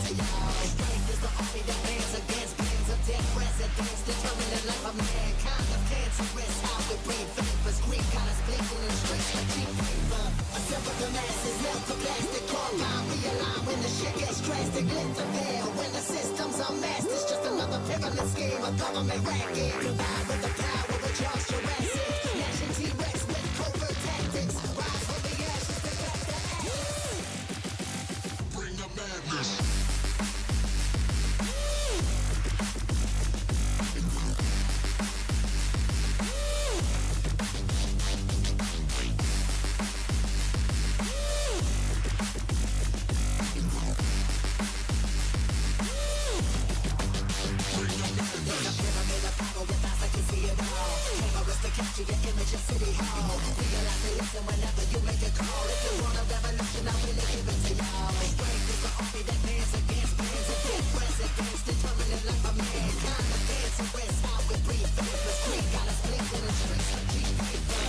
to y'all. Strength is the army that bands against bands of dead presidents, determining the life of mankind of cancerous. How we breathe vapors, Greek got us blinking in streets like cheap paper. Assemble the masses, melt the plastic, carbine, realign when the shit gets drastic. Lift the veil when the system's unmasked. It's just another pyramid scheme, a government racket. Combined with the power of Charles Jurassic, gnashing T-Rex with covert tactics. Rise from the ashes to back the ashes. Bring the madness. Capture your image in City Hall. Realize they listen whenever you make a call. If you want a revolution, I really give it to y'all. Strength is the army that bands against bands of dead presidents, determining life of mankind. The cancerous, how we breathe vapors. Greed got us blinking in streets like cheap paper.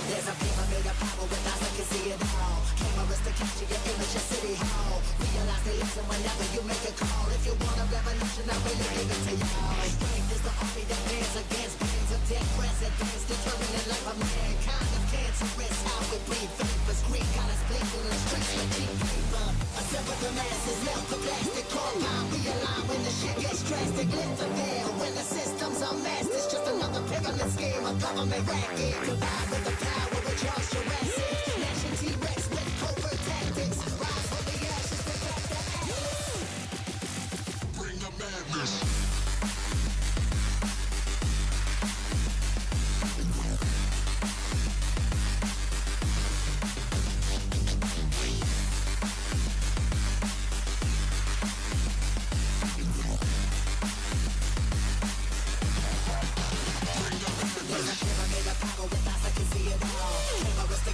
There's a pyramid of power with eyes that can see it all. Cameras to capture your image in City Hall. Realize they listen whenever you make a call. If you want a revolution, I really give it to y'all. Strength is the army that bands against bands of dead presidents, determining life of mankind of cancerous. How we breathe vapors. Greed got us blinking in the streets like cheap paper. Assemble the masses, melt the plastic, carbine, realign when the shit gets drastic. Lift the veil when the system's unmasked. It's just another pyramid scheme, a government racket. Combined with the power of Charles Jurassic, gnashing T-Rex with covert tactics. Rise from the ashes to back the ashes. Bring the madness.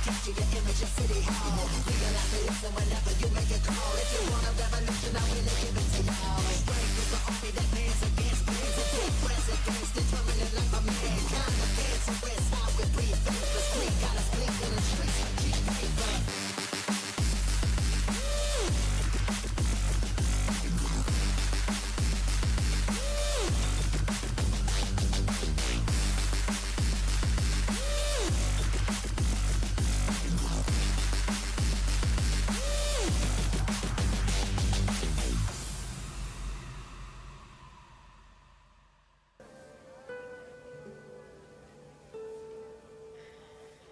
Capture your image in City Hall. Realize they listen whenever you make a call. If you want a revolution, I really give it to y'all. Strength is the army that bands against bands of dead presidents, determining life of mankind. The cancerous, how we breathe vapors. Greed got us blinking in streets like cheap paper.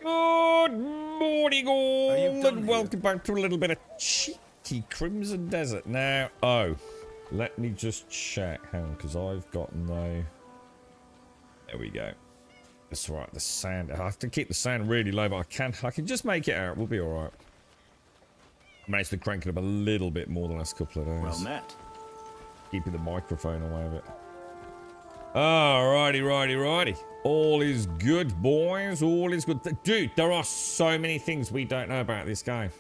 Good morning, all, and welcome back to a little bit of cheeky Crimson Desert. Now, let me just check, hang on, because I've got no... There we go. That's right, the sound. I have to keep the sound really low, but I can just make it out. We'll be all right. I managed to crank it up a little bit more the last couple of days. Well met. Keeping the microphone away with it. Righty. All is good, boys. All is good. Dude, there are so many things we don't know about this game.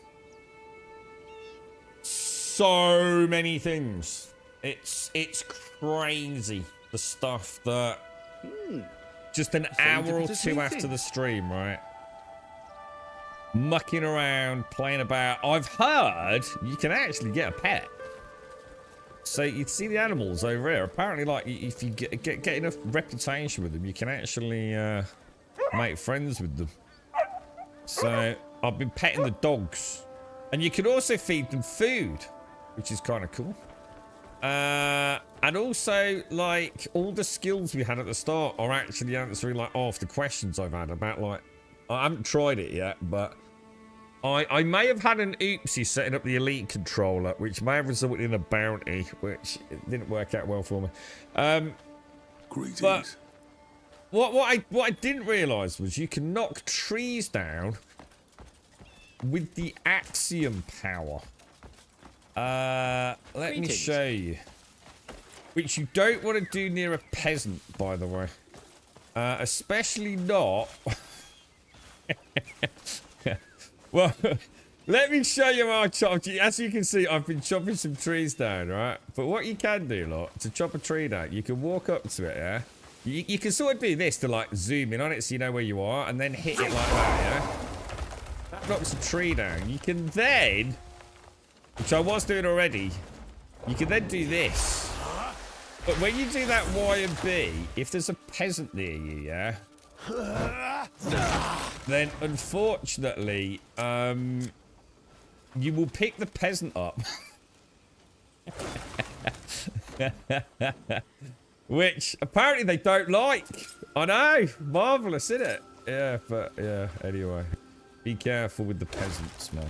So many things. It's crazy. The stuff that... Just an hour or two after the stream, right? Mucking around, playing about. I've heard you can actually get a pet. So you see the animals over here. Apparently, like, if you get enough reputation with them, you can actually make friends with them. So I've been petting the dogs, and you can also feed them food, which is kind of cool. And also, like, all the skills we had at the start are actually answering like half the questions I've had about, like, I haven't tried it yet, but I may have had an oopsie setting up the elite controller, which may have resulted in a bounty, which didn't work out well for me. Greetings. But what I didn't realise was you can knock trees down with the axiom power. Let me show you. Which you don't want to do near a peasant, by the way. Especially not. Well, let me show you how I chopped. As you can see, I've been chopping some trees down, right? But what you can do, look, to chop a tree down, you can walk up to it, yeah? You can sort of do this to, like, zoom in on it so you know where you are, and then hit it like that, yeah? That knocks a tree down. You can then, which I was doing already, you can then do this. But when you do that Y and B, if there's a peasant near you, yeah? Then, unfortunately, you will pick the peasant up. Which, apparently, they don't like. I know. Marvellous, isn't it? Yeah, but, yeah, anyway. Be careful with the peasants, man.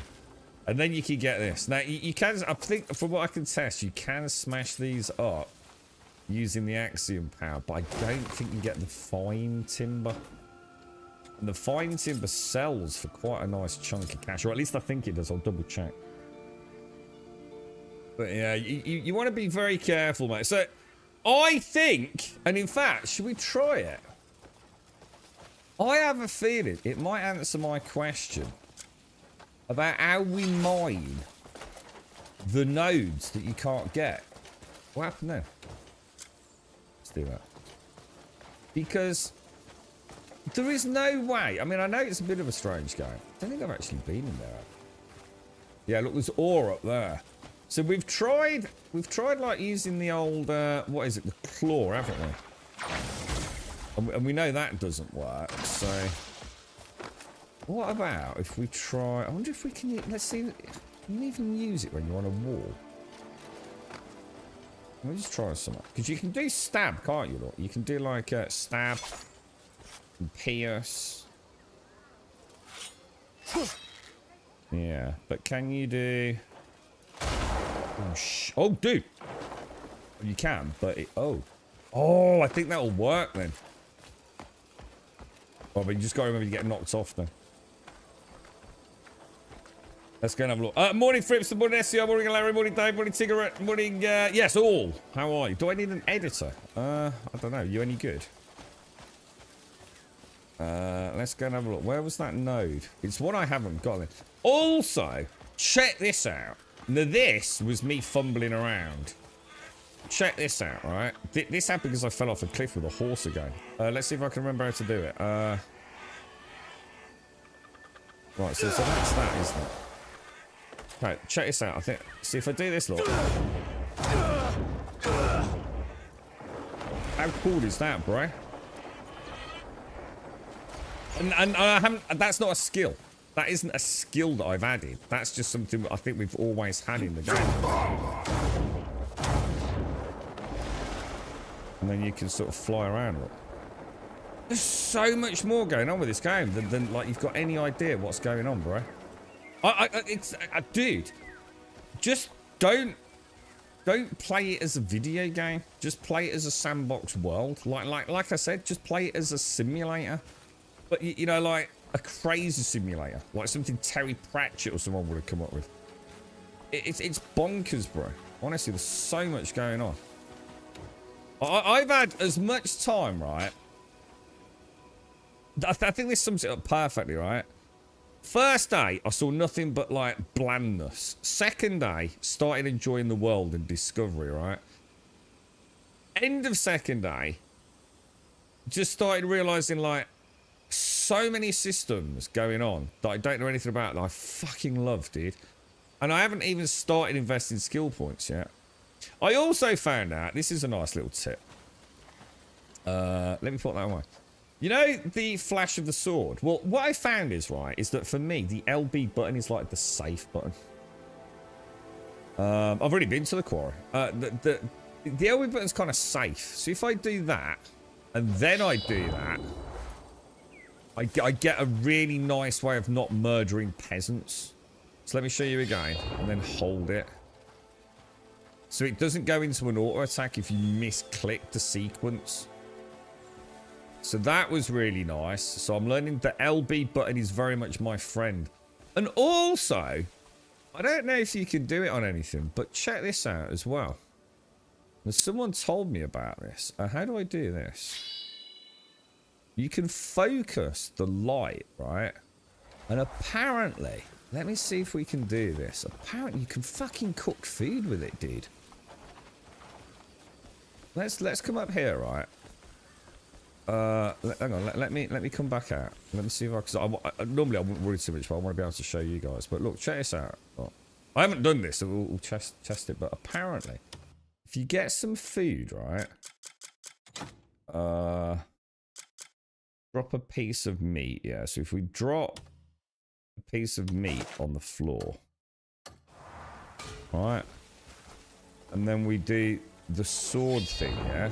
And then you can get this. Now, you can, I think, from what I can test, you can smash these up using the axiom power, but I don't think you get the fine timber. And the fine timber sells for quite a nice chunk of cash, or at least I think it does. I'll double check. But yeah, you want to be very careful, mate. So I think, and in fact, should we try it? I have a feeling it might answer my question about how we mine the nodes that you can't get. What happened there? Let's do that. Because there is no way. I mean, I know it's a bit of a strange game. I don't think I've actually been in there. Yeah, look, there's ore up there. So we've tried like using the old, what is it, the claw, haven't we? And we know that doesn't work, so... What about if we try... I wonder if we can... Let's see... Can you even use it when you're on a wall? Let me just try something. Because you can do stab, can't you, look? You can do, like, stab... and pierce. Yeah, but can you do... Oh, dude! You can, but it... Oh. Oh, I think that'll work, then. Oh, but you just got to remember to get knocked off, then. Let's go and have a look. Morning, Frips. Morning, SEO. Morning, Larry. Morning, Dave. Morning, Cigarette. Morning, yes, all. How are you? Do I need an editor? I don't know. You any good? Let's go and have a look. Where was that node? It's one I haven't got. Also, check this out. Now, this was me fumbling around. Check this out, right? This happened because I fell off a cliff with a horse again. Let's see if I can remember how to do it. Right, so that's that, isn't it? Right, check this out. I think. See if I do this, look. How cool is that, bro? And I haven't. That's not a skill. That isn't a skill that I've added. That's just something I think we've always had in the game. And then you can sort of fly around. Look. There's so much more going on with this game than like you've got any idea what's going on, bro. Dude, just don't play it as a video game. Just play it as a sandbox world. Like I said, just play it as a simulator. But you know, like a crazy simulator, like something Terry Pratchett or someone would have come up with. It's bonkers, bro. Honestly, there's so much going on. I've had as much time, right? I think this sums it up perfectly, right? First day, I saw nothing but, like, blandness. Second day, started enjoying the world and discovery, right? End of second day, just started realising, like, so many systems going on that I don't know anything about that I fucking love, dude. And I haven't even started investing skill points yet. I also found out, this is a nice little tip. Let me put that away. You know the flash of the sword? Well, what I found is that for me, the LB button is like the safe button. I've already been to the quarry. The LB button's kind of safe. So if I do that, and then I do that, I get a really nice way of not murdering peasants. So let me show you again, and then hold it. So it doesn't go into an auto attack if you misclick the sequence. So that was really nice. So I'm learning the LB button is very much my friend. And also, I don't know if you can do it on anything, but check this out as well. Someone told me about this. How do I do this? You can focus the light, right? And apparently, let me see if we can do this. Apparently, you can fucking cook food with it, dude. Let's come up here, right? Hang on. Let me come back out. Let me see if because normally I wouldn't worry too much, but I want to be able to show you guys. But look, check this out. Oh, I haven't done this, so we'll test it. But apparently, if you get some food, right? Drop a piece of meat. Yeah. So if we drop a piece of meat on the floor, right, and then we do the sword thing, yeah.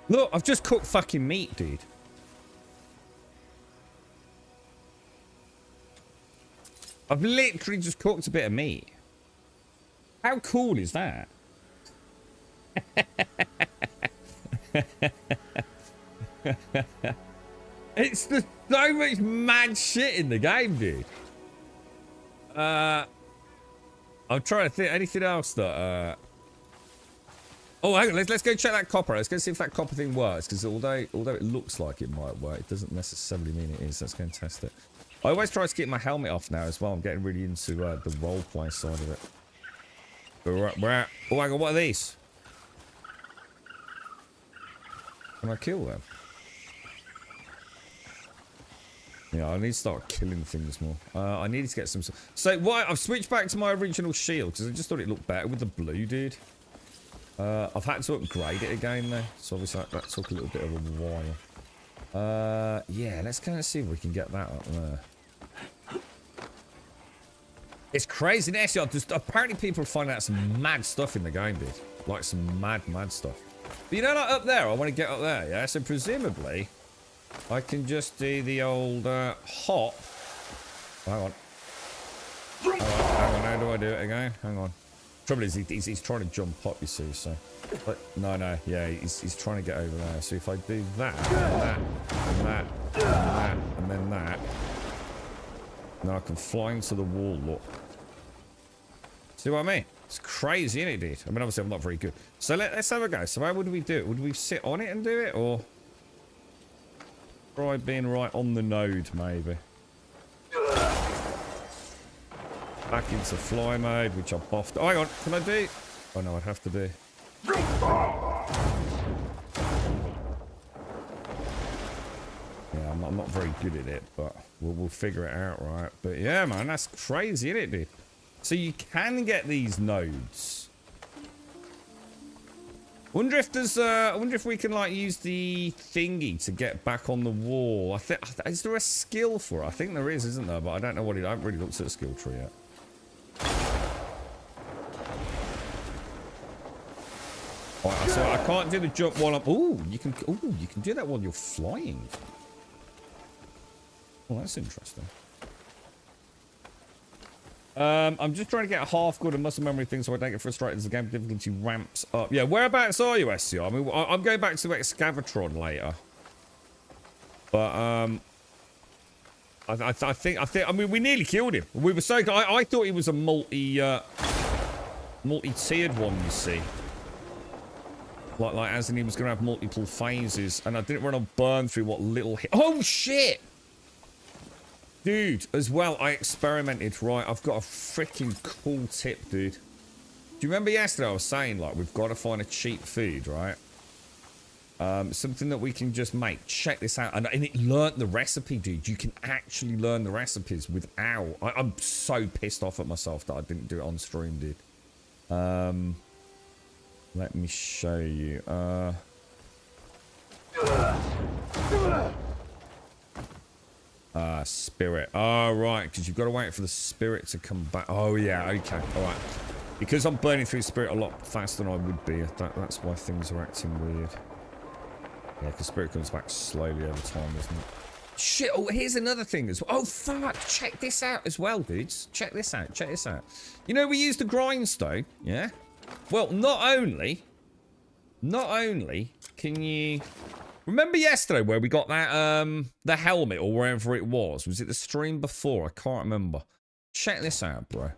Look, I've just cooked fucking meat, dude. I've literally just cooked a bit of meat. How cool is that? It's just so much mad shit in the game, dude. I'm trying to think anything else that oh, hang on, let's go check that copper. Let's go see if that copper thing works, because although it looks like it might work, it doesn't necessarily mean it is. Let's go and test it. I always try to keep my helmet off now as well. I'm getting really into the roleplay side of it. We're at, oh, hang on, what are these? Can I kill them? Yeah, I need to start killing things more. I need to get some... So, why? I've switched back to my original shield, because I just thought it looked better with the blue, dude. I've had to upgrade it again, though. So, obviously, that took a little bit of a while. Yeah, let's kind of see if we can get that up there. It's crazy. Actually, apparently people find out some mad stuff in the game, dude. Like, some mad stuff. But, you know, like, up there, I want to get up there, yeah? So, presumably... I can just do the old hop. Hang on. Hang on, how do I do it again? Hang on. Trouble is, he's trying to jump up, you see, so... But, no, yeah, he's trying to get over there. So if I do that, and then that, then I can fly into the wall, look. See what I mean? It's crazy, isn't it, dude? I mean, obviously, I'm not very good. So let's have a go. So how would we do it? Would we sit on it and do it, or... Try being right on the node, maybe. Back into fly mode, which I buffed. Oh, hang on, can I do? Oh no, I'd have to do. Yeah, I'm not very good at it, but we'll figure it out, right? But yeah, man, that's crazy, isn't it, dude? So you can get these nodes. Wonder if there's I wonder if we can like use the thingy to get back on the wall. I think is there a skill for it? I think there is, isn't there? But I don't know what it. I haven't really looked at the skill tree yet. Right, so I can't do the jump while I'm. Ooh, you can do that while you're flying. Oh, that's interesting. I'm just trying to get a half good and muscle memory thing so I don't get frustrated as the game difficulty ramps up. Yeah, whereabouts are you, SCR? I mean, I'm going back to Excavatron later. But, I think, I mean, we nearly killed him. We were so, I thought he was a multi-tiered one, you see. Like, as in he was going to have multiple phases. And I didn't want to burn through what little hit. Oh, shit! Dude, as well, I experimented, right? I've got a freaking cool tip, dude. Do you remember yesterday I was saying, like, we've got to find a cheap food, right? Something that we can just make. Check this out. And it learnt the recipe, dude. You can actually learn the recipes without... I'm so pissed off at myself that I didn't do it on stream, dude. Let me show you. Spirit. Oh, right, because you've got to wait for the spirit to come back. Oh, yeah, okay. All right. Because I'm burning through spirit a lot faster than I would be. That's why things are acting weird. Yeah, because spirit comes back slowly over time, doesn't it? Shit, oh, here's another thing as well. Oh, fuck. Check this out as well, dudes. Check this out. Check this out. You know, we used the grindstone, yeah? Well, not only not only can you... Remember yesterday where we got that, the helmet or wherever it was? Was it the stream before? I can't remember. Check this out, bro.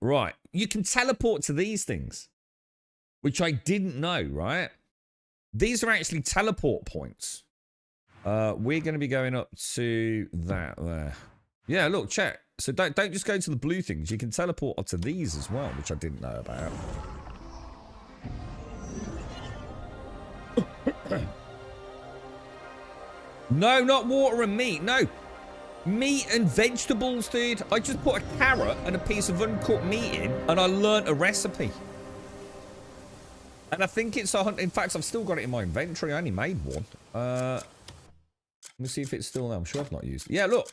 Right. You can teleport to these things, which I didn't know, right? These are actually teleport points. We're going to be going up to that there. Yeah, look, check. So don't just go to the blue things. You can teleport up to these as well, which I didn't know about. No, not water and meat. No. Meat and vegetables, dude. I just put a carrot and a piece of uncooked meat in, and I learnt a recipe. And I think it's in fact, I've still got it in my inventory. I only made one. Let me see if it's still there. I'm sure I've not used it. Yeah, look.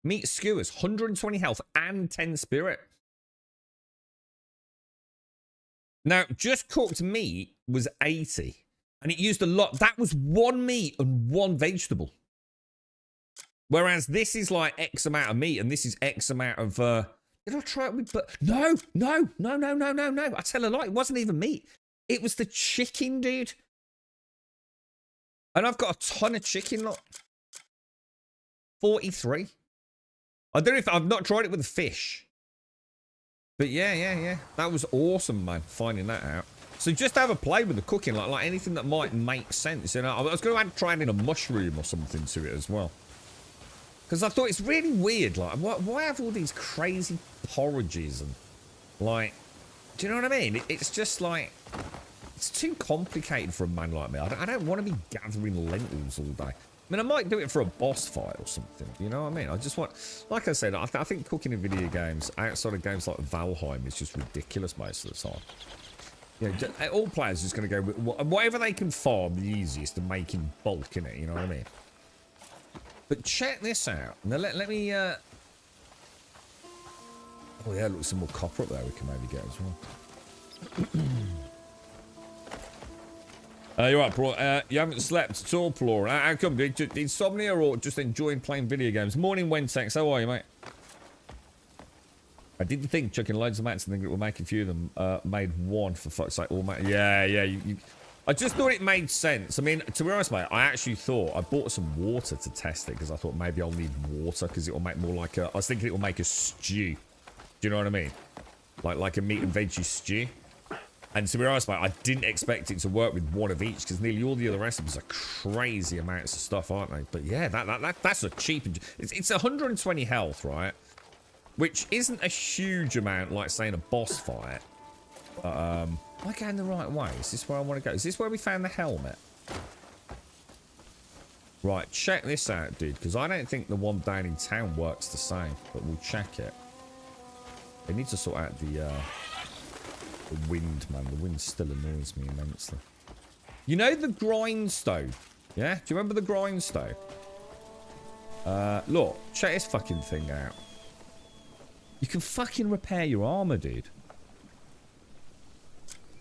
Meat skewers, 120 health and 10 spirit. Now, just cooked meat was 80. And it used a lot. That was one meat and one vegetable. Whereas this is like X amount of meat and this is X amount of... Did I try it with... But no. I tell a lie. It wasn't even meat. It was the chicken, dude. And I've got a ton of chicken, look. 43. I don't know if... I've not tried it with the fish. But yeah. That was awesome, man, finding that out. So just have a play with the cooking, like anything that might make sense. You know, I was going to try adding a mushroom or something to it as well. Because I thought it's really weird. Like, why have all these crazy porridges and like, do you know what I mean? It's just like, it's too complicated for a man like me. I don't want to be gathering lentils all day. I mean, I might do it for a boss fight or something. You know what I mean? I just want, like I said, I think cooking in video games outside of games like Valheim is just ridiculous most of the time. You know, all players are just going to go with whatever they can farm the easiest and make in bulk, in it. You know what I mean? But check this out. Now let me. Oh yeah, look, some more copper up there. We can maybe get as well. You're right, bro. You haven't slept at all, Flora. How come? Insomnia or just enjoying playing video games? Morning, Wentex. How are you, mate? I didn't think chucking loads of mats and thinking it would make a few of them. Made one for fuck's sake. All mat. Yeah. I just thought it made sense. I mean, to be honest, mate, I actually thought I bought some water to test it because I thought maybe I'll need water because it will make more like a. I was thinking it will make a stew. Do you know what I mean? Like a meat and veggie stew. And to be honest, mate, I didn't expect it to work with one of each because nearly all the other recipes are crazy amounts of stuff, aren't they? But yeah, that's a cheap. It's 120 health, right? Which isn't a huge amount, like saying a boss fight. Am I going the right way? Is this where I want to go? Is this where we found the helmet? Right, check this out, dude, because I don't think the one down in town works the same, but we'll check it. They need to sort out the wind, man. The wind still annoys me immensely. You know the grindstone? Yeah? Do you remember the grindstone? Look, check this fucking thing out. You can fucking repair your armor, dude.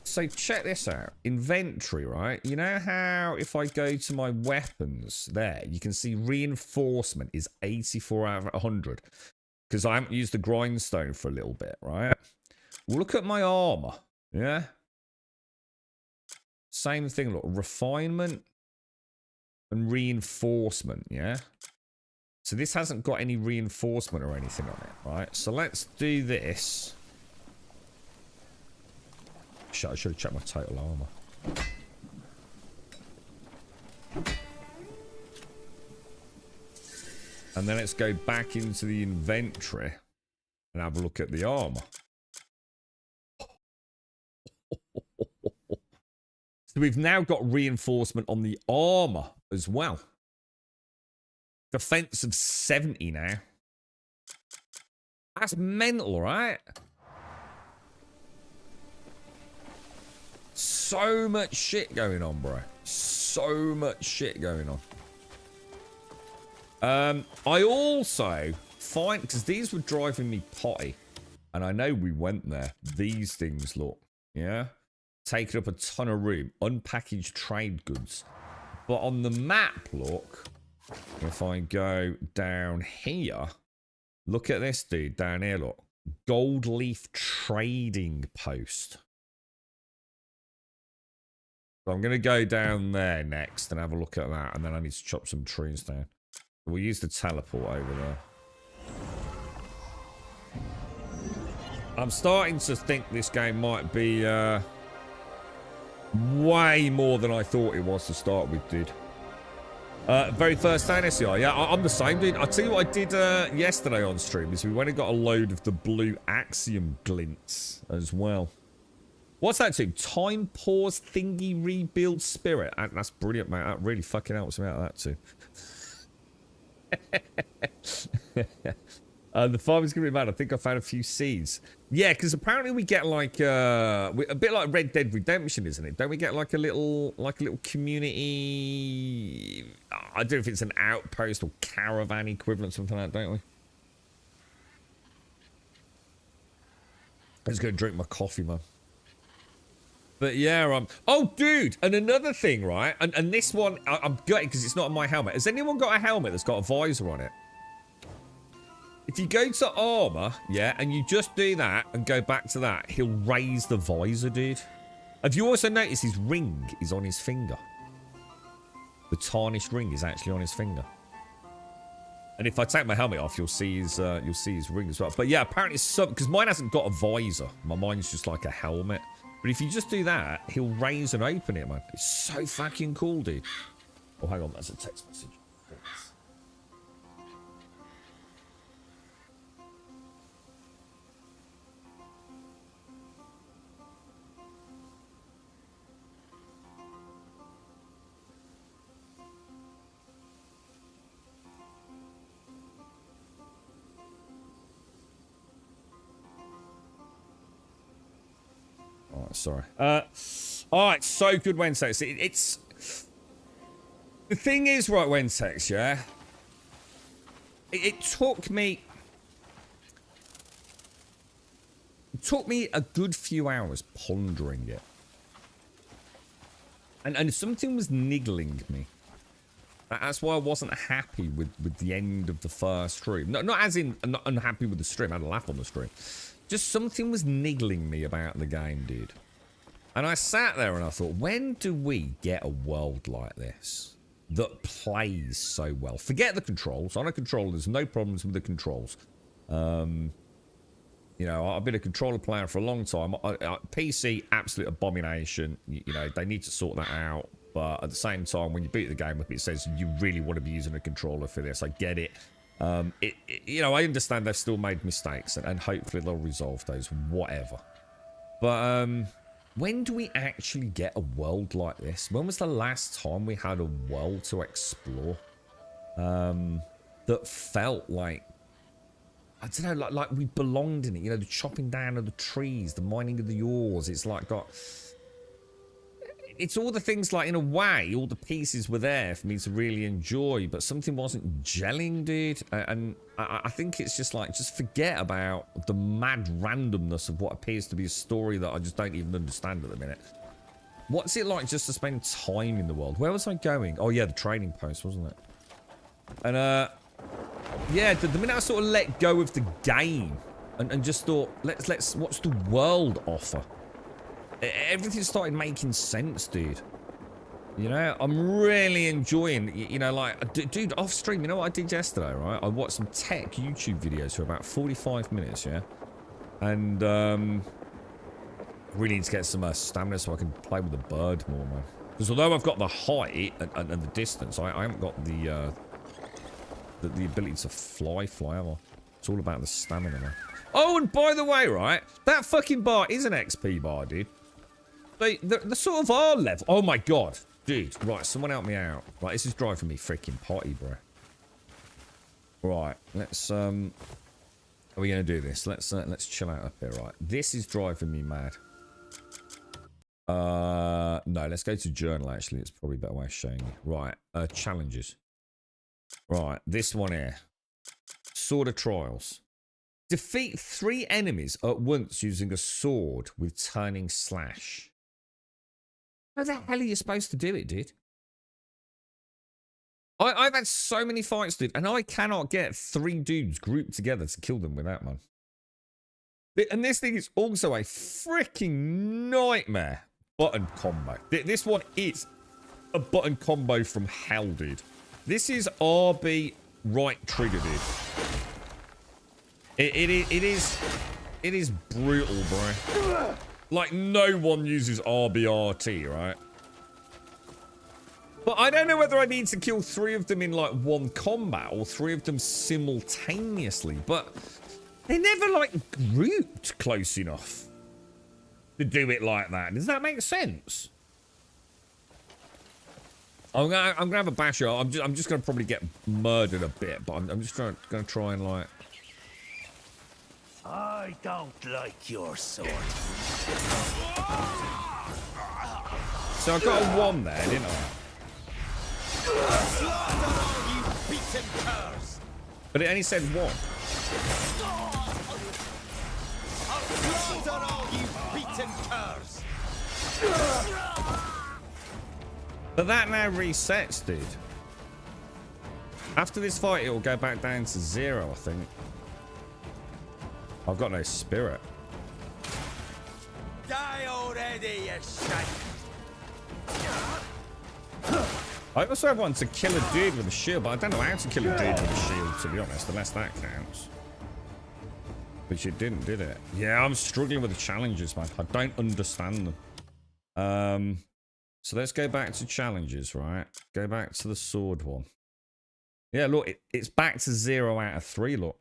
So check this out. Inventory, right? You know how if I go to my weapons there, you can see reinforcement is 84 out of 100. Because I haven't used the grindstone for a little bit, right? Well, look at my armor. Yeah? Same thing, look. Refinement and reinforcement, yeah? So this hasn't got any reinforcement or anything on it, right? So let's do this. Shit, I should have checked my total armor. And then let's go back into the inventory and have a look at the armor. So we've now got reinforcement on the armor as well. Defense of 70 now. That's mental, right? So much shit going on, bro. So much shit going on. I also find, because these were driving me potty, and I know we went there. These things, look, yeah? Taking up a ton of room. Unpackaged trade goods. But on the map, look, if I go down here, look at this dude down here, look. Gold leaf trading post. So I'm going to go down there next and have a look at that. And then I need to chop some trees down. We'll use the teleport over there. I'm starting to think this game might be way more than I thought it was to start with, dude. Very first day SCI. Yeah, I'm the same, dude. I'll tell you what I did yesterday on stream is we went and got a load of the blue Axiom glints as well. What's that too? Time pause thingy rebuild spirit. That's brilliant, mate. That really fucking helps me out of that too. The farming's gonna be mad. I think I found a few seeds. Yeah, because apparently we get like a bit like Red Dead Redemption, isn't it? Don't we get like a little community? I don't know if it's an outpost or caravan equivalent, something like that, don't we? I'm just gonna drink my coffee, man. But yeah, oh, dude, and another thing, right? And this one, I'm gutted because it's not on my helmet. Has anyone got a helmet that's got a visor on it? If you go to armor, yeah, and you just do that and go back to that, he'll raise the visor, dude. Have you also noticed his ring is on his finger? The tarnished ring is actually on his finger. And if I take my helmet off, you'll see his ring as well. But yeah, apparently some, because mine hasn't got a visor. Mine's just like a helmet. But if you just do that, he'll raise and open it, man. It's so fucking cool, dude. Oh, hang on, that's a text message. Sorry. All right, so good, Wentex. It's the thing is, right, Wentex, yeah. It took me a good few hours pondering it, and something was niggling me. That's why I wasn't happy with the end of the first stream. Not as in I'm not unhappy with the stream. I had a laugh on the stream. Just something was niggling me about the game, dude. And I sat there and I thought, when do we get a world like this that plays so well? Forget the controls. On a controller, there's no problems with the controls. You know, I've been a controller player for a long time. PC, absolute abomination. You know, they need to sort that out. But at the same time, when you beat the game up, it says you really want to be using a controller for this. I get it. You know, I understand they've still made mistakes, and hopefully they'll resolve those, whatever. But when do we actually get a world like this? When was the last time we had a world to explore that felt like, I don't know, like we belonged in it? You know, the chopping down of the trees, the mining of the ores. It's like it's all the things, like, in a way, all the pieces were there for me to really enjoy, but something wasn't gelling, dude. And I think it's just like, just forget about the mad randomness of what appears to be a story that I just don't even understand at the minute. What's it like just to spend time in the world? Where was I going? Oh, yeah, the training post, wasn't it? And, yeah, the minute I sort of let go of the game and just thought, let's what's the world offer? Everything started making sense, dude. You know, I'm really enjoying, you know, like, dude, off stream, you know what I did yesterday, right? I watched some tech YouTube videos for about 45 minutes, yeah? And, really need to get some stamina so I can play with the bird more, man. Because although I've got the height and the distance, I haven't got the ability to fly, have I? It's all about the stamina, man. Oh, and by the way, right, that fucking bar is an XP bar, dude. The sort of R level. Oh my god, dude. Right, someone help me out. Right, this is driving me freaking potty, bro. Right, let's are we gonna do this? Let's chill out up here, right? This is driving me mad. No, let's go to journal. Actually, it's probably a better way of showing you. Right, challenges. Right, this one here. Sword of Trials. Defeat 3 enemies at once using a sword with turning slash. How the hell are you supposed to do it, dude? I've had so many fights, dude, and I cannot get 3 dudes grouped together to kill them with that, man. And this thing is also a freaking nightmare button combo. This one is a button combo from hell, dude. This is RB right trigger, dude. It is brutal, bro. Like, no one uses RBRT, right? But I don't know whether I need to kill 3 of them in, like, one combat or 3 of them simultaneously. But they never, like, grouped close enough to do it like that. Does that make sense? I'm gonna have a basher. I'm just gonna probably get murdered a bit, but I'm just gonna try and, like... I don't like your sort. So I got a 1 there, didn't I? But it only said 1. But that now resets, dude. After this fight, it will go back down to 0, I think. I've got no spirit. Die already, you shite. I also have one to kill a dude with a shield, but I don't know how to kill a dude with a shield, to be honest, unless that counts. Which it didn't, did it? Yeah, I'm struggling with the challenges, man. I don't understand them. So let's go back to challenges, right? Go back to the sword one. Yeah, look, it's back to 0 out of 3, look.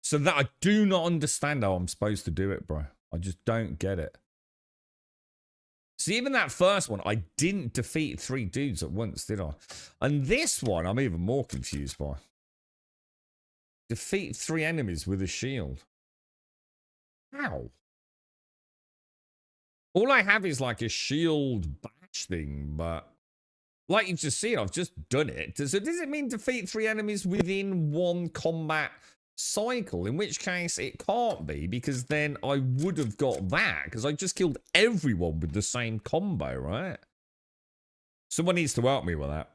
So that I do not understand how I'm supposed to do it, bro. I just don't get it. See, even that first one, I didn't defeat 3 dudes at once, did I? And this one, I'm even more confused by. Defeat 3 enemies with a shield. How? All I have is like a shield bash thing, but like you've just seen, I've just done it. So does it mean defeat 3 enemies within one combat cycle? In which case it can't be, because then I would have got that, because I just killed everyone with the same combo, right? Someone needs to help me with that.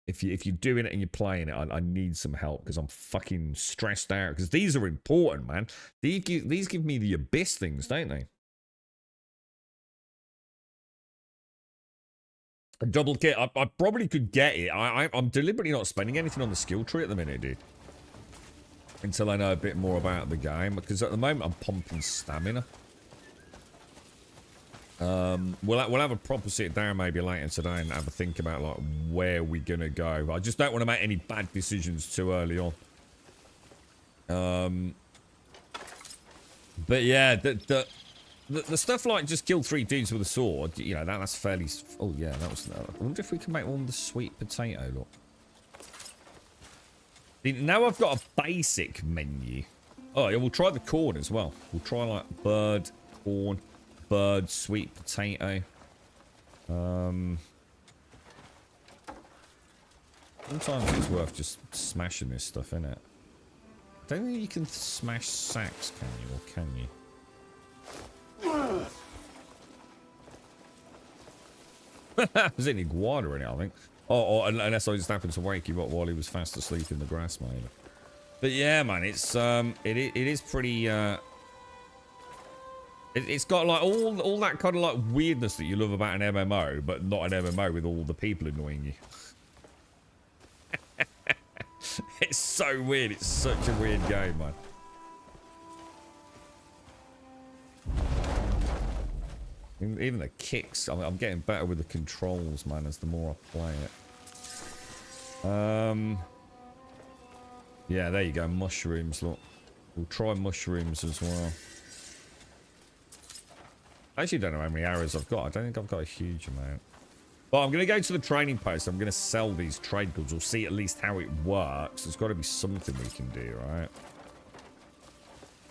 If you're doing it and you're playing it, I need some help, because I'm fucking stressed out, because these are important, man. These give me the abyss things, don't they? A double kit. I probably could get it. I'm deliberately not spending anything on the skill tree at the minute, dude. Until I know a bit more about the game, because at the moment I'm pumping stamina. We'll have a proper sit down maybe later today and have a think about like where we're gonna go. I just don't want to make any bad decisions too early on. But yeah, the stuff like just kill 3 dudes with a sword, you know, that's fairly. Oh yeah, that was. I wonder if we can make one with the sweet potato. Look. Now I've got a basic menu. Oh, yeah, we'll try the corn as well. We'll try like bird, corn, bird, sweet potato. Sometimes it's worth just smashing this stuff, innit? I don't think you can smash sacks, can you? Or can you? There's an iguana in it, I think. Oh, unless I just happened to wake you up while he was fast asleep in the grass, maybe. But yeah, man, it's it is pretty. It's got like all that kind of like weirdness that you love about an MMO, but not an MMO with all the people annoying you. It's so weird. It's such a weird game, man. Even the kicks, I'm getting better with the controls, man, as the more I play it. Yeah, there you go, mushrooms, look. We'll try mushrooms as well. I actually don't know how many arrows I've got. I don't think I've got a huge amount. But I'm going to go to the training post. I'm going to sell these trade goods. We'll see at least how it works. There's got to be something we can do, right?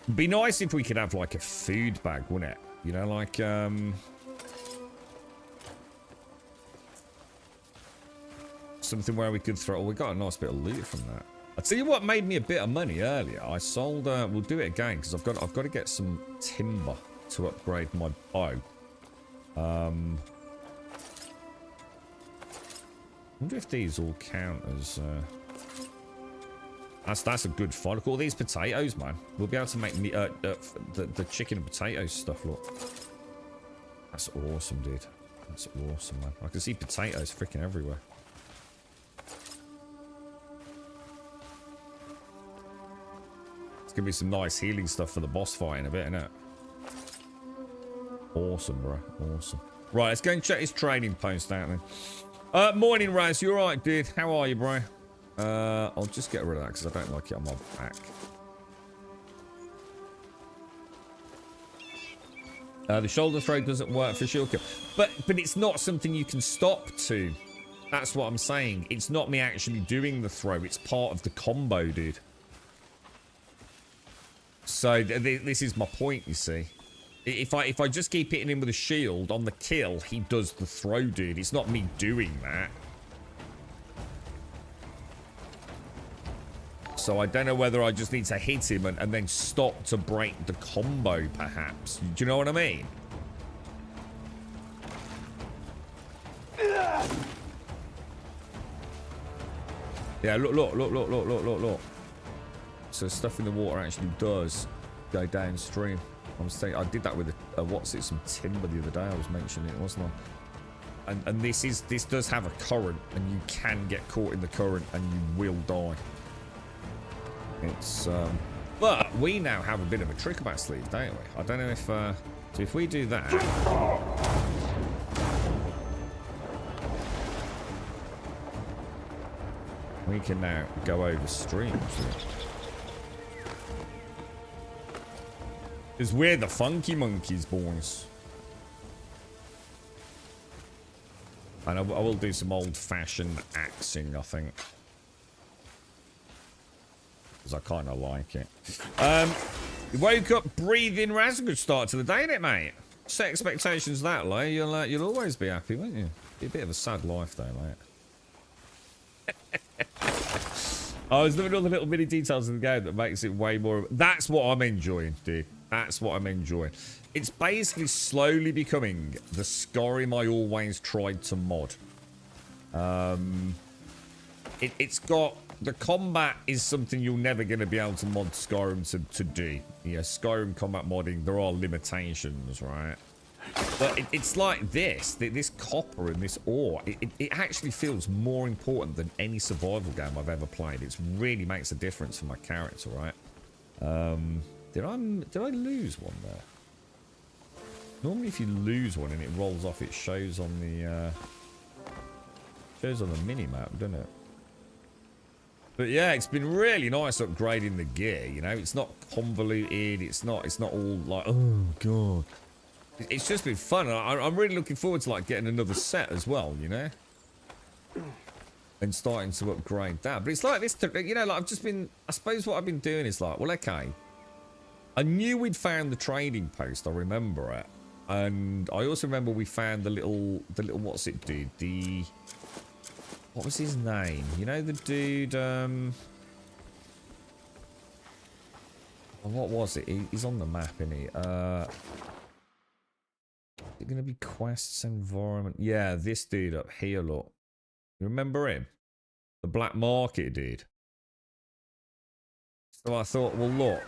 It'd be nice if we could have, like, a food bag, wouldn't it? You know, like, something where we could throw... Oh, we got a nice bit of loot from that. I'll tell you what made me a bit of money earlier. I sold... we'll do it again, because I've got to get some timber to upgrade my bow. I wonder if these all count as... That's a good find. Look at all these potatoes, man. We'll be able to make me the chicken and potatoes stuff. Look, that's awesome, dude. That's awesome, man. I can see potatoes freaking everywhere. It's gonna be some nice healing stuff for the boss fight in a bit, isn't it? Awesome, bro. Awesome. Right, let's go and check his trading post out then. Morning, Raz. You alright, dude? How are you, bro? I'll just get rid of that because I don't like it on my back. The shoulder throw doesn't work for shield kill. But it's not something you can stop to. That's what I'm saying. It's not me actually doing the throw. It's part of the combo, dude. So this is my point, you see. If I just keep hitting him with a shield on the kill, he does the throw, dude. It's not me doing that. So I don't know whether I just need to hit him and then stop to break the combo, perhaps. Do you know what I mean? Yeah, look. So stuff in the water actually does go downstream. I'm saying I did that with some timber the other day. I was mentioning it, wasn't I? And this does have a current, and you can get caught in the current, and you will die. It's but we now have a bit of a trick up our sleeve, don't we? I don't know if so if we do that, we can now go over stream. Because we're the funky monkeys, boys. And I will do some old-fashioned axing, I think. Because I kind of like it. You woke up breathing. Raz, a good start to the day, innit, mate? Set expectations that low, you'll always be happy, won't you? Be a bit of a sad life, though, mate. I was looking at all the little mini details of the game that makes it way more... That's what I'm enjoying, dude. That's what I'm enjoying. It's basically slowly becoming the Skyrim I always tried to mod. It's got... The combat is something you're never going to be able to mod Skyrim to do. Yeah, Skyrim combat modding, there are limitations, right? But it's like this copper and this ore. It actually feels more important than any survival game I've ever played. It really makes a difference for my character, right? Did I lose one there? Normally, if you lose one and it rolls off, it shows on the mini map, doesn't it? But yeah, it's been really nice upgrading the gear. You know, it's not convoluted. It's not all like, oh god. It's just been fun. I'm really looking forward to like getting another set as well. You know, and starting to upgrade that. But it's like this, you know, like I've just been. I suppose what I've been doing is like, well, okay. I knew we'd found the trading post. I remember it, and I also remember we found the little what's it, dude? What was his name? You know, the dude. What was it? He's on the map, isn't he? Is it gonna be quests environment? Yeah, this dude up here. Look, you remember him? The black market dude. So I thought, well, look.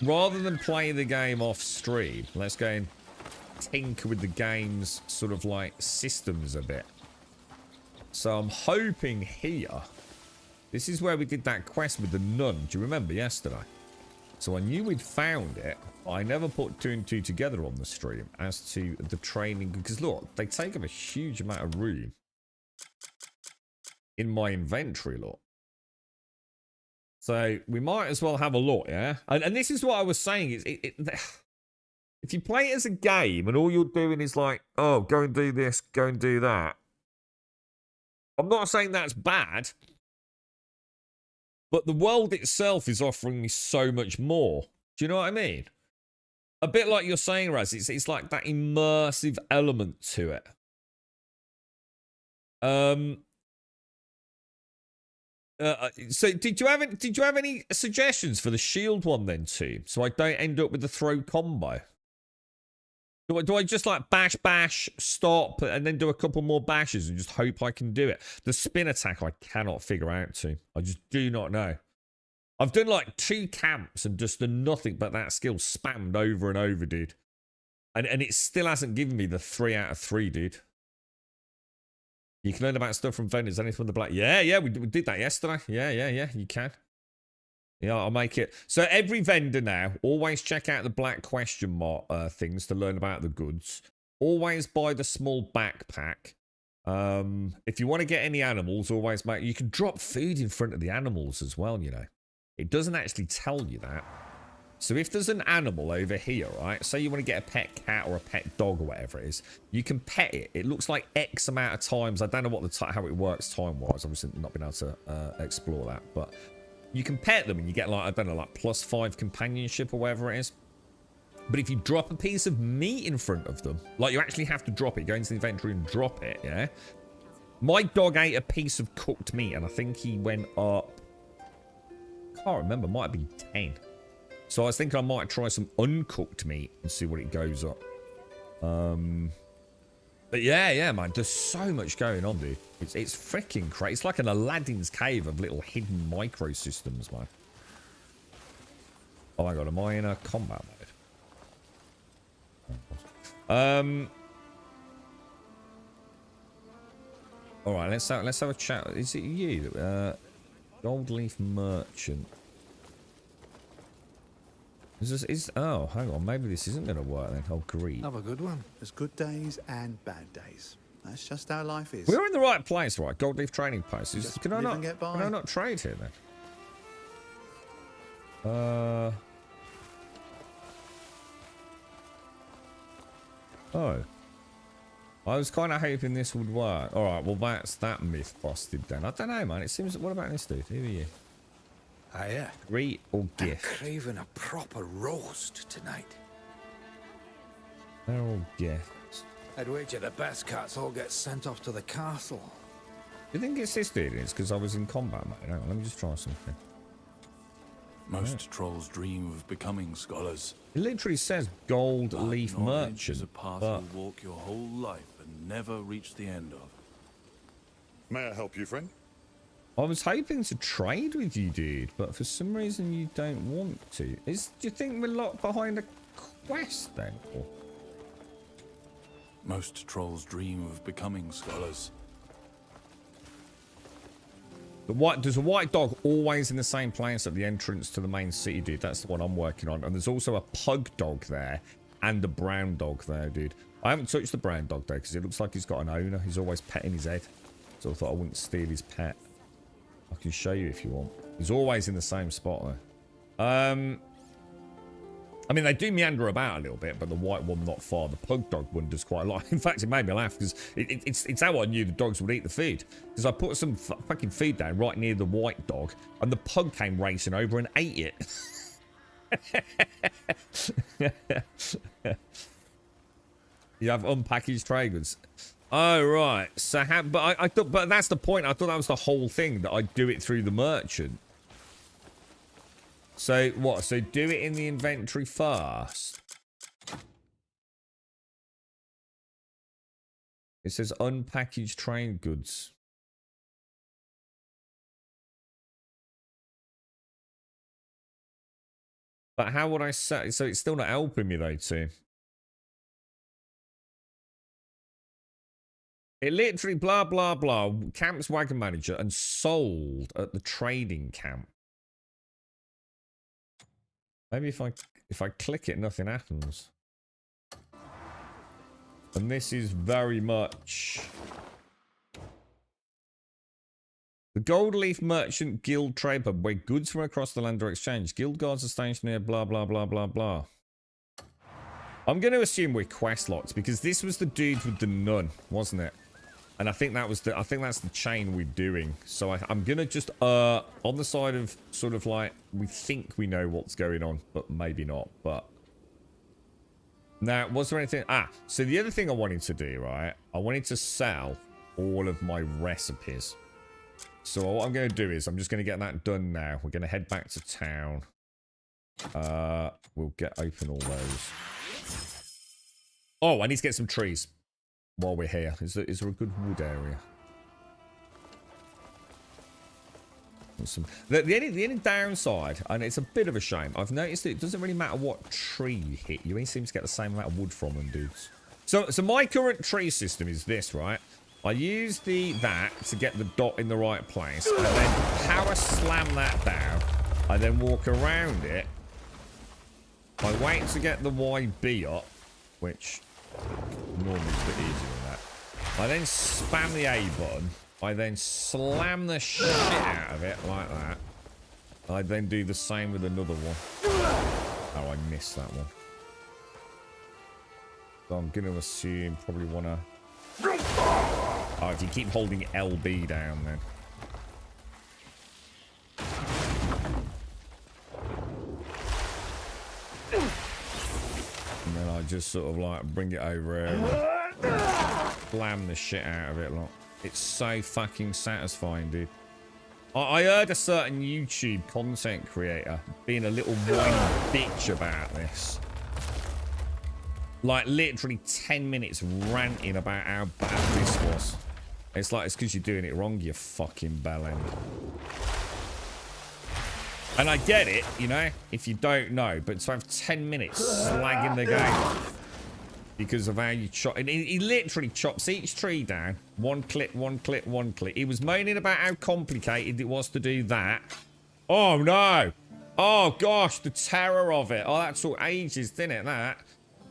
Rather than play the game off stream, let's go and tinker with the game's sort of like systems a bit. So I'm hoping here, this is where we did that quest with the nun. Do you remember yesterday? So I knew we'd found it. I never put 2 and 2 together on the stream as to the training. Because look, they take up a huge amount of room in my inventory, look. So we might as well have a look, yeah? And this is what I was saying. Is if you play it as a game and all you're doing is like, oh, go and do this, go and do that. I'm not saying that's bad. But the world itself is offering me so much more. Do you know what I mean? A bit like you're saying, Raz. It's like that immersive element to it. So did you have any suggestions for the shield one then too? So I don't end up with the throw combo. Do I just like bash, stop, and then do a couple more bashes and just hope I can do it? The spin attack I cannot figure out to. I just do not know. I've done like 2 camps and just done nothing but that skill spammed over and over, dude. And it still hasn't given me the 3 out of 3, dude. You can learn about stuff from vendors, anything from the black. Yeah, we did that yesterday. Yeah, you can. Yeah, I'll make it. So every vendor now, always check out the black question mark things to learn about the goods. Always buy the small backpack. If you want to get any animals, always make... You can drop food in front of the animals as well, you know. It doesn't actually tell you that. So if there's an animal over here, right? Say you want to get a pet cat or a pet dog or whatever it is. You can pet it. It looks like X amount of times. I don't know what how it works time-wise. Obviously not been able to explore that, but... You can pet them and you get like, I don't know, like +5 companionship or whatever it is. But if you drop a piece of meat in front of them, like you actually have to drop it, go into the inventory and drop it, yeah? My dog ate a piece of cooked meat and I think he went up, can't remember, might have been 10. So I was thinking I might try some uncooked meat and see what it goes up. But yeah, man, there's so much going on, dude. It's freaking crazy. It's like an Aladdin's cave of little hidden microsystems, man. Oh my god, am I in a combat mode? All right, let's have a chat. Is it you? Gold Leaf Merchant. Oh, hang on. Maybe this isn't going to work then. Oh, greed. Have a good one. There's good days and bad days. That's just how life is. We're in the right place, right? Gold Leaf Trading Post. Can I get by. not trade here then? Oh. I was kind of hoping this would work. All right, well, that's that myth busted then. I don't know, man. It seems... What about this dude? Who are you? Hiya. Greet or I'm gift? craving a proper roast tonight. They're all gifts. I'd wager the best cats all get sent off to the castle. Do you think it's this dude? It's because I was in combat, mate. Hang on, let me just try something. Most trolls dream of becoming scholars. It literally says Gold But Leaf knowledge Merchant. is a path But you'll walk your whole life and never reach the end of. May I help you, friend? I was hoping to trade with you, dude, but for some reason you don't want to. Do you think we're locked behind a quest then? Or... Most trolls dream of becoming scholars. There's a white dog always in the same place at the entrance to the main city, dude. That's the one I'm working on. And there's also a pug dog there and a brown dog there, dude. I haven't touched the brown dog though because it looks like he's got an owner. He's always petting his head. So I thought I wouldn't steal his pet. I can show you if you want. He's always in the same spot though. I mean, they do meander about a little bit, but the white one not far. The pug dog one does quite a lot. In fact, it made me laugh because it's how I knew the dogs would eat the food. Because I put some fucking food down right near the white dog, and the pug came racing over and ate it. You have unpackaged trade goods. Oh right. So but I thought, but that's the point. I thought that was the whole thing, that I'd do it through the merchant. So what? So do it in the inventory first. It says unpackaged trade goods. But how would I set? So it's still not helping me though, too. It literally blah blah blah. Camp's wagon manager and sold at the trading camp. Maybe if I click it, nothing happens. And this is very much the Gold Leaf Merchant Guild Trade Pub, where goods from across the land are exchanged. Guild guards are stationed here. Blah blah blah blah blah. I'm going to assume we're quest locked because this was the dude with the nun, wasn't it? And I think that was the. I think that's the chain we're doing. So I'm gonna just on the side of sort of like we think we know what's going on, but maybe not. But now, was there anything? So the other thing I wanted to do, right? I wanted to sell all of my recipes. So what I'm gonna do is I'm just gonna get that done now. We're gonna head back to town. We'll open all those. Oh, I need to get some trees while we're here. Is there a good wood area? The only downside, and it's a bit of a shame, I've noticed that it doesn't really matter what tree you hit. You only seem to get the same amount of wood from them, dudes. So my current tree system is this, right? I use that to get the dot in the right place, and then power slam that down. I then walk around it. I wait to get the YB up, which normally is a bit easier than that. I then spam the A button. I then slam the shit out of it like that. I then do the same with another one. Oh, I missed that one. So I'm going to assume probably want to... Oh, if you keep holding LB down then. And then I just sort of like bring it over here and slam the shit out of it. Like. It's so fucking satisfying, dude. I heard a certain YouTube content creator being a little whiny bitch about this. Like, literally 10 minutes ranting about how bad this was. It's like, it's because you're doing it wrong, you fucking bellend. And I get it, you know, if you don't know, but to have 10 minutes slagging the game because of how you chop. And he literally chops each tree down. One clip, one clip, one clip. He was moaning about how complicated it was to do that. Oh, no. Oh, gosh, the terror of it. Oh, that took ages, didn't it, that?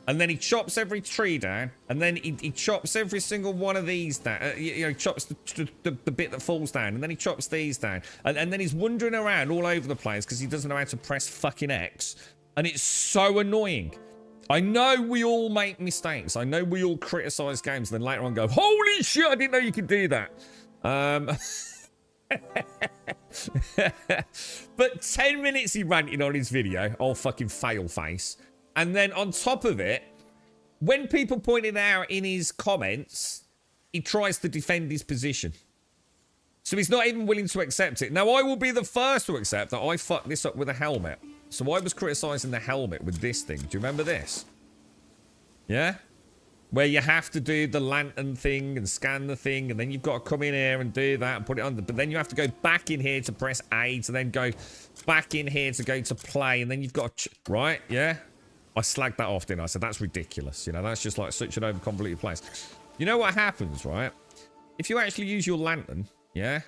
And then he chops every tree down. And then he chops every single one of these down. You know, chops the bit that falls down. And then he chops these down. And then he's wandering around all over the place because he doesn't know how to press fucking X. And it's so annoying. I know we all make mistakes. I know we all criticize games and then later on go, holy shit, I didn't know you could do that. But 10 minutes he ranted on his video, all fucking fail face. And then on top of it, when people pointed out in his comments, he tries to defend his position. So he's not even willing to accept it. Now, I will be the first to accept that I fucked this up with a helmet. So I was criticizing the helmet with this thing. Do you remember this? Yeah? Where you have to do the lantern thing and scan the thing, and then you've got to come in here and do that and put it on. But then you have to go back in here to press A, to then go back in here to go to play, and then you've got to... Right? Yeah? I slagged that off, didn't I? I said, that's ridiculous. You know, that's just like such an overconvoluted place. You know what happens, right? If you actually use your lantern, yeah,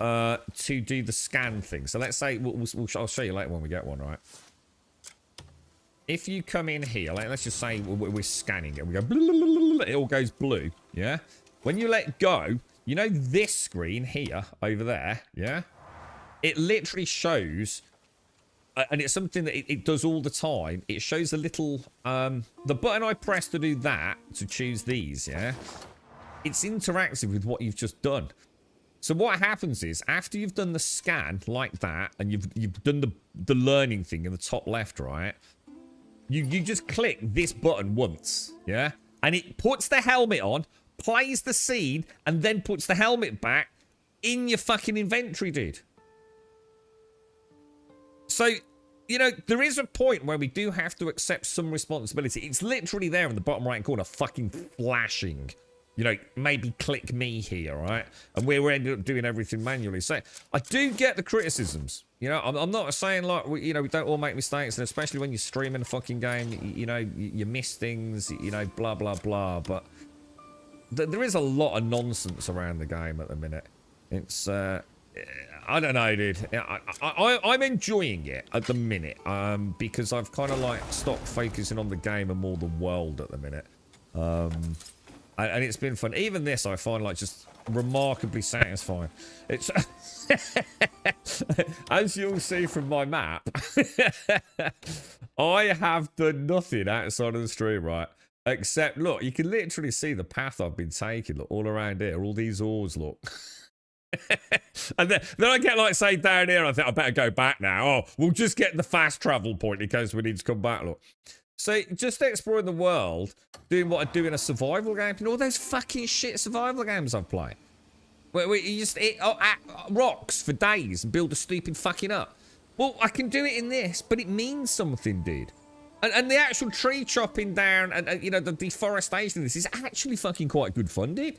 to do the scan thing. So let's say, I'll show you later when we get one, right? If you come in here, let's just say we're scanning it. We go, blah, blah, blah, blah, it all goes blue, yeah? When you let go, you know this screen here, over there, yeah? It literally shows... and it's something that it does all the time. It shows a little... the button I press to do that, to choose these, yeah? It's interactive with what you've just done. So what happens is, after you've done the scan like that, and you've done the learning thing in the top left, right? You just click this button once, yeah? And it puts the helmet on, plays the scene, and then puts the helmet back in your fucking inventory, dude. So, you know, there is a point where we do have to accept some responsibility. It's literally there in the bottom right corner, fucking flashing. You know, maybe click me here, right? And we ended up doing everything manually. So, I do get the criticisms. You know, I'm not saying, like, we don't all make mistakes. And especially when you're streaming a fucking game, you know, you miss things, you know, blah, blah, blah. But there is a lot of nonsense around the game at the minute. It's, I don't know, dude. I'm enjoying it at the minute. Because I've kind of, like, stopped focusing on the game and more the world at the minute. And it's been fun. Even this, I find, like, just remarkably satisfying. It's... As you'll see from my map, I have done nothing outside of the stream, right? Except, look, you can literally see the path I've been taking, look, all around here. All these ores, look. And then I get, like, say, down here, I think I better go back now. Oh, we'll just get the fast travel point in case we need to come back, look. So, just exploring the world, doing what I do in a survival game. You know, all those fucking shit survival games I've played. Where you just hit rocks for days and build a stupid fucking up. Well, I can do it in this, but it means something, dude. And the actual tree chopping down and you know, the deforestation of this is actually fucking quite good fun, dude.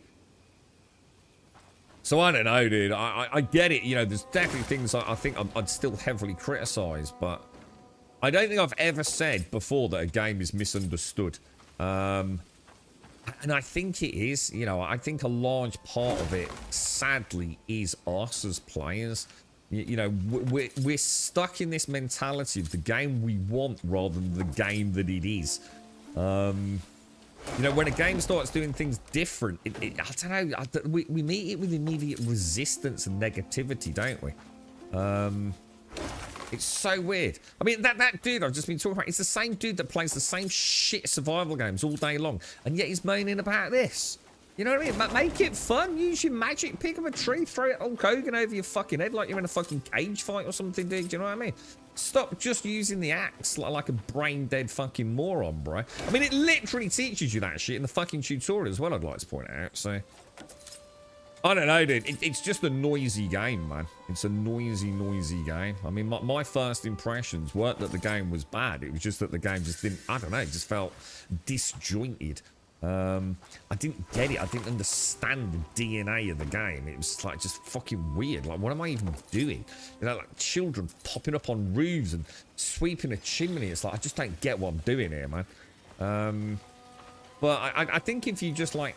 So I don't know, dude. I get it. You know, there's definitely things I think I'd still heavily criticize, but I don't think I've ever said before that a game is misunderstood. And I think it is. You know, I think a large part of it, sadly, is us as players. You know, we're stuck in this mentality of the game we want rather than the game that it is. You know, when a game starts doing things different, I don't know, we meet it with immediate resistance and negativity, don't we? It's so weird. I mean, that dude I've just been talking about, it's the same dude that plays the same shit survival games all day long, and yet he's moaning about this. You know what I mean? Make it fun. Use your magic. Pick up a tree. Throw it Hulk Hogan over your fucking head like you're in a fucking cage fight or something, dude. Do you know what I mean? Stop just using the axe like a brain-dead fucking moron, bro. I mean, it literally teaches you that shit in the fucking tutorial as well, I'd like to point out, so... I don't know, dude. It's just a noisy game, man. It's a noisy game. I mean, my first impressions weren't that the game was bad. It was just that the game just didn't... I don't know. It just felt disjointed. I didn't get it. I didn't understand the DNA of the game. It was like just fucking weird. Like, what am I even doing? You know, like children popping up on roofs and sweeping a chimney. It's like, I just don't get what I'm doing here, man. But I think if you just like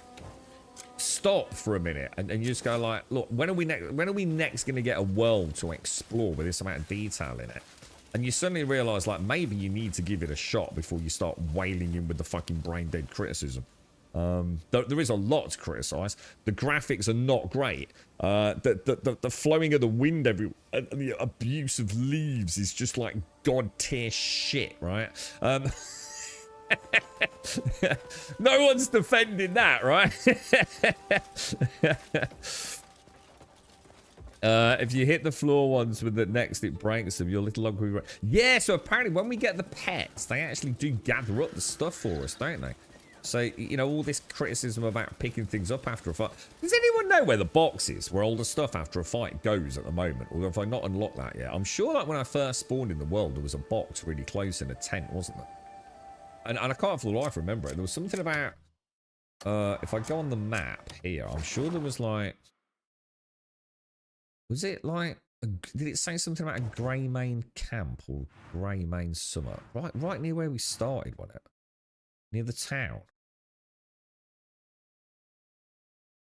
stop for a minute and you just go like, look, when are we next going to get a world to explore with this amount of detail in it? And you suddenly realise, like, maybe you need to give it a shot before you start wailing in with the fucking brain-dead criticism. There is a lot to criticise. The graphics are not great. The flowing of the wind and the abuse of leaves is just like god-tier shit, right? No one's defending that, right? If you hit the floor ones with the next, it breaks them. Your little log. Yeah, so apparently when we get the pets, they actually do gather up the stuff for us, don't they? So, you know, all this criticism about picking things up after a fight. Does anyone know where the box is, where all the stuff after a fight goes at the moment? Or have I not unlocked that yet? I'm sure like when I first spawned in the world, there was a box really close in a tent, wasn't there? And I can't for the life remember it. There was something about, if I go on the map here, I'm sure there was like, was it like, did it say something about a Greymane camp or Greymane summit? Right near where we started, wasn't it? Near the town.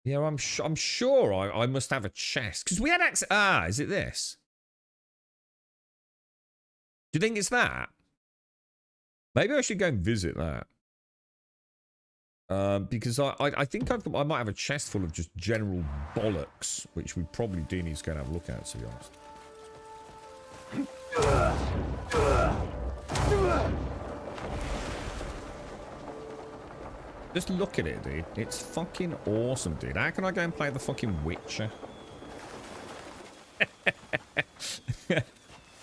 Yeah, I'm sure I must have a chest. Because we had access... Ah, is it this? Do you think it's that? Maybe I should go and visit that. Because I think I might have a chest full of just general bollocks, which we probably do need to go and have a look at, to be honest. Just look at it, dude. It's fucking awesome, dude. How can I go and play the fucking Witcher?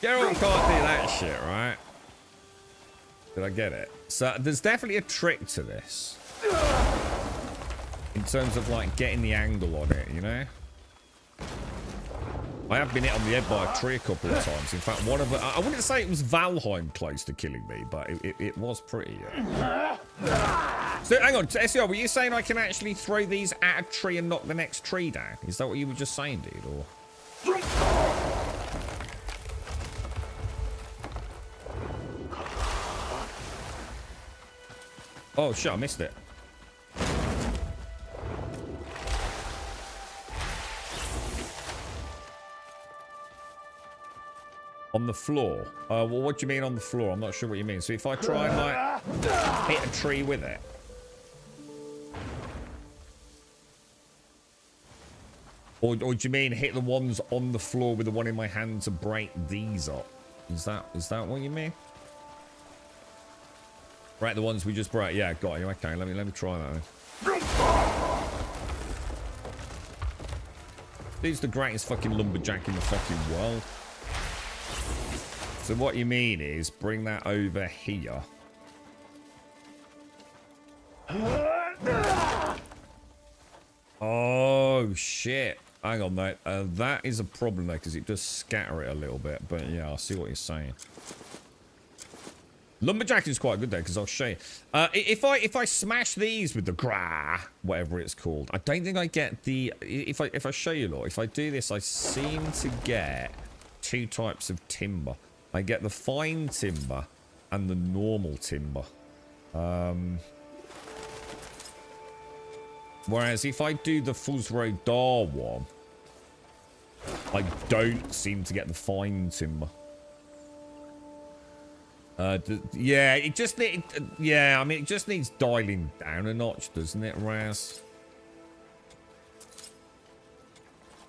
Geralt can't do that shit, right? Did I get it? So there's definitely a trick to this. In terms of like getting the angle on it, you know? I have been hit on the head by a tree a couple of times. In fact, one of them, I wouldn't say it was Valheim close to killing me, but it was pretty. So hang on, SEO, were you saying I can actually throw these at a tree and knock the next tree down? Is that what you were just saying, dude? Or... Oh shit, I missed it. On the floor? Well, what do you mean on the floor? I'm not sure what you mean. So if I try and like hit a tree with it. Or do you mean hit the ones on the floor with the one in my hand to break these up? Is that what you mean? Right, the ones we just broke. Yeah, got you. Okay, let me try that then. Dude's the greatest fucking lumberjack in the fucking world. So what you mean is bring that over here. Oh shit. Hang on, mate. That is a problem there because it does scatter it a little bit. But yeah, I see what you're saying. Lumberjack is quite good though, because I'll show you. If I smash these with the whatever it's called, I don't think I get the. If I show you, look, if I do this, I seem to get 2 types of timber. I get the fine timber and the normal timber. Whereas if I do the Fuzro Dar one, I don't seem to get the fine timber. Yeah, it just need. Yeah, I mean, it just needs dialing down a notch, doesn't it, Raz?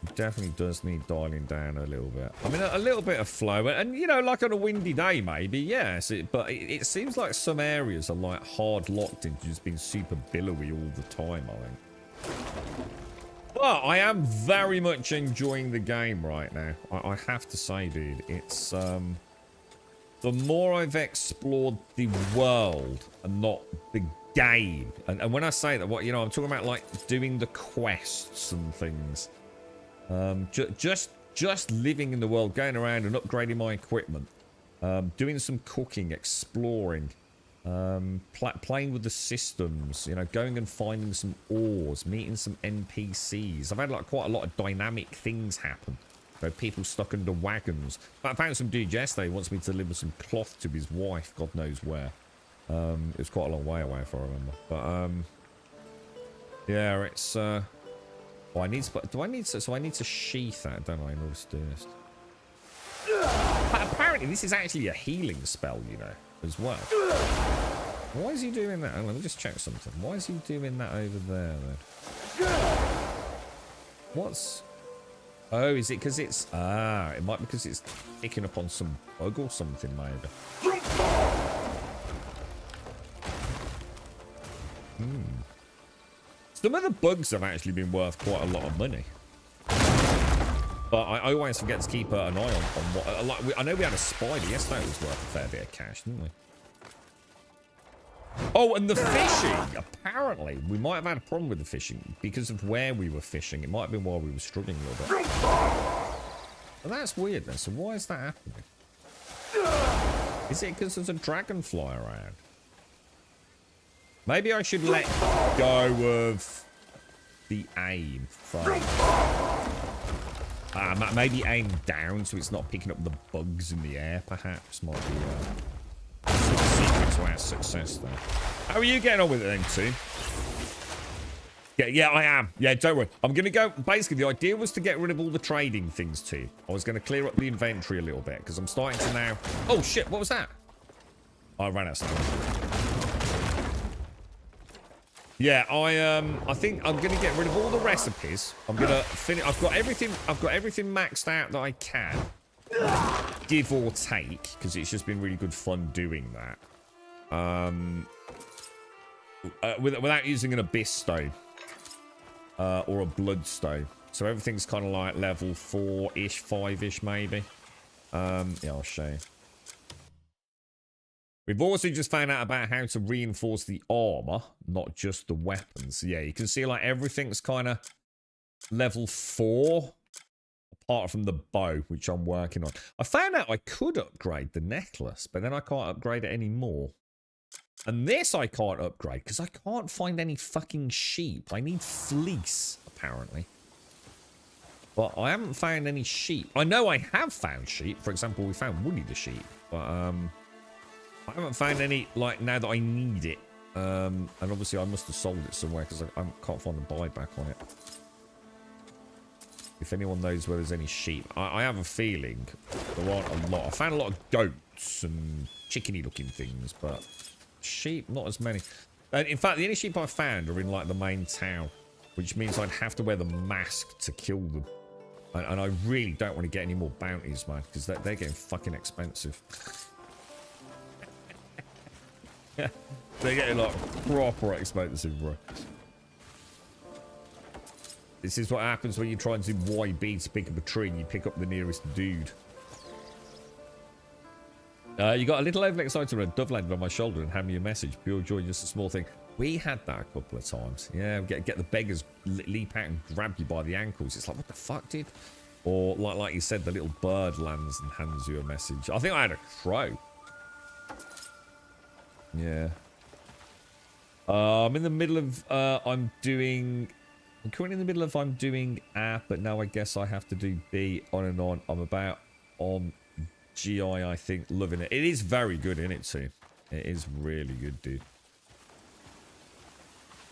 It definitely does need dialing down a little bit. I mean, a little bit of flow, and you know, like on a windy day, maybe, yes. But it seems like some areas are like hard locked into just being super billowy all the time, I think. But I am very much enjoying the game right now. I have to say, dude, it's the more I've explored the world and not the game, and when I say that, what you know, I'm talking about like doing the quests and things. Just living in the world, going around and upgrading my equipment, doing some cooking, exploring, playing with the systems, you know, going and finding some ores, meeting some NPCs. I've had like quite a lot of dynamic things happen. You know, people stuck under wagons. I found some dude yesterday who wants me to deliver some cloth to his wife, God knows where. It was quite a long way away, if I remember. But yeah, it's oh, I need to. Do I need to? So I need to sheath that, don't I, in order to do this? But apparently, this is actually a healing spell, you know, as well. Why is he doing that? Let me just check something. Why is he doing that over there, then? What's... Oh, is it because it's... Ah, it might be because it's picking up on some bug or something, maybe. Some of the bugs have actually been worth quite a lot of money. But I always forget to keep an eye on what... Like, I know we had a spider yesterday that was worth a fair bit of cash, didn't we? Oh, and the fishing! Apparently, we might have had a problem with the fishing because of where we were fishing. It might have been while we were struggling a little bit. Well, that's weird then. So why is that happening? Is it because there's a dragonfly around? Maybe I should let go of the aim from... maybe aim down so it's not picking up the bugs in the air, perhaps. Might be the secret to our success there. How are you getting on with it then, too? Yeah, I am. Yeah, don't worry. I'm going to go... Basically, the idea was to get rid of all the trading things, too. I was going to clear up the inventory a little bit, because I'm starting to now... Oh, shit, what was that? I ran out of stuff. Yeah, I think I'm going to get rid of all the recipes. I'm going to finish... I've got everything maxed out that I can. Give or take, because it's just been really good fun doing that. Without using an abyss stone. Or a bloodstone. So everything's kind of like level 4-ish, 5-ish maybe. Yeah, I'll show you. We've also just found out about how to reinforce the armor, not just the weapons. Yeah, you can see like everything's kind of level 4, apart from the bow, which I'm working on. I found out I could upgrade the necklace, but then I can't upgrade it anymore. And this I can't upgrade because I can't find any fucking sheep. I need fleece, apparently. But I haven't found any sheep. I know I have found sheep. For example, we found Woody the sheep. But I haven't found any, like, now that I need it. And obviously I must have sold it somewhere because I can't find the buyback on it. If anyone knows where there's any sheep. I have a feeling there aren't a lot. I found a lot of goats and chickeny looking things, but sheep, not as many. And in fact, the only sheep I found are in like the main town, which means I'd have to wear the mask to kill them. And I really don't want to get any more bounties, man, because they're getting fucking expensive. Yeah, they're getting like proper expensive, bro. This is what happens when you try and do YB to pick up a tree and you pick up the nearest dude. You got a little overexcited when a dove landed on my shoulder and handed me a message. Pure joy, just a small thing. We had that a couple of times. Yeah, get the beggars leap out and grab you by the ankles. It's like, what the fuck, dude? Or like you said, the little bird lands and hands you a message. I think I had a crow. Yeah. I'm in the middle of, I'm currently in the middle of, I'm doing A, but now I guess I have to do B, on and on. I'm about on GI, I think, loving it. It is very good in it too. It is really good, dude.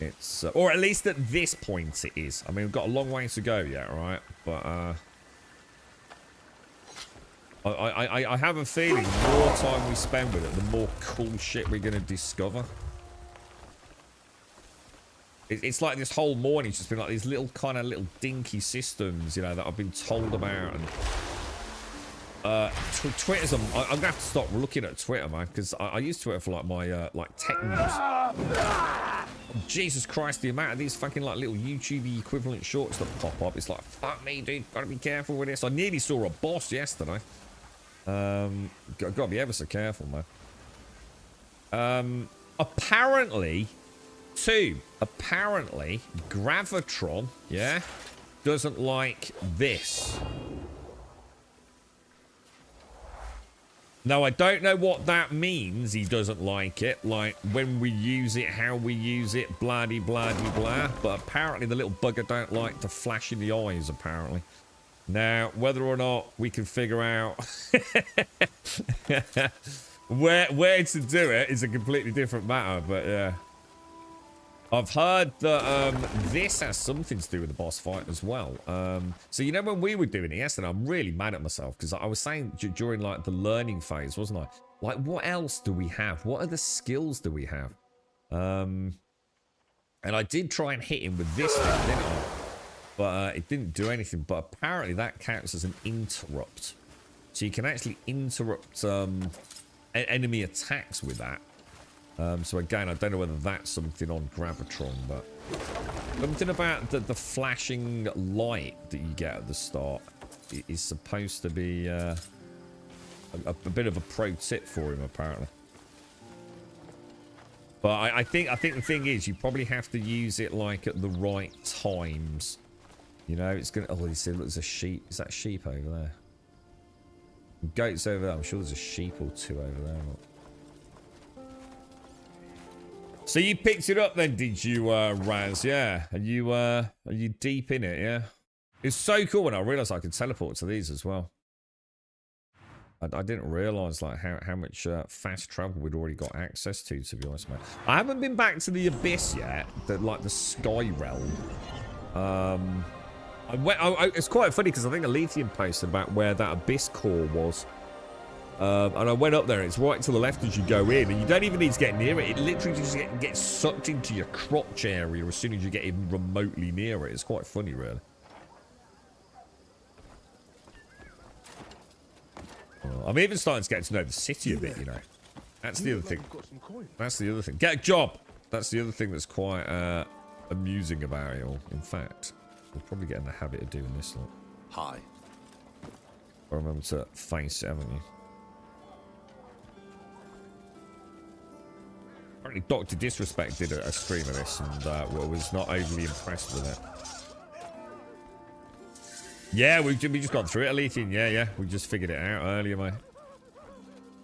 It's, or at least at this point it is. I mean, we've got a long way to go yet, right? But, I have a feeling the more time we spend with it, the more cool shit we're going to discover. It's like this whole morning's just been like these little kind of little dinky systems, you know, that I've been told about. And Twitter's, I'm going to have to stop looking at Twitter, man, because I use Twitter for like my like tech news. Oh, Jesus Christ, the amount of these fucking like little YouTube equivalent shorts that pop up, it's like, fuck me, dude, gotta be careful with this. I nearly saw a boss yesterday. Gotta be ever so careful, man. Apparently Gravitron, yeah, doesn't like this. Now, I don't know what that means, he doesn't like it, like when we use it, how we use it, blah-de-blah-de-blah, but apparently the little bugger don't like to flash in the eyes, apparently. Now, whether or not we can figure out where to do it is a completely different matter, but yeah. I've heard that this has something to do with the boss fight as well. So you know when we were doing it yesterday, I'm really mad at myself because I was saying during like the learning phase, wasn't I? Like, what else do we have? What other skills do we have? And I did try and hit him with this thing, didn't I? But it didn't do anything. But apparently that counts as an interrupt. So you can actually interrupt enemy attacks with that. So again, I don't know whether that's something on Gravitron, but something about the flashing light that you get at the start is supposed to be a bit of a pro tip for him, apparently. But I think the thing is, you probably have to use it like at the right times. You know, it's gonna. Oh, you see, look, there's a sheep. Is that sheep over there? Goats over there. I'm sure there's a sheep or two over there. So you picked it up then, did you, Raz? Yeah. Are you deep in it? Yeah. It's so cool when I realised I could teleport to these as well. I didn't realise like how much fast travel we'd already got access to be honest, mate. I haven't been back to the Abyss yet, like the Sky Realm. It's quite funny because I think Aletheum posted about where that Abyss core was. And I went up there, it's right to the left as you go in, and you don't even need to get near it. It literally just gets sucked into your crotch area as soon as you get even remotely near it. It's quite funny, really. I'm even starting to get to know the city a bit, you know. That's the other thing. That's the other thing. Get a job! That's the other thing that's quite amusing about it all. In fact, we'll probably get in the habit of doing this. Look. Hi. I remember to face it, haven't you? Apparently Dr. Disrespect did a stream of this and was not overly impressed with it. Yeah, we just gone through it, Aletheum. Yeah. We just figured it out earlier, mate.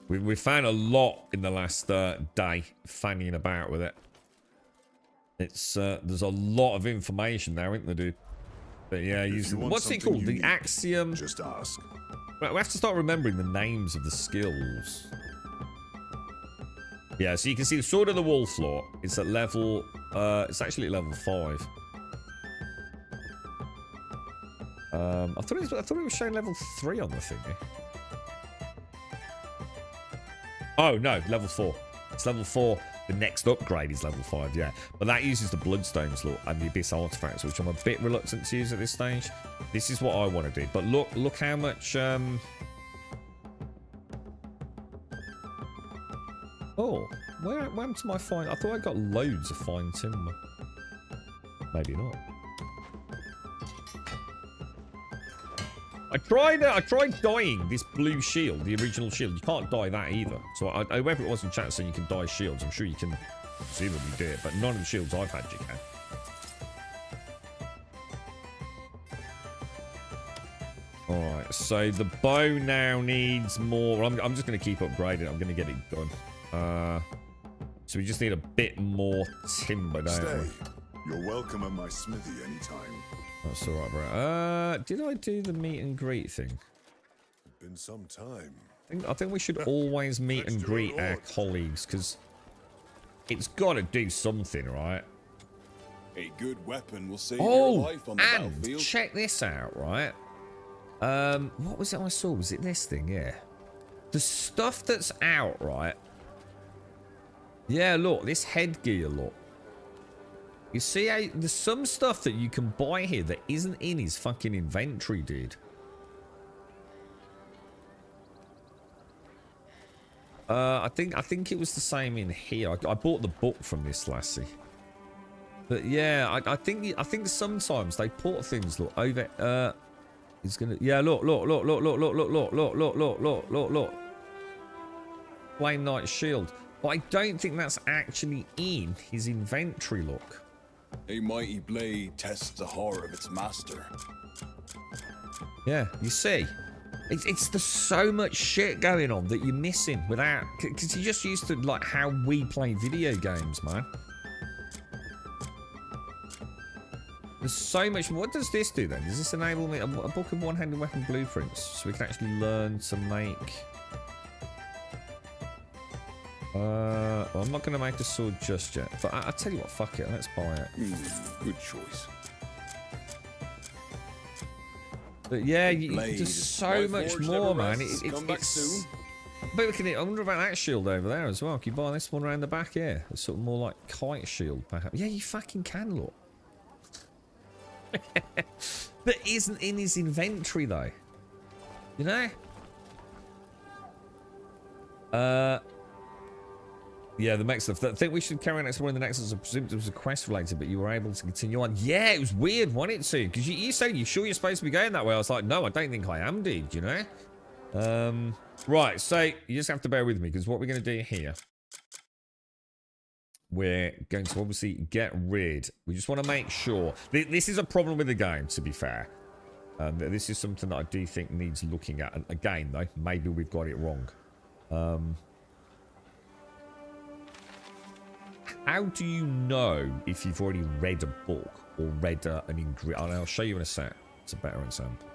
We found a lot in the last day fanning about with it. It's there's a lot of information now, isn't there, dude? But yeah, what's it called? The Axiom. Just ask. Right, we have to start remembering the names of the skills. Yeah, so you can see the Sword of the Wall Floor. It's at level. It's actually at level 5. I thought it was showing level 3 on the thingy. Oh no, level 4. It's level 4. The next upgrade is level 5, yeah. But that uses the Bloodstones look and the Abyss artifacts, which I'm a bit reluctant to use at this stage. This is what I want to do. But look how much Oh, where happened to my fine? I thought I got loads of fine timber. Maybe not. I tried dyeing this blue shield, the original shield. You can't dye that either. So whoever it was in chat saying you can dye shields, I'm sure you can presumably do it, but none of the shields I've had you can. Alright, so the bow now needs more. I'm just going to keep upgrading. I'm going to get it done. So we just need a bit more timber, don't we? Stay. You're welcome at my smithy anytime. That's all right, bro. Did I do the meet and greet thing? Been some time. I think we should always meet and greet our colleagues, because it's got to do something, right? A good weapon will save your life on the and battlefield. check this out, right? What was it I saw? Was it this thing? Yeah. The stuff that's out, right? Yeah, look, this headgear, look. You see how there's some stuff that you can buy here that isn't in his fucking inventory, dude. I think it was the same in here. I bought the book from this lassie. But yeah, I think sometimes they put things, look, over he's gonna, yeah, look. Flame Knight shield. But I don't think that's actually in his inventory, look. A mighty blade tests the horror of its master. Yeah, you see? It's there's so much shit going on that you're missing without... Because you're just used to, like, how we play video games, man. There's so much... What does this do, then? Does this enable me... A book of one-handed weapon blueprints, so we can actually learn to make... well, I'm not going to make a sword just yet. But I'll tell you what, fuck it. Let's buy it. Good choice. But yeah, there's so much more, man. Come back soon. But we can, I wonder about that shield over there as well. Can you buy this one around the back here? It's sort of more like kite shield, perhaps. Yeah, you fucking can, look. That isn't in his inventory, though. You know? Yeah, the mech stuff. I think we should carry on exploring the Nexus. I presumed it was a quest related, but you were able to continue on. Yeah, it was weird, wasn't it, too? Because you said, you sure you're supposed to be going that way? I was like, no, I don't think I am, dude, you know? Right, so you just have to bear with me, because what we're going to do here, we're going to obviously get rid. We just want to make sure. This is a problem with the game, to be fair. This is something that I do think needs looking at. And again, though, maybe we've got it wrong. How do you know if you've already read a book or read an ingredient? And I'll show you in a sec. It's a better example.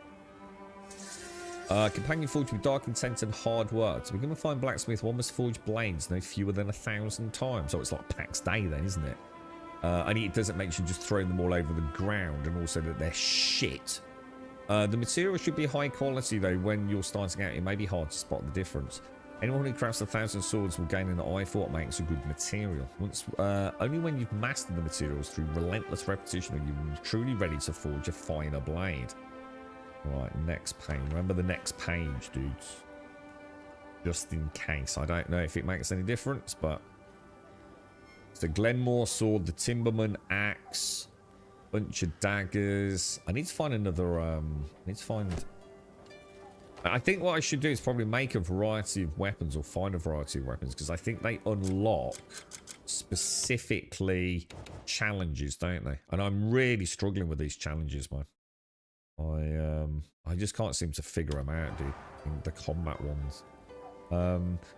Companion forged with dark intent and hard work. To become a fine blacksmith, one must forge blades no fewer than 1,000 times. So it's like Pax Day then, isn't it? And it doesn't mention just throwing them all over the ground, and also that they're shit. The material should be high quality, though. When you're starting out, it may be hard to spot the difference. Anyone who crafts 1,000 swords will gain an eye for what makes a good material. Only when you've mastered the materials through relentless repetition are you truly ready to forge a finer blade. Right, next page. Remember the next page, dudes. Just in case. I don't know if it makes any difference, but... It's the Glenmore sword, the Timberman axe, bunch of daggers. I need to find another... I need to find... I think what I should do is probably make a variety of weapons, or find a variety of weapons, because I think they unlock specifically challenges, don't they? And I'm really struggling with these challenges, man. I just can't seem to figure them out, dude. The combat ones.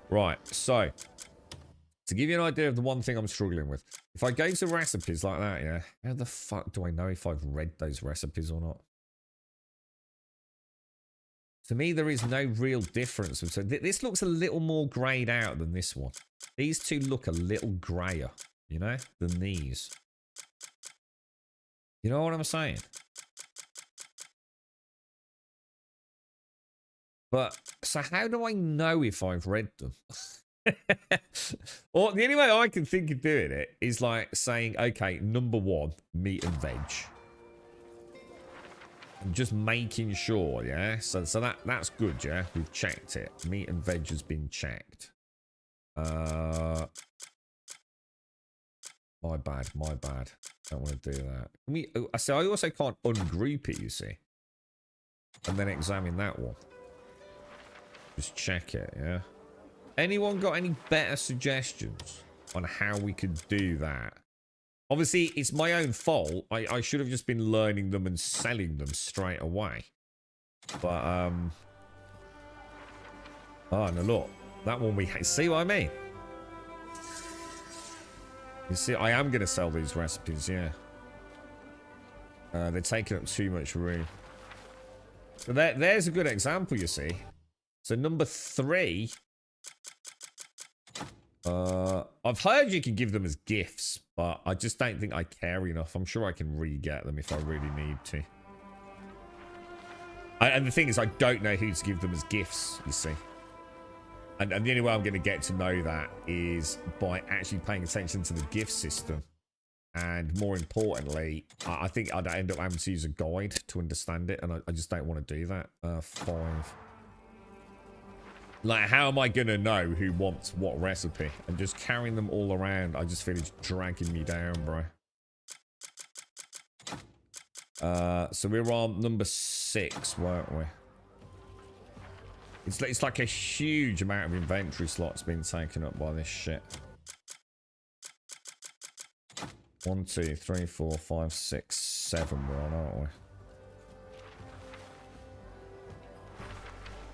Right, so to give you an idea of the one thing I'm struggling with, if I go to recipes like that, yeah, how the fuck do I know if I've read those recipes or not? To me, there is no real difference. So this looks a little more grayed out than this one. These two look a little grayer, you know, than these. You know what I'm saying? But, so how do I know if I've read them? Or the only way I can think of doing it is like saying, okay, number 1, meat and veg. And just making sure, yeah? So that's good, yeah? We've checked it. Meat and veg has been checked. My bad, my bad. Don't want to do that. I also can't ungroup it, you see. And then examine that one. Just check it, yeah? Anyone got any better suggestions on how we could do that? Obviously, it's my own fault. I should have just been learning them and selling them straight away. But, oh, no, look. That one we... See what I mean? You see, I am going to sell these recipes, yeah. They're taking up too much room. So there's a good example, you see. So number 3. I've heard you can give them as gifts, but I just don't think I care enough. I'm sure I can re-get them if I really need to. And the thing is, I don't know who to give them as gifts, you see. And the only way I'm going to get to know that is by actually paying attention to the gift system. And more importantly, I think I'd end up having to use a guide to understand it. And I just don't want to do that. 5. Like, how am I going to know who wants what recipe? And just carrying them all around, I just feel it's dragging me down, bro. So we're on number 6, weren't we? It's like a huge amount of inventory slots being taken up by this shit. 1, 2, 3, 4, 5, 6, 7 we're on, aren't we?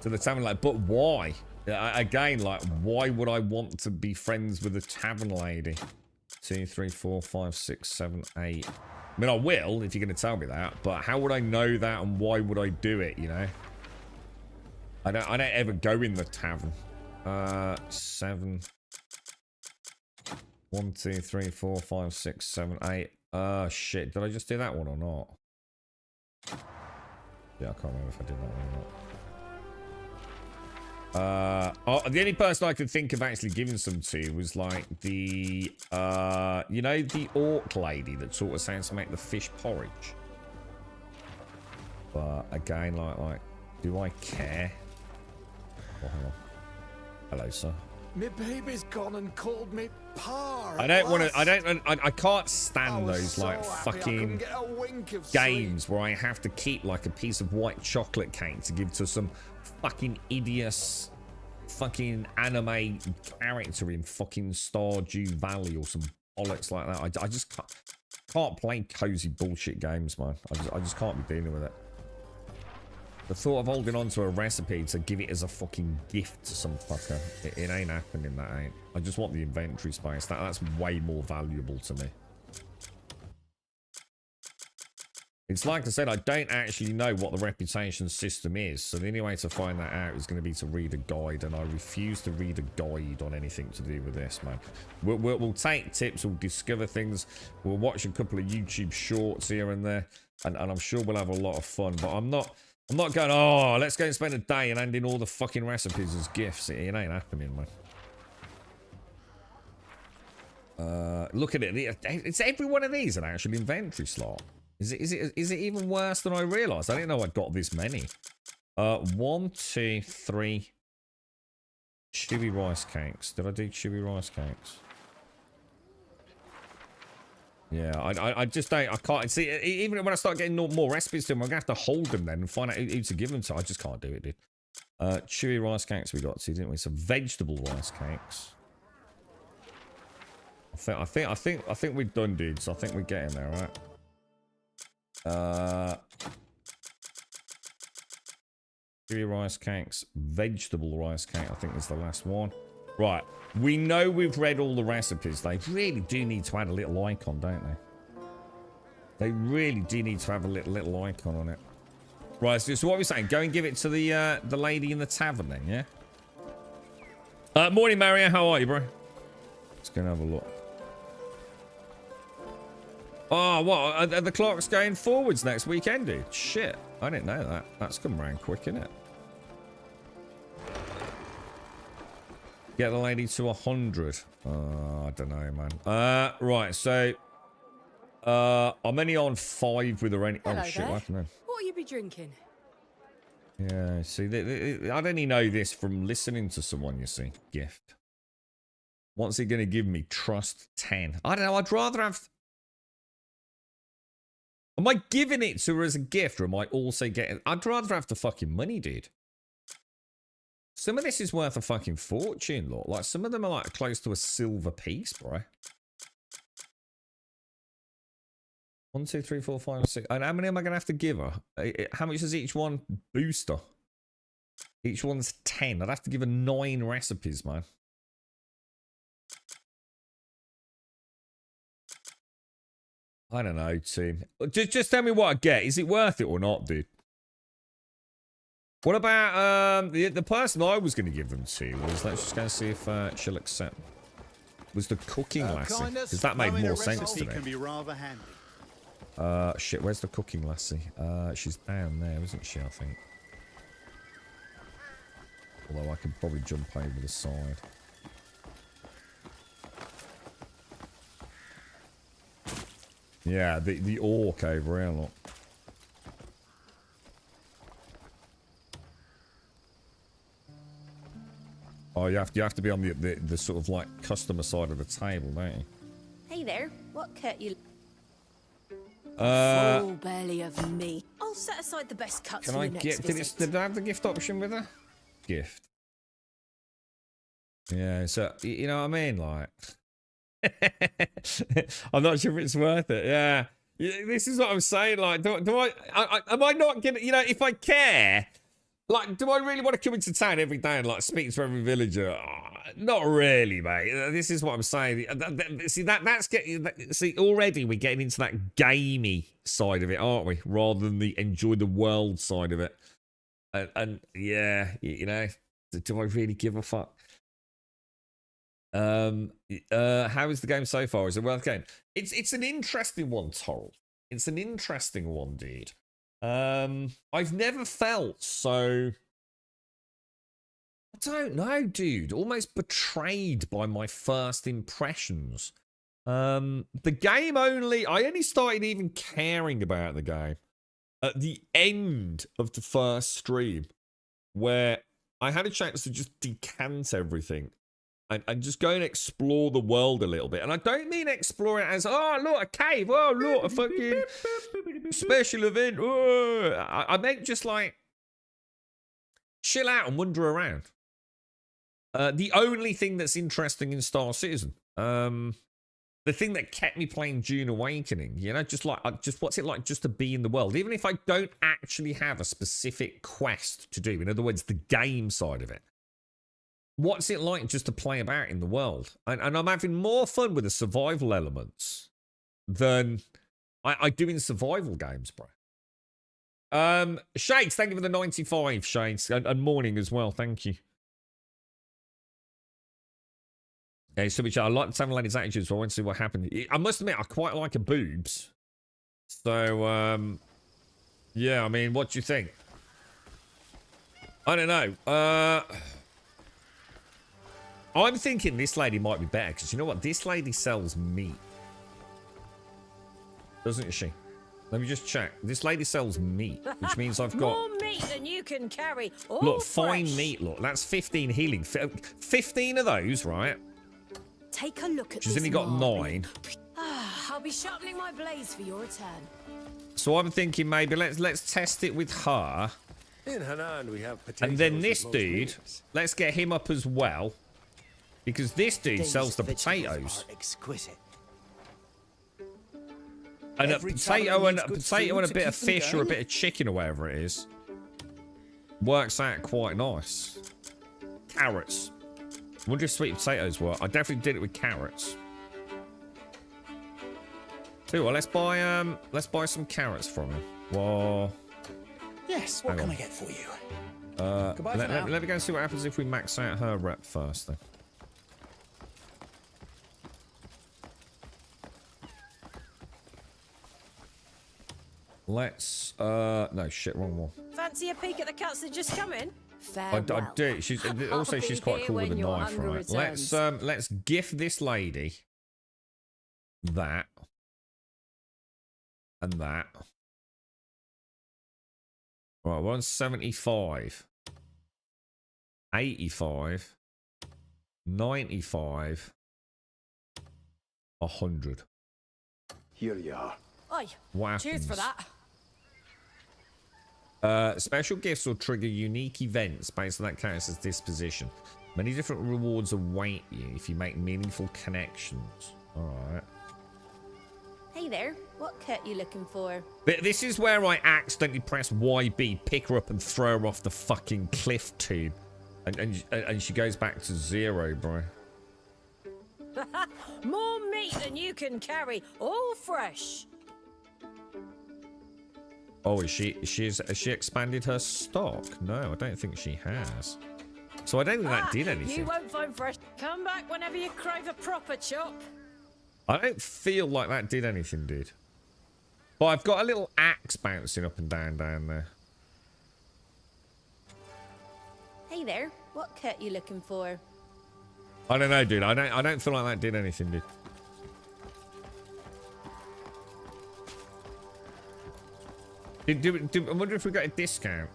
So they're telling me, like, but why? Again, like, why would I want to be friends with a tavern lady? 2, 3, 4, 5, 6, 7, 8. I mean, I will, if you're going to tell me that, but how would I know that and why would I do it, you know? I don't ever go in the tavern. 7. 1, 2, 3, 4, 5, 6, 7, 8. Shit. Did I just do that one or not? Yeah, I can't remember if I did that one or not. The only person I could think of actually giving some to was like the, you know, the orc lady that taught us how to make the fish porridge. But again, like, do I care? Oh, hang on. Hello, sir. Me baby's gone and called me par. I don't want to. I can't stand those like fucking games where I have to keep like a piece of white chocolate cake to give to some fucking idiot fucking anime character in fucking Stardew Valley or some bollocks like that. I just can't play cozy bullshit games, man. I just can't be dealing with it. The thought of holding on to a recipe to give it as a fucking gift to some fucker, it ain't happening, that ain't. I just want the inventory space. That's way more valuable to me. It's like I said, I don't actually know what the reputation system is, so the only way to find that out is going to be to read a guide, and I refuse to read a guide on anything to do with this, man. We'll take tips, we'll discover things, we'll watch a couple of YouTube shorts here and there, and I'm sure we'll have a lot of fun, but I'm not going, oh, let's go and spend a day and hand in all the fucking recipes as gifts. It ain't happening, man. Look at it. It's every one of these an actual inventory slot. Is it even worse than I realised? I didn't know I'd got this many. 1, 2, 3 chewy rice cakes. Did I do chewy rice cakes? Yeah, I just don't, I can't see, even when I start getting more recipes to them, I'm gonna have to hold them then and find out who to give them to. I just can't do it, dude. Chewy rice cakes we got to, didn't we? Some vegetable rice cakes. I think we're done, dudes. I think we're getting there, right? Chewy rice cakes, vegetable rice cake, I think is the last one. Right, we know we've read all the recipes. They really do need to add a little icon, don't they? They really do need to have a little icon on it. Right, so what are we saying? Go and give it to the lady in the tavern then, yeah? Morning, Mario. How are you, bro? Let's go and have a look. Oh, what? Are the clocks going forwards next weekend, dude? Shit, I didn't know that. That's come around quick, isn't it? Get the lady to 100. I don't know, man. Right, so I'm only on 5 with her. Hello oh shit, there. what happened then? What will you be drinking? Yeah, see, I'd only know this from listening to someone, you see. Gift. What's he going to give me? Trust 10. I don't know, I'd rather have... Am I giving it to her as a gift, or am I also getting... I'd rather have the fucking money, dude. Some of this is worth a fucking fortune, look. Like, some of them are like close to a silver piece, bro. 1, 2, 3, 4, 5, 6. And how many am I going to have to give her? How much is each one booster? Each one's 10. I'd have to give her 9 recipes, man. I don't know, Tim. Just tell me what I get. Is it worth it or not, dude? What about the person I was going to give them to was, let's just go and see if she'll accept. Was the cooking lassie? Because that made more sense to me. Can be rather handy. Shit, where's the cooking lassie? She's down there, isn't she, I think? Although I could probably jump over the side. Yeah, the orc over here, look. Oh, you have to be on the sort of like customer side of the table, don't you? Hey there, what cut you? Full belly of meat. I'll set aside the best cuts Can for I your next get? visit. Did I have the gift option with her? Gift. Yeah, so you know what I mean, like. I'm not sure if it's worth it. Yeah, this is what I'm saying. Like, do I am I not gonna? You know, if I care. Like, do I really want to come into town every day and like speak to every villager? Oh, not really, mate. This is what I'm saying. See, that's getting. See, already we're getting into that gamey side of it, aren't we? Rather than the enjoy the world side of it. And yeah, you know, do I really give a fuck? How is the game so far? Is it worth game? It's an interesting one, Torrell. It's an interesting one, dude. I've never felt so, I don't know, dude, almost betrayed by my first impressions. The game I only started even caring about the game at the end of the first stream, where I had a chance to just decant everything and just go and explore the world a little bit. And I don't mean explore it as, oh, look, a cave. Oh, look, a fucking special event. Oh. I meant just like chill out and wander around. The only thing that's interesting in Star Citizen, the thing that kept me playing Dune Awakening, you know, just what's it like just to be in the world, even if I don't actually have a specific quest to do. In other words, the game side of it. What's it like just to play about in the world? And I'm having more fun with the survival elements than I do in survival games, bro. Shades, thank you for the 95, Shades. And morning as well, thank you. Yeah, so I like the Seven Ladies' attitude, so I want to see what happened. I must admit, I quite like her boobs. So, yeah, I mean, what do you think? I don't know. I'm thinking this lady might be better, because you know what? This lady sells meat. Doesn't she? Let me just check. This lady sells meat, which means I've got... More meat than you can carry. All look, fresh. fine meat, look. That's 15 healing. 15 of those, right? Take a look at She's this only got marble. 9. I'll be sharpening my blades for your return. So I'm thinking maybe let's test it with her. In Hanan, we have potatoes. And then this with most dude, meats. let's get him up as well. Because this dude These sells the vegetables potatoes. are exquisite. And a Every potato traveller and needs a good potato food and a to bit of keep them fish or a going. bit of chicken or whatever it is. Works out quite nice. Carrots. I wonder if sweet potatoes work. I definitely did it with carrots. Tell you what, let's buy some carrots from him. Well, Yes, what Hang can on. I get for you? let, for now. let me go and see what happens if we max out her rep first then. Let's no shit, wrong one. Fancy a peek at the cuts that just come in? I do. She's also she's quite cool with a knife, right? Let's gift this lady that and that. Right, 175, 85, 95, 100. Here you are. Oi, What cheers for happens? that. Special gifts will trigger unique events based on that character's disposition. Many different rewards await you if you make meaningful connections. Alright. Hey there, what cut you looking for? But this is where I accidentally press YB, pick her up and throw her off the fucking cliff tube. And she goes back to 0, bro. More meat than you can carry. All fresh. Oh, has she expanded her stock? No, I don't think she has. So I don't think that did anything. You won't find fresh. Come back whenever you crave a proper chop. I don't feel like that did anything, dude. But I've got a little axe bouncing up and down there. Hey there, what cut you looking for? I don't know, dude. I don't feel like that did anything, dude. I wonder if we got a discount.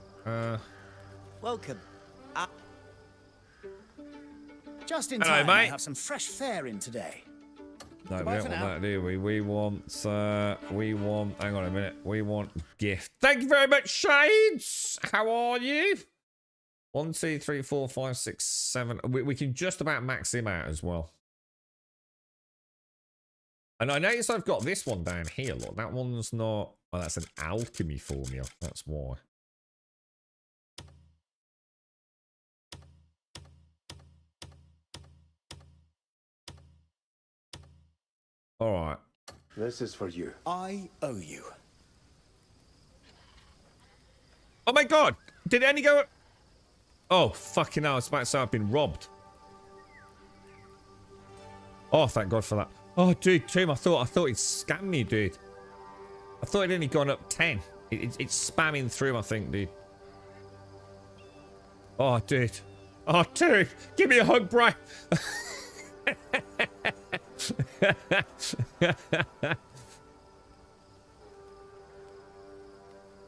Welcome. Just in Hello, time, mate. I have some fresh fare in today. No, we Goodbye don't for want now. that, do we? We want, hang on a minute. We want gift. Thank you very much, Shades. How are you? 1, 2, 3, 4, 5, 6, 7. We can just about max him out as well. And I notice I've got this one down here. Look, that one's not. Oh, that's an alchemy formula. That's why. All right. This is for you. I owe you. Oh my god! Did any go? Oh, fucking hell. I was about to say I've been robbed. Oh, thank God for that. Oh, dude, Tim, I thought he'd scam me, dude. I thought it'd only gone up 10. It's spamming through, I think, dude. Oh, dude. Oh, dude. Give me a hug, bro.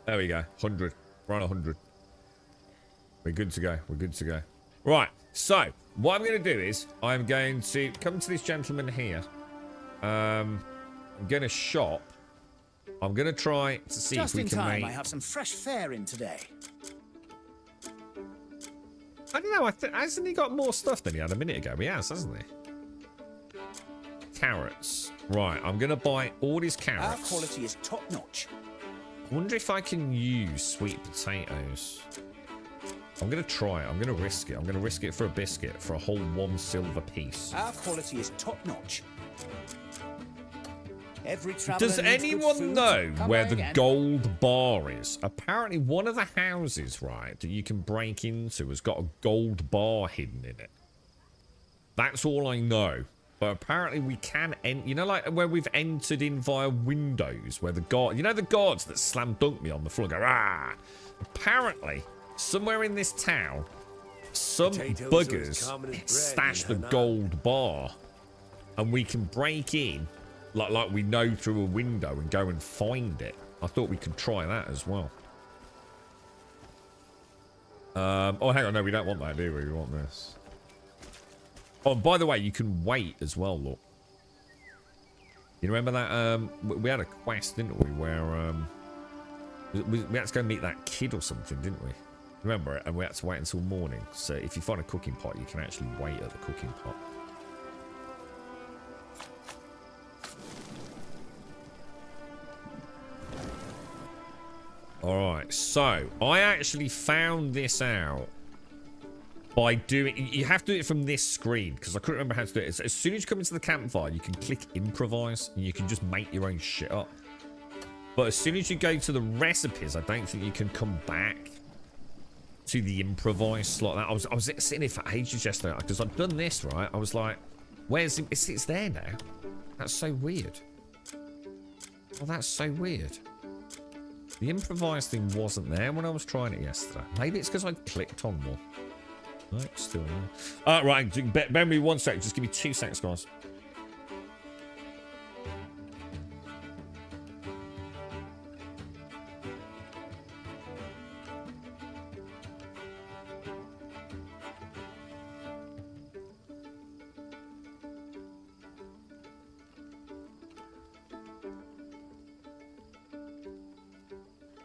There we go. 100. We're on 100. We're good to go. We're good to go. Right. So, what I'm going to do is I'm going to come to this gentleman here. I'm going to shop. I'm going to try to see Just if we in can time, make... I have some fresh fare in today. I don't know. Hasn't he got more stuff than he had a minute ago? He has, hasn't he? Carrots. Right. I'm going to buy all his Our carrots. quality is top notch. I wonder if I can use sweet potatoes. I'm going to try it. I'm going to risk it. I'm going to risk it for a biscuit for a whole 1 silver piece. Our quality is top notch. Every traveler Does needs good anyone food. know Come where by the again. gold bar is? Apparently one of the houses, right, that you can break into has got a gold bar hidden in it. That's all I know. But apparently we can you know, like where we've entered in via windows, where the guard, you know, the guards that slam dunk me on the floor and go, ah. Apparently, somewhere in this town, some buggers stashed the gold bar, and we can break in, like we know through a window and go and find it. I thought we could try that as well. Oh, hang on, no, we don't want that, do we? We want this. Oh, and by the way, you can wait as well, look. You remember that, we had a quest, didn't we, where, we had to go meet that kid or something, didn't we? Remember it? And we had to wait until morning. So if you find a cooking pot, you can actually wait at the cooking pot. Alright, so, I actually found this out by doing... You have to do it from this screen, because I couldn't remember how to do it. As soon as you come into the campfire, you can click improvise, and you can just make your own shit up. But as soon as you go to the recipes, I don't think you can come back to the improvise slot. I was sitting here for ages yesterday, because I've done this, right? I was like, where's it? It's there now. That's so weird. Well, that's so weird. The improvise thing wasn't there when I was trying it yesterday. Maybe it's because I clicked on one. No, it's still there. Right, bear me 1 sec. Just give me 2 seconds, guys.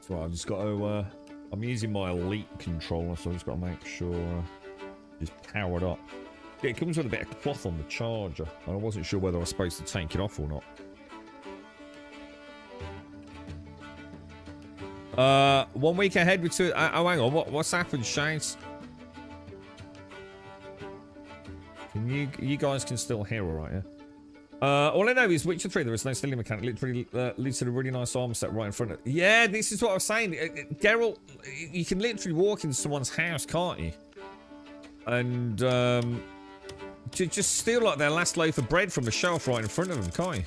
So I've just got to, I'm using my Elite controller, so I've just got to make sure it's powered up. Yeah, it comes with a bit of cloth on the charger. I wasn't sure whether I was supposed to take it off or not. 1 week ahead with two. Oh, hang on. What's happened, Shades? Can you guys can still hear all right, yeah? All I know is Witcher 3, there is no stealing mechanic. Literally leads to a really nice arm set right in front of it. Yeah, this is what I was saying. Geralt, you can literally walk into someone's house, can't you? And just steal like their last loaf of bread from the shelf right in front of them, can't you?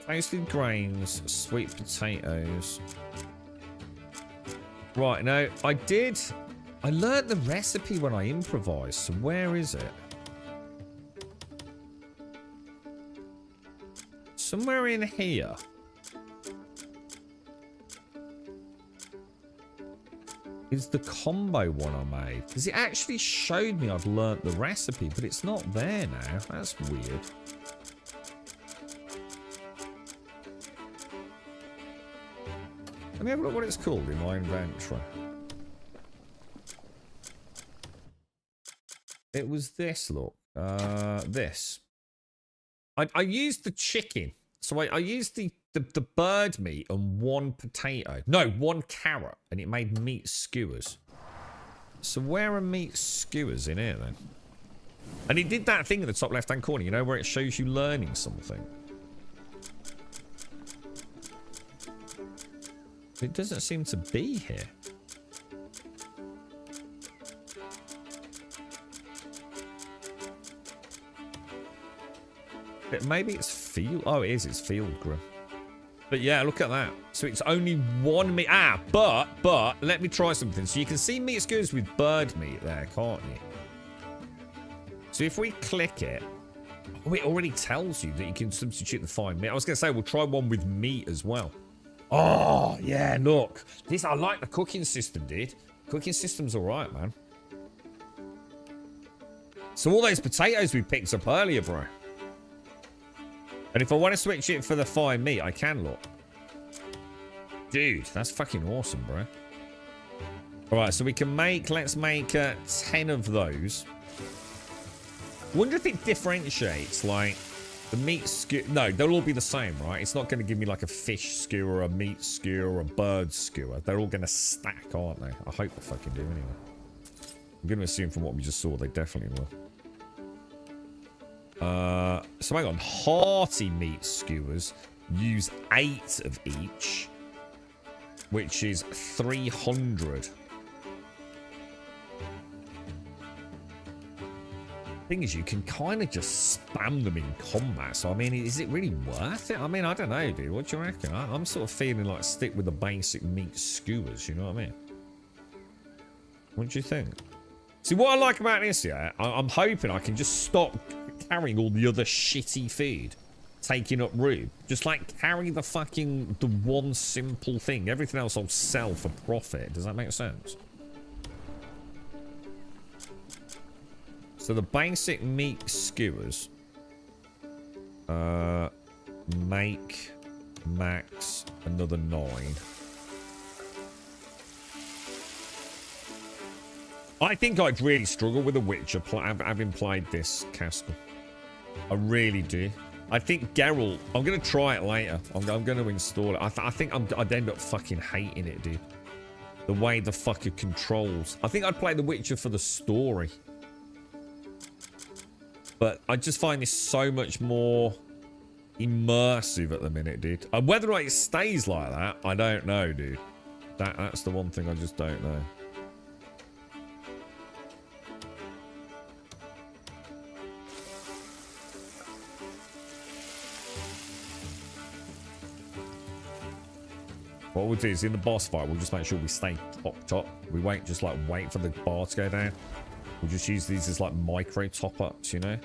Toasted grains, sweet potatoes. Right, now, I learned the recipe when I improvised, so where is it? Somewhere in here. Is the combo one I made. Because it actually showed me I'd learnt the recipe, but it's not there now. That's weird. Let me have a look what it's called in my inventory. It was this, look. This. I used the chicken. So I used the bird meat and 1 potato. No, 1 carrot. And it made meat skewers. So where are meat skewers in here then? And it did that thing in the top left-hand corner, you know, where it shows you learning something. It doesn't seem to be here. But maybe it's field. Oh, it is. It's field grim. But yeah, look at that. So it's only 1 meat. Ah, but let me try something. So you can see meat skewers with bird meat there, can't you? So if we click it, oh, it already tells you that you can substitute the fine meat. I was going to say we'll try one with meat as well. Oh, yeah, look. This, I like the cooking system, dude. Cooking system's all right, man. So all those potatoes we picked up earlier, bro. And if I want to switch it for the fine meat, I can, look. Dude, that's fucking awesome, bro. All right, so we can make, let's make 10 of those. Wonder if it differentiates, like, the meat skewer. No, they'll all be the same, right? It's not going to give me like a fish skewer, a meat skewer, a bird skewer. They're all going to stack, aren't they? I hope they fucking do anyway. I'm going to assume from what we just saw, they definitely will. So hang on. Hearty meat skewers use 8 of each, which is 300. Thing is, you can kind of just spam them in combat. So, I mean, is it really worth it? I mean, I don't know, dude. What do you reckon? I'm sort of feeling like stick with the basic meat skewers. You know what I mean? What do you think? See, what I like about this, yeah, I'm hoping I can just stop carrying all the other shitty food taking up room. Just like carry the one simple thing. Everything else I'll sell for profit. Does that make sense? So the basic meat skewers make max another 9. I think I'd really struggle with The Witcher having played this, Caskell. I really do. I think Geralt, I'm going to try it later. I'm going to install it. I think I'd end up fucking hating it, dude. The way the fucker controls. I think I'd play The Witcher for the story. But I just find this so much more immersive at the minute, dude. And whether or not it stays like that, I don't know, dude. That's the one thing I just don't know. What we'll do is in the boss fight, we'll just make sure we stay top. We won't just like wait for the bar to go down. We'll just use these as like micro top-ups, you know?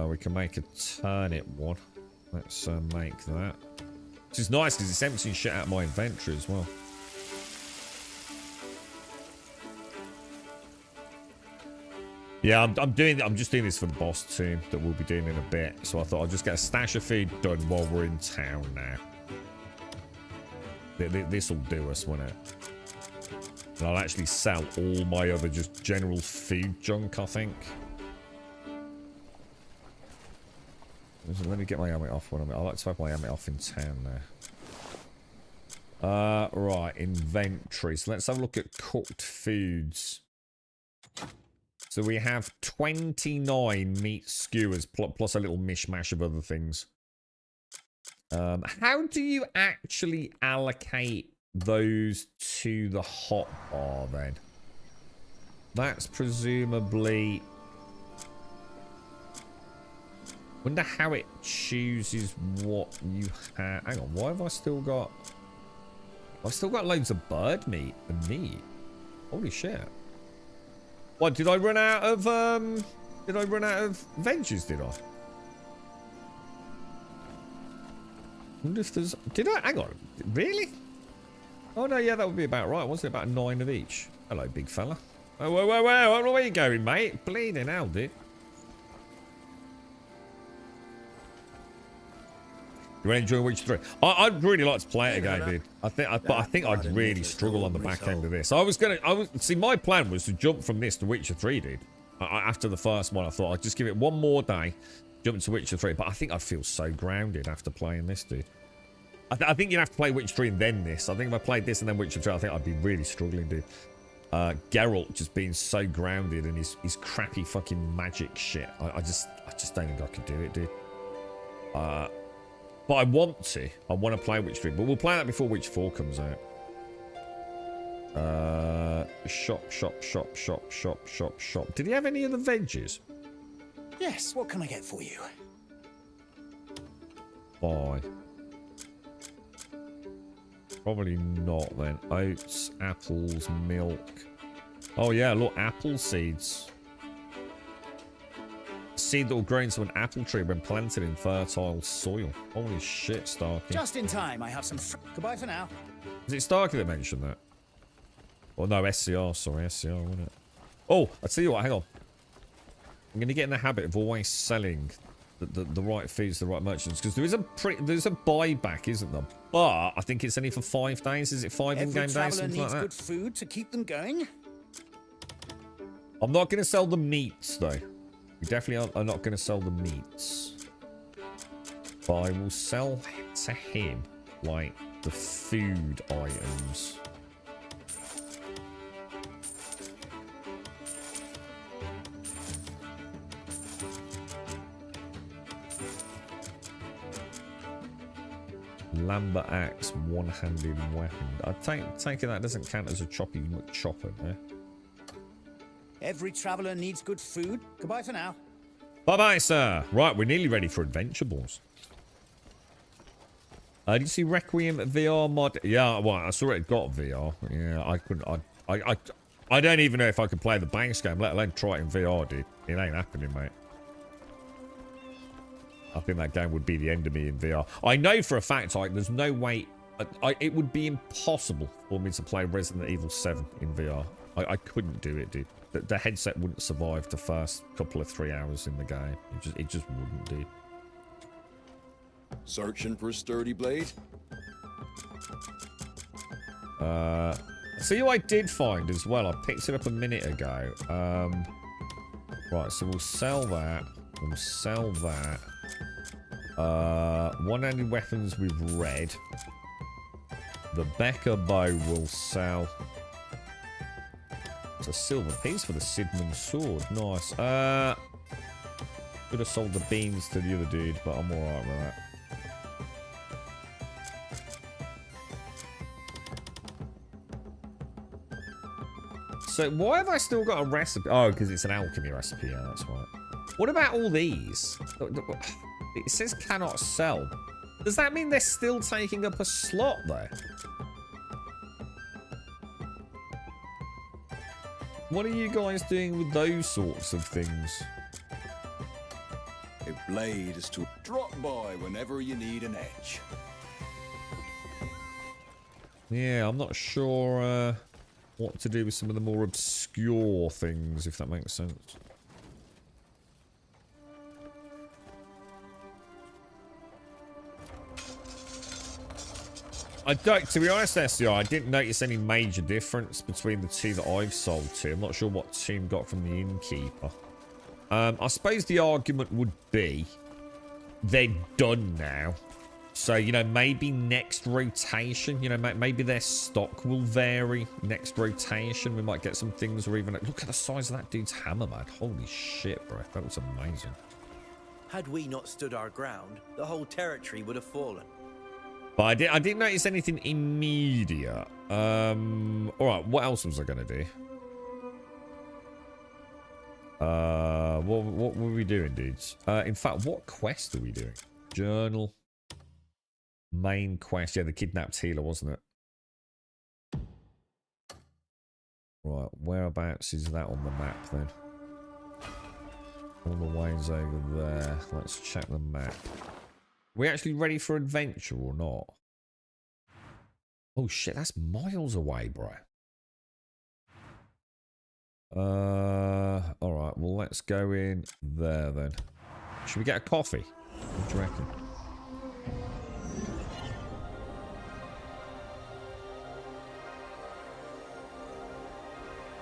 We can make a turnip one. Let's make that. Which is nice because it's emptying shit out of my inventory as well. Yeah, I'm just doing this for the boss team that we'll be doing in a bit. So I thought I'll just get a stash of food done while we're in town now. This will do us, won't it? And I'll actually sell all my other just general food junk, I think. Let me get my helmet off. I like to have my helmet off in town now. Right, inventory. So let's have a look at cooked foods. So we have 29 meat skewers plus a little mishmash of other things. How do you actually allocate those to the hot bar then? That's presumably... Wonder how it chooses what you have. Hang on, why have I still got... I've still got loads of bird meat and meat. Holy shit. What, did I run out of, veggies, did I? Wonder if there's... Did I? Hang on. Really? Oh, no, yeah, that would be about right. Wasn't it about 9 of each? Hello, big fella. Oh, whoa, where are you going, mate? Bleeding hell, dude. You enjoy Witcher 3? I'd really like to play it again, dude. But I think I'd really struggle on the back end of this. See, my plan was to jump from this to Witcher 3, dude. After the first one, I thought I'd just give it one more day, jump to Witcher 3. But I think I'd feel so grounded after playing this, dude. I think you'd have to play Witcher 3 and then this. I think if I played this and then Witcher 3, I think I'd be really struggling, dude. Geralt just being so grounded and his crappy fucking magic shit. I just don't think I could do it, dude. But I want to play Witcher 3, but we'll play that before Witcher 4 comes out. Shop. Did he have any of the veggies? Yes, what can I get for you? Buy. Probably not then. Oats, apples, milk. Oh yeah, look, apple seeds. Seed that will grow into an apple tree when planted in fertile soil. Holy shit, Starkey. Just in time, I have some... Goodbye for now. Is it Starkey that mentioned that? Oh no, SCR, sorry, SCR, wasn't it? Oh, I'll tell you what, hang on. I'm going to get in the habit of always selling the right foods to the right merchants, because there's a buyback, isn't there? But I think it's only for 5 days. Is it 5 in-game days, something like that? Good food to keep them going. I'm not going to sell the meats, though. We definitely are not going to sell the meats. But I will sell to him, like, the food items. Lambert axe, one-handed weapon. I take it that doesn't count as a choppy chopper, eh? Every traveller needs good food. Goodbye for now. Bye-bye, sir. Right, we're nearly ready for adventure balls. Did you see Requiem VR mod? Yeah, well, I saw it got VR. Yeah, I couldn't. I don't even know if I could play the Banks game, let alone try it in VR, dude. It ain't happening, mate. I think that game would be the end of me in VR. I know for a fact, like, there's no way... it would be impossible for me to play Resident Evil 7 in VR. I couldn't do it, dude. The headset wouldn't survive the first couple of 3 hours in the game. It just wouldn't, dude. Searching for a sturdy blade? See who I did find as well. I picked it up a minute ago. Right, so we'll sell that. We'll sell that. One-handed weapons with red. The Becker bow will sell. It's a silver piece for the Sidman sword. Nice. Could have sold the beans to the other dude, but I'm alright with that. So why have I still got a recipe? Oh, because it's an alchemy recipe. Yeah, that's right. What about all these? It says cannot sell. Does that mean they're still taking up a slot there? What are you guys doing with those sorts of things? A blade is to drop by whenever you need an edge. Yeah, I'm not sure what to do with some of the more obscure things, if that makes sense. To be honest, SCR, I didn't notice any major difference between the two that I've sold to. I'm not sure what Tim got from the innkeeper. I suppose the argument would be they're done now. So, you know, maybe next rotation, you know, maybe their stock will vary next rotation. We might get some things, or even look at the size of that dude's hammer, man. Holy shit, bro. That was amazing. Had we not stood our ground, the whole territory would have fallen. But I didn't notice anything immediate. All right, what else was I going to do? What were we doing, dudes? In fact, what quest are we doing? Journal. Main quest. Yeah, the kidnapped healer, wasn't it? Right, whereabouts is that on the map then? All the ways over there. Let's check the map. We actually ready for adventure or not? Oh shit, that's miles away, bro. Alright, well let's go in there then. Should we get a coffee? What do you reckon?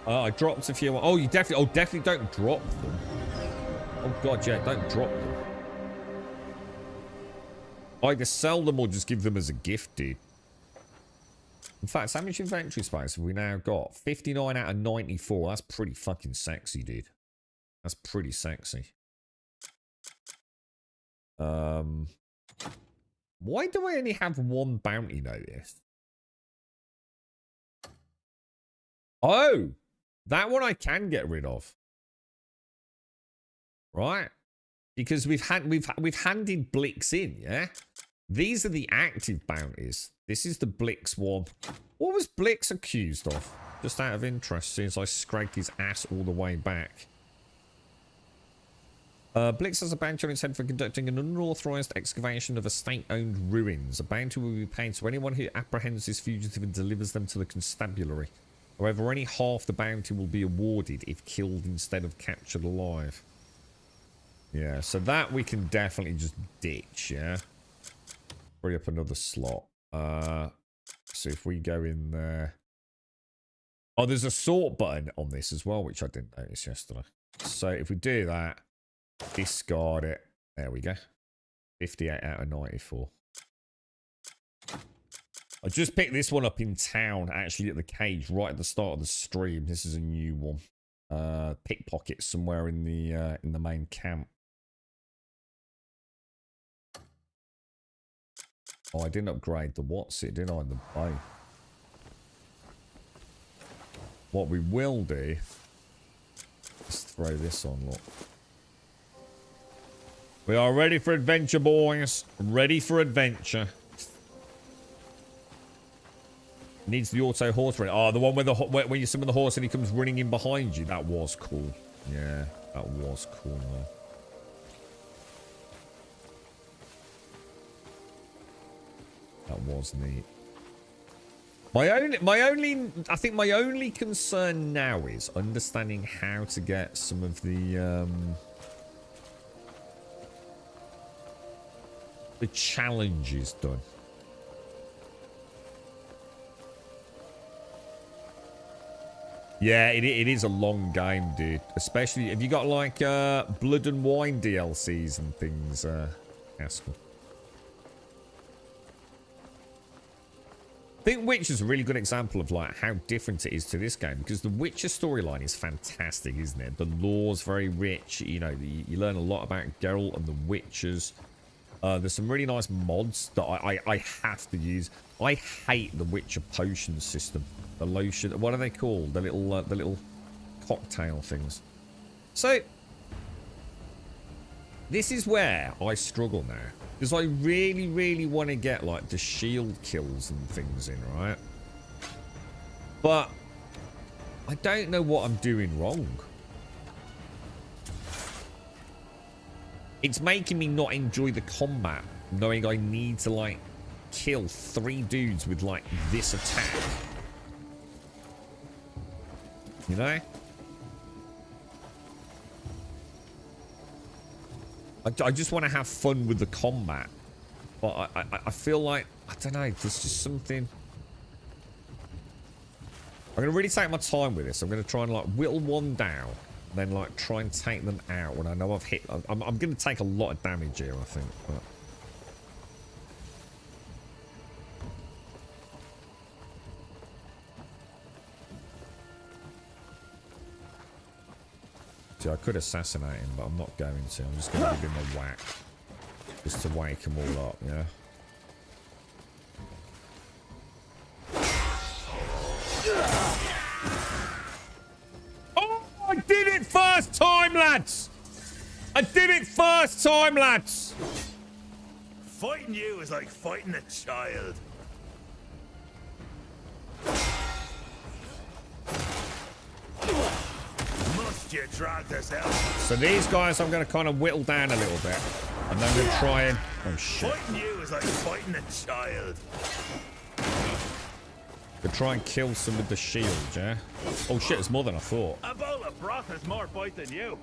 I dropped a few. Oh, you definitely don't drop them. Oh god, yeah, don't drop them. Either sell them or just give them as a gift, dude. In fact, how much inventory space have we now got? 59 out of 94. That's pretty fucking sexy, dude. That's pretty sexy. Why do I only have one bounty notice? Oh! That one I can get rid of. Right? Because we've handed Blix in, yeah? These are the active bounties. This is the Blix one. What was Blix accused of? Just out of interest, since I scraped his ass all the way back. Blix has a bounty on its head for conducting an unauthorized excavation of a state-owned ruins. A bounty will be paid to anyone who apprehends this fugitive and delivers them to the constabulary. However, only half the bounty will be awarded if killed instead of captured alive. Yeah, so that we can definitely just ditch, yeah? Free up another slot. So if we go in there... Oh, there's a sort button on this as well, which I didn't notice yesterday. So if we do that, discard it. There we go. 58 out of 94. I just picked this one up in town, actually, at the cage, right at the start of the stream. This is a new one. Pickpocket somewhere in the main camp. Oh, I didn't upgrade the what's it, did I? The bow. What we will do is throw this on, look. We are ready for adventure, boys. Ready for adventure. Needs the auto horse run. Oh, the one where when you summon the horse and he comes running in behind you. That was cool. Yeah, that was cool, man. That was neat. I think my only concern now is understanding how to get some of the challenges done. Yeah, it is a long game, dude. Especially if you got like Blood and Wine DLCs and things, Haskell. I think Witcher is a really good example of like how different it is to this game, because the Witcher storyline is fantastic, isn't it? The lore's very rich. You know, you learn a lot about Geralt and the Witchers. There's some really nice mods that I have to use. I hate the Witcher potion system. The lotion, what are they called? The little cocktail things. So this is where I struggle now, because I really want to get like the shield kills and things in, right? But I don't know what I'm doing wrong. It's making me not enjoy the combat, knowing I need to like kill 3 dudes with like this attack. You know? I just want to have fun with the combat. But I feel like, I don't know, there's just something... I'm going to really take my time with this. I'm going to try and like whittle one down. Then like try and take them out when I know I've hit... I'm going to take a lot of damage here, I think. But... See, I could assassinate him, but I'm not going to. I'm just going to give him a whack. Just to wake them all up, yeah? Oh, I did it first time, lads! I did it first time, lads! Fighting you is like fighting a child. Must you drag this out? So these guys I'm going to kind of whittle down a little bit. And then I'm going to try and... Oh, shit. Fighting you is like fighting a child. To try and kill some with the shield, yeah? Oh, shit, it's more than I thought. A bowl of broth has more bite than you.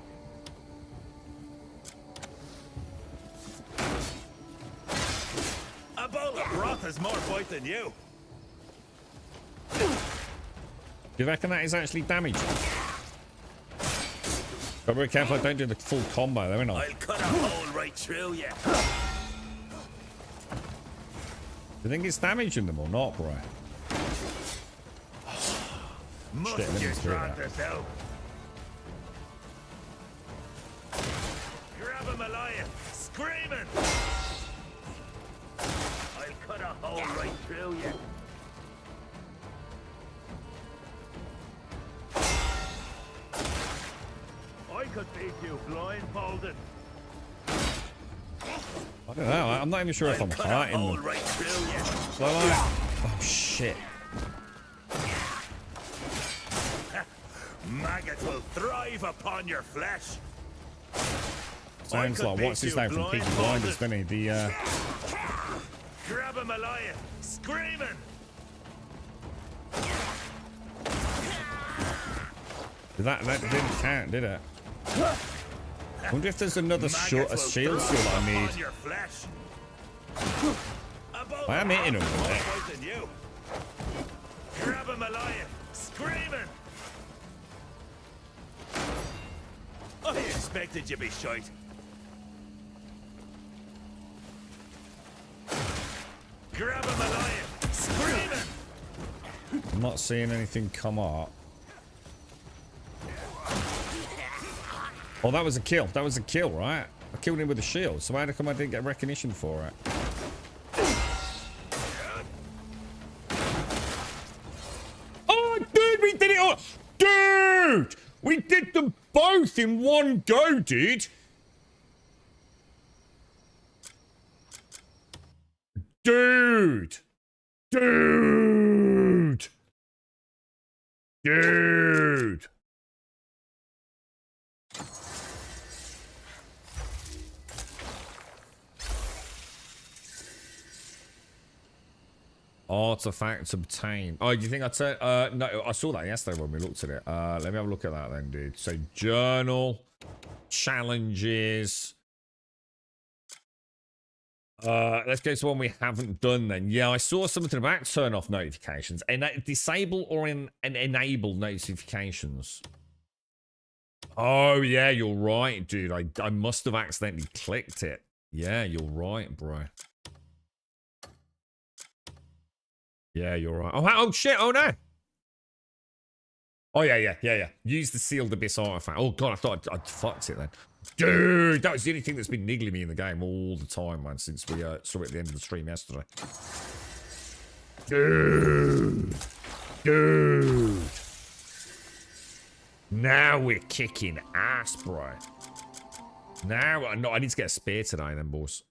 A bowl of broth has more bite than you. Do you reckon that is actually damaging? But be careful I don't do the full combo though, innit? I'll cut a hole right through you. Do you think it's damaging them or not, bro? Must Shit, let me you just do drag that. this out? Grab him alive, screaming. I'll cut a hole right through you. I could beat you blindfolded. I don't know. I'm not even sure if I'm hurting them. Right through you. So like, oh shit. Maggots will thrive upon your flesh. Sounds like what's his name from Peaky Blinders, doesn't he? The Grab him alive, screaming. that didn't count, did it? I wonder if there's another shield seal that I need. I am hitting him with it. Grab him alive, screaming. I expected you to be shite. Grab him alive, screaming. I'm not seeing anything come up. Oh, that was a kill. That was a kill, right? I killed him with a shield. So how come I didn't get recognition for it? Oh, dude, we did it all. Dude, we did them both in one go, dude. Dude. Dude. Dude. Artifacts obtained. Oh, do you think I'd say? No, I saw that yesterday when we looked at it. Let me have a look at that then, dude. So journal, challenges. Let's go to one we haven't done then. Yeah, I saw something about turn off notifications and disable or enable notifications. Oh yeah, you're right, dude. I must have accidentally clicked it. Yeah, you're right, bro. Yeah, you're right. Oh shit! Oh no! Oh yeah. Use the sealed abyss artifact. Oh god, I thought I'd fucked it then. Dude, that was the only thing that's been niggling me in the game all the time, man, since we saw it at the end of the stream yesterday. Dude. Now we're kicking ass, bro. Now, no, I need to get a spear today then, boss.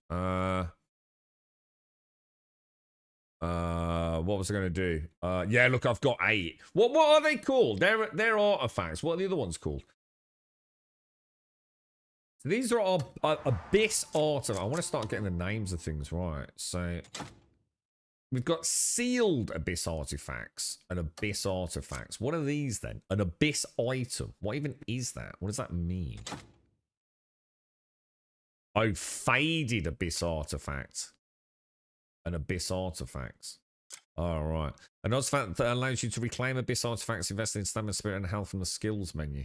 What was I going to do? Yeah, look, I've got 8. What are they called? They're artifacts. What are the other ones called? So these are our abyss artifacts. I want to start getting the names of things right. So we've got sealed abyss artifacts and abyss artifacts. What are these then? An abyss item. What even is that? What does that mean? Oh, faded abyss artifact. An abyss artifact. All right. An artifact that allows you to reclaim abyss artifacts invested in stamina, spirit, and health from the skills menu.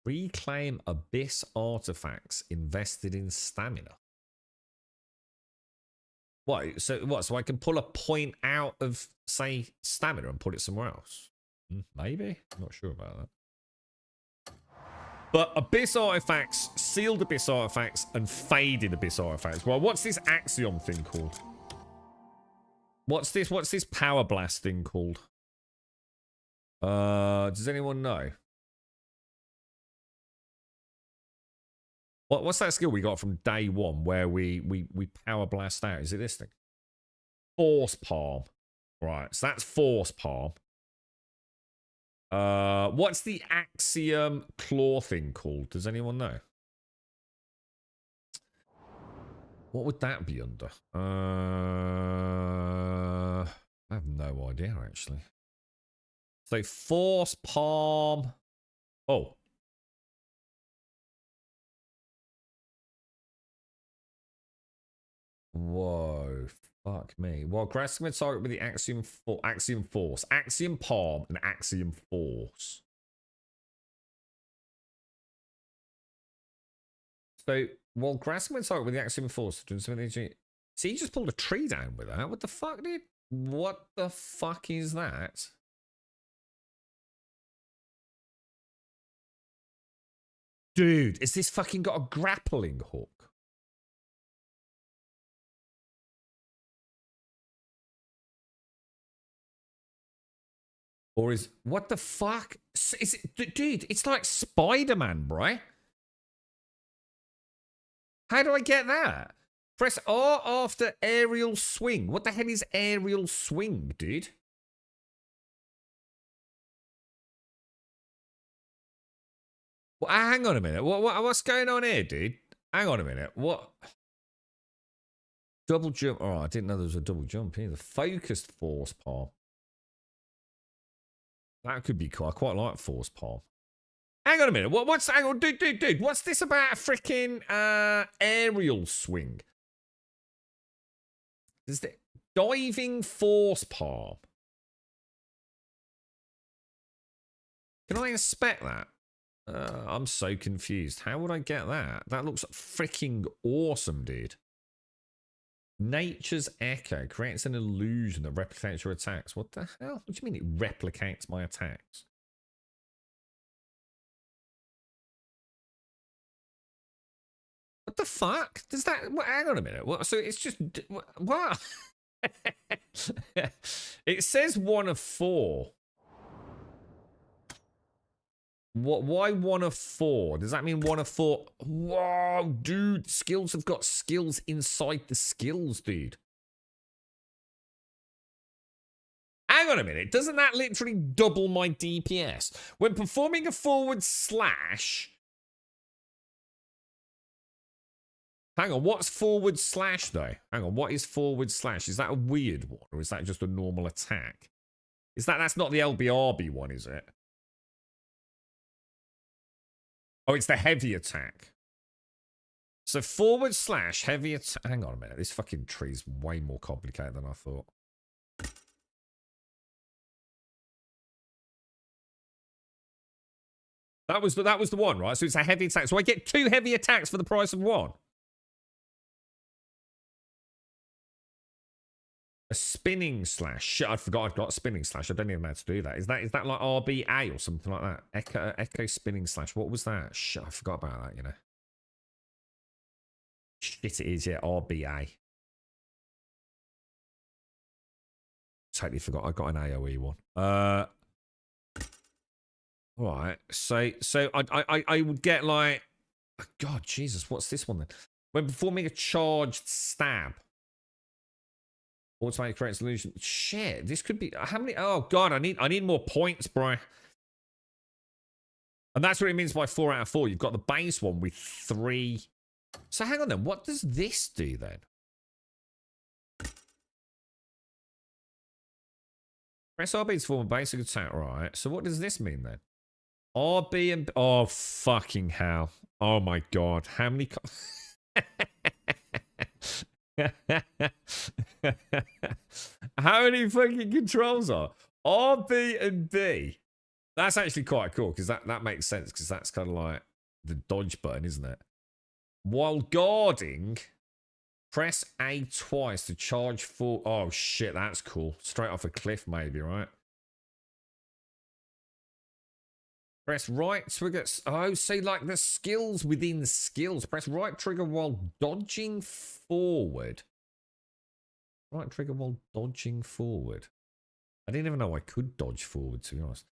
Reclaim abyss artifacts invested in stamina. What? So what? So I can pull a point out of, say, stamina and put it somewhere else. Maybe? I'm not sure about that. But Abyss artifacts, sealed Abyss artifacts, and faded Abyss artifacts. Well, what's this Axiom thing called? What's this Power Blast thing called? Does anyone know? What's that skill we got from day one where we Power Blast out? Is it this thing? Force Palm. Right, so that's Force Palm. What's the Axiom Claw thing called? Does anyone know? What would that be under? I have no idea, actually. So, Force Palm. Oh. Whoa. Fuck me. Well, grasping a target with the Axiom Force, Axiom Palm, and Axiom Force. So, while grasping a target with the Axiom Force, see, he just pulled a tree down with that. What the fuck, dude? What the fuck is that? Dude, has this fucking got a grappling hook? Or is... What the fuck? Is it... Dude, it's like Spider-Man, right? How do I get that? Press R after aerial swing. What the hell is aerial swing, dude? Well, hang on a minute. What's going on here, dude? Hang on a minute. What? Double jump. Oh, I didn't know there was a double jump either. Focused force palm. That could be cool. I quite like force palm. Hang on a minute. Hang on, dude. What's this about a freaking aerial swing? Is the diving force palm? Can I inspect that? I'm so confused. How would I get that? That looks freaking awesome, dude. Nature's Echo creates an illusion that replicates your attacks. What the hell? What do you mean it replicates my attacks? What the fuck? Does that... hang on a minute. What? So it's just... what? It says 1 of 4. What? Why 1 of 4? Does that mean 1 of 4? Whoa, dude. Skills have got skills inside the skills, dude. Hang on a minute. Doesn't that literally double my DPS? When performing a forward slash... Hang on, what's forward slash, though? Hang on, what is forward slash? Is that a weird one, or is that just a normal attack? That's not the LBRB one, is it? Oh, it's the heavy attack. So forward slash, heavy attack. Hang on a minute, this fucking tree's way more complicated than I thought. That was the one, right? So it's a heavy attack. So I get 2 heavy attacks for the price of 1. A spinning slash. Shit, I forgot I've got a spinning slash. I don't even know how to do that. Is that like RBA or something like that? Echo spinning slash. What was that? Shit, I forgot about that, you know. Shit, it is, yeah. RBA. Totally forgot. I got an AoE one. Alright. So I would get like... oh, God, Jesus, what's this one then? When performing a charged stab. Automatic correct solution. Shit, this could be... how many... oh, God, I need more points, bro. And that's what it means by 4 out of 4. You've got the base one with 3. So hang on then. What does this do then? Press RB to form a basic attack, right? So what does this mean then? RB and... oh, fucking hell. Oh, my God. How many... how many fucking controls are RB and B? That's actually quite cool because that makes sense because that's kind of like the dodge button, isn't it? While guarding, press A twice to charge full. Oh shit, that's cool. Straight off a cliff, maybe, right? Press right trigger. Oh, see, like the skills within skills. Press right trigger while dodging forward. Right trigger while dodging forward. I didn't even know I could dodge forward, to be honest.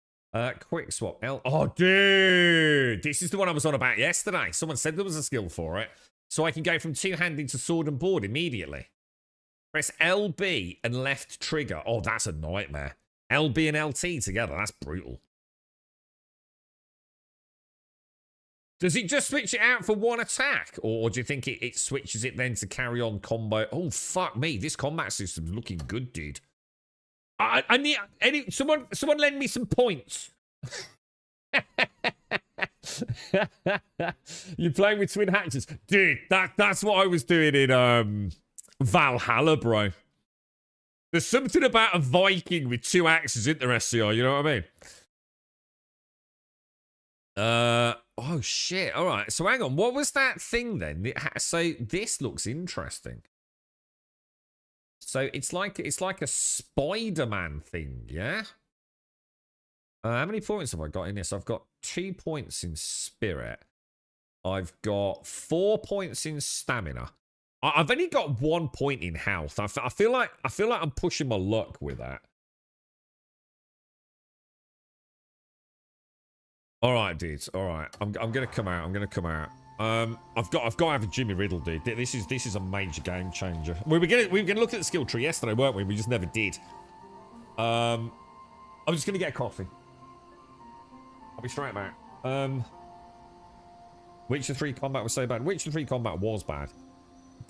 Quick swap. Oh, dude. This is the one I was on about yesterday. Someone said there was a skill for it. So I can go from two-handed to sword and board immediately. Press LB and left trigger. Oh, that's a nightmare. LB and LT together. That's brutal. Does it just switch it out for one attack? Or do you think it switches it then to carry on combo? Oh, fuck me. This combat system's looking good, dude. I need someone lend me some points. You're playing with twin hatches. Dude, that's what I was doing in Valhalla, bro. There's something about a Viking with two axes, isn't there, SCR? You know what I mean? Oh shit. All right. So hang on. What was that thing then? So this looks interesting. So it's like a Spider-Man thing, yeah? How many points have I got in this? I've got 2 points in spirit. I've got 4 points in stamina. I've only got 1 point in health. I feel like I'm pushing my luck with that. All right, dudes. All right, I'm gonna come out. I'm gonna come out. I've got to have a Jimmy Riddle, dude. This is a major game changer. We were gonna look at the skill tree yesterday, weren't we? We just never did. I'm just gonna get a coffee. I'll be straight back. Witcher 3 combat was so bad. Witcher 3 combat was bad,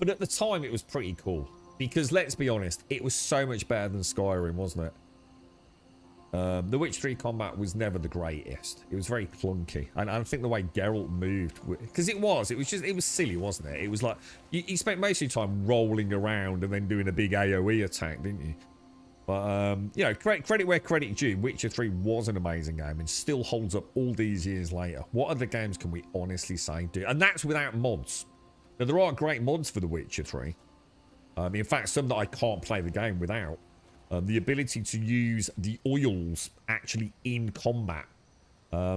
but at the time it was pretty cool because let's be honest, it was so much better than Skyrim, wasn't it? The Witcher 3 combat was never the greatest. It was very clunky, and I think the way Geralt moved, because it was silly, wasn't it? It was like you spent most of your time rolling around and then doing a big AOE attack, didn't you? But you know, credit where credit due. Witcher 3 was an amazing game and still holds up all these years later. What other games can we honestly say do? And that's without mods. Now there are great mods for The Witcher 3. In fact, some that I can't play the game without. The ability to use the oils actually in combat.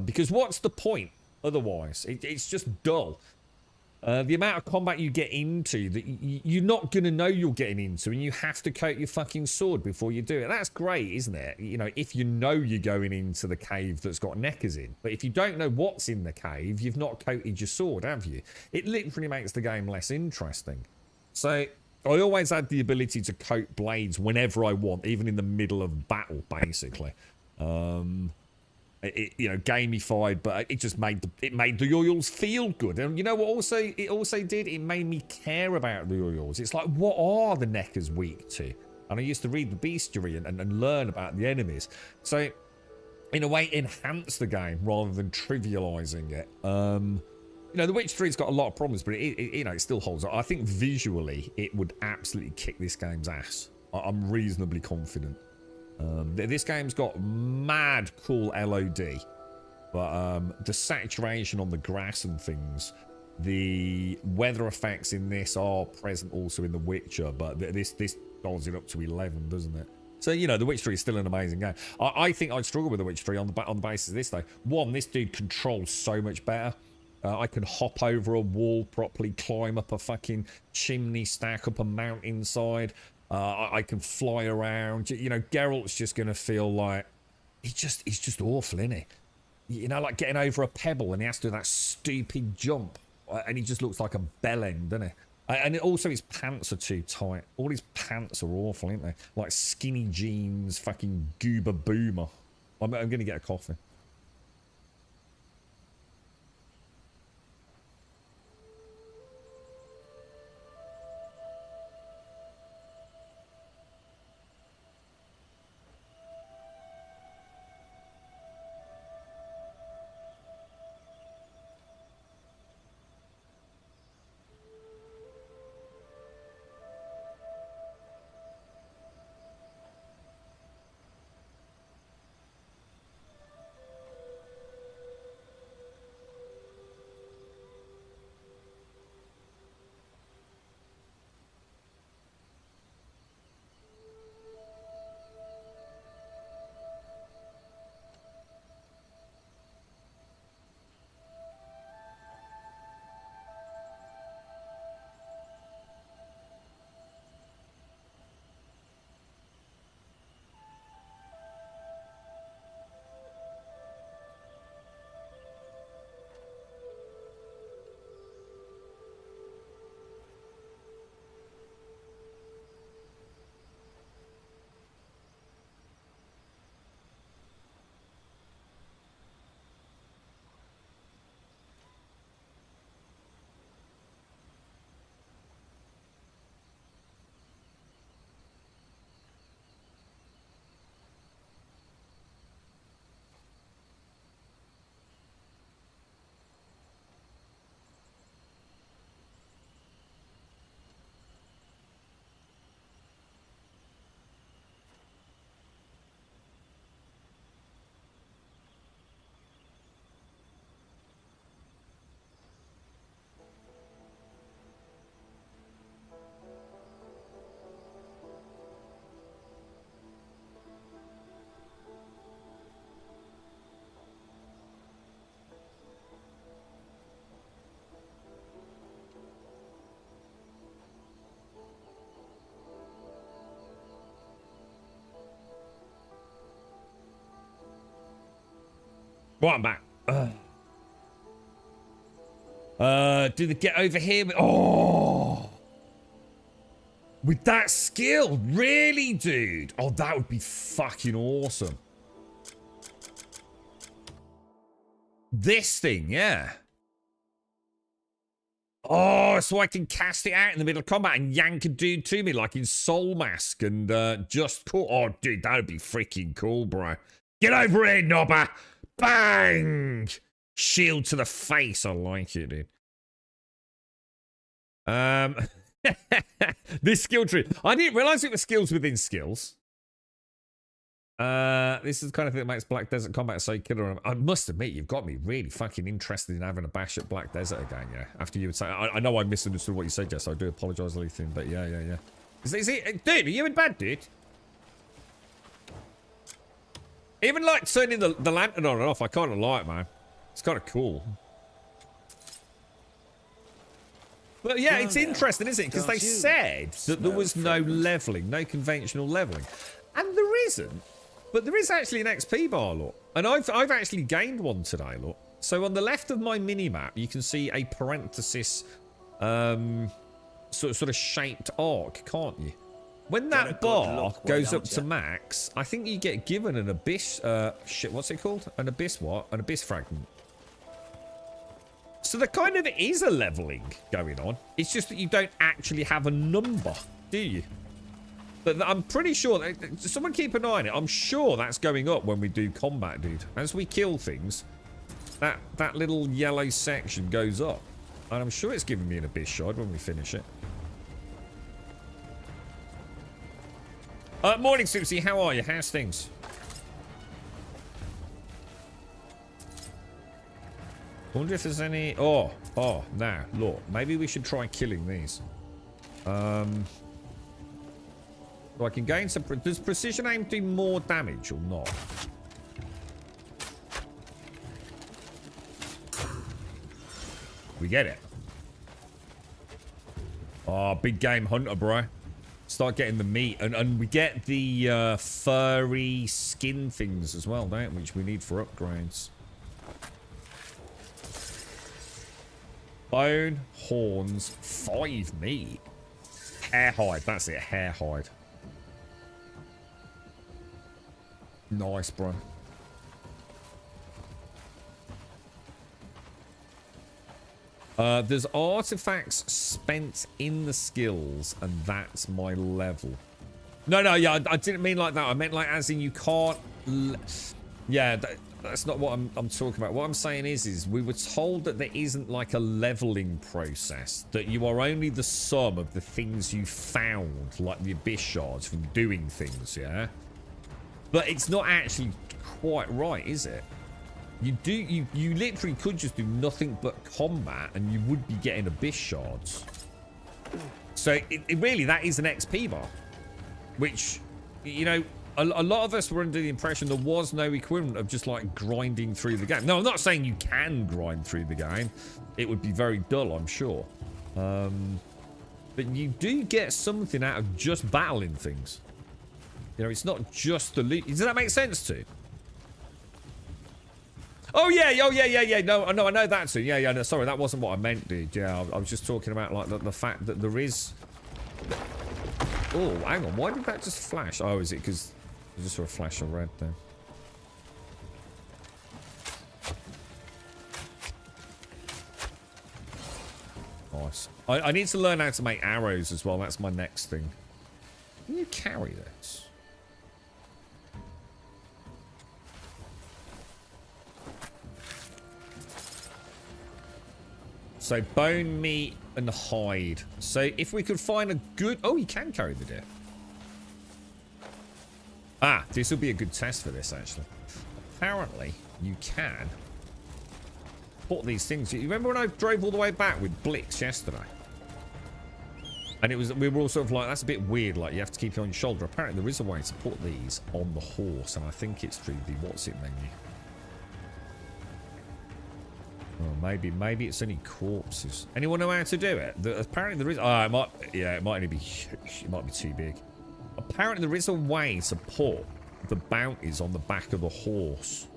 Because what's the point otherwise? It's just dull. The amount of combat you get into that you're not going to know you're getting into, and you have to coat your fucking sword before you do it. That's great, isn't it? You know, if you know you're going into the cave that's got neckers in. But if you don't know what's in the cave, you've not coated your sword, have you? It literally makes the game less interesting. So I always had the ability to coat blades whenever I want, even in the middle of battle, basically. You know, gamified, but it just made the oils feel good. And you know what? It also did. It made me care about the oils. It's like, what are the neckers weak to? And I used to read the bestiary and learn about the enemies. So, in a way, enhance the game rather than trivializing it. You know, The Witcher 3's got a lot of problems, but you know, it still holds up. I think visually, it would absolutely kick this game's ass. I'm reasonably confident. This game's got mad cool LOD, but the saturation on the grass and things, the weather effects in this are present also in The Witcher, but this dials it up to 11, doesn't it? So, you know, The Witcher 3 is still an amazing game. I think I'd struggle with The Witcher 3 on the basis of this, though. One, this dude controls so much better. I can hop over a wall properly, climb up a fucking chimney stack up a mountainside. I can fly around. You know, Geralt's just going to feel like... He's just awful, isn't he? You know, like getting over a pebble and he has to do that stupid jump. And he just looks like a bellend, doesn't he? And also his pants are too tight. All his pants are awful, aren't they? Like skinny jeans, fucking goober boomer. I'm going to get a coffee. Right, I'm back. Do the get over here? Oh! With that skill? Really, dude? Oh, that would be fucking awesome. This thing, yeah. Oh, so I can cast it out in the middle of combat and yank a dude to me like in Soul Mask and just cool. Oh, dude, that would be freaking cool, bro. Get over here, knobber. Bang! Shield to the face. I like it, dude. This skill tree. I didn't realize it was skills within skills. This is the kind of thing that makes Black Desert Combat so killer. I must admit, you've got me really fucking interested in having a bash at Black Desert again, yeah. After you would say, I know I misunderstood what you said, Jess. I do apologise, Lethan, but yeah. Is it, dude, are you in bed, dude? Even like turning the lantern on and off, I kind of like, man. It's kind of cool. But yeah, it's interesting, isn't it? Because they said that there was no leveling, no conventional leveling. And there isn't. But there is actually an XP bar, look. And I've actually gained one today, look. So on the left of my mini-map, you can see a parenthesis sort of shaped arc, can't you? When that bar goes up to max, I think you get given an abyss... shit, what's it called? An abyss what? An abyss fragment. So there kind of is a leveling going on. It's just that you don't actually have a number, do you? But I'm pretty sure... Someone keep an eye on it. I'm sure that's going up when we do combat, dude. As we kill things, that little yellow section goes up. And I'm sure it's giving me an abyss shard when we finish it. Morning, Susie. How are you? How's things? Wonder if there's any... Oh, now, look. Maybe we should try killing these. So I can gain some... Does precision aim do more damage or not? We get it. Oh, big game hunter, bro. Start getting the meat. And we get the furry skin things as well, don't we? Which we need for upgrades. Bone, horns, 5 meat. Hair hide. That's it. Hair hide. Nice, bro. There's artifacts spent in the skills, and that's my level. No, yeah, I didn't mean like that. I meant like as in you can't... Yeah, that's not what I'm talking about. What I'm saying is we were told that there isn't like a leveling process. That you are only the sum of the things you found, like the abyss shards from doing things, yeah? But it's not actually quite right, is it? You literally could just do nothing but combat and you would be getting abyss shards. So it really, that is an XP bar. Which, you know, a lot of us were under the impression there was no equivalent of just like grinding through the game. No, I'm not saying you can grind through the game. It would be very dull, I'm sure. But you do get something out of just battling things. You know, it's not just the loot. Does that make sense too? Oh yeah. No, I know that too. Yeah, no, sorry, that wasn't what I meant, dude. Yeah, I was just talking about like the fact that there is... Oh, hang on. Why did that just flash? Oh, is it because I just saw a flash of red there? Nice. I need to learn how to make arrows as well. That's my next thing. Can you carry this? So bone, meat, and hide. So if we could find a good... Oh, you can carry the deer. Ah, this will be a good test for this, actually. Apparently, you can put these things... You remember when I drove all the way back with Blix yesterday? And it was... We were all sort of like, that's a bit weird. Like, you have to keep it on your shoulder. Apparently, there is a way to put these on the horse. And I think it's through the what's it menu. Oh, maybe it's only corpses. Anyone know how to do it? Apparently there is... Oh, it might... Yeah, it might only be... It might be too big. Apparently there is a way to put the bounties on the back of the horse.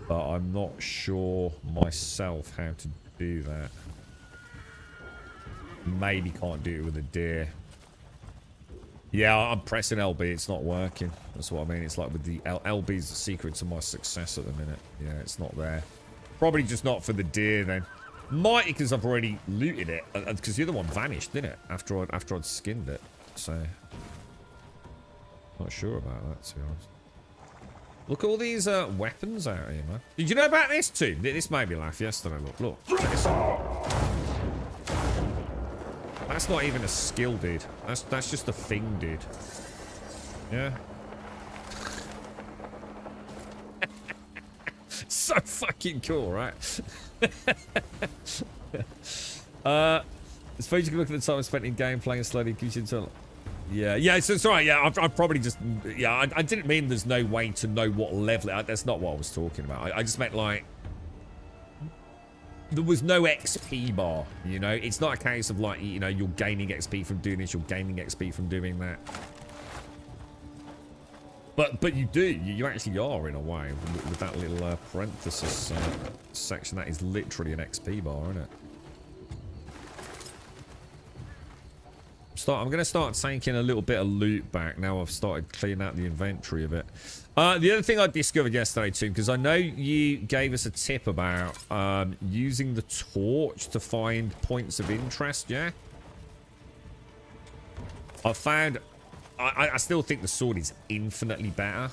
But I'm not sure myself how to do that. Maybe can't do it with a deer. Yeah, I'm pressing LB. It's not working. That's what I mean. It's like with the LB's the secret to my success at the minute. Yeah, it's not there. Probably just not for the deer then. Might because I've already looted it. Because the other one vanished, didn't it? After I'd skinned it. So, not sure about that, to be honest. Look at all these weapons out here, man. Did you know about this too? This made me laugh yesterday. Look. Check this out. That's not even a skill, dude. That's just a thing, dude. Yeah. So fucking cool, right? I suppose you can look at the time I spent in game playing slowly gives you to. Yeah, so it's alright, yeah, I probably just, yeah, I didn't mean there's no way to know what level, that's not what I was talking about. I just meant, like, there was no XP bar, you know? It's not a case of, like, you know, you're gaining XP from doing this, you're gaining XP from doing that. But you do, you actually are, in a way, with that little parenthesis section. That is literally an XP bar, isn't it? I'm going to start taking a little bit of loot back now I've started cleaning out the inventory a bit. The other thing I discovered yesterday too, because I know you gave us a tip about using the torch to find points of interest, yeah? I found... I still think the sword is infinitely better.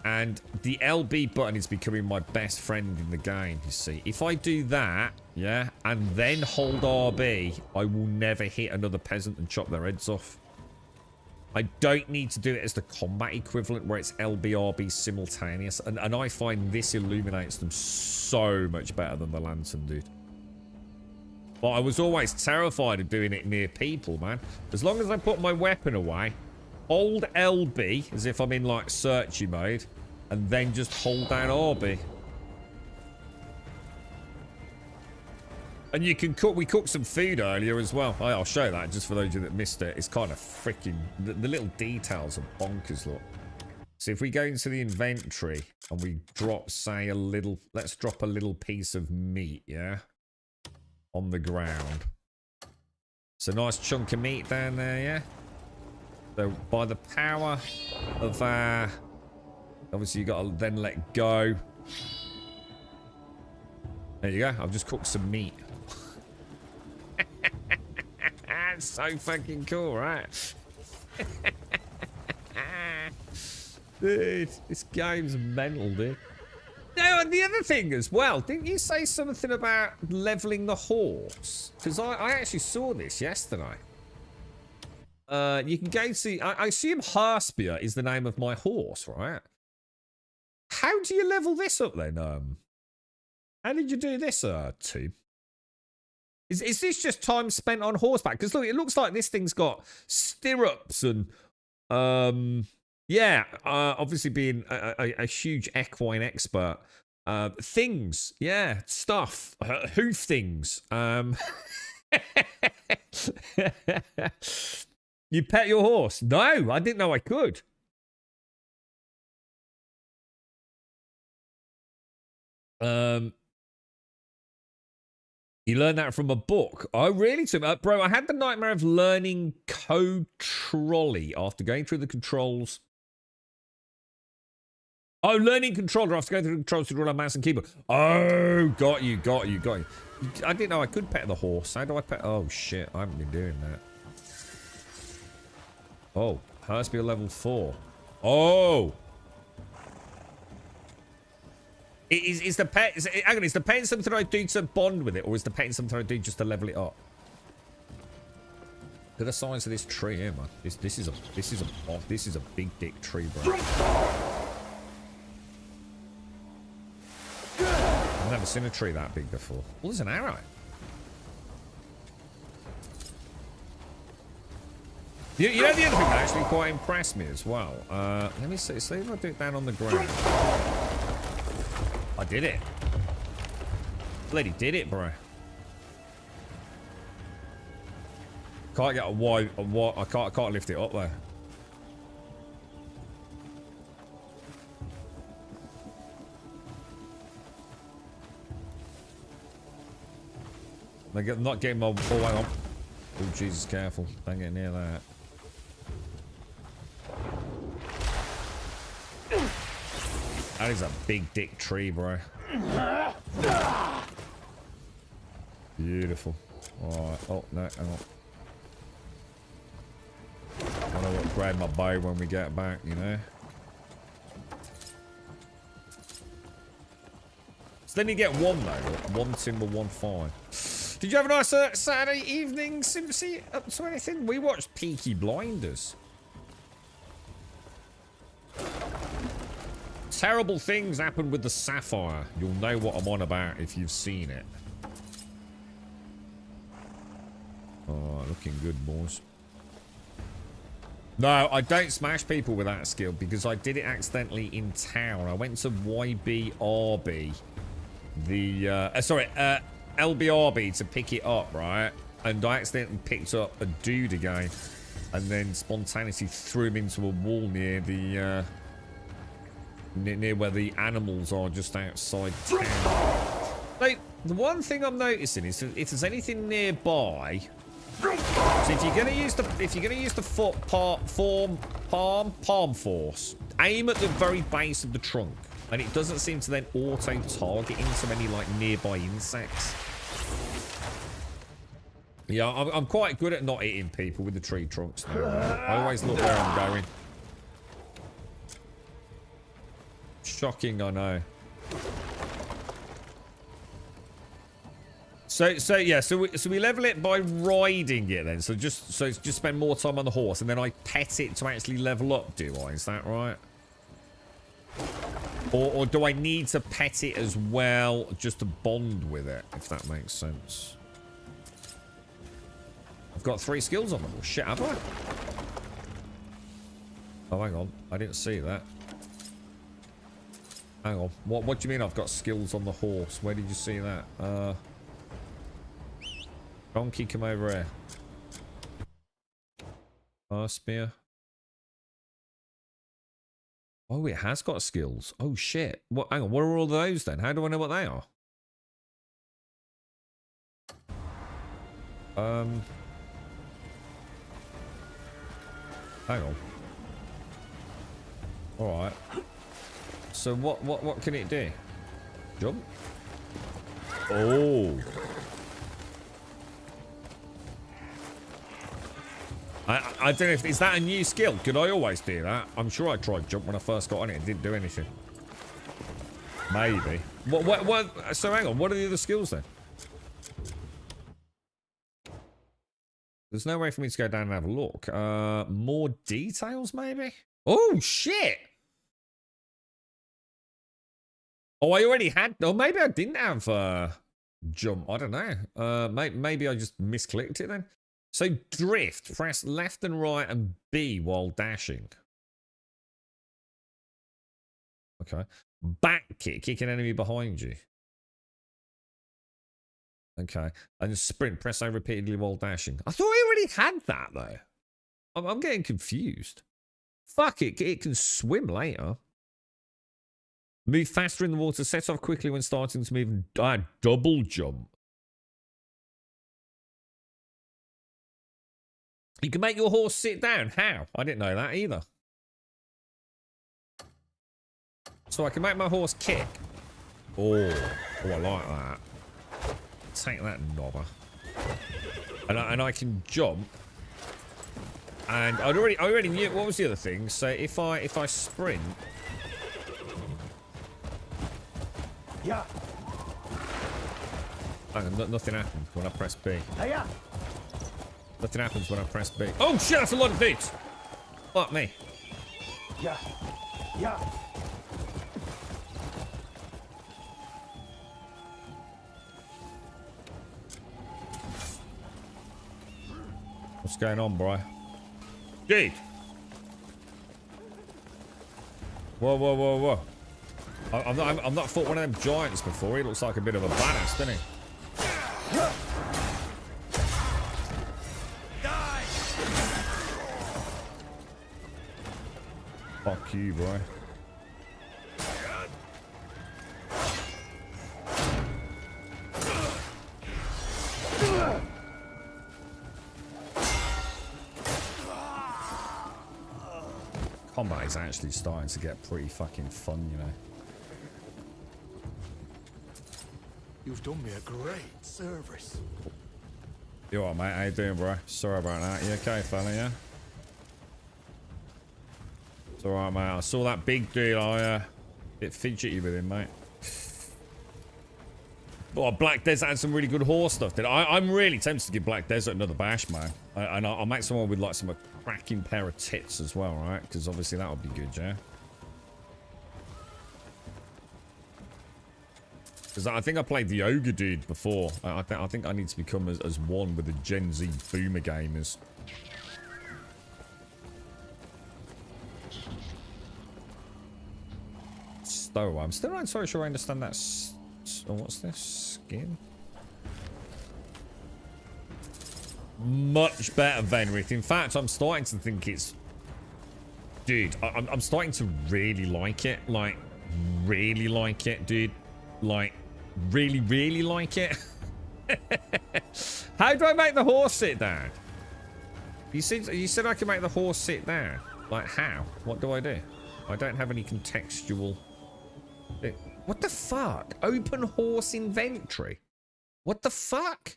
And the LB button is becoming my best friend in the game, you see. If I do that, yeah, and then hold RB, I will never hit another peasant and chop their heads off. I don't need to do it as the combat equivalent where it's LB, RB simultaneous. And I find this illuminates them so much better than the lantern, dude. But I was always terrified of doing it near people, man. As long as I put my weapon away, hold LB as if I'm in like searchy mode, and then just hold down RB. And you can cook. We cooked some food earlier as well. I'll show that just for those of you that missed it. It's kind of freaking. The little details are bonkers. Look. So if we go into the inventory and we drop, say, a little. Let's drop a little piece of meat. Yeah. On the ground. It's a nice chunk of meat down there, yeah? So by the power of obviously you gotta then let go. There you go. I've just cooked some meat. It's so fucking cool, right? Dude, this game's mental, dude. Now, and the other thing as well, didn't you say something about leveling the horse? Because I actually saw this yesterday. You can go to... I assume Harspier is the name of my horse, right? How do you level this up then? How did you do this, Tube? Is this just time spent on horseback? Because look, it looks like this thing's got stirrups and... yeah, obviously being a huge equine expert. Things, yeah, stuff, hoof things. You pet your horse? No, I didn't know I could. You learned that from a book. Oh, really? Bro, I had the nightmare of learning Code Trolley after going through the controls. Oh, learning controller after going through the controls to run on mouse and keyboard. Oh, got you. I didn't know I could pet the horse. How do I pet? Oh, shit. I haven't been doing that. Oh, Harspier level 4. Oh. Is the pet... Hang on, is the pet something I do to bond with it? Or is the pet something I do just to level it up? Look at the size of this tree here, man. This is a big dick tree, bro. I've never seen a tree that big before. Well, there's an arrow. You know the other thing that actually quite impressed me as well? Let me see if I do it down on the ground. I did it. Bloody did it, bro. Can't get a wide, I can't lift it up there. I'm not getting my... Oh, hang on. Oh, Jesus, careful. Don't get near that. That is a big dick tree, bro. Beautiful. Alright. Oh, no, hang on. I want to upgrade my bow when we get back, you know? So then you get one, though. One timber, one fire. Did you have a nice Saturday evening, Simpsy? Up to anything? We watched Peaky Blinders. Terrible things happened with the sapphire. You'll know what I'm on about if you've seen it. Oh, looking good, boys. No, I don't smash people with that skill because I did it accidentally in town. I went to YBRB, LBRB to pick it up, right? And I accidentally picked up a dude again, and then spontaneously threw him into a wall near the near where the animals are, just outside town. Like, the one thing I'm noticing is that if there's anything nearby. So if you're gonna use the palm force, aim at the very base of the trunk, and it doesn't seem to then auto target into any like nearby insects. Yeah, I'm quite good at not hitting people with the tree trunks now. I always look where I'm going. Shocking, I know. So we level it by riding it then. So just spend more time on the horse, and then I pet it to actually level up. Do I? Is that right? Or do I need to pet it as well just to bond with it? If that makes sense. I've got 3 skills on them. Oh, shit, have I? Oh, hang on. I didn't see that. Hang on. What do you mean I've got skills on the horse? Where did you see that? Donkey, come over here. Spear. Oh, it has got skills. Oh, shit. What? Hang on. What are all those then? How do I know what they are? Hang on. All right. So what can it do? Jump? Oh. I don't know if is that a new skill. Could I always do that? I'm sure I tried jump when I first got on it. It didn't do anything. Maybe. What? So hang on. What are the other skills then? There's no way for me to go down and have a look. More details, maybe? Oh, shit! Oh, I already had... Oh, maybe I didn't have jump. I don't know. Maybe I just misclicked it then. So, drift. Press left and right and B while dashing. Okay. Back kick. Kick an enemy behind you. Okay. And sprint. Press A repeatedly while dashing. I thought I already had that, though. I'm getting confused. Fuck it. It can swim later. Move faster in the water. Set off quickly when starting to move. Double jump. You can make your horse sit down. How? I didn't know that either. So I can make my horse kick. Oh, I like that. Take that, knobber. And I can jump. And I already knew what was the other thing. So if I sprint. Yeah. Hang on, nothing happens when I press B. Yeah. Nothing happens when I press B. Oh shit, that's a lot of dudes. Fuck me. Yeah. Yeah. What's going on, bro? Dude. Whoa. I've not fought one of them giants before. He looks like a bit of a badass, doesn't he? Fuck you, bro. combat is actually starting to get pretty fucking fun, you know. You've done me a great service. You alright, mate? How you doing, bro? Sorry about that. You okay, fella, yeah? It's alright, mate. I saw that big dude. I, bit fidgety with him, mate. Oh, Black Desert had some really good horse stuff, did I'm really tempted to give Black Desert another bash, man. And I'll make someone with, like, some cracking pair of tits as well, right? Because obviously that would be good, yeah? Because I think I played the Ogre dude before. I think I need to become as one with the Gen Z boomer gamers. Stow. I'm still not so sure I understand that. Oh, what's this? Skin? Much better, Venrith. In fact, I'm starting to think it's... Dude, I'm starting to really like it. Like, really like it, dude. Like, really, really like it. How do I make the horse sit down? You said I can make the horse sit down. Like, how? What do I do? I don't have any contextual... What the fuck? Open horse inventory? What the fuck?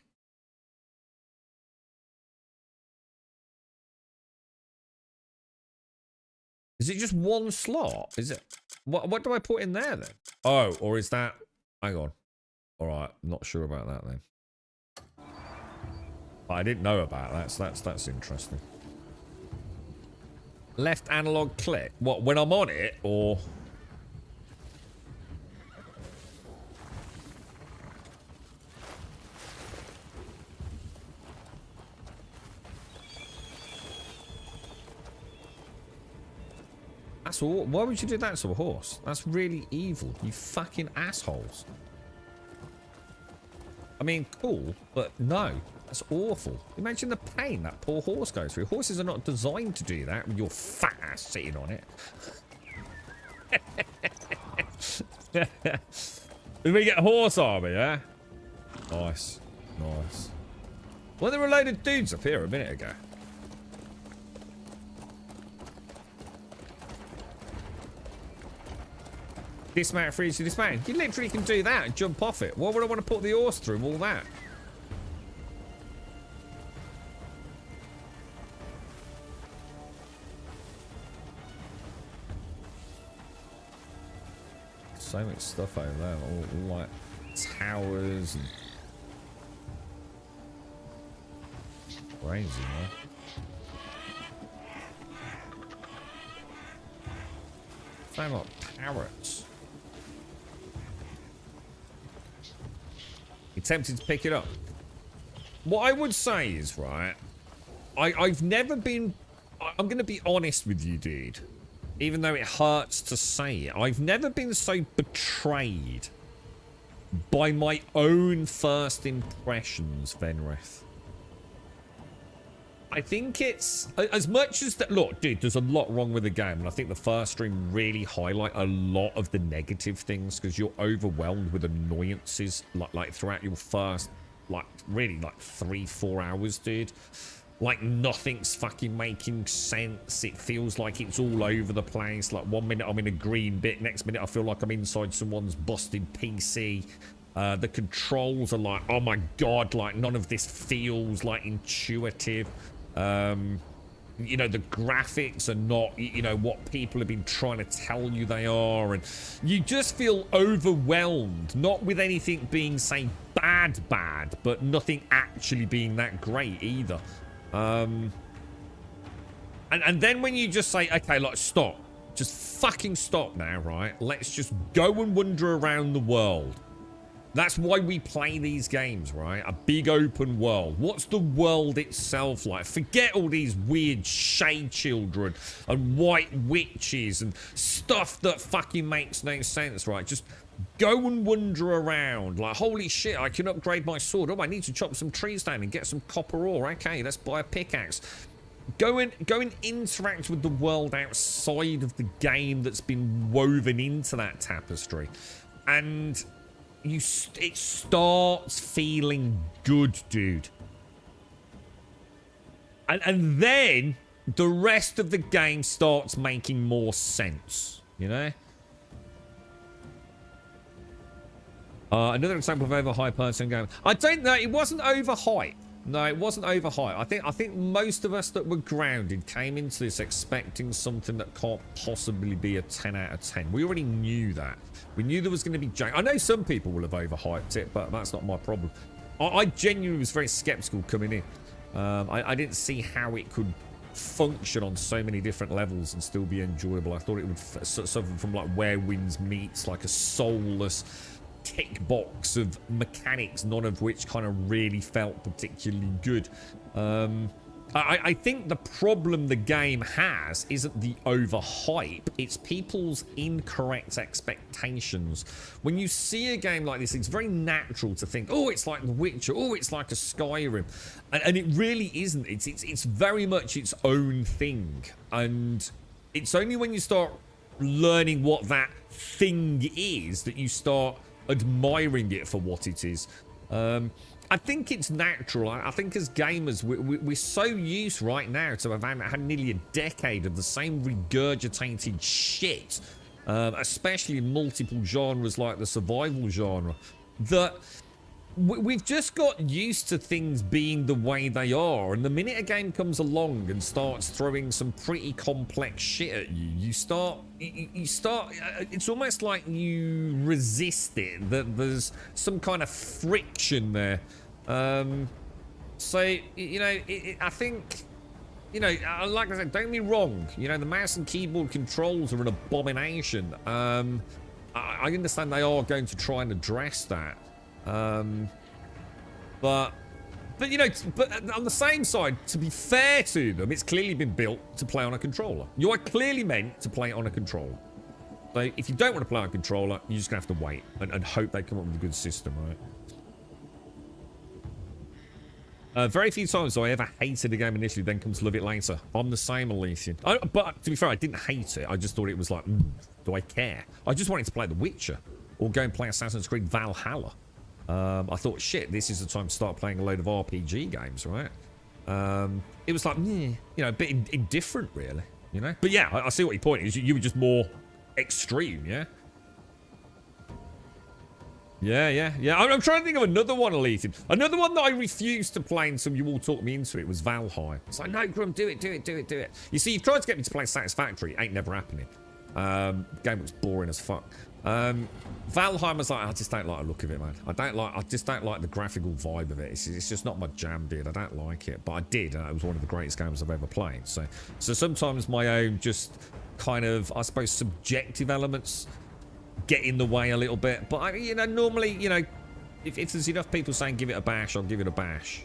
Is it just one slot? Is it... What do I put in there, then? Oh, or is that... Hang on. Alright, not sure about that, then. I didn't know about that, so that's interesting. Left analog click? What, when I'm on it, or... That's all. Why would you do that to a horse? That's really evil. You fucking assholes. I mean, cool, but no. That's awful. Imagine the pain that poor horse goes through. Horses are not designed to do that with your fat ass sitting on it. Did we get a horse armor, yeah? Nice. Nice. Well, there were a load of dudes up here a minute ago. Dismount freeze to dismount. You literally can do that and jump off it. Why would I want to put the horse through all that? So much stuff over there. All like towers and... Crazy, man. Sound like parrots. You're tempted to pick it up. What I would say is, right, I've never been... I'm going to be honest with you, dude. Even though it hurts to say it. I've never been so betrayed by my own first impressions, Venrith. I think it's... As much as that... Look, dude, there's a lot wrong with the game. And I think the first stream really highlight a lot of the negative things. Because you're overwhelmed with annoyances. Like throughout your first... Like, really, like 3-4 hours, dude. Like, nothing's fucking making sense. It feels like it's all over the place. Like, 1 minute I'm in a green bit. Next minute I feel like I'm inside someone's busted PC. The controls are like, oh my god, like, none of this feels, like, intuitive. You know, the graphics are not, you know, what people have been trying to tell you they are, and you just feel overwhelmed, not with anything being, say, bad, but nothing actually being that great either. And then when you just say, okay, like, stop, just fucking stop now, right? Let's just go and wander around the world. That's why we play these games, right? A big open world. What's the world itself like? Forget all these weird shade children and white witches and stuff that fucking makes no sense, right? Just go and wander around. Like, holy shit, I can upgrade my sword. Oh, I need to chop some trees down and get some copper ore. Okay, let's buy a pickaxe. Go and interact with the world outside of the game that's been woven into that tapestry. And... it starts feeling good, dude. And then the rest of the game starts making more sense, you know? Another example of overhype person game. I don't know. It wasn't overhype. No, it wasn't overhype. I think most of us that were grounded came into this expecting something that can't possibly be a 10 out of 10. We already knew that. We knew there was going to be jank. I know some people will have overhyped it, but that's not my problem. I genuinely was very skeptical coming in. I didn't see how it could function on so many different levels and still be enjoyable. I thought it would suffer from like where winds meets, like a soulless tick box of mechanics, none of which kind of really felt particularly good. I think the problem the game has isn't the overhype, it's people's incorrect expectations. When you see a game like this, it's very natural to think, oh, it's like The Witcher, oh, it's like a Skyrim. And it really isn't. It's very much its own thing. And it's only when you start learning what that thing is that you start admiring it for what it is. I think it's natural. I think as gamers, we're so used right now to have had nearly a decade of the same regurgitated shit, especially in multiple genres like the survival genre, that we've just got used to things being the way they are. And the minute a game comes along and starts throwing some pretty complex shit at you, you start, it's almost like you resist it, that there's some kind of friction there. So, you know, I think, you know, like I said, don't get me wrong, you know, the mouse and keyboard controls are an abomination. I understand they are going to try and address that. But you know, but on the same side, to be fair to them, it's clearly been built to play on a controller. You are clearly meant to play it on a controller. So if you don't want to play on a controller, you're just gonna have to wait and hope they come up with a good system, right? Very few times do I ever hated a game initially, then come to love it later. I'm the same, Alethea. But to be fair, I didn't hate it. I just thought it was like, do I care? I just wanted to play The Witcher or go and play Assassin's Creed Valhalla. I thought, shit, this is the time to start playing a load of RPG games, right? It was like, you know, a bit indifferent, really, you know? But yeah, I see what your point is. You were just more extreme, yeah? Yeah. I'm trying to think of another one, Alethea. Another one that I refused to play until you all talked me into it was Valheim. It's like, no, Grum, do it. You see, you've tried to get me to play Satisfactory. Ain't never happening. The game was boring as fuck. Valheim was like, I just don't like the look of it, man. I just don't like the graphical vibe of it. It's just not my jam, dude. I don't like it. But I did, and it was one of the greatest games I've ever played. So sometimes my own just kind of, I suppose, subjective elements get in the way a little bit. But, you know, normally, you know, if there's enough people saying give it a bash, I'll give it a bash.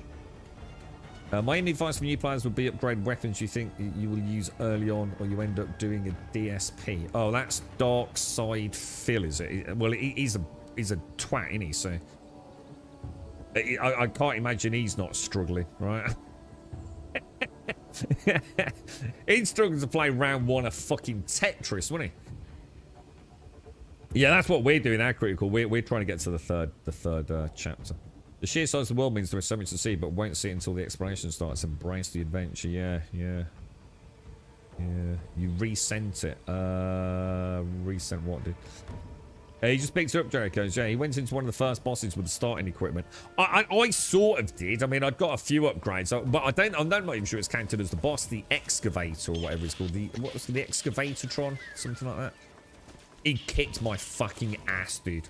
My only advice for new players would be upgrade weapons you think you will use early on, or you end up doing a DSP. Oh, that's Dark Side Phil, is it? Well, he's a twat, isn't he? So I can't imagine he's not struggling, right? He'd struggle to play round one of fucking Tetris, wouldn't he? Yeah, that's what we're doing. Our critical. We're trying to get to the third chapter. The sheer size of the world means there is so much to see, but won't see it until the exploration starts. Embrace the adventure. Yeah. You resent it. Resent what, dude? He just picked it up, Jericho. Yeah, he went into one of the first bosses with the starting equipment. I sort of did. I mean, I'd got a few upgrades, but I'm not even sure it's counted as the boss. The excavator, or whatever it's called. What was the Excavatortron? Something like that. He kicked my fucking ass, dude.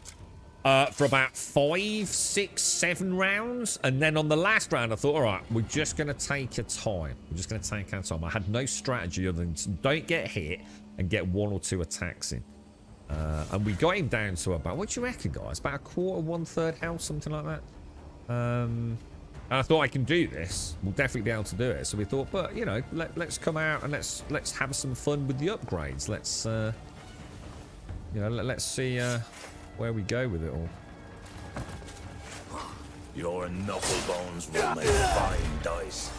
For about 5, 6, 7 rounds. And then on the last round, I thought, all right, we're just going to take our time. We're just going to take our time. I had no strategy other than don't get hit and get 1 or 2 attacks in. And we got him down to about, what do you reckon, guys? About a quarter, 1/3 health, something like that. And I thought, I can do this. We'll definitely be able to do it. So we thought, but, you know, let's come out and let's have some fun with the upgrades. Let's, you know, let's see... where we go with it all. Your knuckle bones will make fine dice.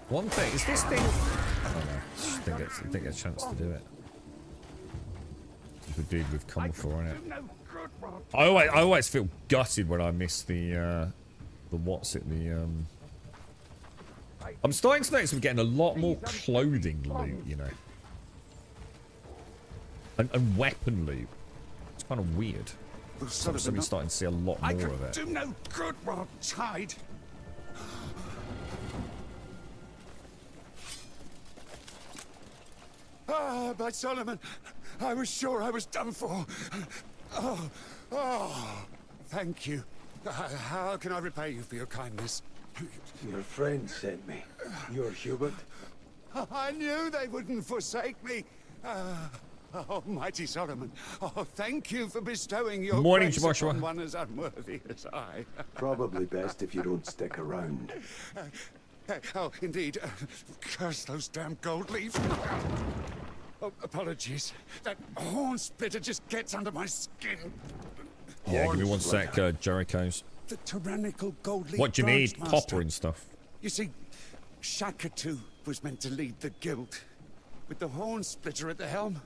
One thing, is this thing... Oh no, just didn't get a chance to do it. It's the dude we've come for, innit? I always feel gutted when I miss the what's it, I'm starting to notice we're getting a lot more clothing loot, you know. And weapon loot. It's kind of weird. I'm suddenly starting to see a lot more of it. Do no good while tied. Ah, by Solomon, I was sure I was done for. Oh, thank you. How can I repay you for your kindness? Your friend sent me. You're Hubert? I knew they wouldn't forsake me. Almighty Solomon, thank you for bestowing your Morning, grace Joshua. upon one as unworthy as I. Probably best if you don't stick around. Oh, indeed. Curse those damn gold leaves. Oh, apologies. That horn splitter just gets under my skin. Yeah, give me one sec, Jericho's. The tyrannical gold leaf. What do you need? branch master. Copper and stuff. You see, Shakatu was meant to lead the guild. With the horn splitter at the helm.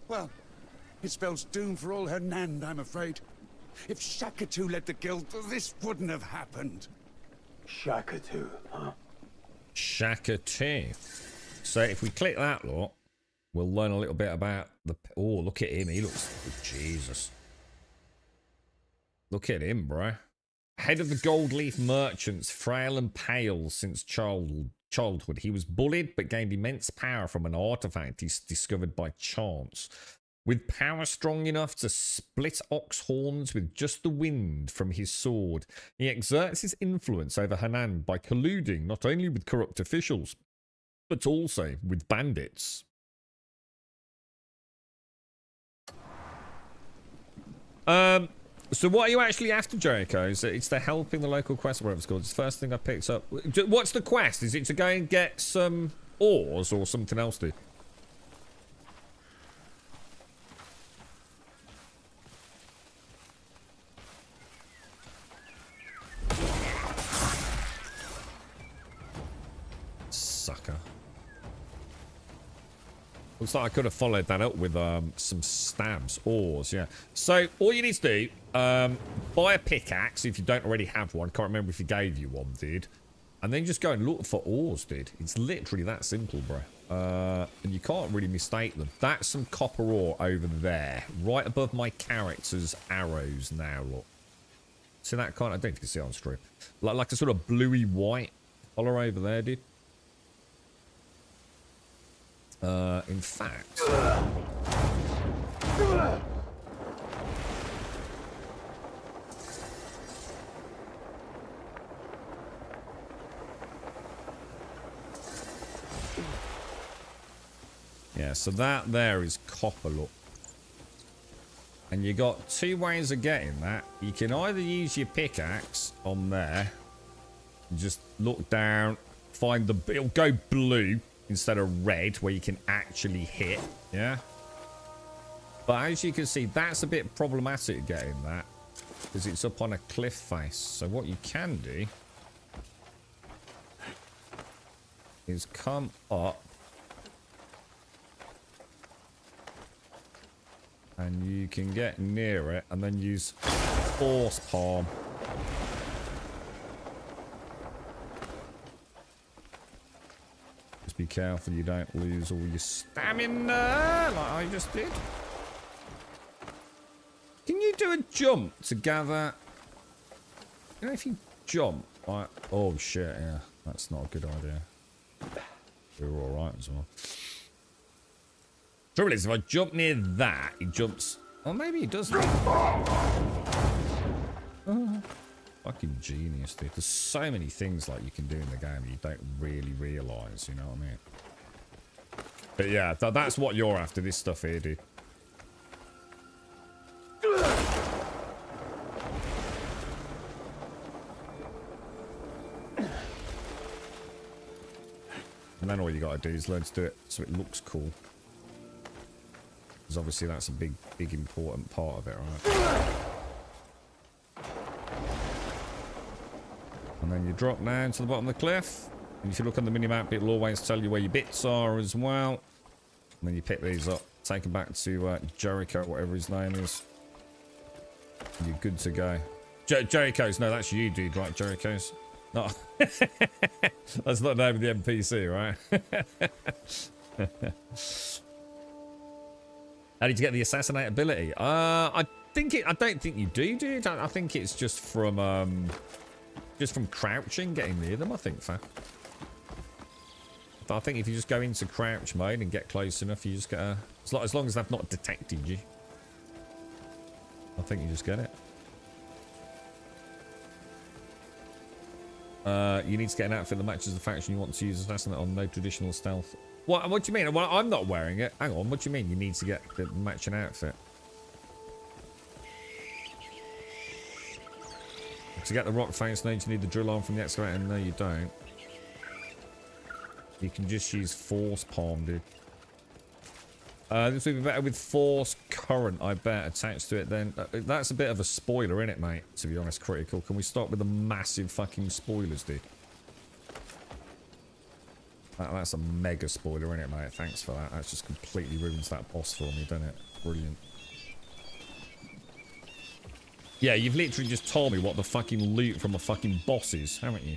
Well, it spells doom for all her Nand, I'm afraid. If Shakatu led the guild, this wouldn't have happened. Shakatu, huh? Shakatu. So if we click that lot, we'll learn a little bit about the... Oh, look at him. He looks... Jesus. Look at him, bro. Head of the Gold Leaf Merchants, frail and pale since childhood. He was bullied but gained immense power from an artifact he discovered by chance. With power strong enough to split ox horns with just the wind from his sword, he exerts his influence over Hanan by colluding not only with corrupt officials, but also with bandits. So what are you actually after, Jericho? It's the helping the local quest, whatever it's called. It's the first thing I picked up. What's the quest? Is it to go and get some ores or something else, dude? Sucker. Looks like I could have followed that up with some stabs, ores, yeah. So all you need to do, buy a pickaxe if you don't already have one. Can't remember if he gave you one, dude. And then just go and look for ores, dude. It's literally that simple, bro. And you can't really mistake them. That's some copper ore over there, right above my character's arrows now, look. See that kind of, I don't know if you can see it on stream. Like a sort of bluey white color over there, dude. In fact... Yeah, so that there is copper, look. And you got two ways of getting that. You can either use your pickaxe on there, and just look down, find the... It'll go blue instead of red, where you can actually hit, yeah? But as you can see, that's a bit problematic getting that, because it's up on a cliff face. So what you can do is come up, and you can get near it, and then use force palm. Just be careful you don't lose all your stamina, like I just did. Can you do a jump to gather... You know, if you jump, like... Oh, shit, yeah. That's not a good idea. We're alright as well. Trouble is, if I jump near that, he jumps... Oh, maybe he doesn't. Fucking genius, dude. There's so many things like you can do in the game you don't really realise, you know what I mean? But yeah, that's what you're after, this stuff here, dude. And then all you gotta do is learn to do it so it looks cool. Because obviously that's a big important part of it, right? And then you drop down to the bottom of the cliff. And if you look on the minimap, it'll always tell you where your bits are as well. And then you pick these up, take them back to Jericho, whatever his name is. And you're good to go. Jericho's. No, that's you, dude, right? Jericho's. No. That's not the name of the NPC, right? How did you get the assassinate ability? I don't think you do, dude. I think it's just from crouching, getting near them, I think, fam. I think if you just go into crouch mode and get close enough, you just get a... As long as they've not detected you. I think you just get it. You need to get an outfit that matches the faction you want to use assassinate on. No traditional stealth. What do you mean? Well, I'm not wearing it. Hang on, what do you mean you need to get the matching outfit? To get the rock face node, you need the drill arm from the excavator. No, you don't. You can just use force palm, dude. This would be better with force current, I bet, attached to it then. That's a bit of a spoiler, innit, mate? To be honest, critical. Can we start with the massive fucking spoilers, dude? That's a mega spoiler, innit, mate? Thanks for that. That just completely ruins that boss for me, doesn't it? Brilliant. Yeah, you've literally just told me what the fucking loot from a fucking boss is, haven't you?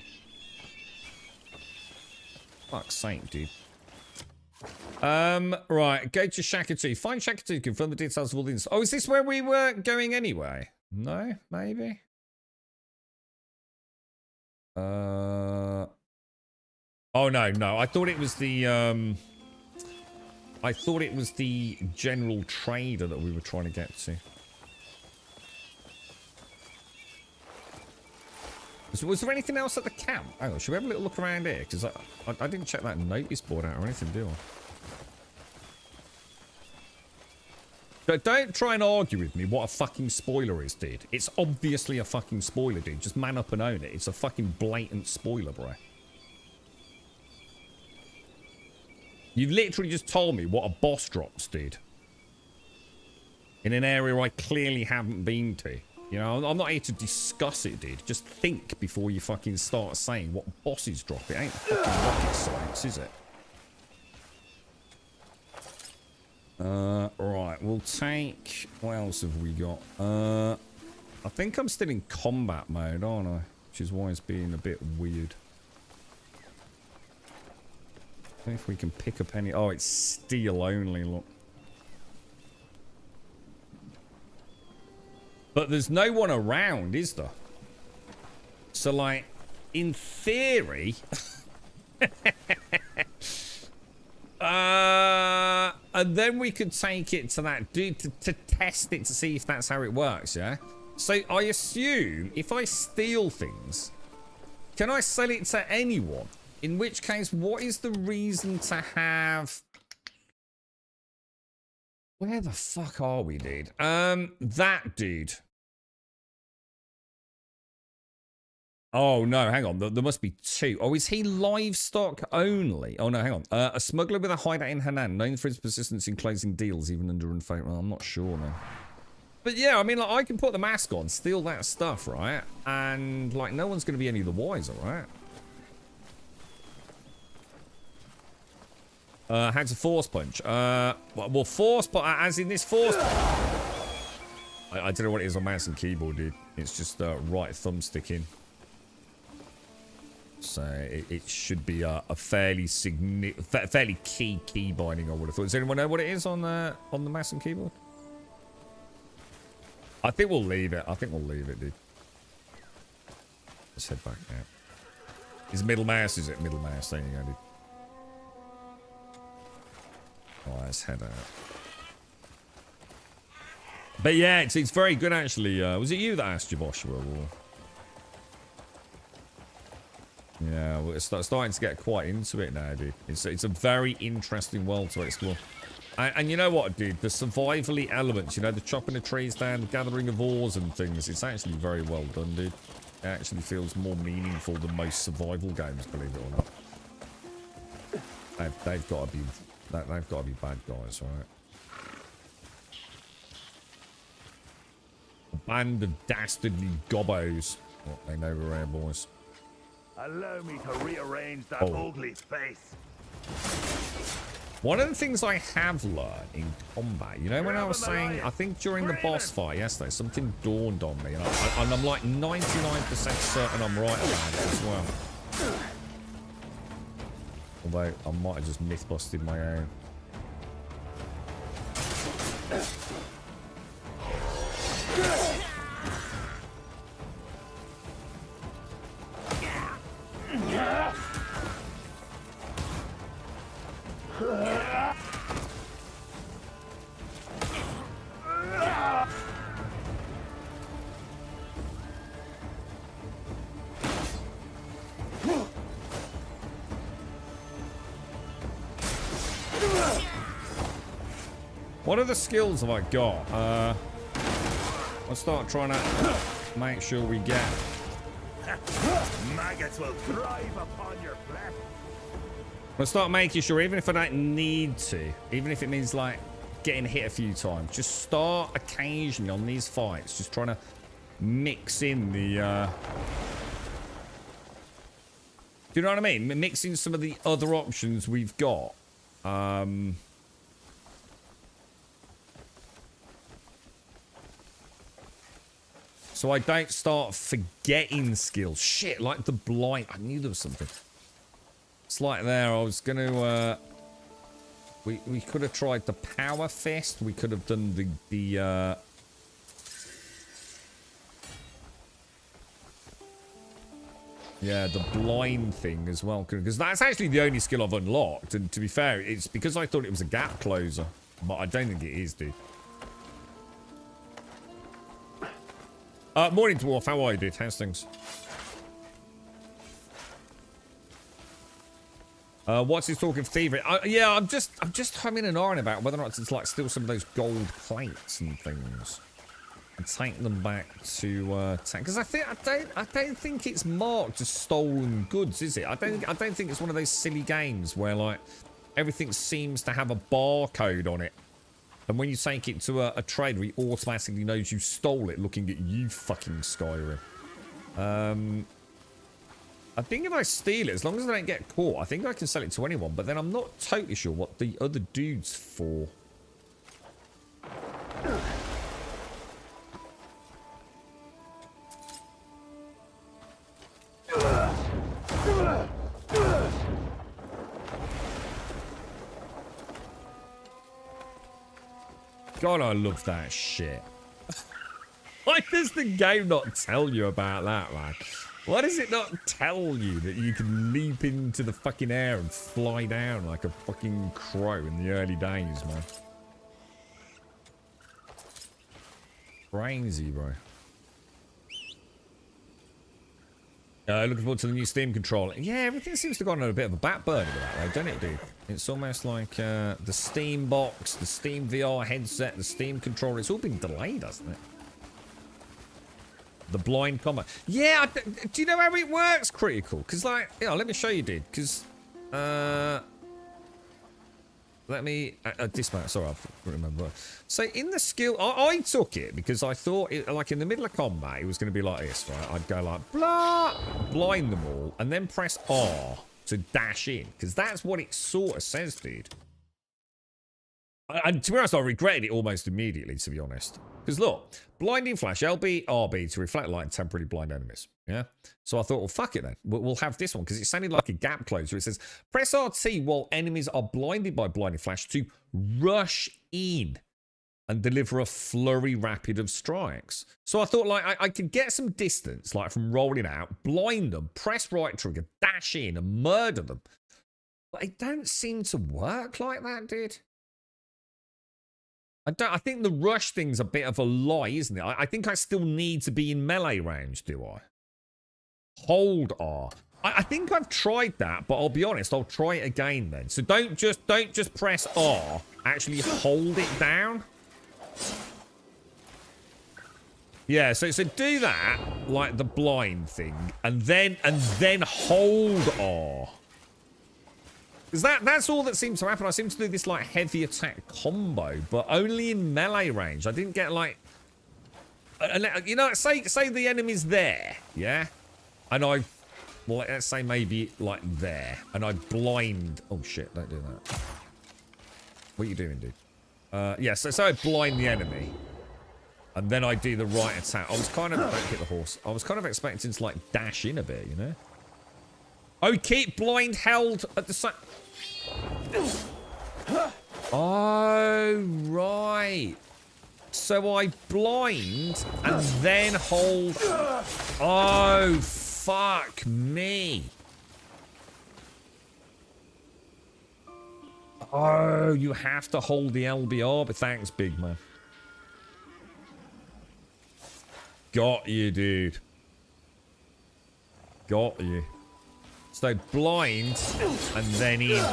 Fuck's sake, dude. Right, go to Shaka-2. Find Shaka-2, confirm the details of all these. Oh, is this where we were going anyway? No, maybe? Oh, no. I thought it was the, I thought it was the general trader that we were trying to get to. Was there anything else at the camp? Hang on, should we have a little look around here? Because I didn't check that notice board out or anything, do I? But don't try and argue with me what a fucking spoiler is, dude. It's obviously a fucking spoiler, dude. Just man up and own it. It's a fucking blatant spoiler, bro. You've literally just told me what a boss drops, dude. In an area I clearly haven't been to. You know, I'm not here to discuss it, dude. Just think before you fucking start saying what bosses drop. It ain't fucking rocket science, is it? Right, we'll take... What else have we got? I think I'm still in combat mode, aren't I? Which is why it's being a bit weird. I don't know if we can pick up any... Oh, it's steel only, look. But there's no one around, is there? So, like, in theory... and then we could take it to that dude to test it to see if that's how it works, yeah? So, I assume if I steal things, can I sell it to anyone? In which case, what is the reason to have... Where the fuck are we, dude? That dude. Oh, no, hang on. There must be two. Oh, is he livestock only? Oh, no, hang on. A smuggler with a hideout in Henan, known for his persistence in closing deals, even under unfair... Well, I'm not sure, man. But yeah, I mean, like, I can put the mask on, steal that stuff, right? And, like, no one's going to be any the wiser, right? How to force punch? Well, force punch, as in this force punch. I don't know what it is on mouse and keyboard, dude. It's just right thumbstick in. So it should be a fairly fairly key binding, I would have thought. Does anyone know what it is on the mouse and keyboard? I think we'll leave it. I think we'll leave it, dude. Let's head back now. Is middle mouse? Is it middle mouse? There you go, dude. Oh, let's head out. But yeah, it's very good actually. Was it you that asked Joshua? Or... Yeah, well, it's starting to get quite into it now, dude. It's a very interesting world to explore. And you know what, dude? The survivally elements, you know, the chopping the trees down, the gathering of ores and things, it's actually very well done, dude. It actually feels more meaningful than most survival games, believe it or not. They've got to be bad guys, right? A band of dastardly gobbos. Oh, they know we're here, boys. Allow me to rearrange that ugly face. One of the things I have learned in combat, you know, when I was saying, I think during the boss fight yesterday, something dawned on me, and I'm like 99% certain I'm right about it as well. Although I might have just myth busted my own. What other skills have I got? Let's start trying to make sure we get. Maggots will thrive upon your flesh. Let's start making sure, even if I don't need to, even if it means like getting hit a few times, just start occasionally on these fights, just trying to mix in the. Do you know what I mean? Mixing some of the other options we've got. So I don't start forgetting skills. Shit, like the blind. I knew there was something. It's like there. I was going to... We could have tried the power fist. We could have done the yeah, the blind thing as well. Because that's actually the only skill I've unlocked. And to be fair, it's because I thought it was a gap closer. But I don't think it is, dude. Morning, Dwarf. How are you, dude? How's things? What's his talking thievery? Yeah, I'm just humming and hawing about whether or not it's like still some of those gold plates and things, and take them back to because I don't think it's marked as stolen goods, is it? I don't think it's one of those silly games where like everything seems to have a barcode on it. And when you take it to a trader, he automatically knows you stole it, looking at you, fucking Skyrim. I think if I steal it, as long as I don't get caught, I think I can sell it to anyone. But then I'm not totally sure what the other dude's for. God, I love that shit. Why does the game not tell you about that, man? Why does it not tell you that you can leap into the fucking air and fly down like a fucking crow in the early days, man? Crazy, bro. Looking forward to the new Steam controller. Yeah, everything seems to have gone on a bit of a back burner with that, though, doesn't it, dude? It's almost like the Steam box, the Steam VR headset, the Steam controller. It's all been delayed, hasn't it? The blind combat. Yeah, do you know how it works, Critical? Because, like, yeah, let me show you, dude. Because, let me dismount. Sorry, I don't remember. So in the skill, I took it because I thought, like in the middle of combat, it was going to be like this, right? I'd go like, blah, blind them all, and then press R to dash in. Because that's what it sort of says, dude. And to be honest, I regretted it almost immediately, to be honest. Because look, blinding flash, LB, RB to reflect light and temporarily blind enemies. Yeah? So I thought, well, fuck it then. We'll have this one because it sounded like a gap closer. It says, press RT while enemies are blinded by blinding flash to rush in and deliver a flurry rapid of strikes. So I thought, like, I could get some distance, like from rolling out, blind them, press right trigger, dash in and murder them. But it don't seem to work like that, dude. I think the rush thing's a bit of a lie, isn't it? I think I still need to be in melee range, do I? Hold R. I think I've tried that, but I'll be honest, I'll try it again then. So don't just press R. Actually hold it down. Yeah, so do that, like the blind thing, and then hold R. Because that's all that seems to happen. I seem to do this, like, heavy attack combo, but only in melee range. I didn't get, like... You know, say the enemy's there, yeah? And I... Well, let's say maybe, like, there. And I blind... Oh, shit, don't do that. What are you doing, dude? Yeah, so I blind the enemy. And then I do the right attack. I was kind of... Don't hit the horse. I was kind of expecting to, like, dash in a bit, you know? Oh, keep blind held at the same... Oh, right. So I blind and then hold... Oh, fuck me. Oh, you have to hold the LBR, but thanks, big man. Got you, dude. Got you. So blind and then in.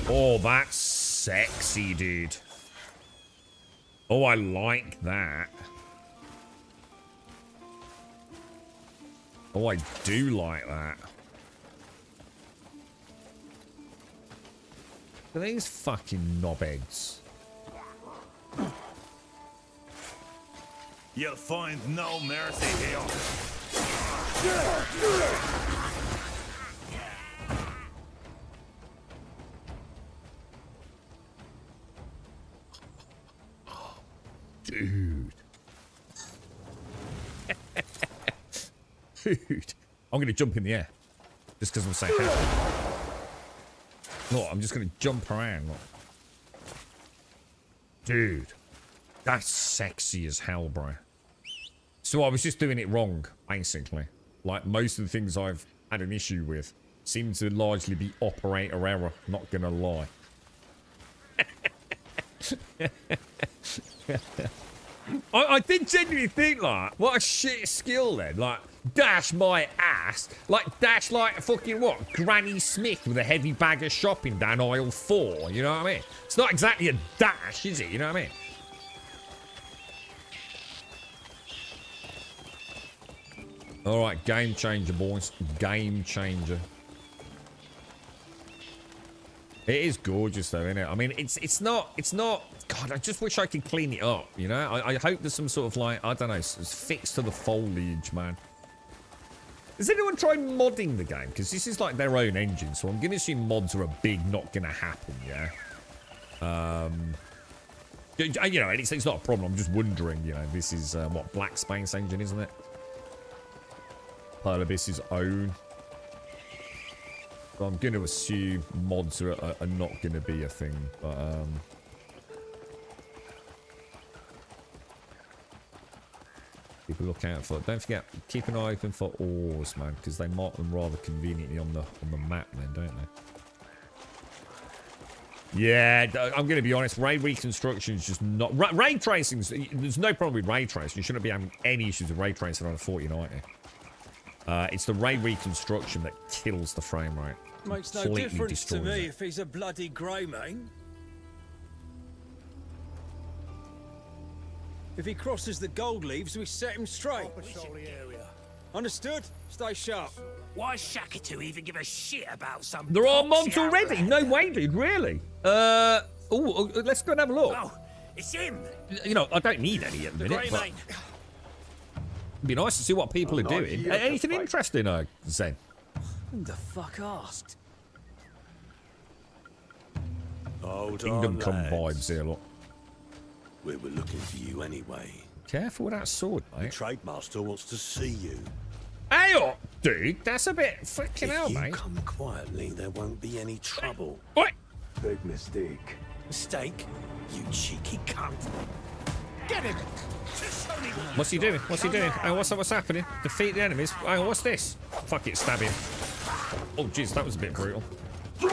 Oh, that's sexy, dude. Oh, I like that. Oh, I do like that. Look at these fucking knobheads. You'll find no mercy here. Dude. Dude. I'm going to jump in the air. Just because I'm saying hey. Look, I'm just going to jump around. Look. Dude. That's sexy as hell, bro. So I was just doing it wrong, basically. Like, most of the things I've had an issue with seem to largely be operator error, not gonna lie. I did genuinely think, like, what a shit skill then. Like, dash my ass. Like, dash like fucking what? Granny Smith with a heavy bag of shopping down aisle 4, you know what I mean? It's not exactly a dash, is it? You know what I mean? All right, game changer, boys. Game changer. It is gorgeous, though, isn't it? I mean, it's not. God, I just wish I could clean it up. You know, I hope there's some sort of like, I don't know, it's fixed to the foliage, man. Has anyone tried modding the game? Because this is like their own engine, so I'm gonna assume mods are a big not gonna happen. Yeah. You know, it's not a problem. I'm just wondering. You know, this is what Black Space engine, isn't it? Part of this is own. So I'm going to assume mods are not going to be a thing, but keep a look out for. Don't forget, keep an eye open for ores, man, because they mark them rather conveniently on the map, then, don't they? Yeah, I'm going to be honest. Ray reconstruction is just not ray tracing. There's no problem with ray tracing. You shouldn't be having any issues with ray tracing on a 4090. It's the ray reconstruction that kills the frame rate. Makes no difference to me if he's a bloody grey man. If he crosses the gold leaves, we set him straight. Understood? Stay sharp. Why Shakatu even give a shit about some... There are mods already? No way, dude. Really? Let's go and have a look. Oh, it's him. You know, I don't need any at the minute, but... It'd be nice to see what people are doing. Anything interesting, Zen? Who the fuck asked? Hold Kingdom on, Come lads. vibes here, look. We were looking for you anyway. Careful with that sword, The mate. trade master wants to see you. Hey, up, dude. That's a bit freaking hell, If you mate. come quietly, there won't be any trouble. What? Big mistake. Mistake? You cheeky cunt. Get him! What's he doing? What's he doing? Oh, what's happening? Defeat the enemies. Hang on, what's this? Fuck it, stab him. Oh, jeez, that was a bit brutal. You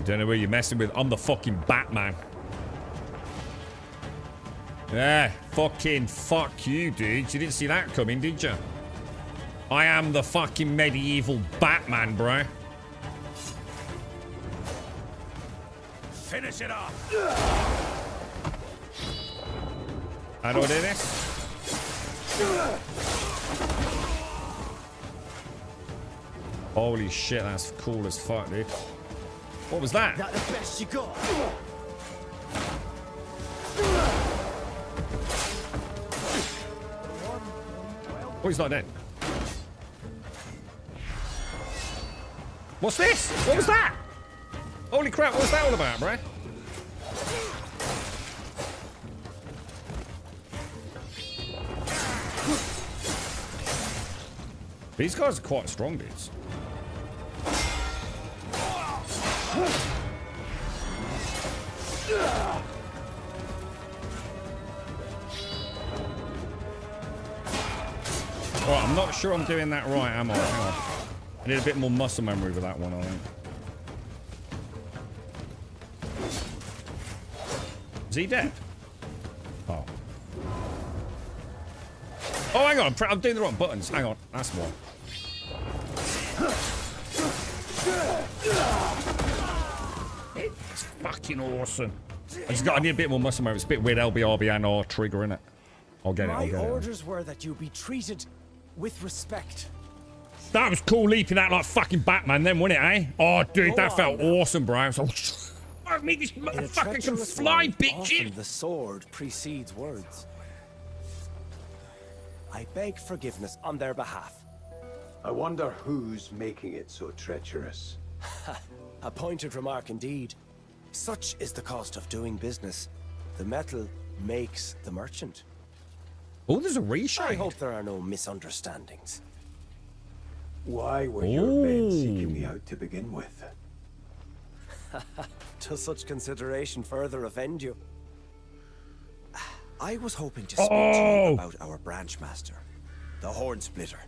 don't know where you're messing with. I'm the fucking Batman. Yeah, fucking fuck you, dude. You didn't see that coming, did you? I am the fucking medieval Batman, bro. Finish it off. How do I do this? Holy shit, that's cool as fuck, dude. What was that? That the best you got? Oh, he's not dead. What's this? What was that? Holy crap, what was that all about, bro? These guys are quite strong, dudes. Alright, I'm not sure I'm doing that right, am I? Hang on. I need a bit more muscle memory with that one, I think. Is he dead? Oh. Oh, hang on. I'm doing the wrong buttons. Hang on. That's why. It's fucking awesome. I need a bit more muscle memory. It's a bit weird LBRB and R trigger, innit? I'll get it. My orders were that you be treated with respect. That was cool leaping out like fucking Batman then, wasn't it, eh? Oh, dude, that felt awesome, bro. I was like, fuck me, this motherfucker can fly, bitch. The sword precedes words. I beg forgiveness on their behalf. I wonder who's making it so treacherous. A pointed remark indeed. Such is the cost of doing business. The metal makes the merchant. Oh, there's a reshade. I hope there are no misunderstandings. Why were your men seeking me out to begin with? Does such consideration further offend you? I was hoping to speak to you about our branch master, the Horn Splitter.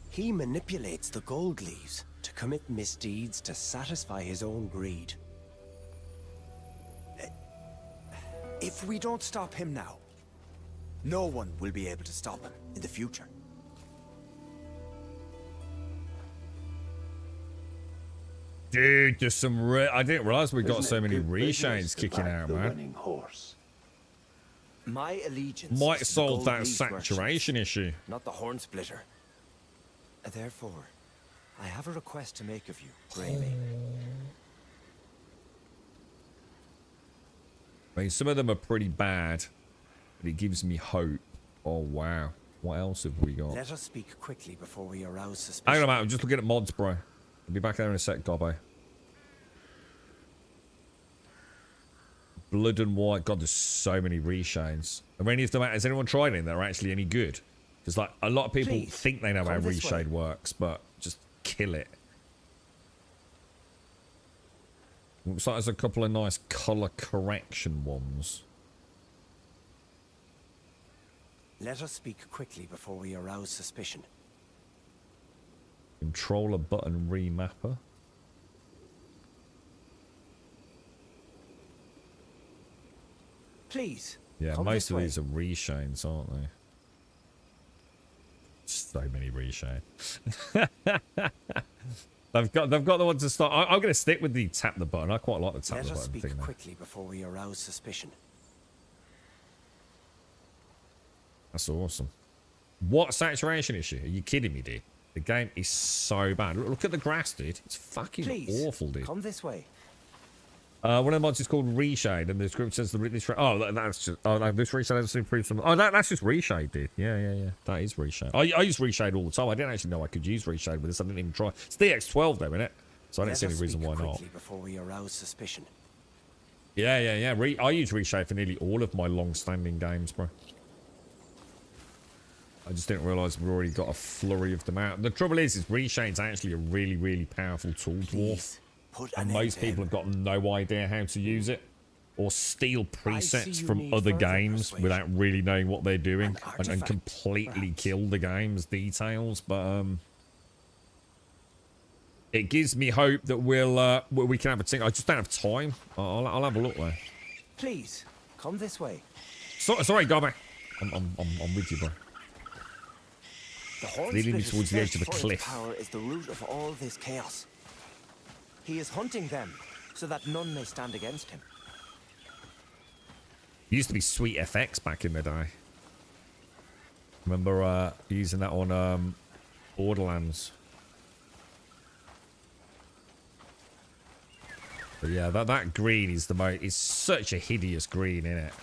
He manipulates the gold leaves to commit misdeeds to satisfy his own greed. If we don't stop him now, no one will be able to stop him in the future. Dude, there's some I didn't realize we got so many reshades kicking out, man. My allegiance might solve that saturation issue. Not the Horn Splitter. Therefore, I have a request to make of you, Greymaker. I mean, some of them are pretty bad, but it gives me hope. Oh, wow. What else have we got? Let us speak quickly before we arouse suspicion. Hang on a minute, I'm just looking at mods, bro. I'll be back there in a sec, Gobbo. Blood and White. God, there's so many reshades. Are any of them, has anyone tried any that are actually any good? Because, like, a lot of people think they know how reshade works, but just kill it. Looks like there's a couple of nice color correction ones. Let us speak quickly before we arouse suspicion. Controller button remapper. Please. Yeah, most of these are reshades, aren't they? So many reshades. They've got the one to start. I'm going to stick with the tap the button. I quite like the tap the button thing. Let us speak quickly before we arouse suspicion. That's awesome. What saturation issue? Are you kidding me, dude? The game is so bad. Look at the grass, dude. It's fucking awful, dude. Come this way. One of the mods is called Reshade, and the script says this. Oh, that's just. Oh, no, this Reshade has improved some. Oh, that's just Reshade, dude. Yeah. That is Reshade. I use Reshade all the time. I didn't actually know I could use Reshade with this. I didn't even try. It's DX12 though, isn't it? So I don't see any reason why not. Before we arouse suspicion. Yeah. I use Reshade for nearly all of my long-standing games, bro. I just didn't realise we've already got a flurry of them out. The trouble is Reshade's actually a really, really powerful tool dwarf. And most people have got no idea how to use it. Or steal presets from other games without really knowing what they're doing. And completely kill the game's details. But, it gives me hope that we can have a thing. I just don't have time. I'll have a look there. Please, come this way. Sorry, Gobber. I'm with you, bro. Leading me towards the edge of a cliff. Power is the root of all this chaos. He is hunting them so that none may stand against him. It used to be Sweet FX back in the day. Remember using that on Borderlands. But yeah, that green is the most. It's such a hideous green, isn't it?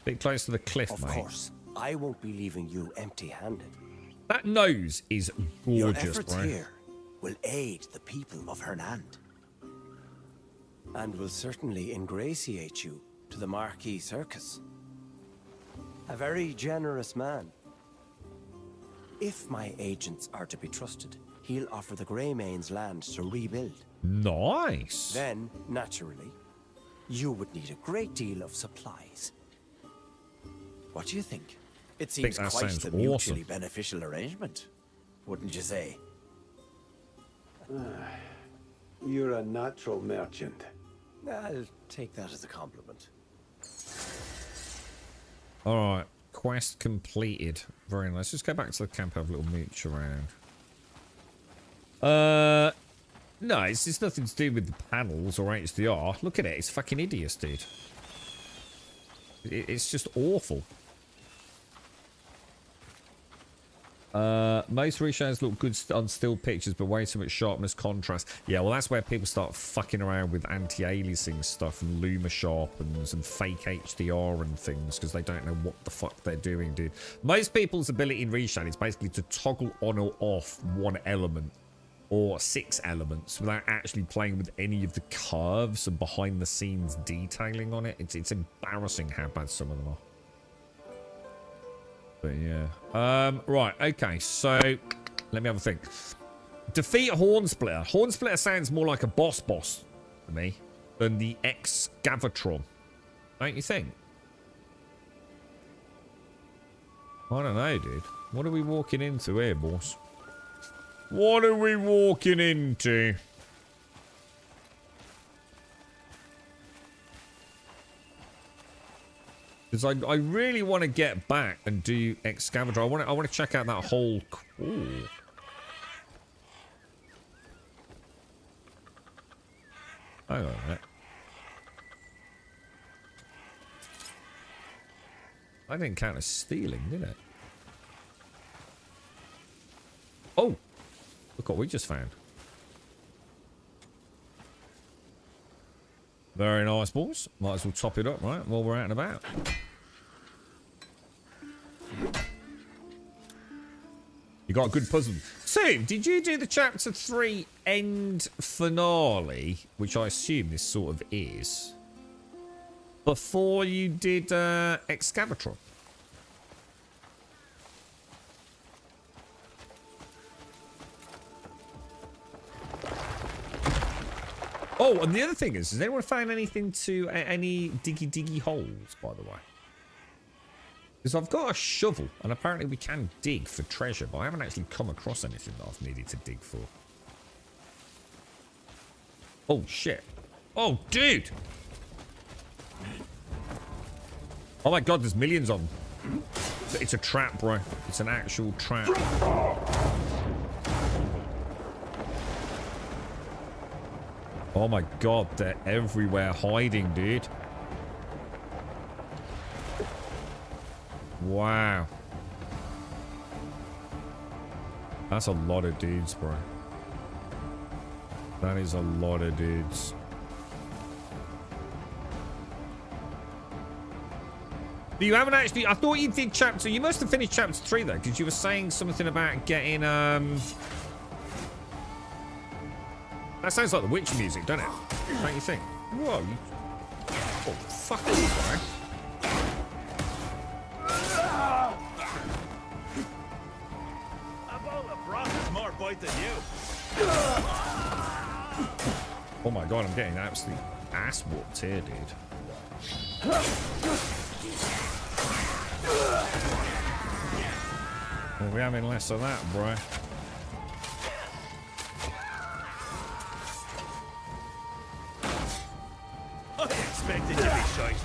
Bit close to the cliff, Of mate. course, I won't be leaving you empty-handed. That nose is Your gorgeous, efforts bro. here will aid the people of Hernand. And will certainly ingratiate you to the Marquis Circus. A very generous man. If my agents are to be trusted, he'll offer the Greymane's land to rebuild. Nice. Then, naturally, you would need a great deal of supplies. What do you think? It think seems that quite sounds the mutually awesome. beneficial arrangement, wouldn't you say? You're a natural merchant. I'll take that as a compliment. All right. Quest completed. Very nice. Let's go back to the camp, have a little mooch around. No, it's nothing to do with the panels or HDR. Look at it. It's fucking hideous, dude. It's just awful. Most reshows look good on still pictures, but way too much sharpness contrast. Yeah, well, that's where people start fucking around with anti-aliasing stuff and luma sharpens and fake HDR and things because they don't know what the fuck they're doing, dude. Most people's ability in reshow is basically to toggle on or off one element or 6 elements without actually playing with any of the curves and behind the scenes detailing on it. It's embarrassing how bad some of them are. But yeah. Right, okay, so let me have a think. Defeat Hornsplitter. Hornsplitter sounds more like a boss to me than the Excavaton. Don't you think? I don't know, dude. What are we walking into here, boss? What are we walking into? Because I really want to get back and do Excavator. I want to check out that whole... Ooh. Hang on a minute. I didn't count as stealing, did it? Oh! Look what we just found. Very nice, boys. Might as well top it up, right? While we're out and about. You got a good puzzle. So, did you do the chapter 3 end finale, which I assume this sort of is, before you did Excavator? Oh, and the other thing is, has anyone found anything to any diggy holes, by the way? Because I've got a shovel, and apparently we can dig for treasure, but I haven't actually come across anything that I've needed to dig for. Oh, shit. Oh, dude! Oh my god, there's millions of them. It's a trap, bro. It's an actual trap. Oh my god, they're everywhere hiding, dude. Wow. That's a lot of dudes, bro. That is a lot of dudes. But you haven't actually... I thought you did chapter... You must have finished chapter 3, though, because you were saying something about getting, That sounds like the witch music, doesn't it? Don't you think? Whoa. You... Oh, fuck off, bro. More bite than you. Oh my god, I'm getting absolutely ass whooped here, dude. Well, we're having less of that, bro. I expected to be shite.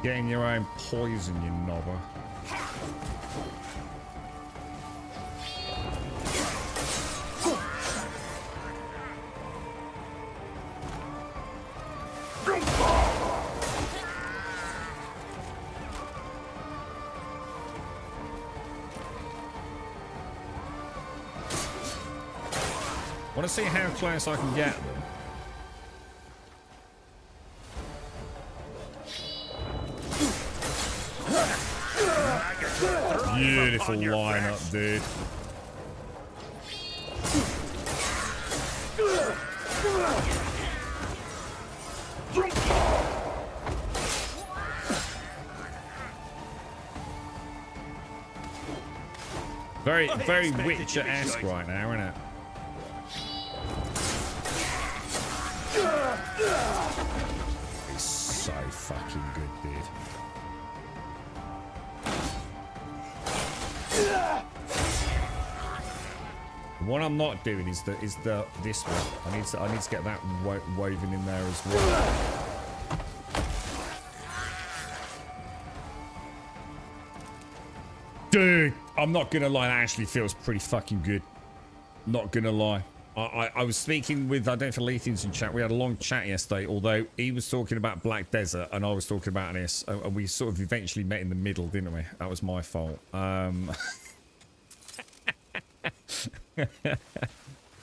Getting your own poison, you knobber. I want to see how close I can get them. beautiful lineup, dude. Very, very Witcher-esque right now, isn't it? It's so fucking good, dude. What I'm not doing is this one. I need to get that woven in there as well. Dude, I'm not gonna lie, that actually feels pretty fucking good. Not gonna lie. I was speaking with, I don't know if Lethian's in chat. We had a long chat yesterday, although he was talking about Black Desert and I was talking about this. And we sort of eventually met in the middle, didn't we? That was my fault. I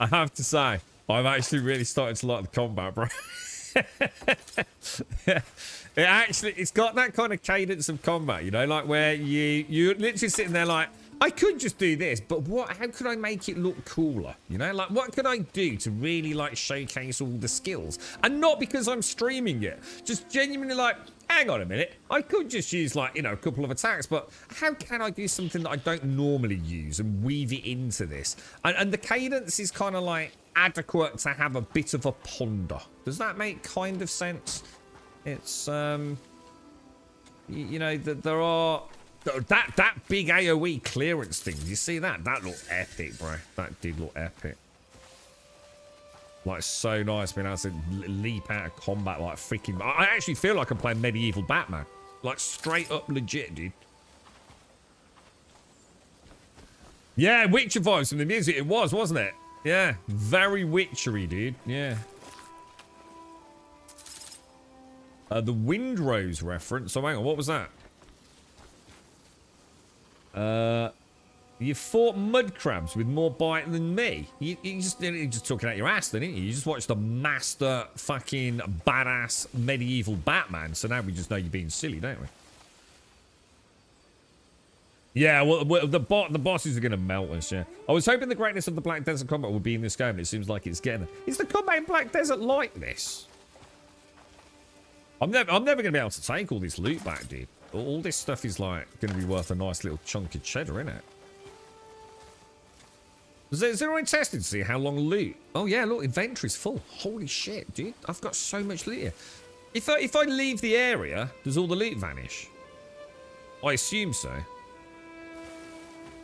have to say, I've actually really started to like the combat, bro. It's got that kind of cadence of combat, you know, like where you're literally sitting there like, I could just do this, but how could I make it look cooler? You know, like what could I do to really like showcase all the skills? And not because I'm streaming it, just genuinely like, hang on a minute, I could just use like, you know, a couple of attacks, but how can I do something that I don't normally use and weave it into this? And the cadence is kind of like adequate to have a bit of a ponder. Does that make kind of sense? It's, you know, that there are... That big AoE clearance thing, you see that? That looked epic, bro. That did look epic. Like, so nice being able to leap out of combat like freaking... I actually feel like I'm playing medieval Batman. Like, straight up legit, dude. Yeah, Witcher vibes from the music. It was, wasn't it? Yeah, very Witchery, dude. Yeah. The Windrose reference. So hang on, what was that? You fought mud crabs with more bite than me. You're just talking out your ass, didn't you? You just watched the master fucking badass medieval Batman. So now we just know you're being silly, don't we? Yeah, well the bosses are going to melt us, yeah. I was hoping the greatness of the Black Desert combat would be in this game, but it seems like it's getting there. Is the combat in Black Desert like this? I'm never going to be able to take all this loot back, dude. All this stuff is like going to be worth a nice little chunk of cheddar, isn't it? Is there any testing to see how long loot? Oh yeah, look, inventory's full. Holy shit, dude! I've got so much loot here. If I leave the area, does all the loot vanish? I assume so.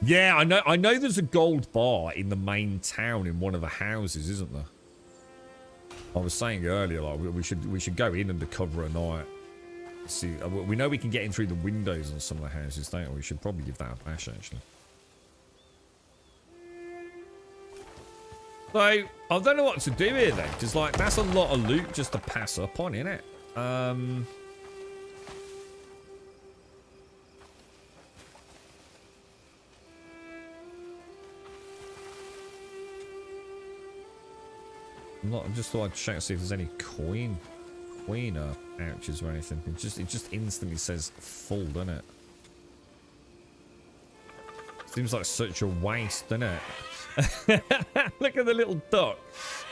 Yeah, I know. There's a gold bar in the main town in one of the houses, isn't there? I was saying earlier, like we should go in undercover at night. See, we know we can get in through the windows on some of the houses, don't we? We should probably give that a bash, actually. So, I don't know what to do here, then. Because, like, that's a lot of loot just to pass up on, innit? I'm just thought I'd check and see if there's any coin ouches or anything. It just instantly says full, doesn't it? Seems like such a waste, doesn't it? Look at the little duck,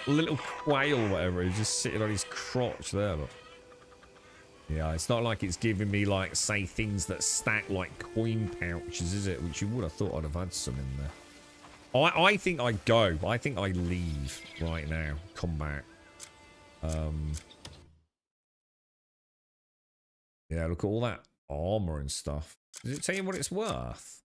little quail, whatever. He's just sitting on his crotch there. Look. Yeah, it's not like it's giving me like say things that stack like coin pouches, is it? Which you would have thought I'd have had some in there. I think I go. I think I leave right now. Come back. Yeah, look at all that armor and stuff. Does it tell you what it's worth?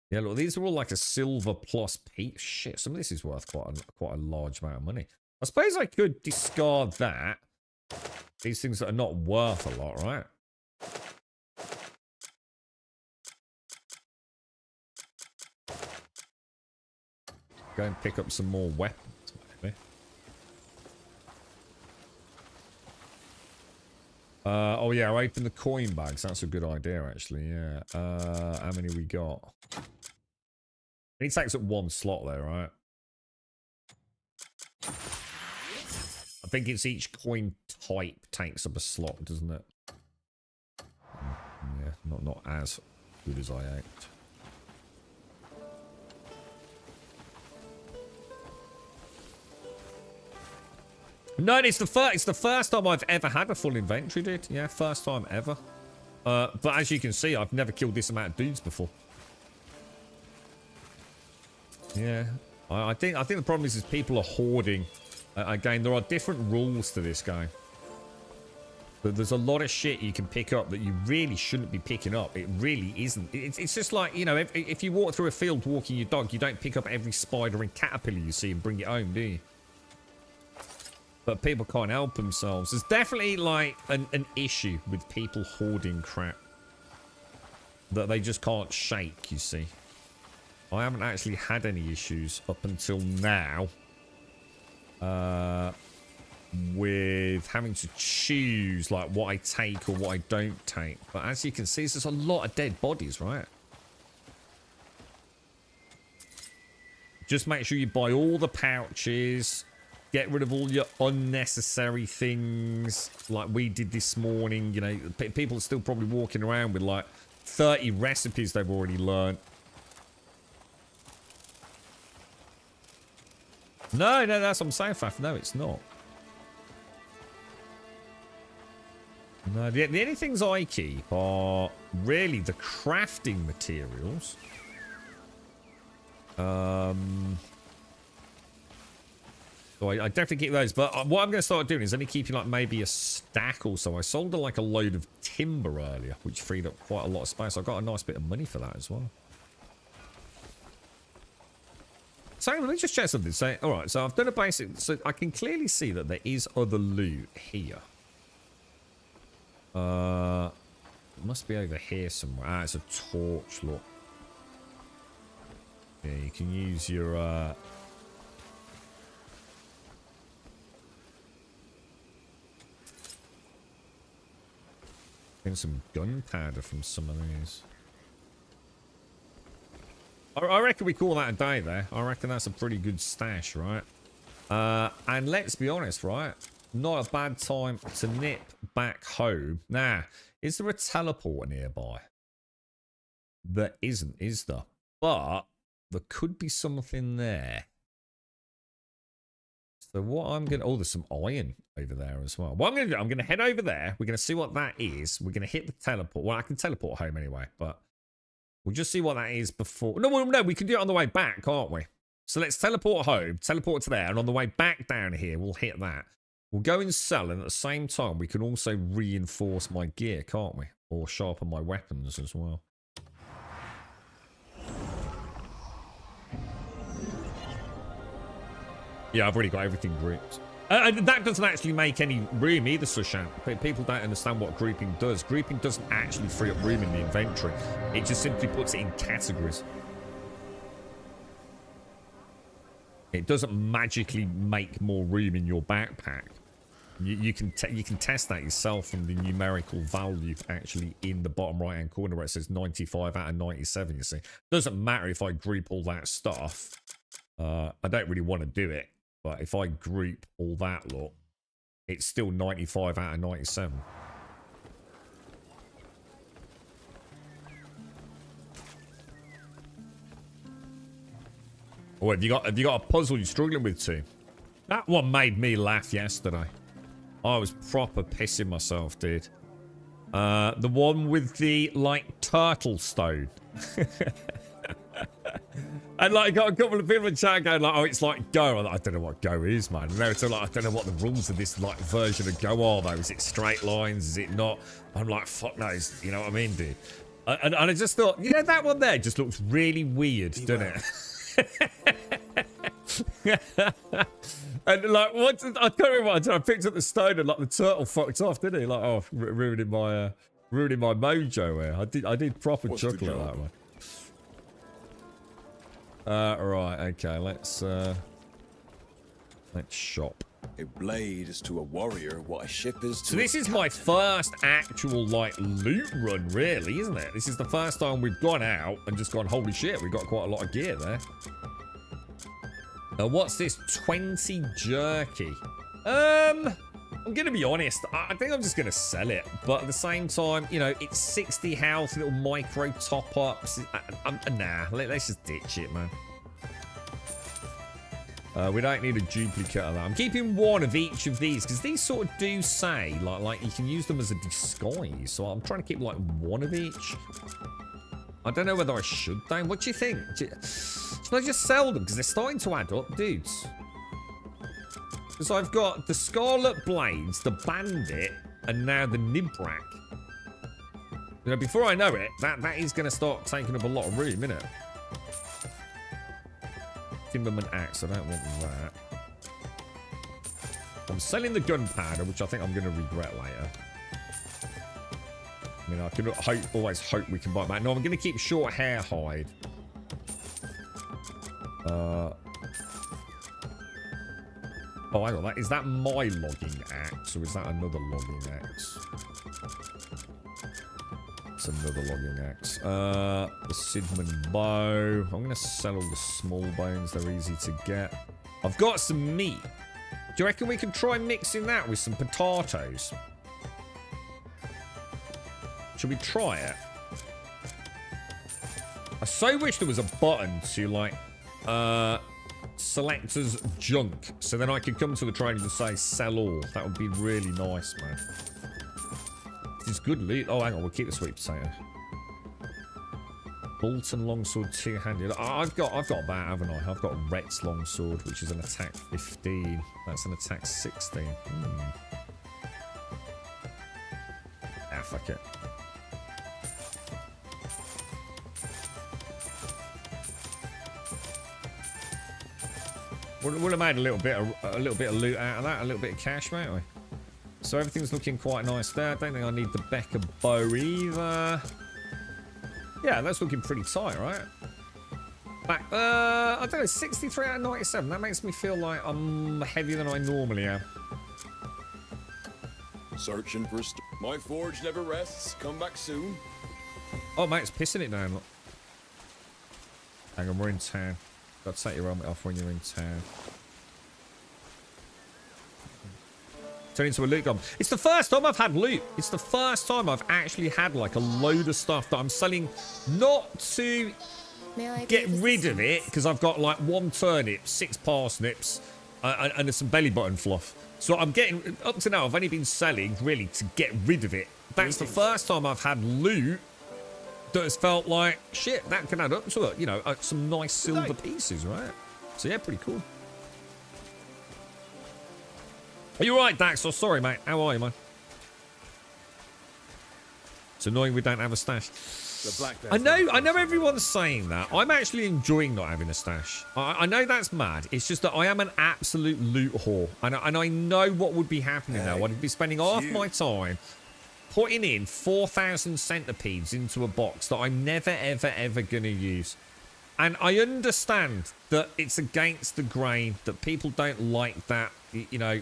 Yeah, look, these are all like a silver plus piece. Shit, some of this is worth quite a large amount of money. I suppose I could discard that. These things that are not worth a lot, right? Go and pick up some more weapons, maybe. Oh yeah, I open the coin bags. That's a good idea, actually. Yeah. How many we got? It takes up one slot there, right? I think it's each coin type takes up a slot, doesn't it? Yeah, not as good as I hoped. No, it's the first time I've ever had a full inventory, dude. Yeah, first time ever. But as you can see, I've never killed this amount of dudes before. Yeah, I think the problem is people are hoarding. Again, there are different rules to this game. But there's a lot of shit you can pick up that you really shouldn't be picking up. It really isn't. It's just like, you know, if you walk through a field walking your dog, you don't pick up every spider and caterpillar you see and bring it home, do you? But people can't help themselves. There's definitely like an issue with people hoarding crap that they just can't shake, you see. I haven't actually had any issues up until now. With having to choose like what I take or what I don't take. But as you can see, there's a lot of dead bodies, right? Just make sure you buy all the pouches. Get rid of all your unnecessary things like we did this morning. You know, people are still probably walking around with like 30 recipes they've already learned. No, that's what I'm saying, Faf. No, it's not. No, the only things I keep are really the crafting materials. So I definitely keep those. But what I'm going to start doing is only keeping like maybe a stack or so. I sold like a load of timber earlier, which freed up quite a lot of space. I got a nice bit of money for that as well. So let me just check something. So, all right, so I've done a basic. So I can clearly see that there is other loot here. It must be over here somewhere. Ah, it's a torch, look. Yeah, you can use your, getting some gunpowder from some of these. I reckon we call that a day there. I reckon that's a pretty good stash, right? And let's be honest, right? Not a bad time to nip back home. Now, is there a teleporter nearby? There isn't, is there? But there could be something there. So what I'm going to... Oh, there's some iron over there as well. What I'm going to do, I'm going to head over there. We're going to see what that is. We're going to hit the teleport. Well, I can teleport home anyway, but we'll just see what that is before... No, we can do it on the way back, can't we? So let's teleport home, teleport to there, and on the way back down here, we'll hit that. We'll go and sell, and at the same time, we can also reinforce my gear, can't we? Or sharpen my weapons as well. Yeah, I've already got everything grouped. And that doesn't actually make any room either, Sushan. People don't understand what grouping does. Grouping doesn't actually free up room in the inventory. It just simply puts it in categories. It doesn't magically make more room in your backpack. You can test that yourself from the numerical value actually in the bottom right hand corner where it says 95 out of 97. You see, doesn't matter if I group all that stuff. I don't really want to do it, but if I group all that lot, it's still 95 out of 97. Oh, have you got a puzzle you're struggling with too? That one made me laugh yesterday. I was proper pissing myself, dude. The one with the like turtle stone. And like got a couple of people in chat going like, oh, it's like Go. I don't know what Go is, man. And they were like, I don't know what the rules of this like version of Go are though. Is it straight lines? Is it not? I'm like, fuck knows. You know what I mean, dude? And I just thought, you know, that one there just looks really weird, doesn't it? And like, what? I can't remember. I picked up the stone and like the turtle fucked off, didn't he? Like, oh, ruining my mojo here. I did proper chuckle at that one. Right, okay, let's shop. A blade is to a warrior what a ship is to So this is my first actual like loot run, really, isn't it? This is the first time we've gone out and just gone, holy shit, we've got quite a lot of gear there. What's this? 20 jerky. I'm gonna be honest, I think I'm just gonna sell it, but at the same time, you know, it's 60 health, little micro top-ups. Nah, let's just ditch it, man. We don't need a duplicate of that. I'm keeping one of each of these because these sort of do say like you can use them as a disguise. So I'm trying to keep like one of each. I don't know whether I should though. What do you think? Should I just sell them because they're starting to add up, dudes? Because I've got the Scarlet Blades, the Bandit, and now the Nibrak. You know, before I know it, that is going to start taking up a lot of room, isn't it? Timberman Axe, I don't want that. I'm selling the gunpowder, which I think I'm going to regret later. I mean, I could always hope we can buy it back. No, I'm going to keep short hair hide. Oh, hang on. Is that my logging axe, or is that another logging axe? It's another logging axe. The Sidman bow. I'm going to sell all the small bones. They're easy to get. I've got some meat. Do you reckon we can try mixing that with some potatoes? Should we try it? I so wish there was a button to, like, select as junk. So then I could come to the trader and say, sell all. That would be really nice, man. This is good loot. Oh, hang on. We'll keep the sweet potato. Bolton longsword two-handed. Oh, I've got that, haven't I? I've got Rhett's longsword, which is an attack 15. That's an attack 16. Ah, fuck it. Would have made a little bit of loot out of that, a little bit of cash, mate. So everything's looking quite nice there. I don't think I need the Becker bow either. Yeah, that's looking pretty tight, right? Back, I don't know, 63 out of 97. That makes me feel like I'm heavier than I normally am. Searching for my forge never rests. Come back soon. Oh, mate, it's pissing it down. Look. Hang on, we're in town. Got to take your helmet off when you're in town. Turn into a loot goblin. It's the first time I've had loot. It's the first time I've actually had like a load of stuff that I'm selling, not to get rid of it, because I've got like 1 turnip, 6 parsnips, and some belly button fluff. So I'm getting, up to now, I've only been selling really to get rid of it. That's the first time I've had loot that has felt like, shit, that can add up to it. You know, some nice silver pieces, right? So yeah, pretty cool. Are you alright, Dax? Oh, sorry, mate. How are you, man? It's annoying we don't have a stash. I know everyone's saying that. I'm actually enjoying not having a stash. I know that's mad. It's just that I am an absolute loot whore. And I know what would be happening now. I'd be spending half my time putting in 4,000 centipedes into a box that I'm never, ever, ever going to use. And I understand that it's against the grain, that people don't like that, you know,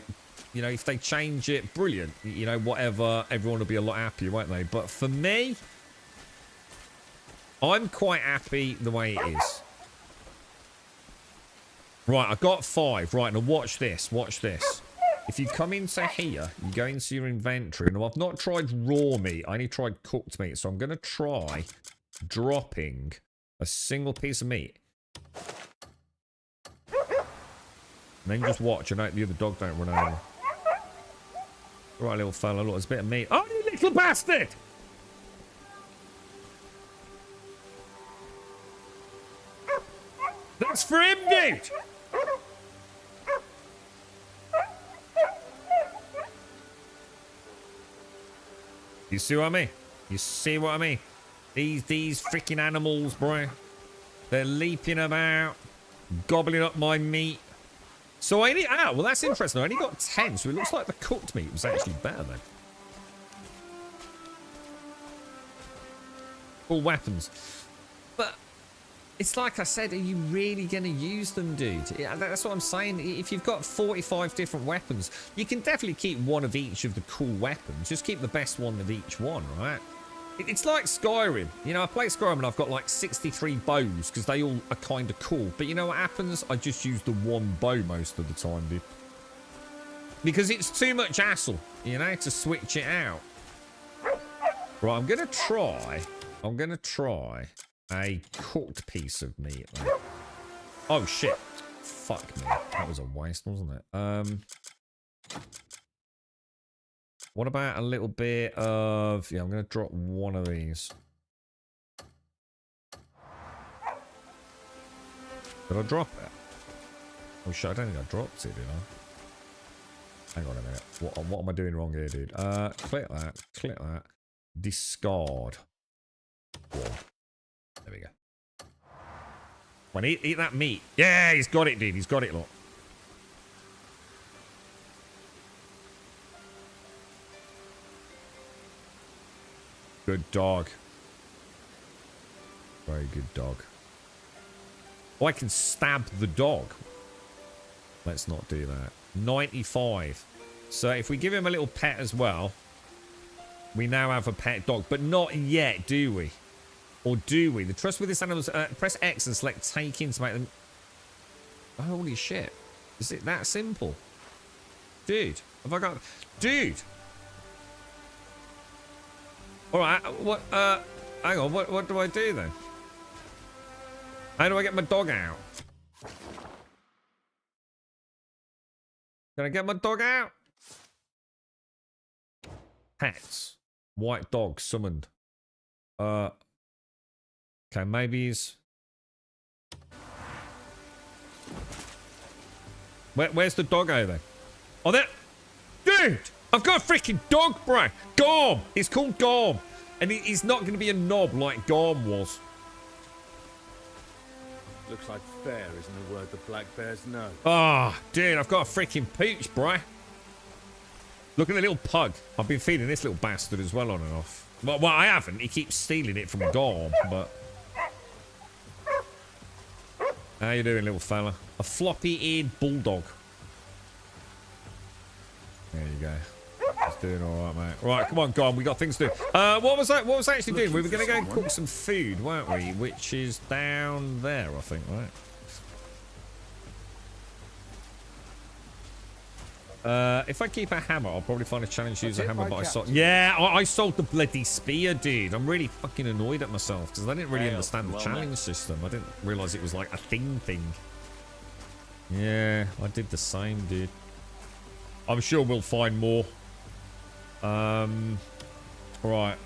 if they change it, brilliant. You know, whatever, everyone will be a lot happier, won't they? But for me, I'm quite happy the way it is. Right, I got 5. Right, now watch this. Watch this. If you come into here, you go into your inventory. Now, I've not tried raw meat. I only tried cooked meat. So I'm going to try dropping a single piece of meat. And then just watch. And the other dog don't run over. Right, little fella. Look, there's a bit of meat. Oh, you little bastard! That's for him, dude! You see what I mean? You see what I mean? These freaking animals, bro. They're leaping about, gobbling up my meat. So I only... Ah, well, that's interesting. I only got 10, so it looks like the cooked meat was actually better then. All weapons. But it's like I said, are you really going to use them, dude? Yeah, that's what I'm saying. If you've got 45 different weapons, you can definitely keep one of each of the cool weapons. Just keep the best one of each one, right? It's like Skyrim. You know, I play Skyrim and I've got like 63 bows because they all are kind of cool. But you know what happens? I just use the one bow most of the time, dude. Because it's too much hassle, you know, to switch it out. Right, I'm going to try a cooked piece of meat. Like. Oh, shit. Fuck me. That was a waste, wasn't it? What about a little bit of... Yeah, I'm going to drop one of these. Did I drop it? Oh shit, I don't think I dropped it, did I? Hang on a minute. What am I doing wrong here, dude? Click that. Click that. Discard. Whoa. There we go. Come on, eat that meat. Yeah, he's got it, dude. He's got it, look. Good dog. Very good dog. Oh, I can stab the dog. Let's not do that. 95. So if we give him a little pet as well, we now have a pet dog. But not yet, do we? Or do we? The trust with this animal... press X and select take in to make them... Holy shit. Is it that simple? Dude. Have I got... Dude! Alright, what... hang on, what do I do then? How do I get my dog out? Can I get my dog out? Pets. White dog summoned. Okay, maybe he's... Where's the doggo then? Oh, there... Dude! I've got a freaking dog, bro! Gorm! It's called Gorm. And he's not going to be a knob like Gorm was. Looks like fair isn't a word the black bears know. Ah, oh, dude, I've got a freaking pooch, bro. Look at the little pug. I've been feeding this little bastard as well on and off. Well, I haven't. He keeps stealing it from Gorm, but... How you doing, little fella? A floppy-eared bulldog. There you go. He's doing all right, mate. Right, come on, Gorm. We got things to do. What was I actually doing? We were going to go and cook some food, weren't we? Which is down there, I think, right? If I keep a hammer, I'll probably find a challenge to use a hammer, but I sold... Yeah, I sold the bloody spear, dude. I'm really fucking annoyed at myself because I didn't really understand the challenge system. I didn't realise it was like a thing. Yeah, I did the same, dude. I'm sure we'll find more. Right.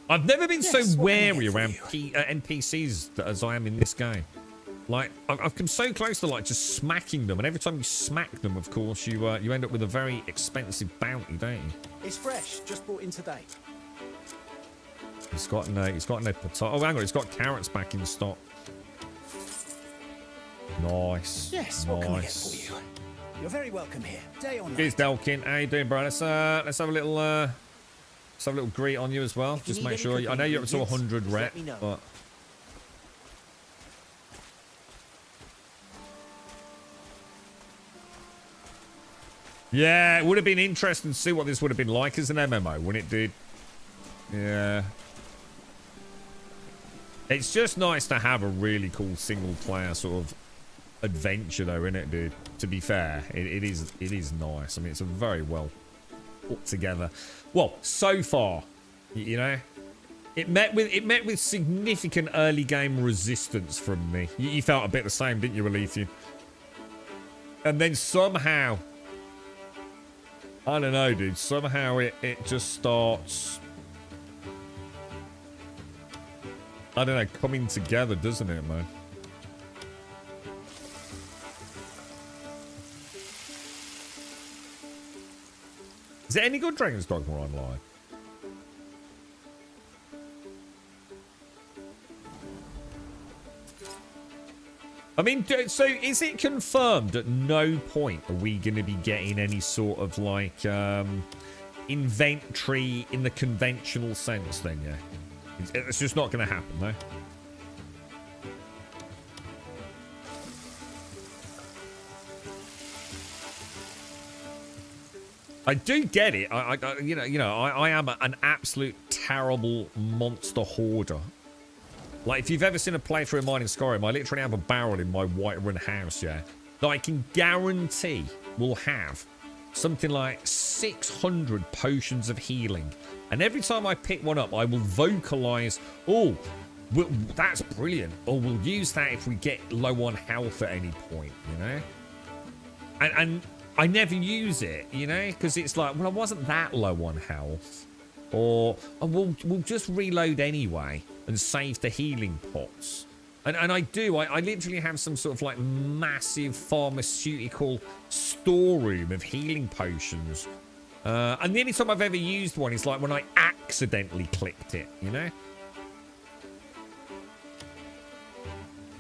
I've never been so wary around NPCs as I am in this game. Like, I've come so close to, like, just smacking them. And every time you smack them, of course, you end up with a very expensive bounty, don't you? It's fresh. Just brought in today. It's got no potato. Oh, hang on. It's got carrots back in stock. Nice. Yes, what can we get for you? You're very welcome here, day or night. Cheers, Delkin. How you doing, bro? Let's have a little greet on you as well. Just make sure. I know you're up to 100 rep, but yeah, it would have been interesting to see what this would have been like as an MMO, wouldn't it, dude? Yeah. It's just nice to have a really cool single-player sort of adventure, though, isn't it, dude? To be fair, it is nice. I mean, it's a very well put together. Well, so far, you know, it met with significant early game resistance from me. You felt a bit the same, didn't you, Alethea? And then somehow, I don't know, dude. Somehow it just starts, I don't know, coming together, doesn't it, man? Is it any good Dragon's Dogma Online? I mean, so is it confirmed at no point are we going to be getting any sort of like inventory in the conventional sense then, yeah? It's just not going to happen, though. I do get it. I am an absolute terrible monster hoarder. Like, if you've ever seen a playthrough of mine in Skyrim, I literally have a barrel in my Whiterun house, yeah, that I can guarantee will have something like 600 potions of healing. And every time I pick one up, I will vocalize, oh, That's brilliant. Or we'll use that if we get low on health at any point, you know? And I never use it, you know? Because it's like, well, I wasn't that low on health. Or we'll just reload anyway and save the healing pots. And I literally have some sort of like massive pharmaceutical storeroom of healing potions. And the only time I've ever used one is like when I accidentally clicked it, you know?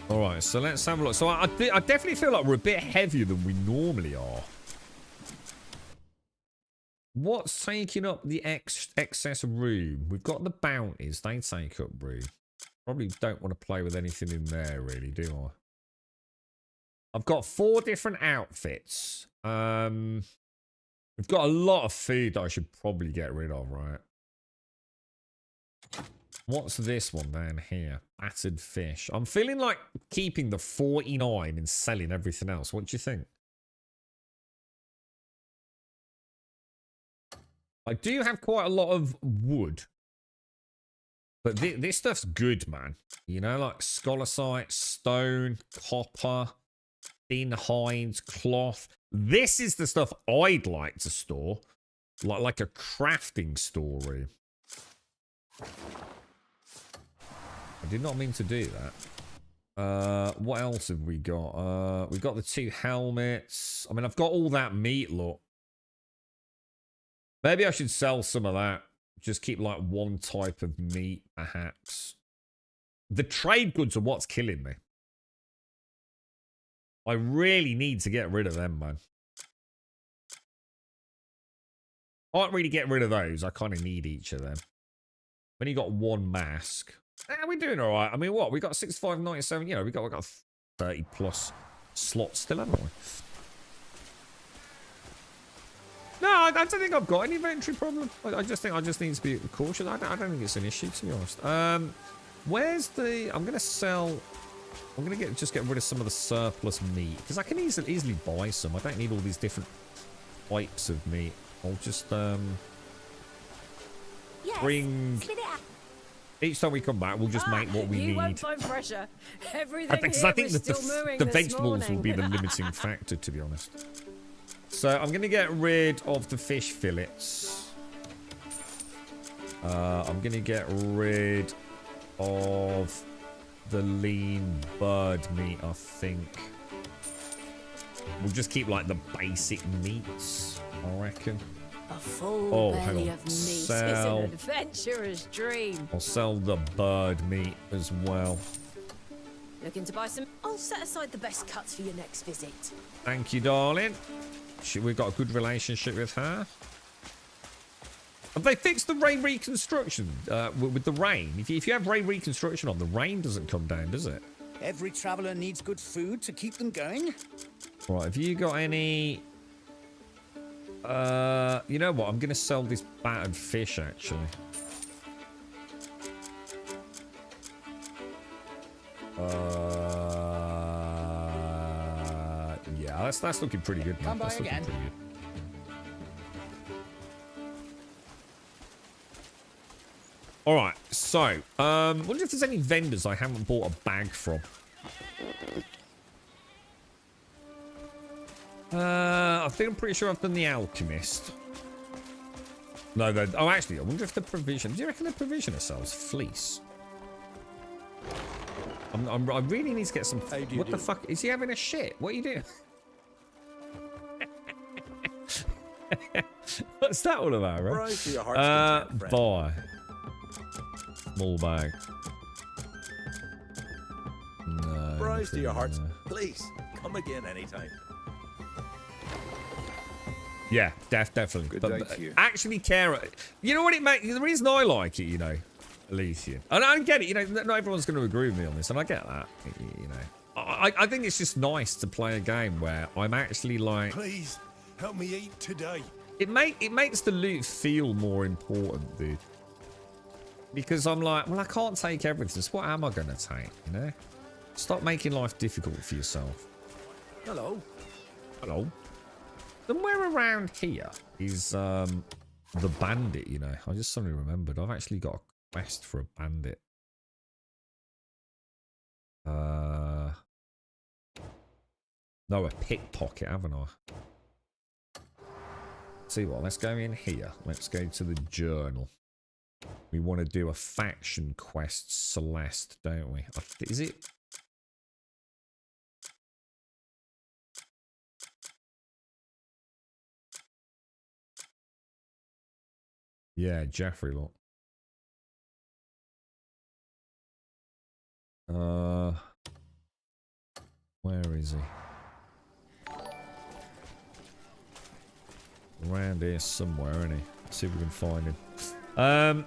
All right, so let's have a look. So I definitely feel like we're a bit heavier than we normally are. What's taking up the excess room? We've got the bounties. They take up room. Probably don't want to play with anything in there, really, do I? I've got 4 different outfits. We've got a lot of food that I should probably get rid of, right? What's this one down here? Battered fish. I'm feeling like keeping the 49 and selling everything else. What do you think? I do have quite a lot of wood. But this stuff's good, man. You know, like scholarcite, stone, copper, thin hides, cloth. This is the stuff I'd like to store. Like a crafting storeroom. I did not mean to do that. What else have we got? We've got the 2 helmets. I mean, I've got all that meat, look. Maybe I should sell some of that. Just keep like one type of meat, perhaps. The trade goods are what's killing me. I really need to get rid of them, man. I can't really get rid of those. I kind of need each of them. When you got 1 mask. We're doing all right. I mean, what? We got 65.97. You know, we got 30 plus slots still, haven't we? No, I don't think I've got any inventory problem. I just think I just need to be cautious. I don't think it's an issue, to be honest. Where's the... I'm going to sell... I'm going to just get rid of some of the surplus meat. Because I can easily buy some. I don't need all these different types of meat. I'll just... bring... Each time we come back, we'll just make what we need. You won't find pressure. Everything because I think that the vegetables will be the limiting factor, to be honest. So I'm going to get rid of the fish fillets. I'm going to get rid of the lean bird meat, I think. We'll just keep like the basic meats, I reckon. A full belly of meat is Sell. an adventurer's dream. I'll sell the bird meat as well. Looking to buy some? I'll set aside the best cuts for your next visit. Thank you, darling. We've got a good relationship with her. Have they fixed the rain reconstruction with the rain? If you have rain reconstruction on, the rain doesn't come down, does it? Every traveller needs good food to keep them going. Right, have you got any... you know what? I'm going to sell this battered fish, actually. Yeah, that's looking pretty good, man. Come by That's looking again. pretty good. All right, so wonder if there's any vendors I haven't bought a bag from. I think I'm pretty sure I've done the alchemist. No, oh, actually, I wonder if the provision. Do you reckon the provisioner sells fleece? I really need to get some. What the fuck? Is he having a shit? What are you doing? What's that all about, right? Rise to your heart's content, friend. Buy. Small bag. No. Rise to your heart's. no. Please come again anytime. Yeah, definitely. Good But day to you. actually care. You know what it makes? The reason I like it, you know, Elysian. And I get it. You know, not everyone's going to agree with me on this, and I get that. You know, I think it's just nice to play a game where I'm actually like. Please help me eat today. It makes the loot feel more important, dude. Because I'm like, well, I can't take everything. So what am I going to take? You know, stop making life difficult for yourself. Hello. Hello. Somewhere around here is the bandit, you know. I just suddenly remembered. I've actually got a quest for a bandit. No, a pickpocket, haven't I? See what? Let's go in here. Let's go to the journal. We want to do a faction quest, Celeste, don't we? Is it? Yeah, Jeffrey, look. Where is he? Around here somewhere, isn't he? Let's see if we can find him. I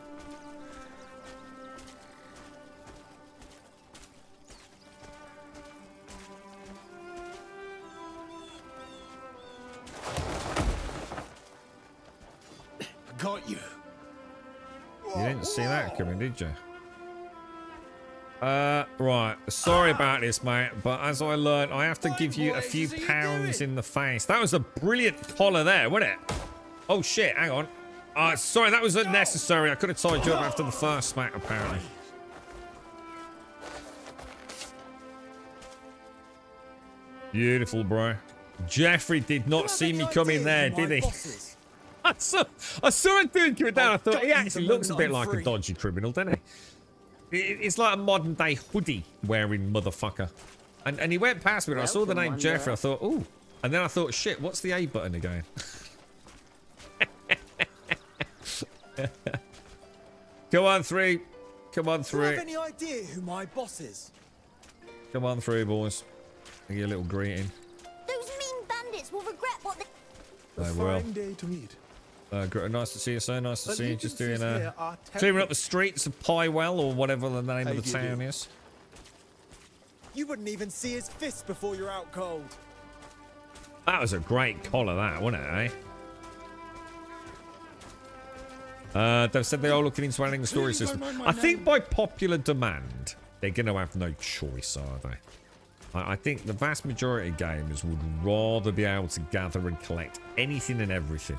got you. You didn't see that coming, did you? Right. Sorry about this, mate, but as I learned, I have to give you a few pounds in the face. That was a brilliant collar there, wasn't it? Oh, shit. Hang on. Sorry, that was unnecessary. I could have tied you up after the first smack, apparently. Beautiful, bro. Jeffrey did not see me coming there, did he? I saw a dude coming down. I thought he actually looks a bit like a dodgy criminal, doesn't he? It's like a modern day hoodie wearing motherfucker. And he went past me and I saw the name Jeffrey. I thought, ooh. And then I thought, shit, what's the A button again? Come on, 3. Come on, 3. Do you have any idea who my boss is? Come on, 3, boys. Give you a little greeting. Those mean bandits will regret what they... They will. Day to meet. Nice to see you, sir. Nice to see you. Just doing clearing up the streets of Piewell or whatever the name of the town is. You wouldn't even see his fist before you're out cold. That was a great collar, that, wasn't it, eh? They've said they're all looking into adding the story system. I think by popular demand, they're going to have no choice, are they? I think the vast majority of gamers would rather be able to gather and collect anything and everything.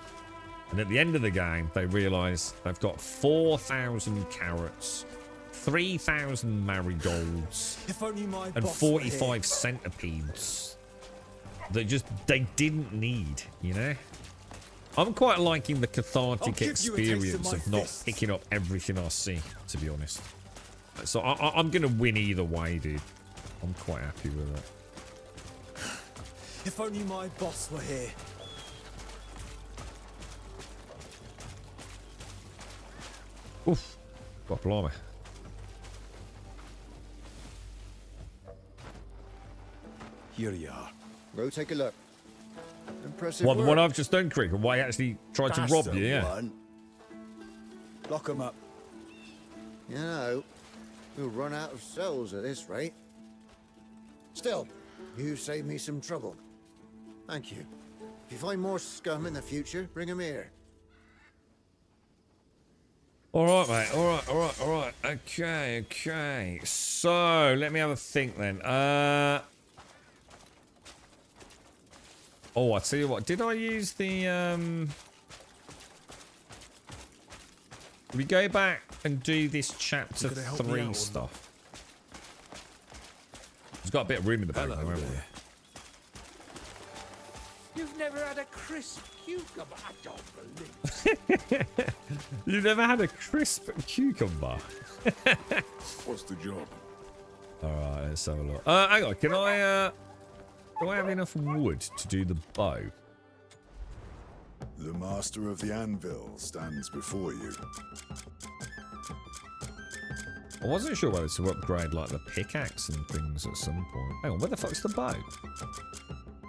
And at the end of the game, they realise they've got 4,000 carrots, 3,000 marigolds, and 45 centipedes that they didn't need, you know? I'm quite liking the cathartic experience of not picking up everything I see, to be honest. So I'm going to win either way, dude. I'm quite happy with it. If only my boss were here. Oof. Got blimey. Here you are. Go take a look. Impressive What, the work. one I've just done, Crick? Why he actually tried to rob you, yeah? One. Lock him up. You know, we'll run out of cells at this rate. Still, you saved me some trouble. Thank you. If you find more scum in the future, bring them here. Alright, mate. Alright. Okay. So, let me have a think then. Oh, I tell you what. Did I use the, Did we go back and do this chapter 3 stuff? It's got a bit of room in the back, haven't we? You've never had a crisp cucumber? I don't believe. You've never had a crisp cucumber? What's the job? Alright, let's have a look. Hang on, can I, do I have enough wood to do the bow? The master of the anvil stands before you. I wasn't sure whether to upgrade, like, the pickaxe and things at some point. Hang on, where the fuck's the bow?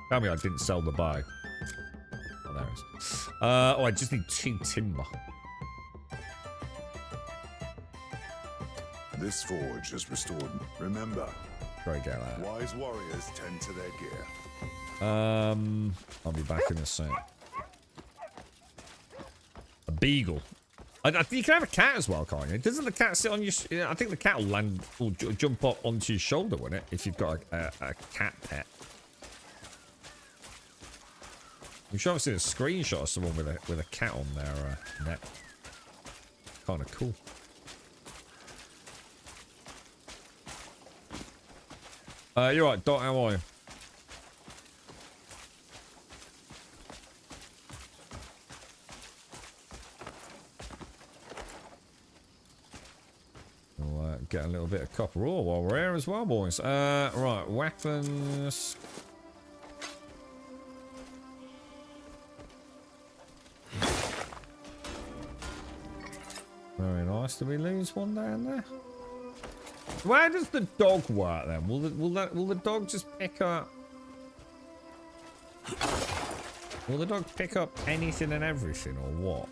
Tell me I didn't sell the bow. Oh, there it is. I just need 2 timber. This forge is restored. Remember, Great, get that. wise warriors tend to their gear. I'll be back in a sec. A beagle. I think you can have a cat as well, can't you? Doesn't the cat sit on your... I think the cat will jump up onto your shoulder, wouldn't it? If you've got a cat pet. I'm sure I've seen a screenshot of someone with a cat on their net. Kind of cool. You're right, Dot, how are you? We'll get a little bit of copper ore while we're here as well, boys. Right, weapons. Very nice. Did we lose one down there? Where does the dog work then? Will the dog just pick up? Will the dog pick up anything and everything, or what?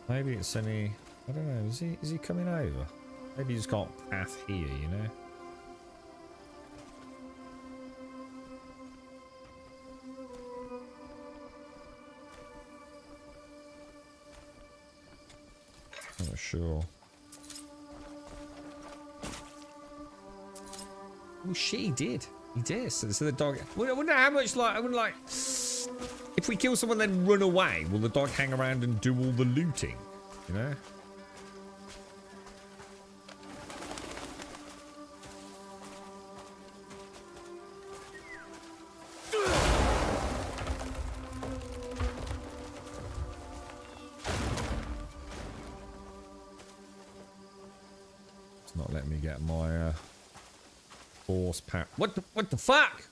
Maybe it's any. I don't know. Is he coming over? Maybe he's got path here, you know. I'm not sure. Oh shit, he did. He did. So the dog. I wonder how much like. I wouldn't like. If we kill someone then run away, will the dog hang around and do all the looting? You know? It's not letting me get my horsepower. What the fuck?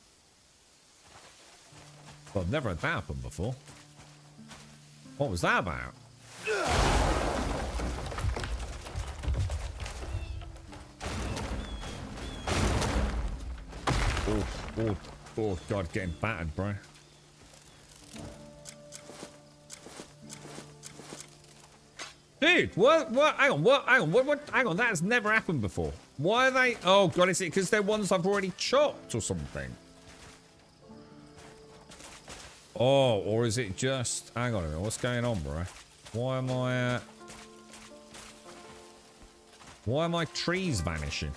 Well, I've never had that happen before. What was that about? Oh, God, getting battered, bro. Dude, what, hang on, that has never happened before. Why are they, oh, God, is it because they're ones I've already chopped or something? Oh, or is it just... Hang on a minute. What's going on, bro? Why am I trees vanishing?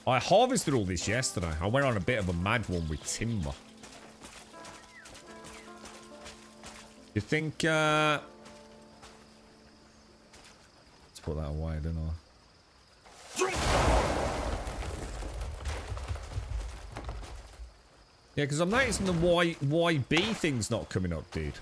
I harvested all this yesterday. I went on a bit of a mad one with timber. You think... Let's put that away, don't I? Yeah, because I'm noticing the YB thing's not coming up, dude.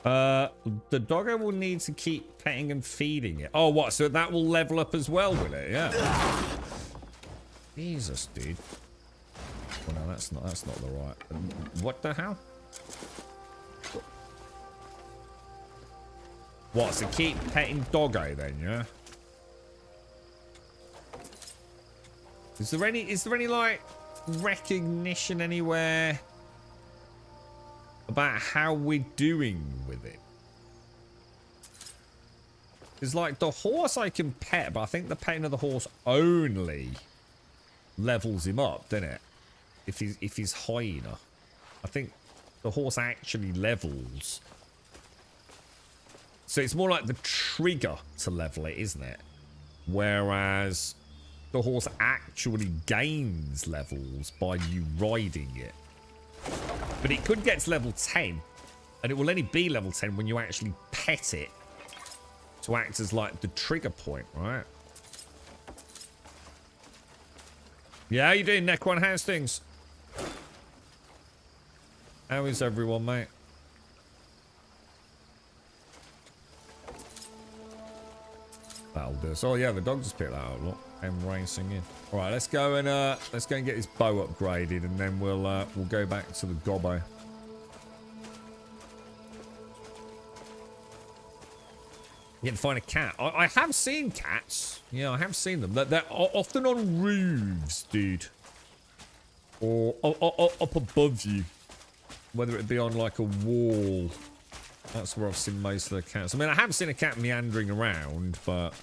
Oh. The doggo will need to keep petting and feeding it. Oh, what? So that will level up as well, will it? Yeah. Jesus, dude. Well, no, that's not the right. What the hell? What? So keep petting doggo then, yeah? Is there any like recognition anywhere about how we're doing with it? It's like the horse I can pet, but I think the petting of the horse only levels him up, doesn't it? If he's high enough. I think the horse actually levels. So it's more like the trigger to level it, isn't it? Whereas the horse actually gains levels by you riding it. But it could get to level 10, and it will only be level 10 when you actually pet it to act as like the trigger point, right? Yeah, how you doing, Necron? How's things? How is everyone, mate? That'll do us. Oh yeah, the dog just picked that up. Look, I'm racing in. All right, let's go and get this bow upgraded, and then we'll go back to the gobbo. You can find a cat. I have seen cats. Yeah, I have seen them. They're often on roofs, dude, or up above you. Whether it be on like a wall. That's where I've seen most of the cats. I mean, I haven't seen a cat meandering around, but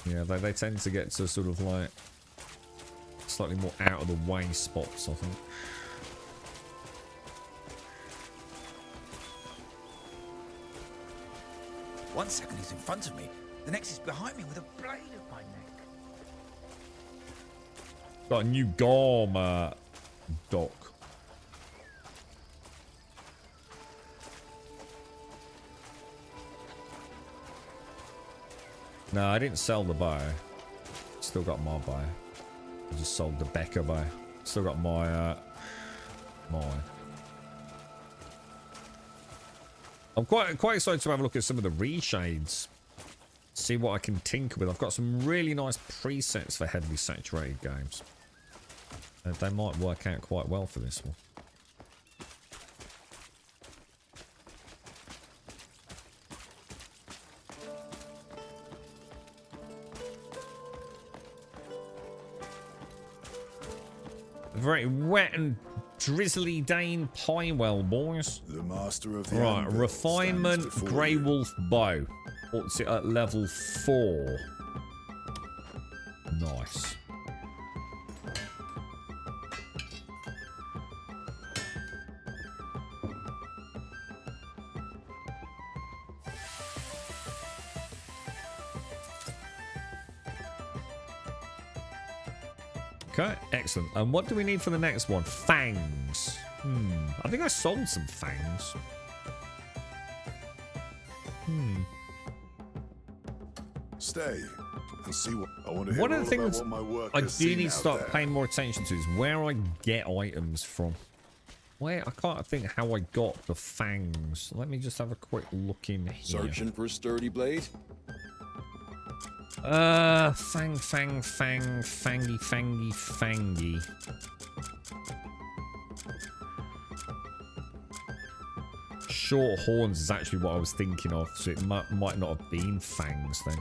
yeah, they tend to get to sort of like slightly more out of the way spots, I think. One second he's in front of me, the next is behind me with a blade at my neck. Got a new Garm dock. No, I didn't sell the bow. Still got my bow. I just sold the Becca bow. Still got my mine. I'm quite excited to have a look at some of the reshades. See what I can tinker with. I've got some really nice presets for heavily saturated games. And they might work out quite well for this one. Very wet and drizzly Dane Pinewell, boys. The master of the right, anvil refinement stands before Grey you. Wolf bow. What's it at level 4? Nice. Okay, excellent. And what do we need for the next one? Fangs. I think I sold some fangs. Stay and see what I want to hear. One of the all things about what my work I has do seen need to out start there. paying more attention to is where I get items from. Where I can't think how I got the fangs. Let me just have a quick look in here. Searching for a sturdy blade? Fangy. Short horns is actually what I was thinking of, so it might not have been fangs then.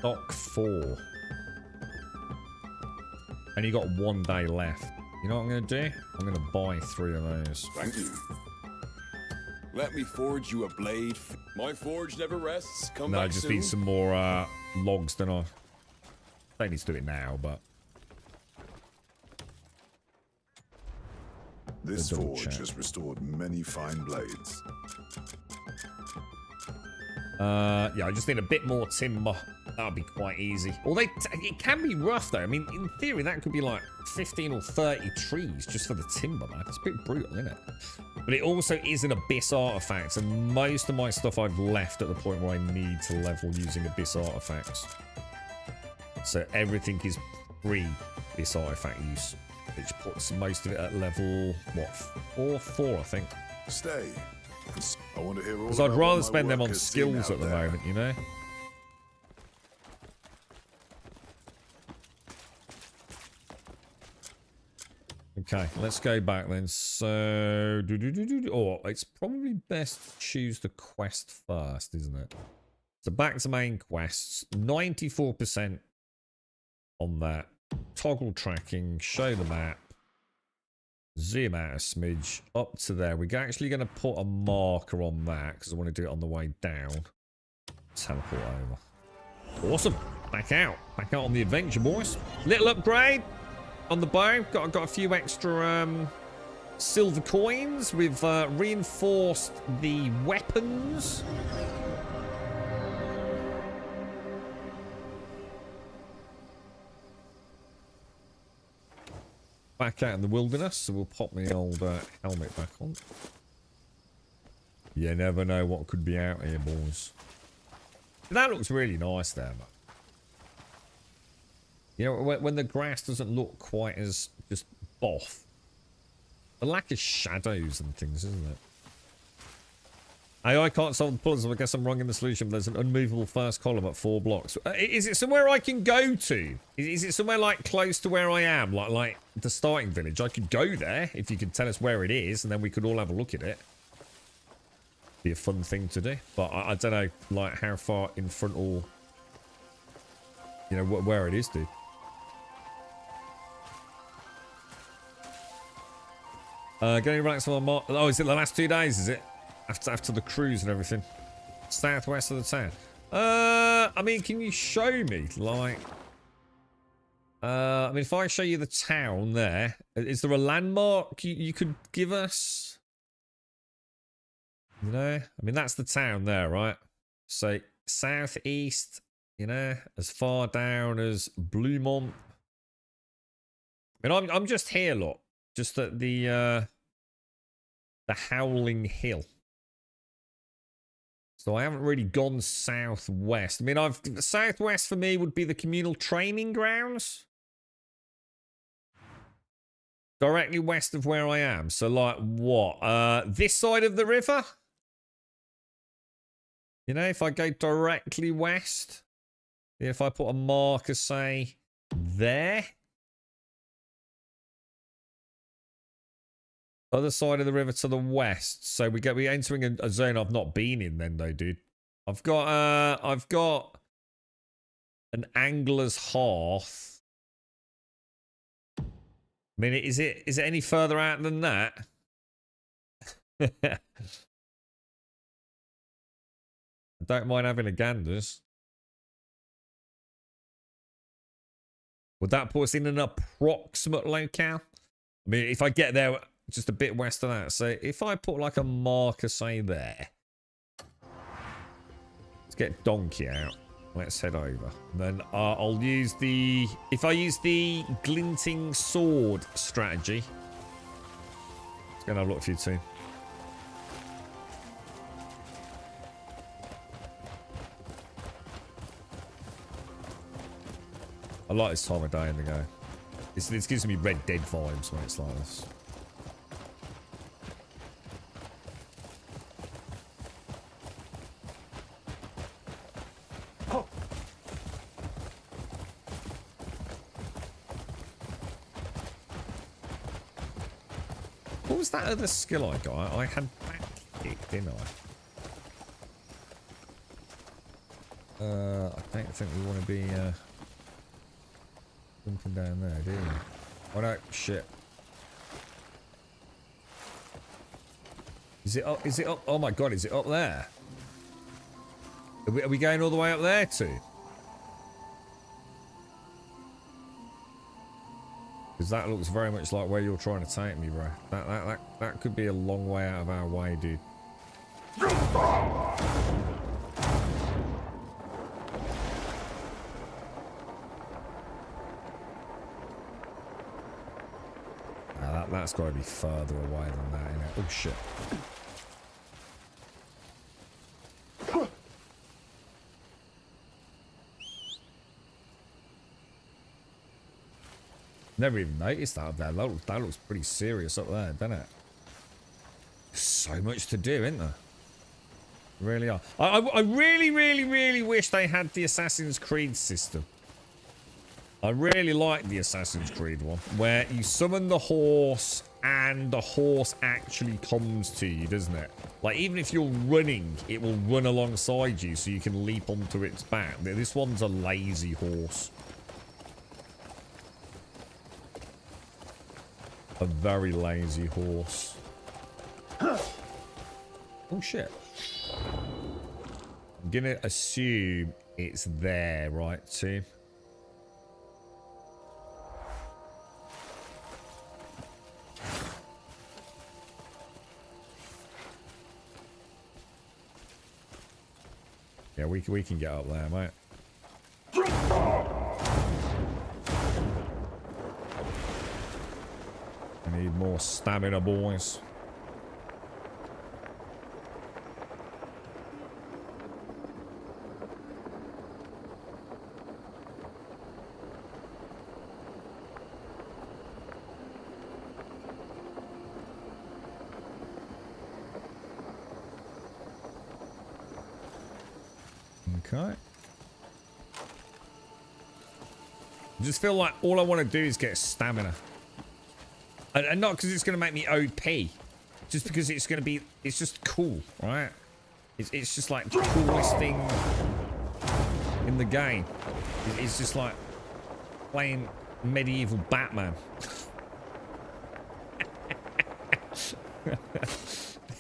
Dock 4. And you got 1 day left. You know what I'm going to do? I'm going to buy 3 of those. Thank you. Let me forge you a blade. My forge never rests. Come No, I back just soon. need some more logs than I don't need to do it now, but This double forge check. has restored many fine blades. yeah, I just need a bit more timber. That would be quite easy. Although it can be rough though. I mean, in theory, that could be like 15 or 30 trees just for the timber, man. It's a bit brutal, isn't it? But it also is an Abyss artifact, and most of my stuff I've left at the point where I need to level using Abyss artifacts. So everything is pre-Abyss artifact use, which puts most of it at level, what, 4, I think. Stay. I want to hear all Because I'd about rather what my spend them work on has seen skills out at the there. moment, you know? Okay, let's go back then. So, oh, it's probably best to choose the quest first, isn't it? So back to main quests. 94% on that. Toggle tracking, show the map. Zoom out a smidge. Up to there. We're actually going to put a marker on that because I want to do it on the way down. Teleport over. Awesome. Back out. Back out on the adventure, boys. Little upgrade on the bow. Got a few extra silver coins. We've reinforced the weapons. Back out in the wilderness, so we'll pop the old helmet back on. You never know what could be out here, boys. That looks really nice there, man. You know, when the grass doesn't look quite as just boff. The lack of shadows and things, isn't it? I can't solve the puzzle. I guess I'm wrong in the solution. There's an unmovable first column at 4 blocks. Is it somewhere I can go to? Is it somewhere like close to where I am? Like the starting village? I could go there if you could tell us where it is, and then we could all have a look at it. Be a fun thing to do. But I don't know, like how far in front or you know where it is, dude. Getting relaxed on oh, is it the last 2 days? Is it? After the cruise and everything. Southwest of the town. I mean, can you show me? Like, I mean, if I show you the town there, is there a landmark you could give us? You know, I mean, that's the town there, right? So, southeast, you know, as far down as Bluemont. I mean, I'm just here, look. Just at the Howling Hill. So I haven't really gone southwest. I mean, southwest for me would be the communal training grounds. Directly west of where I am. So like what? This side of the river? You know, if I go directly west, if I put a marker, say, there. Other side of the river to the west. So we're entering a zone I've not been in then though, dude. I've got an angler's hearth. I mean, is it any further out than that? I don't mind having a ganders. Would that put us in an approximate locale? I mean, if I get there just a bit west of that. So if I put like a marker, say there. Let's get Donkey out. Let's head over. And then I'll use the... If I use the glinting sword strategy. Let's go and have a look for you too. I like this time of day in the game. This gives me Red Dead vibes when it's like this. Oh. What was that other skill I got? I had back kick, didn't I? I don't think we want to be jumping down there, do you? Oh no, shit. Is it up? Is it up? Oh my god, is it up there? Are we going all the way up there too? Because that looks very much like where you're trying to take me, bro. That could be a long way out of our way, dude. That's got to be further away than that, innit? Oh shit. Never even noticed that up there. That looks pretty serious up there, doesn't it? So much to do, isn't there? Really are. I really, really, really wish they had the Assassin's Creed system. I really like the Assassin's Creed one, where you summon the horse and the horse actually comes to you, doesn't it? Like, even if you're running, it will run alongside you so you can leap onto its back. This one's a lazy horse. A very lazy horse. Oh, shit. I'm gonna assume it's there, right, team? Yeah, we can get up there, mate. I need more stamina, boys. Okay. I just feel like all I want to do is get stamina. And not because it's going to make me OP. Just because it's going to be... It's just cool, right? It's just like the coolest thing in the game. It's just like playing medieval Batman.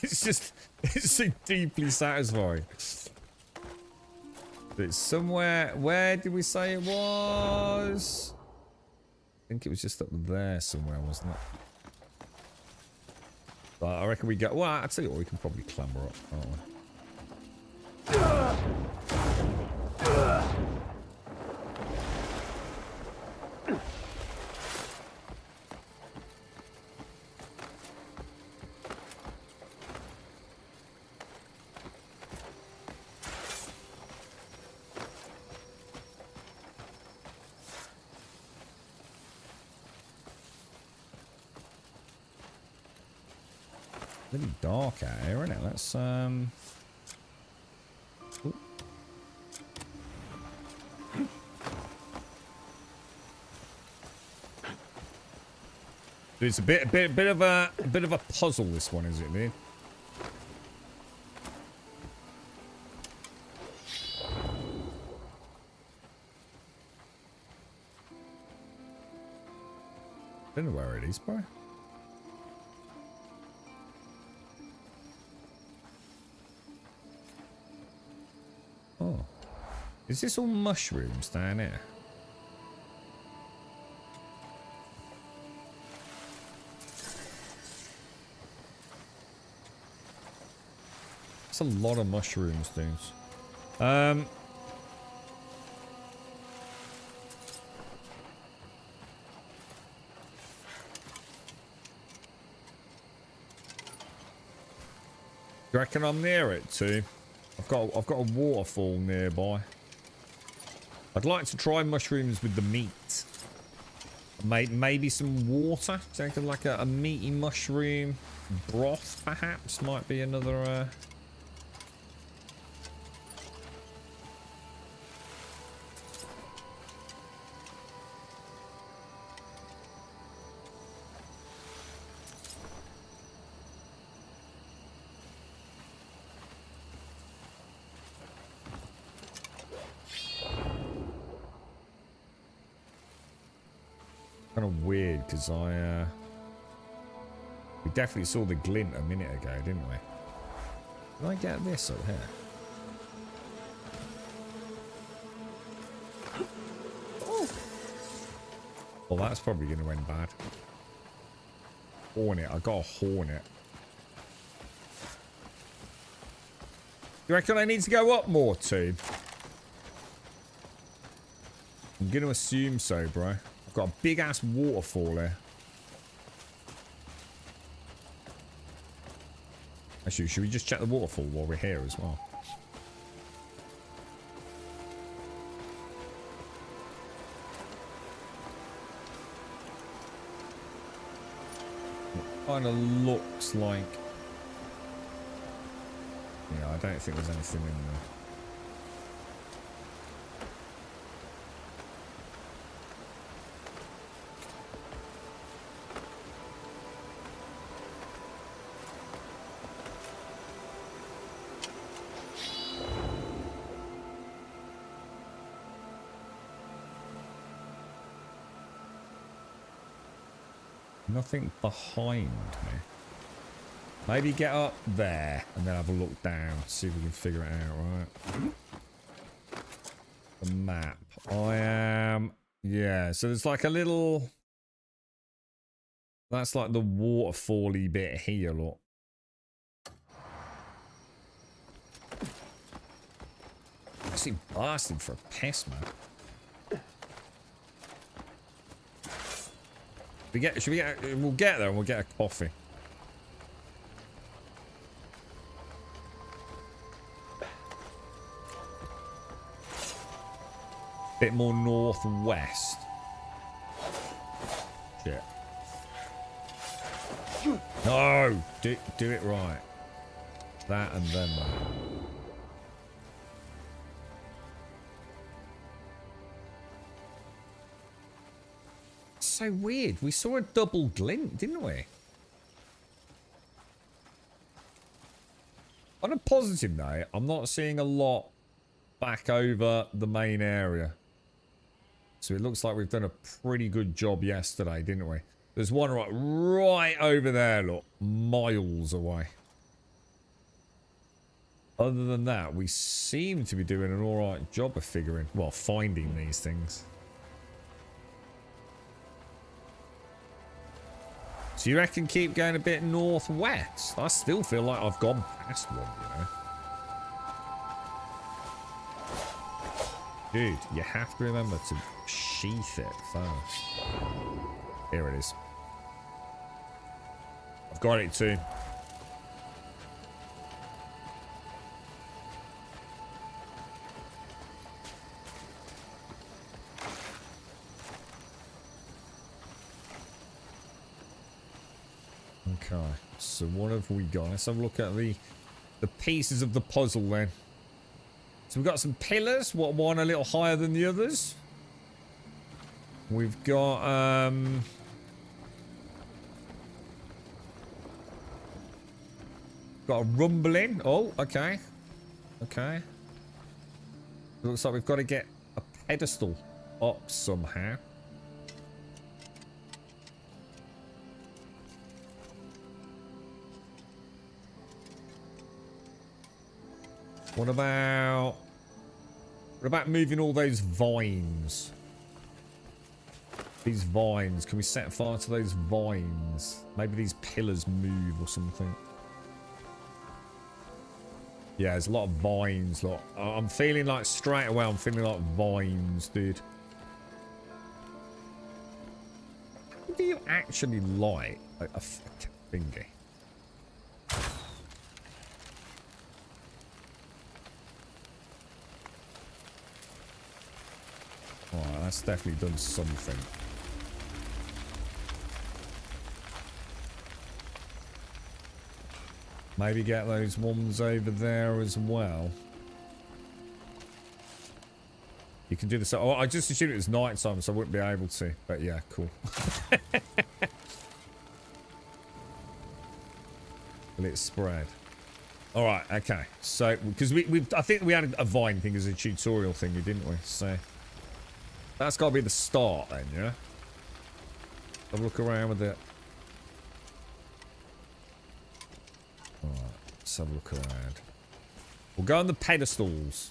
It's so deeply satisfying. It's somewhere. Where did we say it was? I think it was just up there somewhere, wasn't it? But I reckon we go. Well, I'll tell you what, we can probably clamber up, can't we? Really dark out here, isn't it? Let's ooh. It's a bit of a puzzle. This one, is it, dude? Don't know where it is, bro. Oh. Is this all mushrooms down here? That's a lot of mushrooms, dudes. You reckon I'm near it too? I've got a waterfall nearby. I'd like to try mushrooms with the meat. Maybe some water. Take like a meaty mushroom broth, perhaps, might be another. Kind of weird because we definitely saw the glint a minute ago, didn't we? Can I get this up here? Well, that's probably going to end bad. Hornet, I got a hornet. You reckon I need to go up more too? I'm going to assume so, bro. Got a big ass waterfall here. Actually, should we just check the waterfall while we're here as well? It kind of looks like. Yeah, I don't think there's anything in there. Nothing behind me. Maybe get up there and then have a look down. See if we can figure it out, right? The map. I am... Yeah, so there's like a little... That's like the waterfall-y bit here, look. Actually blasting for a piss, man. We'll get there and we'll get a coffee. Bit more northwest. Shit. No! Do it right. That and then that. So weird. We saw a double glint, didn't we? On a positive note, I'm not seeing a lot back over the main area. So it looks like we've done a pretty good job yesterday, didn't we? There's one right over there, look. Miles away. Other than that, we seem to be doing an alright job of finding these things. So you reckon keep going a bit northwest? I still feel like I've gone past one, you know. Dude, you have to remember to sheath it first. Here it is. I've got it too. Okay, so what have we got? Let's have a look at the pieces of the puzzle then. So we've got some pillars, one a little higher than the others. We've got got a rumbling. Oh, okay. Okay. It looks like we've got to get a pedestal up somehow. What about moving all those vines? These vines, can we set fire to those vines? Maybe these pillars move or something. Yeah, there's a lot of vines. Look, I'm feeling like straight away, I'm feeling like vines, dude. How do you actually light a thingy? Alright, that's definitely done something. Maybe get those ones over there as well. You can do this. Oh, I just assumed it was night time, so I wouldn't be able to. But yeah, cool. Will it spread? All right, okay. So because I think we had a vine thing as a tutorial thingy, didn't we? So that's got to be the start then, yeah. Have a look around with it. Alright, let's have a look around. We'll go on the pedestals.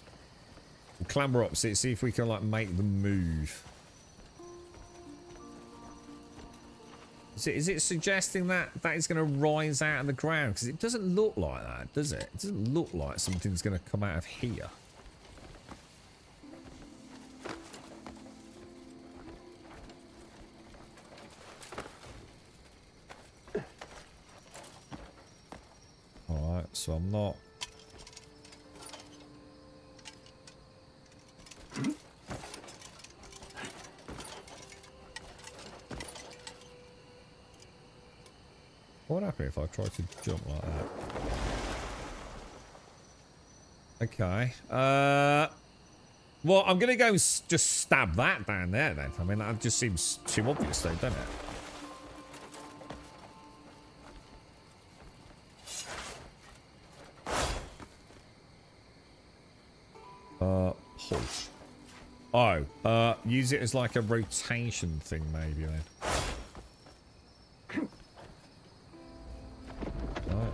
We'll clamber up, see if we can like make them move. Is it suggesting that is going to rise out of the ground? Because it doesn't look like that, does it? It doesn't look like something's going to come out of here. Alright, so I'm not... What would happen if I tried to jump like that? Okay. Well, I'm going to go and just stab that down there then. I mean, that just seems too obvious though, doesn't it? Pull. Oh, use it as like a rotation thing maybe then. Right.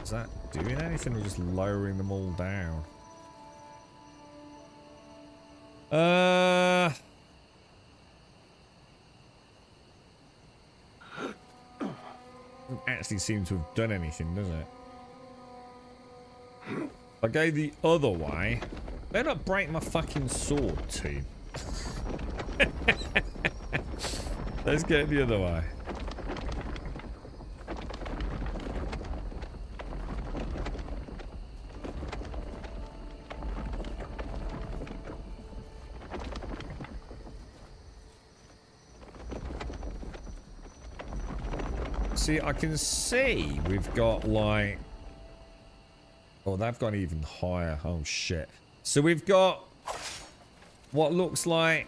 Is that doing anything or just lowering them all down? Doesn't actually seem to have done anything, does it? If I go the other way, better not break my fucking sword, team. Let's go the other way. See, I can see we've got like... Oh, they've gone even higher. Oh, shit. So we've got what looks like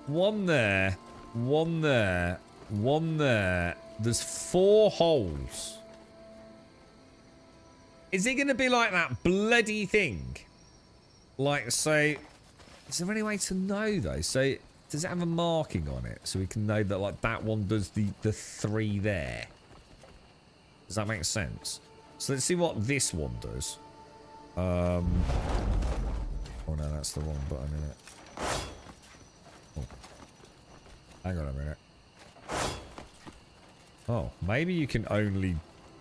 one there, one there, one there. There's 4 holes. Is it going to be like that bloody thing? Like, say Is there any way to know though? So does it have a marking on it so we can know that like that one does the 3 there? Does that make sense? So let's see what this one does. Oh no, that's the wrong button, isn't it? Oh. Hang on a minute. Oh, maybe you can only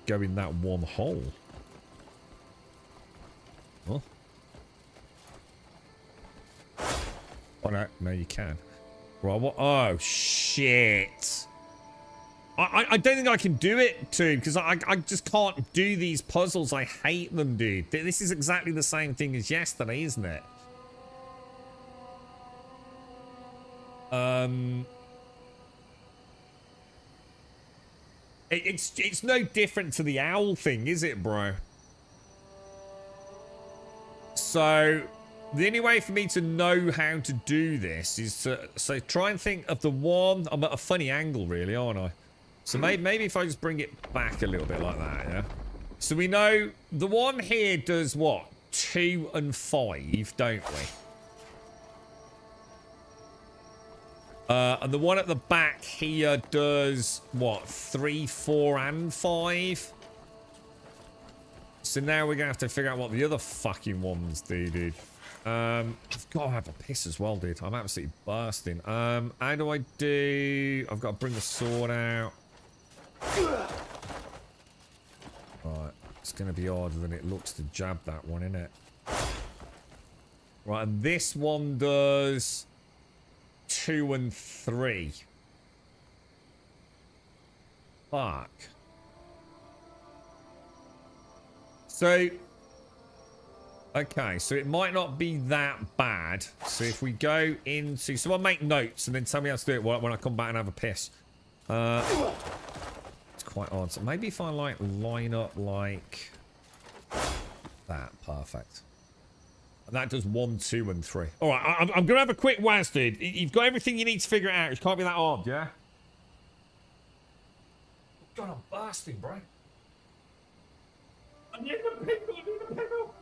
go in that one hole. Oh. Oh no, no you can. Right, what? Oh shit. I don't think I can do it, dude, because I just can't do these puzzles. I hate them, dude. This is exactly the same thing as yesterday, isn't it? It's no different to the owl thing, is it, bro? So the only way for me to know how to do this is to try and think of the one. I'm at a funny angle, really, aren't I? So maybe if I just bring it back a little bit like that, yeah? So we know the one here does what? 2 and 5, don't we? And the one at the back here does what? 3, 4, and 5? So now we're gonna have to figure out what the other fucking ones do, dude. I've got to have a piss as well, dude. I'm absolutely bursting. How do I do? I've got to bring the sword out. Right, it's going to be harder than it looks to jab that one, isn't it? Right, and this one does 2 and 3. Fuck. So, okay, so it might not be that bad. So if we go into... So I'll make notes and then tell me how to do it when I come back and have a piss. It's quite odd. So maybe if I like line up like that. Perfect. And that does 1, 2, and 3. All right, I'm going to have a quick waz, dude. You've got everything you need to figure it out. It can't be that hard, yeah? God, I'm bursting, bro. I need a pickle. I need a pickle.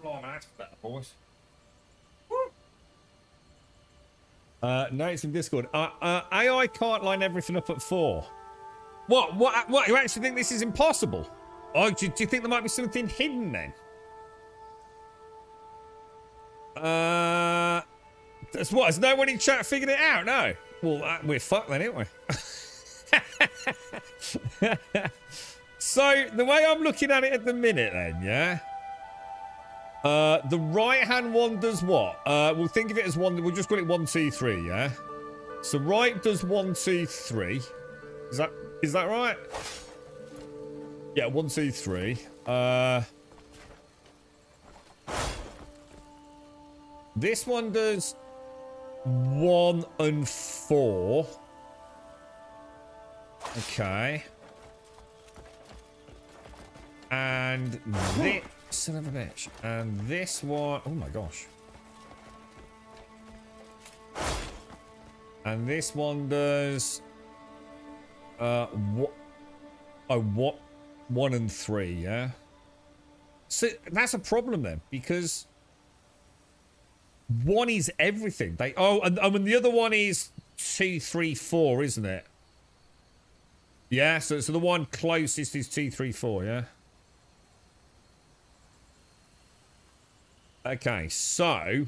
Oh, man, that's better, boys. No, it's in Discord. AI can't line everything up at 4. What? You actually think this is impossible? Oh, do you think there might be something hidden then? That's what? Has no one in chat figured it out? No. Well, we're fucked then, aren't we? So, the way I'm looking at it at the minute then, yeah? The right-hand one does what? We'll think of it as one. We'll just call it 1, 2, 3, yeah? So right does 1, 2, 3. Is that right? Yeah, 1, 2, 3. This one does 1 and 4. Okay. And this son of a bitch. And this one, oh my gosh. And this one does what? Oh, what? 1 and 3, yeah. So that's a problem then, because 1 is everything. And the other one is 2, 3, 4, isn't it? Yeah, so the one closest is 2, 3, 4, yeah. Okay, so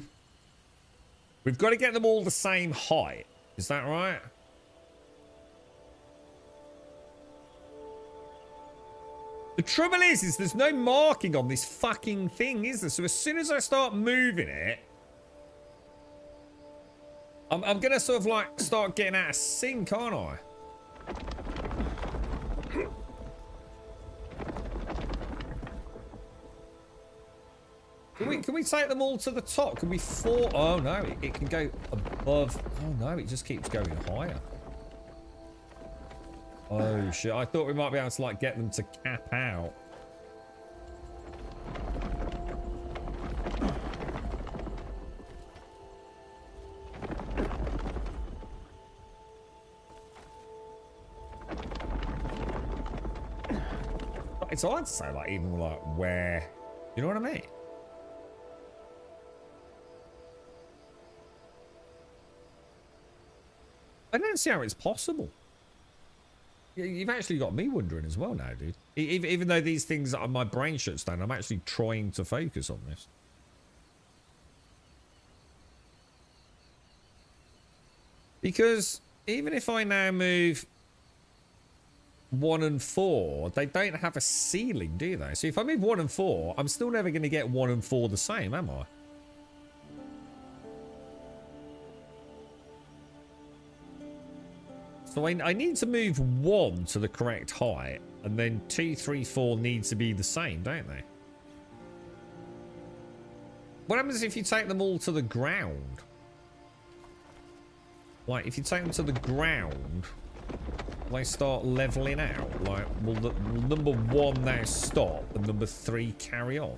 we've got to get them all the same height. Is that right? The trouble is there's no marking on this fucking thing, is there? So as soon as I start moving it, I'm gonna sort of like start getting out of sync, aren't I? Can we take them all to the top? Can we Oh no, it can go above. Oh no, it just keeps going higher. Oh shit, I thought we might be able to like get them to cap out. It's hard to say, like, even like where, you know what I mean? I don't see how it's possible. You've actually got me wondering as well now, dude. Even though these things are my brain shuts down, I'm actually trying to focus on this. Because even if I now move 1 and 4, they don't have a ceiling, do they? So if I move 1 and 4, I'm still never going to get 1 and 4 the same, am I? So I need to move 1 to the correct height, and then 2, 3, 4 need to be the same, don't they? What happens if you take them all to the ground? Like, if you take them to the ground, they start leveling out. Like, will number 1 now stop and number 3 carry on?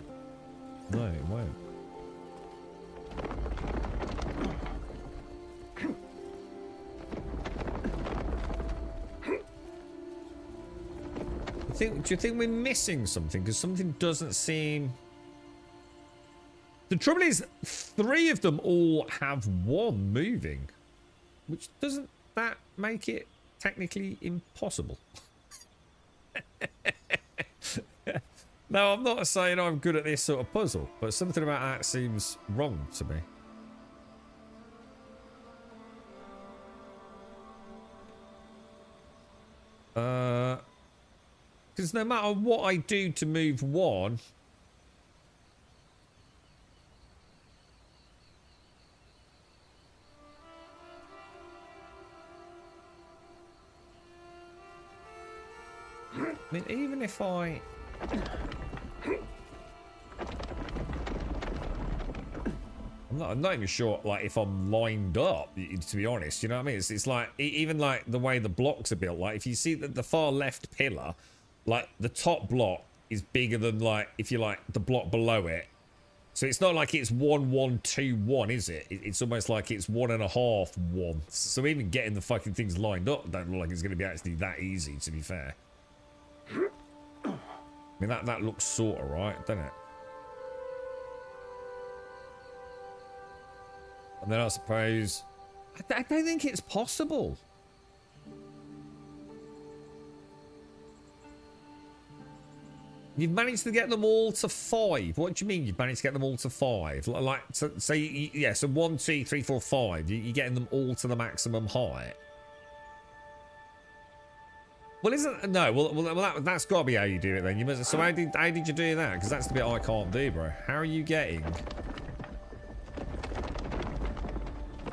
No, it won't. Do you think we're missing something? Because something doesn't seem... The trouble is, 3 of them all have 1 moving. Which doesn't that make it technically impossible? No, I'm not saying I'm good at this sort of puzzle, but something about that seems wrong to me. Because no matter what I do to move 1... I mean, even if I... I'm not even sure, like, if I'm lined up, to be honest, you know what I mean? It's like, even like the way the blocks are built, like, if you see that the far left pillar, like, the top block is bigger than, like, if you like, the block below it. So it's not like it's 1, 1, 2, 1, is it? It's almost like it's 1.5, 1. So even getting the fucking things lined up don't look like it's going to be actually that easy, to be fair. I mean, that looks sort of right, doesn't it? And then I suppose... I don't think it's possible. You've managed to get them all to 5. What do you mean you've managed to get them all to 5? Like, so yeah, so 1, 2, 3, 4, 5. You're getting them all to the maximum height. Well, isn't... No, well that's got to be how you do it then. You must, so how did you do that? Because that's the bit I can't do, bro. How are you getting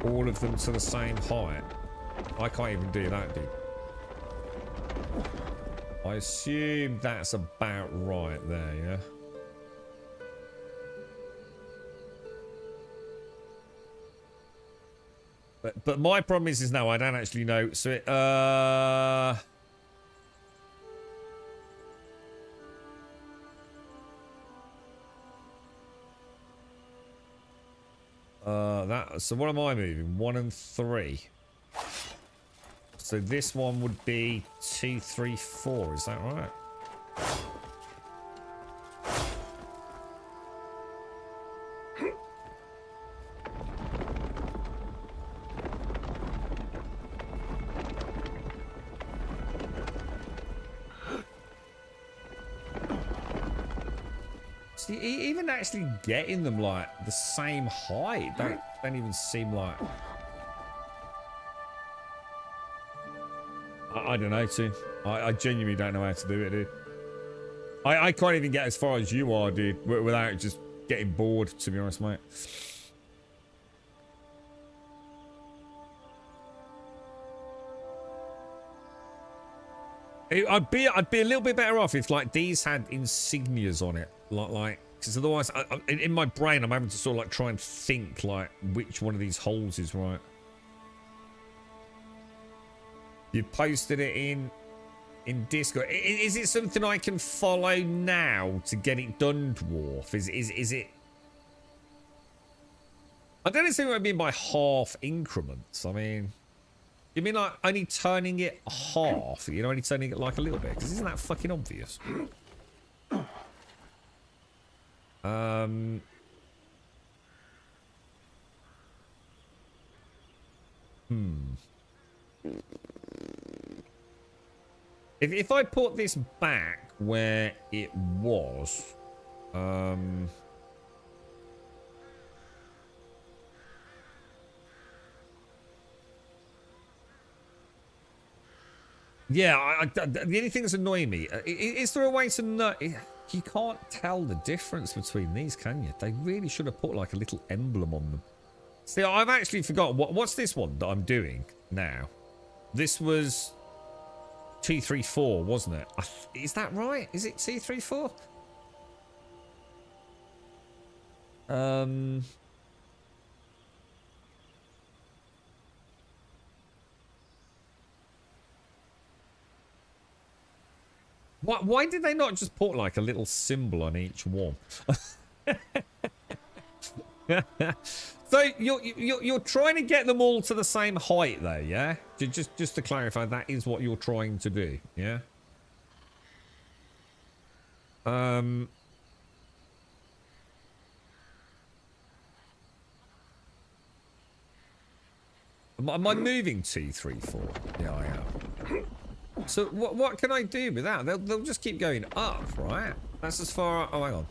all of them to the same height? I can't even do that, dude. I assume that's about right there, yeah? But my problem is no, I don't actually know. So it, so what am I moving? 1 and 3. So this one would be 2, 3, 4. Is that right? See, even actually getting them like the same height don't even seem like. I don't know, too. I genuinely don't know how to do it, dude. I can't even get as far as you are, dude, without just getting bored, to be honest, mate. I'd be a little bit better off if like these had insignias on it, like because otherwise, in my brain, I'm having to sort of like try and think like which one of these holes is right. You posted it in Discord. Is it something I can follow now to get it done, Dwarf? Is it? I don't understand what I mean by half increments. I mean. You mean like only turning it half? You know, only turning it like a little bit? Because isn't that fucking obvious? If I put this back where it was, yeah, the only thing that's annoying me is there a way to know? You can't tell the difference between these, can you? They really should have put like a little emblem on them. See, I've actually forgotten what's this one that I'm doing now. This was 234, wasn't it? Is that right? Is it 234? Why did they not just put like a little symbol on each one? So you're trying to get them all to the same height there, yeah? Just to clarify, that is what you're trying to do, yeah? Am I moving 2, 3, 4? Yeah, I am. So what can I do with that? They'll just keep going up, right? That's as far. Oh, hang on.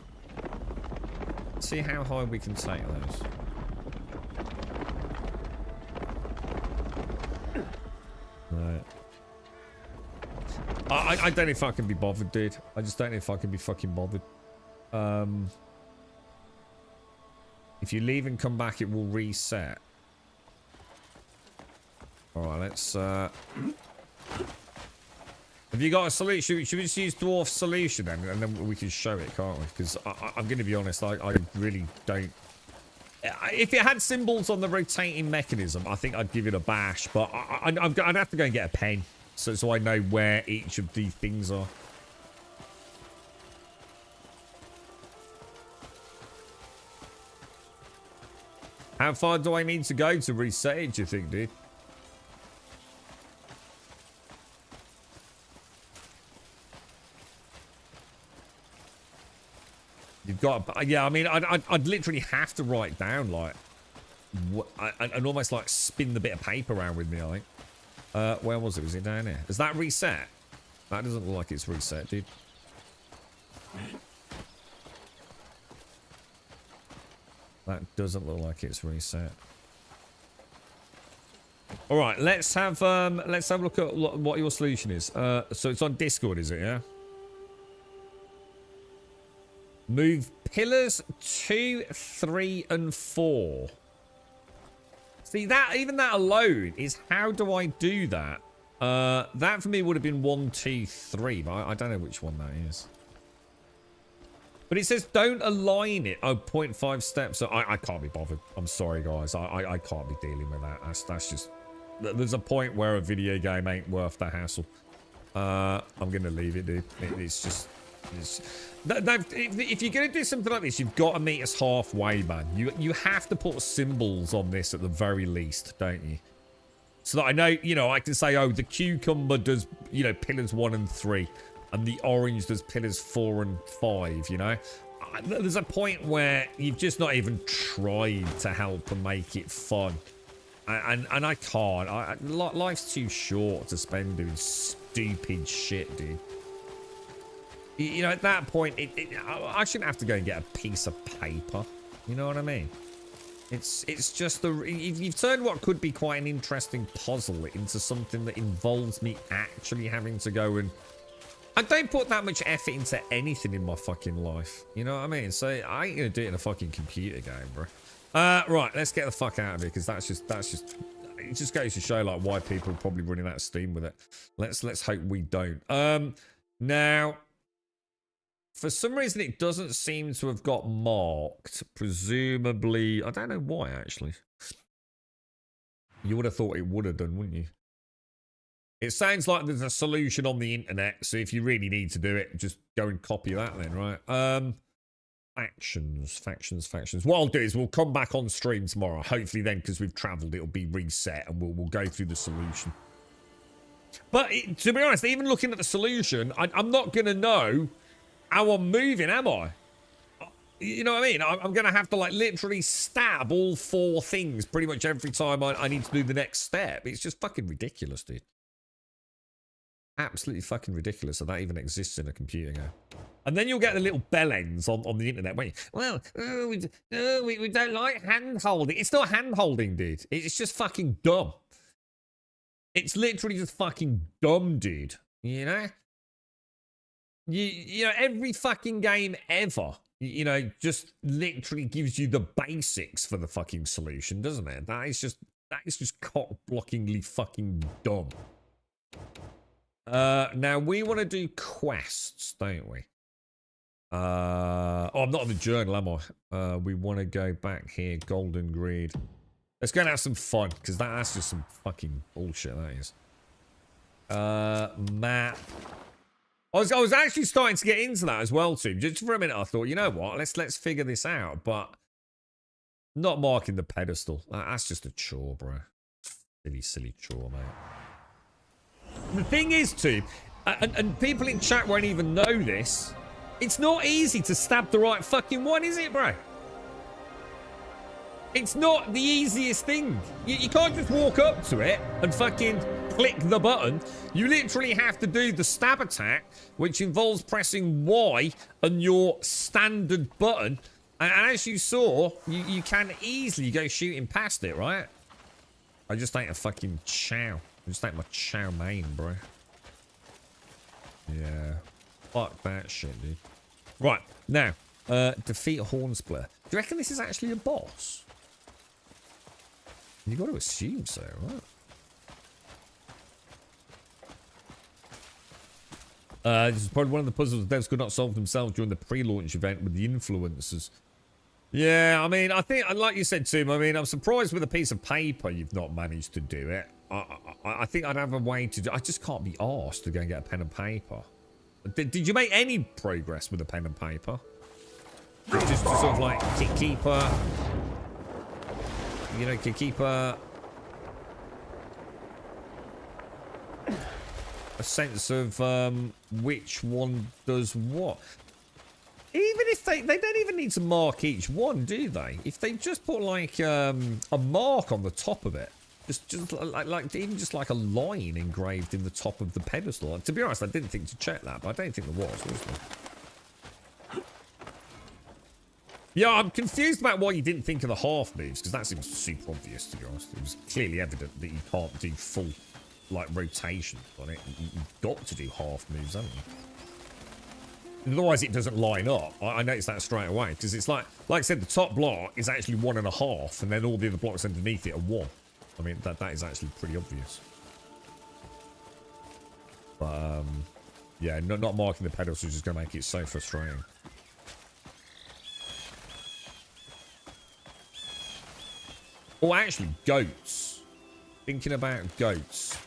Let's see how high we can take those. Right. I don't know if I can be bothered, dude. I just don't know if I can be fucking bothered. If you leave and come back, it will reset. All right, let's. Have you got a solution? Should we just use Dwarf Solution then? And then we can show it, can't we? Because I'm going to be honest, I really don't. If it had symbols on the rotating mechanism, I think I'd give it a bash. But I'd have to go and get a pen so I know where each of these things are. How far do I need to go to reset it, do you think, dude? You've got, yeah. I mean, I'd literally have to write down like, and almost like spin the bit of paper around with me. I think. Where was it? Was it down here? Is that reset? That doesn't look like it's reset, dude. That doesn't look like it's reset. All right, let's have a look at what your solution is. So it's on Discord, is it? Yeah. Move pillars 2, 3, and 4. See, that even that alone is how do I do that? That for me would have been 1, 2, 3, but I don't know which one that is. But it says don't align it. Oh, 0.5 steps. So I can't be bothered. I'm sorry, guys. I can't be dealing with that. That's just... There's a point where a video game ain't worth the hassle. I'm going to leave it, dude. It's just... if you're going to do something like this, you've got to meet us halfway, man. You have to put symbols on this at the very least, don't you? So that I know, you know, I can say, oh, the cucumber does, you know, pillars 1 and 3. And the orange does pillars 4 and 5, you know? There's a point where you've just not even tried to help and make it fun. And I can't. Life's too short to spend doing stupid shit, dude. You know, at that point, I shouldn't have to go and get a piece of paper. You know what I mean? It's just you've turned what could be quite an interesting puzzle into something that involves me actually having to go and... I don't put that much effort into anything in my fucking life. You know what I mean? So I ain't gonna do it in a fucking computer game, bro. Right, let's get the fuck out of here because that's just it just goes to show like why people are probably running out of steam with it. Let's hope we don't. Now, for some reason it doesn't seem to have got marked. Presumably, I don't know why actually. You would have thought it would have done, wouldn't you? It sounds like there's a solution on the internet, so if you really need to do it, just go and copy that then, right? Factions. What I'll do is we'll come back on stream tomorrow. Hopefully then, because we've travelled, it'll be reset and we'll go through the solution. But to be honest, even looking at the solution, I'm not going to know how I'm moving, am I? You know what I mean? I'm going to have to like literally stab all 4 things pretty much every time I need to do the next step. It's just fucking ridiculous, dude. Absolutely fucking ridiculous that that even exists in a computer game. And then you'll get the little bellends on the internet. Well, we don't like hand-holding. It's not hand-holding, dude. It's just fucking dumb. It's literally just fucking dumb, dude. You know? You know, every fucking game ever, you know, just literally gives you the basics for the fucking solution, doesn't it? That is just cock-blockingly fucking dumb. Now we want to do quests, don't we? Oh, I'm not on the journal, am I? We want to go back here, Golden Greed. Let's go and have some fun, because that's just some fucking bullshit, that is. Map. I was actually starting to get into that as well, too. Just for a minute, I thought, you know what? Let's figure this out, but not marking the pedestal. That's just a chore, bro. Silly chore, mate. The thing is, too, and people in chat won't even know this, it's not easy to stab the right fucking one, is it, bro? It's not the easiest thing. You can't just walk up to it and fucking click the button. You literally have to do the stab attack, which involves pressing Y on your standard button. And as you saw, you can easily go shooting past it, right? I just ate a fucking chow. I just ate my chow mein, bro. Yeah. Fuck that shit, dude. Right, now, defeat a Hornsplitter. Do you reckon this is actually a boss? You got to assume so, right? This is probably one of the puzzles the devs could not solve themselves during the pre-launch event with the influencers. Yeah, I mean, I think, like you said, Tim, I mean, I'm surprised with a piece of paper you've not managed to do it. I think I'd have a way to do... I just can't be arsed to go and get a pen and paper. Did you make any progress with a pen and paper? Just to sort of like keep a... You know, keep a sense of which one does what. Even if they don't even need to mark each one, do they? If they just put like a mark on the top of it. Just like even just like a line engraved in the top of the pedestal. To be honest, I didn't think to check that, but I don't think there was there? Yeah, I'm confused about why you didn't think of the half moves, because that seems super obvious, to be honest. It was clearly evident that you can't do full, like, rotation on it. You've got to do half moves, haven't you? Otherwise, it doesn't line up. I noticed that straight away, because it's like I said, the top block is actually 1.5, and then all the other blocks underneath it are 1. I mean, that is actually pretty obvious. But, yeah, not marking the pedals is just going to make it so frustrating. Oh, actually, goats. Thinking about goats.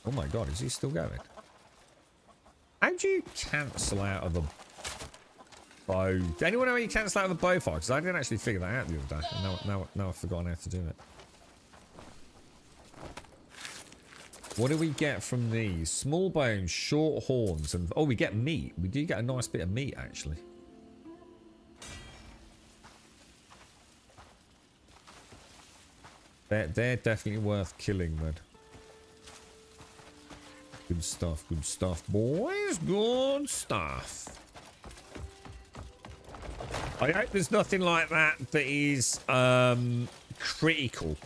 Oh my god, is he still going? How do you cancel out of a bow? Does anyone know how you cancel out of a bow fire? Because I didn't actually figure that out the other day. Now I've forgotten how to do it. What do we get from these? Small bones, short horns, and... Oh, we get meat. We do get a nice bit of meat, actually. They're definitely worth killing, then. Good stuff, boys. Good stuff. I hope there's nothing like that that is critical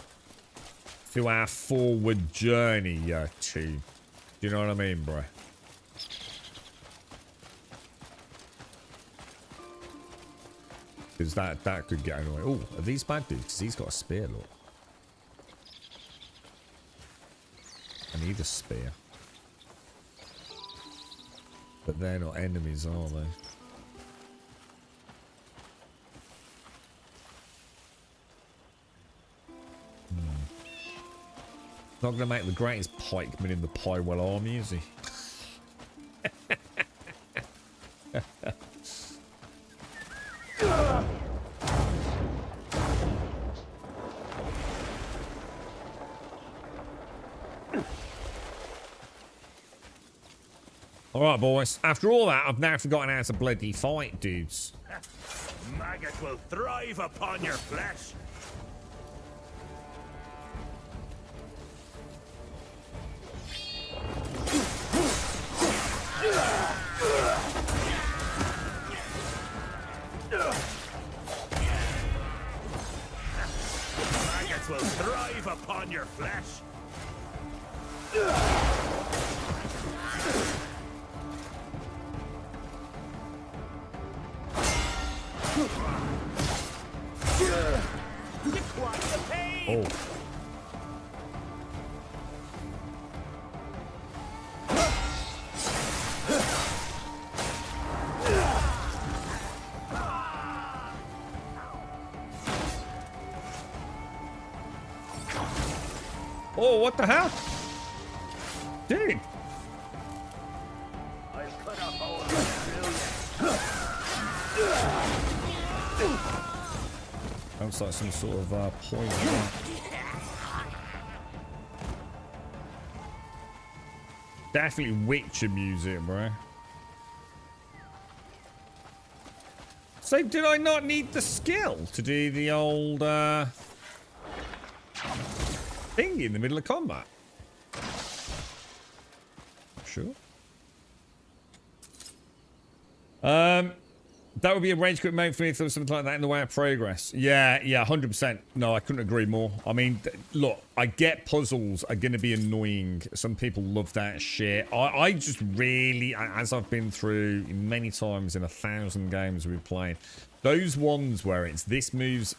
to our forward journey, team. Do you know what I mean, bro? Because that could get annoying. Oh, are these bad dudes? Because he's got a spear, look. I need a spear. But they're not enemies, are they? Not going to make the greatest pikeman in the Pywell army, is he? Alright, boys. After all that, I've now forgotten how to bloody fight, dudes. Maggot will thrive upon your flesh. Maggots will thrive upon your flesh. Oh. Oh, what the hell? Dude. I've put a hole through you. Sounds like some sort of point. Definitely Witcher music, bro. So did I not need the skill to do the old thing in the middle of combat? Sure. That would be a rage quit mode for me if there was something like that in the way of progress. Yeah, 100%. No, I couldn't agree more. I mean, look, I get puzzles are going to be annoying. Some people love that shit. I just really, as I've been through many times in 1,000 games we've played, those ones where it's this moves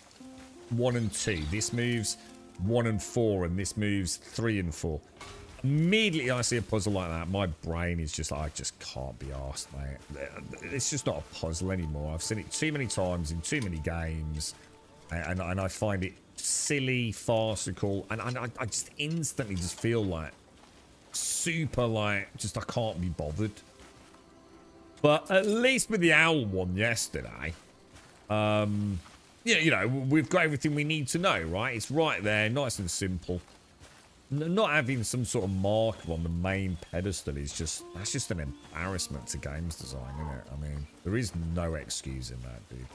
1 and 2, this moves 1 and 4, and this moves 3 and 4. Immediately I see a puzzle like that, my brain is just, I just can't be arsed, mate. It's just not a puzzle anymore. I've seen it too many times in too many games, and I find it silly, farcical, and I just instantly just feel like super like, just I can't be bothered. But at least with the owl one yesterday, you know, we've got everything we need to know, right? It's right there, nice and simple. Not having some sort of marker on the main pedestal is just, that's just an embarrassment to games design, isn't it? I mean, there is no excuse in that, dude.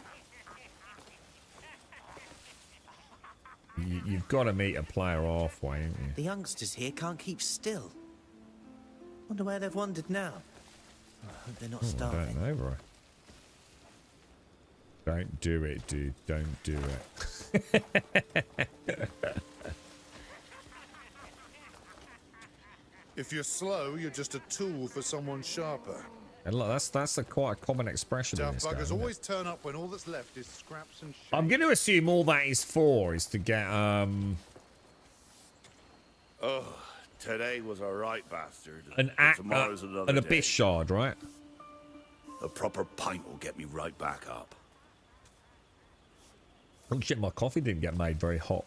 You've got to meet a player halfway, ain't you? The youngsters here can't keep still. Wonder where they've wandered now. I hope they're not starving. I don't know, bro. Don't do it, dude. Don't do it. If you're slow, you're just a tool for someone sharper. And look, that's a quite a common expression in Tough this game, buggers isn't it? always turn up when all that's left is scraps and shit. I'm going to assume all that is for is to get Oh, today was a right bastard. an Tomorrow's another an day. abyss shard, right? A proper pint will get me right back up. Oh shit, my coffee didn't get made very hot.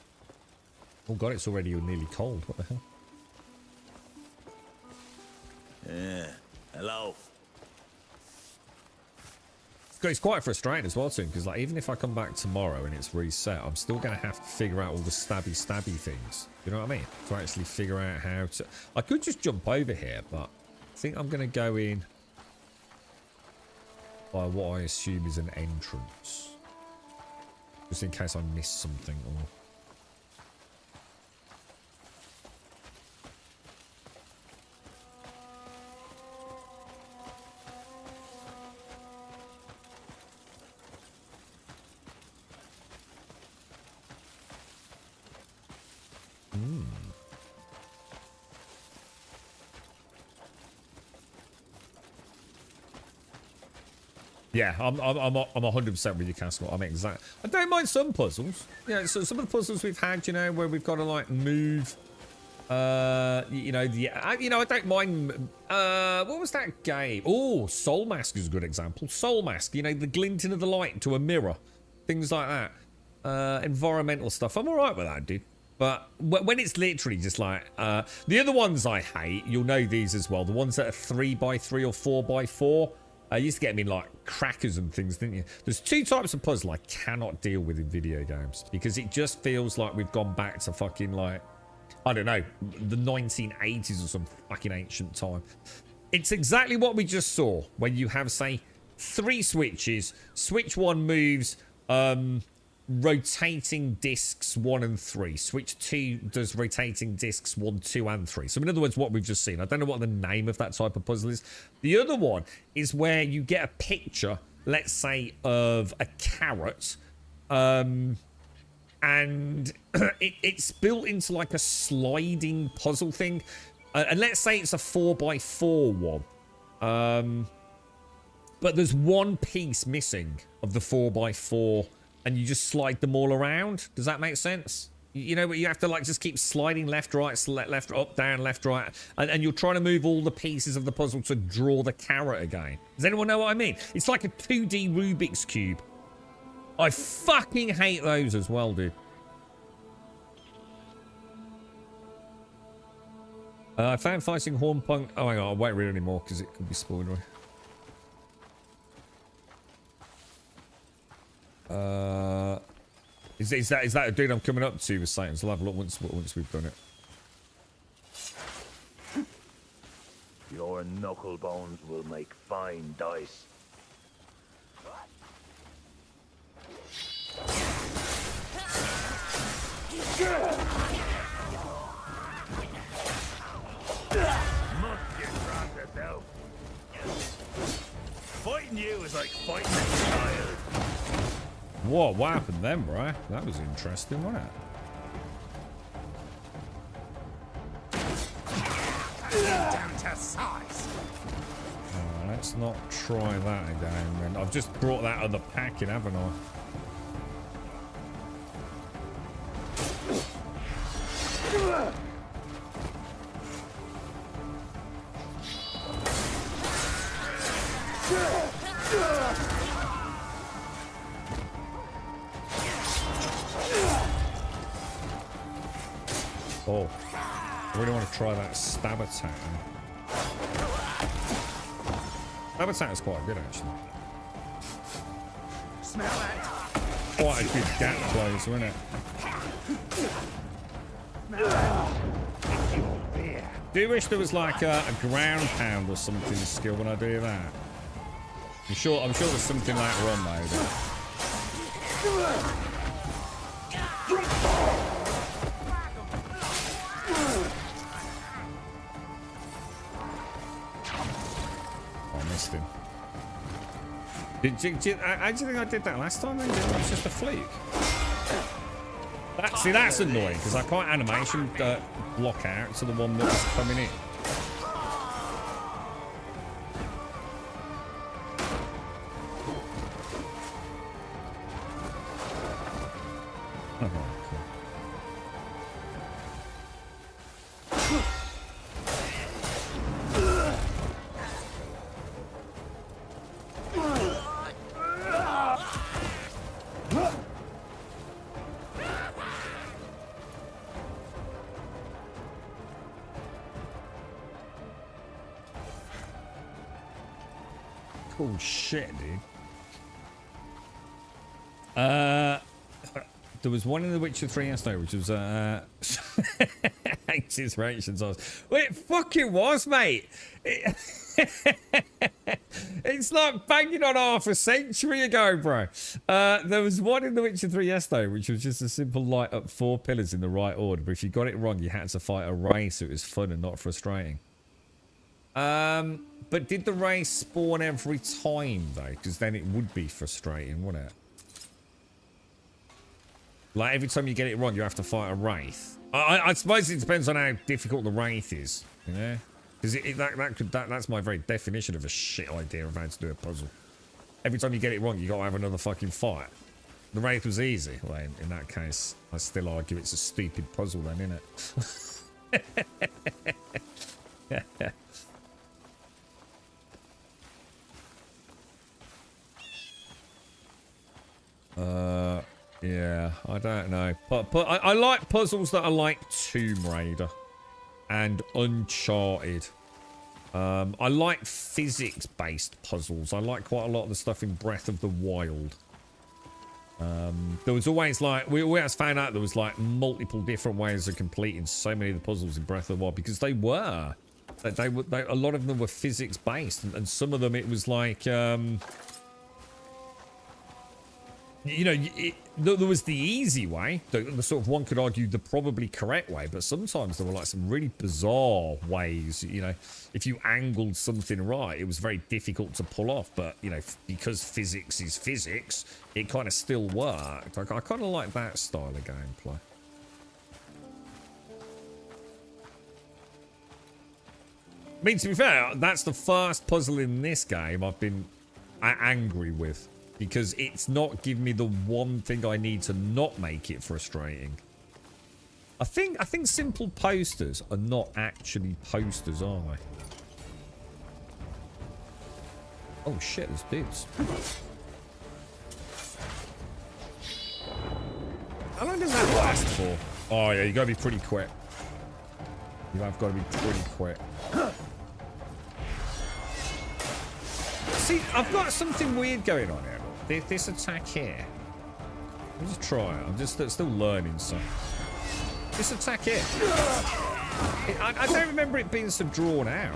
Oh god, it's already nearly cold. What the hell? Yeah. Hello. It's quite frustrating as well soon, because like even if I come back tomorrow and it's reset, I'm still going to have to figure out all the stabby things. You know what I mean? To actually figure out how to... I could just jump over here, but I think I'm going to go in by what I assume is an entrance. Just in case I miss something or... Yeah, I'm 100% with you, Castle. I mean, I don't mind some puzzles. Yeah, so some of the puzzles we've had, you know, where we've got to like move. I don't mind. What was that game? Oh, Soul Mask is a good example. Soul Mask, you know, the glinting of the light into a mirror, things like that. Environmental stuff. I'm all right with that, dude. But when it's literally just like the other ones I hate, you'll know these as well. The ones that are 3x3 or 4x4. Used to get me in like crackers and things, didn't you? There's two types of puzzle I cannot deal with in video games because it just feels like we've gone back to fucking like, I don't know, the 1980s or some fucking ancient time. It's exactly what we just saw when you have, say, 3 switches. Switch 1 moves rotating discs 1 and 3. Switch 2 does rotating discs 1, 2, and 3. So in other words, what we've just seen, I don't know what the name of that type of puzzle is. The other one is where you get a picture, let's say, of a carrot, and it's built into like a sliding puzzle thing. And let's say it's a 4x4 one. But there's one piece missing of the 4x4 and you just slide them all around. Does that make sense? You know, but you have to like just keep sliding left, right, left, up, down, left, right, and you're trying to move all the pieces of the puzzle to draw the carrot again. Does anyone know what I mean? It's like a 2D Rubik's Cube. I fucking hate those as well, dude. I found fighting Hornpunk. Oh, hang on, I won't read anymore because it could be spoilery. Is that a dude I'm coming up to with Satan's? I'll have a look once we've done it. Your knuckle bones will make fine dice. Must get dropped yourself. Fighting you is like fighting a child. Whoa, what happened then, bro? That was interesting, wasn't it? Down to size. Let's not try that again, man. I've just brought that other pack in, haven't I? Oh, I really want to try that stab attack. Stab attack is quite good, actually. Smell it. Quite a good gap close, wasn't it? Do wish there was like a ground pound or something skill when I do that. I'm sure there's something later on though. I missed him. How do you think I did that last time? Then? It was just a fluke. See, that's annoying because I can't animation block out to the one that was coming in. cool shit, dude. There was one in The Witcher 3 yesterday, which was 80s rations. Well, it fucking was, mate. It's like banging on half a century ago, bro. There was one in The Witcher 3 yesterday, which was just a simple light up 4 pillars in the right order. But if you got it wrong, you had to fight a race, so it was fun and not frustrating. But did the race spawn every time, though? Because then it would be frustrating, wouldn't it? Like, every time you get it wrong, you have to fight a wraith. I suppose it depends on how difficult the wraith is, you know? Because that's my very definition of a shit idea of how to do a puzzle. Every time you get it wrong, you got to have another fucking fight. The wraith was easy. Well, in that case, I still argue it's a stupid puzzle then, innit? Yeah, I don't know. But I like puzzles that are like Tomb Raider and Uncharted. I like physics-based puzzles. I like quite a lot of the stuff in Breath of the Wild. There was always like, we always found out there was like multiple different ways of completing so many of the puzzles in Breath of the Wild because they were. A lot of them were physics-based and some of them it was like... you know, there was the easy way, the sort of one could argue the probably correct way, but sometimes there were like some really bizarre ways, you know, if you angled something right, it was very difficult to pull off, but, you know, because physics is physics, it kind of still worked. I kind of like that style of gameplay. I mean, to be fair, that's the first puzzle in this game I've been angry with. Because it's not giving me the one thing I need to not make it frustrating. I think simple posters are not actually posters, are they? Oh shit, there's dudes. How long does that last for? Oh yeah, you gotta be pretty quick. You have got to be pretty quick. See, I've got something weird going on here. This attack here. Let me just try it. I'm just still learning, so. This attack here. I don't remember it being so drawn out.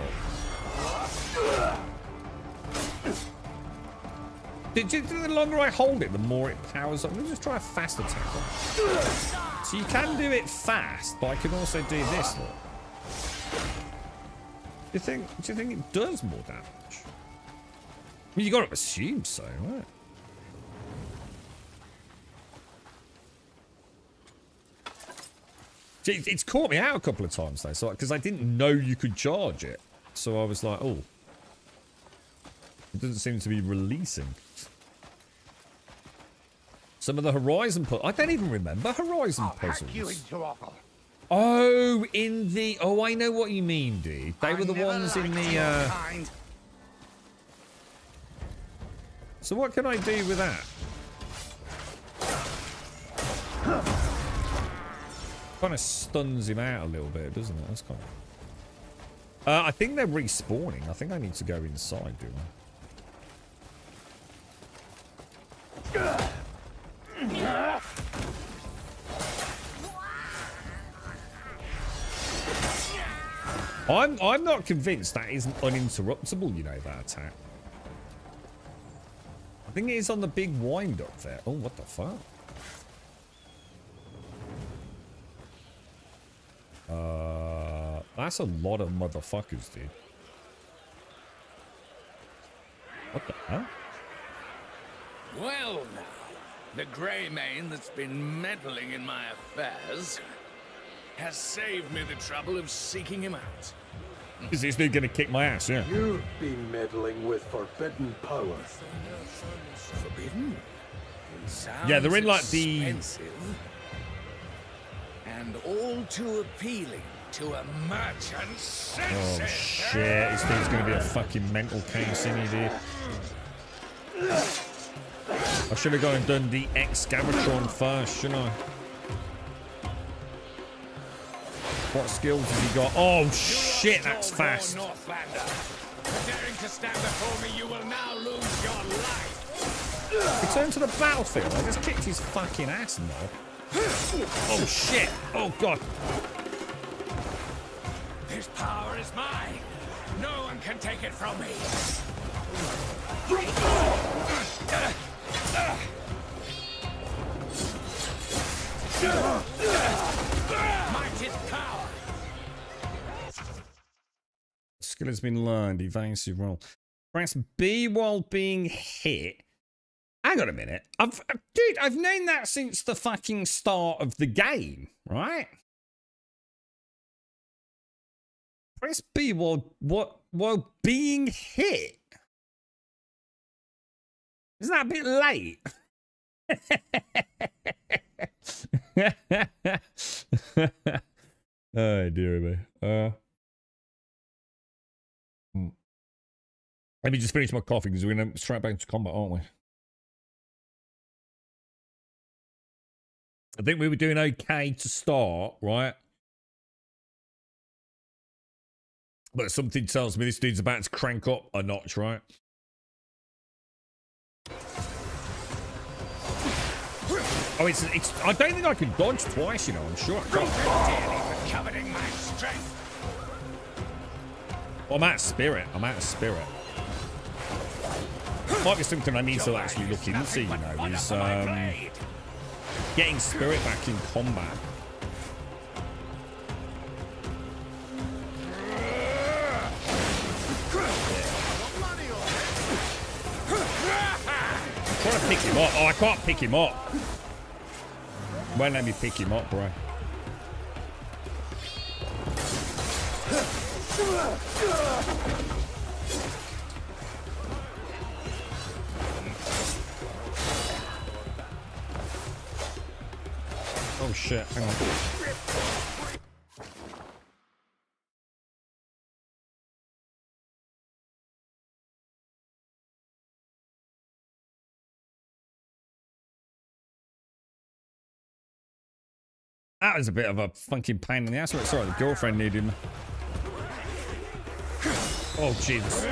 The longer I hold it, the more it powers up. Let me just try a fast attack. So you can do it fast, but I can also do this. Look. Do you think it does more damage? I mean, you got to assume so, right? It's caught me out a couple of times though, so because I didn't know you could charge it, so I was like, oh, it doesn't seem to be releasing. Some of the Horizon I don't even remember Horizon puzzles. Oh, in the I know what you mean, dude. They were the ones in the. So what can I do with that? Kind of stuns him out a little bit, doesn't it? That's kind of... I think they're respawning. I think I need to go inside, do I? I'm not convinced that isn't uninterruptible, you know, that attack. I think it is on the big wind up there. Oh, what the fuck? That's a lot of motherfuckers, dude. What the hell? Well now, the grey mane that's been meddling in my affairs has saved me the trouble of seeking him out. Is this dude gonna kick my ass, yeah? You've been meddling with forbidden power. Forbidden? Yeah, they're in like the... and all too appealing to a merchant's senses. Oh shit, this dude's gonna be a fucking mental case, isn't he, dude? I should have gone and done the Excavaton first, shouldn't I? What skills has he got? Oh shit, that's fast. Northlander. Daring to stand before me, you will now lose Return to the battlefield. I just kicked his fucking ass, Mob. Oh shit! Oh god! This power is mine. No one can take it from me. Might is power. Skill has been learned. Evasive roll. Press B while being hit. Hang on a minute. Dude, I've known that since the fucking start of the game, right? Press B while being hit. Isn't that a bit late? Oh dear me. Let me just finish my coffee because we're going to straight back into combat, aren't we? I think we were doing okay to start, right? But something tells me this dude's about to crank up a notch, right? Oh, it's. I don't think I can dodge twice, you know. I'm sure I can't. Coveting my strength. Oh, I'm out of spirit. I'm out of spirit. Might be something I need to actually look into, you know, is getting spirit back in combat. I'm trying to pick him up. Oh, I can't pick him up. Won't let me pick him up, bro. Oh shit, hang on. That was a bit of a fucking pain in the ass. Sorry, the girlfriend needed me. Oh, Jesus.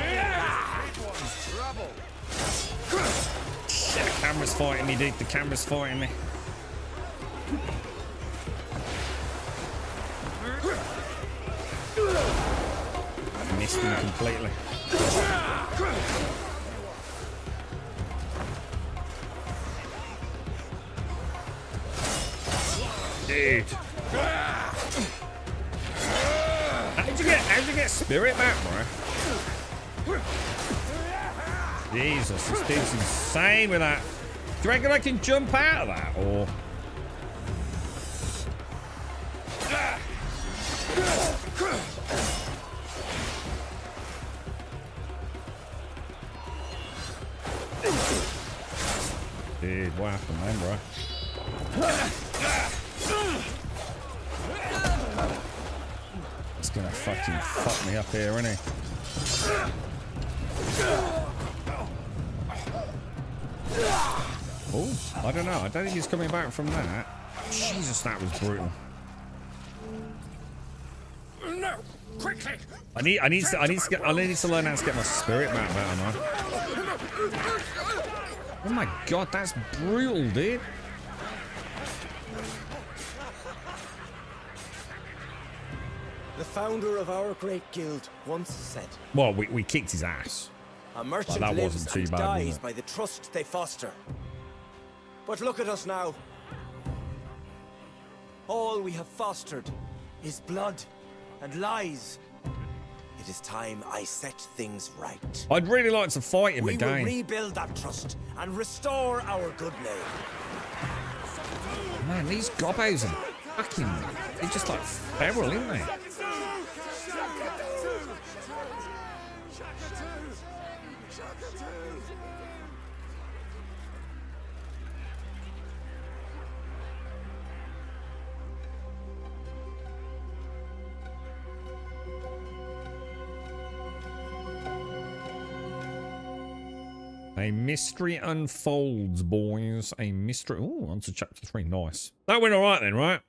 Shit, the camera's fighting me, dude. The camera's fighting me. I missed him completely. Dude. How'd you get spirit back, bro? Jesus, this dude's insane with that. Do you reckon I can jump out of that, or? Dude, what happened then, bro? It's gonna fucking fuck me up here, isn't he? Oh, I don't know. I don't think he's coming back from that. Jesus, that was brutal. No, quickly! I need to learn how to get my spirit back better, man. Oh my god, that's brutal, dude. The founder of our great guild once said, Well, we kicked his ass. a merchant that lives wasn't too and bad, was dies it? by the trust they foster. But look at us now. All we have fostered is blood and lies. It is time I set things right. I'd really like to fight him We again. will rebuild that trust and restore our good name. Man, these gobbos are fucking... They're just like feral, aren't they? A mystery unfolds, boys. A mystery... Oh, on to chapter 3. Nice. That went alright then, right?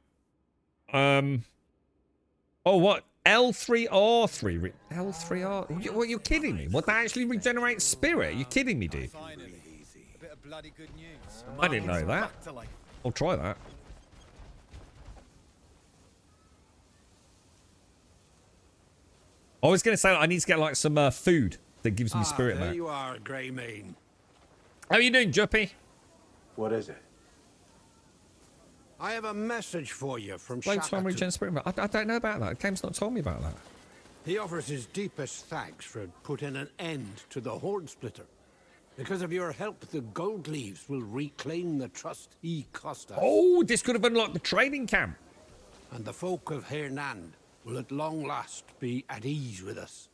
Oh, what? L3R3. L3R... What, you're kidding me? What, that actually regenerates spirit? You're kidding me, dude? bloody good news. I didn't know that. I'll try that. I was going to say I need to get like some food that gives me spirit there back. you are, Greymane. How are you doing, Juppy? What is it? I have a message for you from Load time Shaka. regen spirit back. I don't know about that. The game's not told me about that. He offers his deepest thanks for putting an end to the Horn Splitter. Because of your help, the Gold Leaves will reclaim the trust he cost us. Oh, this could have unlocked the trading camp. And the folk of Hernand will at long last be at ease with us.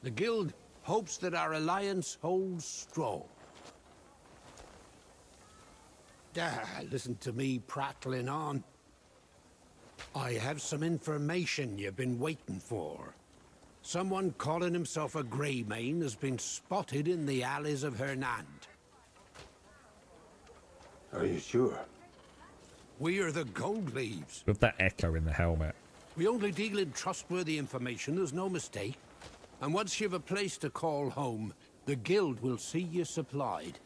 The Guild hopes that our alliance holds strong. Listen to me prattling on. I have some information you've been waiting for. Someone calling himself a Greymane has been spotted in the alleys of Hernand. Are you sure? We are the Gold Leaves. With that echo in the helmet. We only deal in trustworthy information, there's no mistake. And once you've a place to call home, the Guild will see you supplied.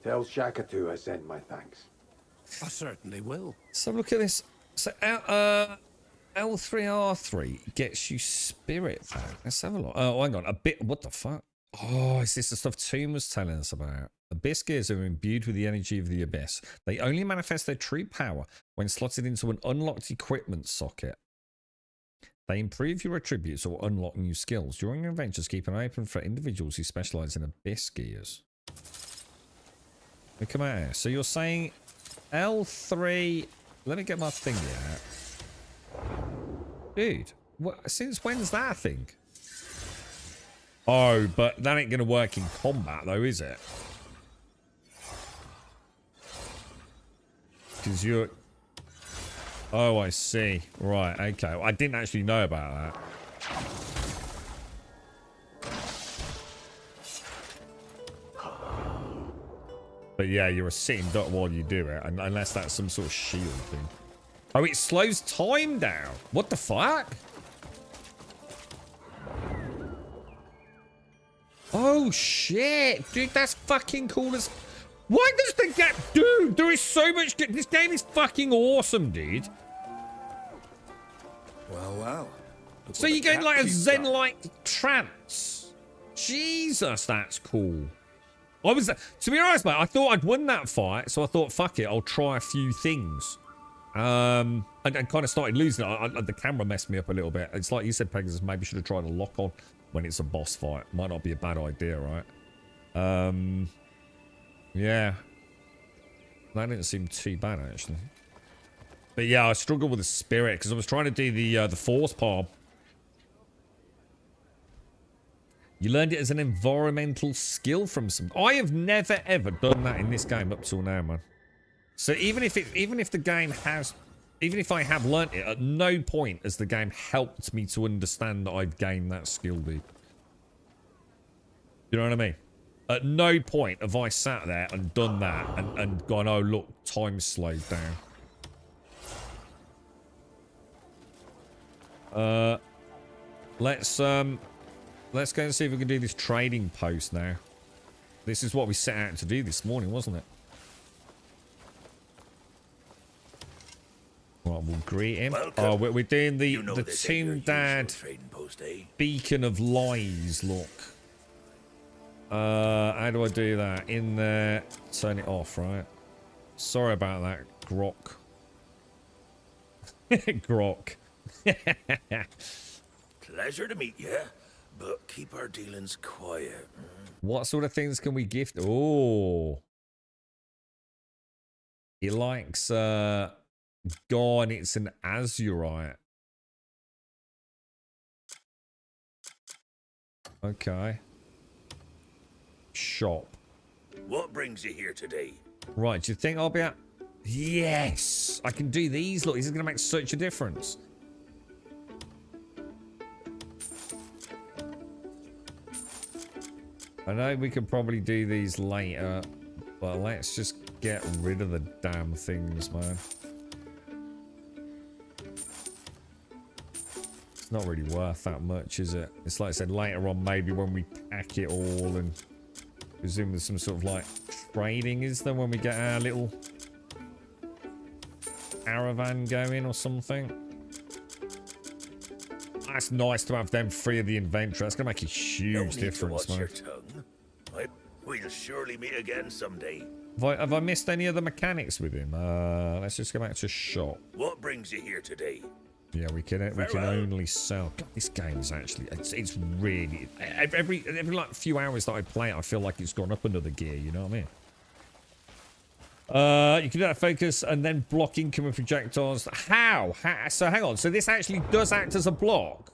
Tell Shaka I send my thanks. I certainly will. So look at this. So L3R3 gets you spirit back. Let's have a look. Oh, hang on. A bit. What the fuck? Oh, is this the stuff Toon was telling us about? Abyss gears are imbued with the energy of the Abyss. They only manifest their true power when slotted into an unlocked equipment socket. They improve your attributes or unlock new skills. During your adventures, keep an eye open for individuals who specialize in Abyss gears. Look at that. So you're saying L3... Let me get my finger out. Dude, what, since when's that thing? Oh, but that ain't going to work in combat, though, is it? Because you're... Oh, I see. Right, okay. I didn't actually know about that. But yeah, you're a sitting duck while you do it, unless that's some sort of shield thing. Oh, it slows time down. What the fuck? Oh, shit. Dude, that's fucking cool as... Why does the gap... Dude, there is so much... This game is fucking awesome, dude. Well. So you get like a zen-like trance. Jesus, that's cool. I was... To be honest, mate, I thought I'd won that fight, so I thought, fuck it, I'll try a few things. And kind of started losing it. The camera messed me up a little bit. It's like you said, Pegasus, maybe should have tried a lock-on when it's a boss fight. Might not be a bad idea, right? Yeah. That didn't seem too bad, actually. But yeah, I struggled with the spirit, because I was trying to do the force palm. You learned it as an environmental skill from some... I have never, ever done that in this game up till now, man. So even if the game has... Even if I have learnt it, at no point has the game helped me to understand that I've gained that skill, dude. You know what I mean? At no point have I sat there and done that and gone, oh, look, time's slowed down. Let's go and see if we can do this trading post now. This is what we set out to do this morning, wasn't it? Right, we'll greet him. Welcome. Oh, we're doing the this ain't Toon your Dad usual trading post, eh? Beacon of Lies, look. How do I do that? In there, turn it off, right? Sorry about that, Grok. Grok. Pleasure to meet you, but keep our dealings quiet. What sort of things can we gift? Oh. He likes, Gone, it's an Azurite. Okay. Shop. What brings you here today? Right, do you think I'll be at... Yes! I can do these. Look, this is going to make such a difference. I know we could probably do these later, but let's just get rid of the damn things, man. It's not really worth that much, is it? It's like I said, later on, maybe when we pack it all and Presume there's some sort of like trading, is there, when we get our little caravan going or something? That's nice to have them free of the inventory. That's gonna make a huge difference, man. We'll surely meet again someday. Have I missed any of the mechanics with him? Let's just go back to shop. What brings you here today? Yeah, we can only sell. God, this game is actually it's really every like few hours that I play it, I feel like it's gone up another gear. You know what I mean? You can do that focus and then block incoming projectiles. How? So hang on. So this actually does act as a block.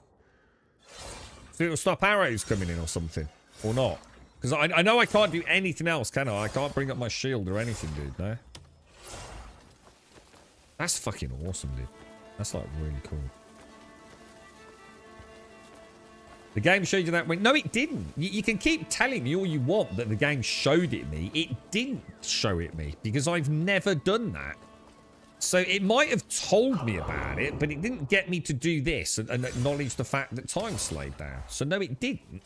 So it'll stop arrows coming in or something, or not? Because I know I can't do anything else, can I? I can't bring up my shield or anything, dude. No. That's fucking awesome, dude. That's like really cool. The game showed you that way. No, it didn't. You can keep telling me all you want that the game showed it me. It didn't show it me because I've never done that. So it might have told me about it, but it didn't get me to do this and acknowledge the fact that time slowed down. So no, it didn't.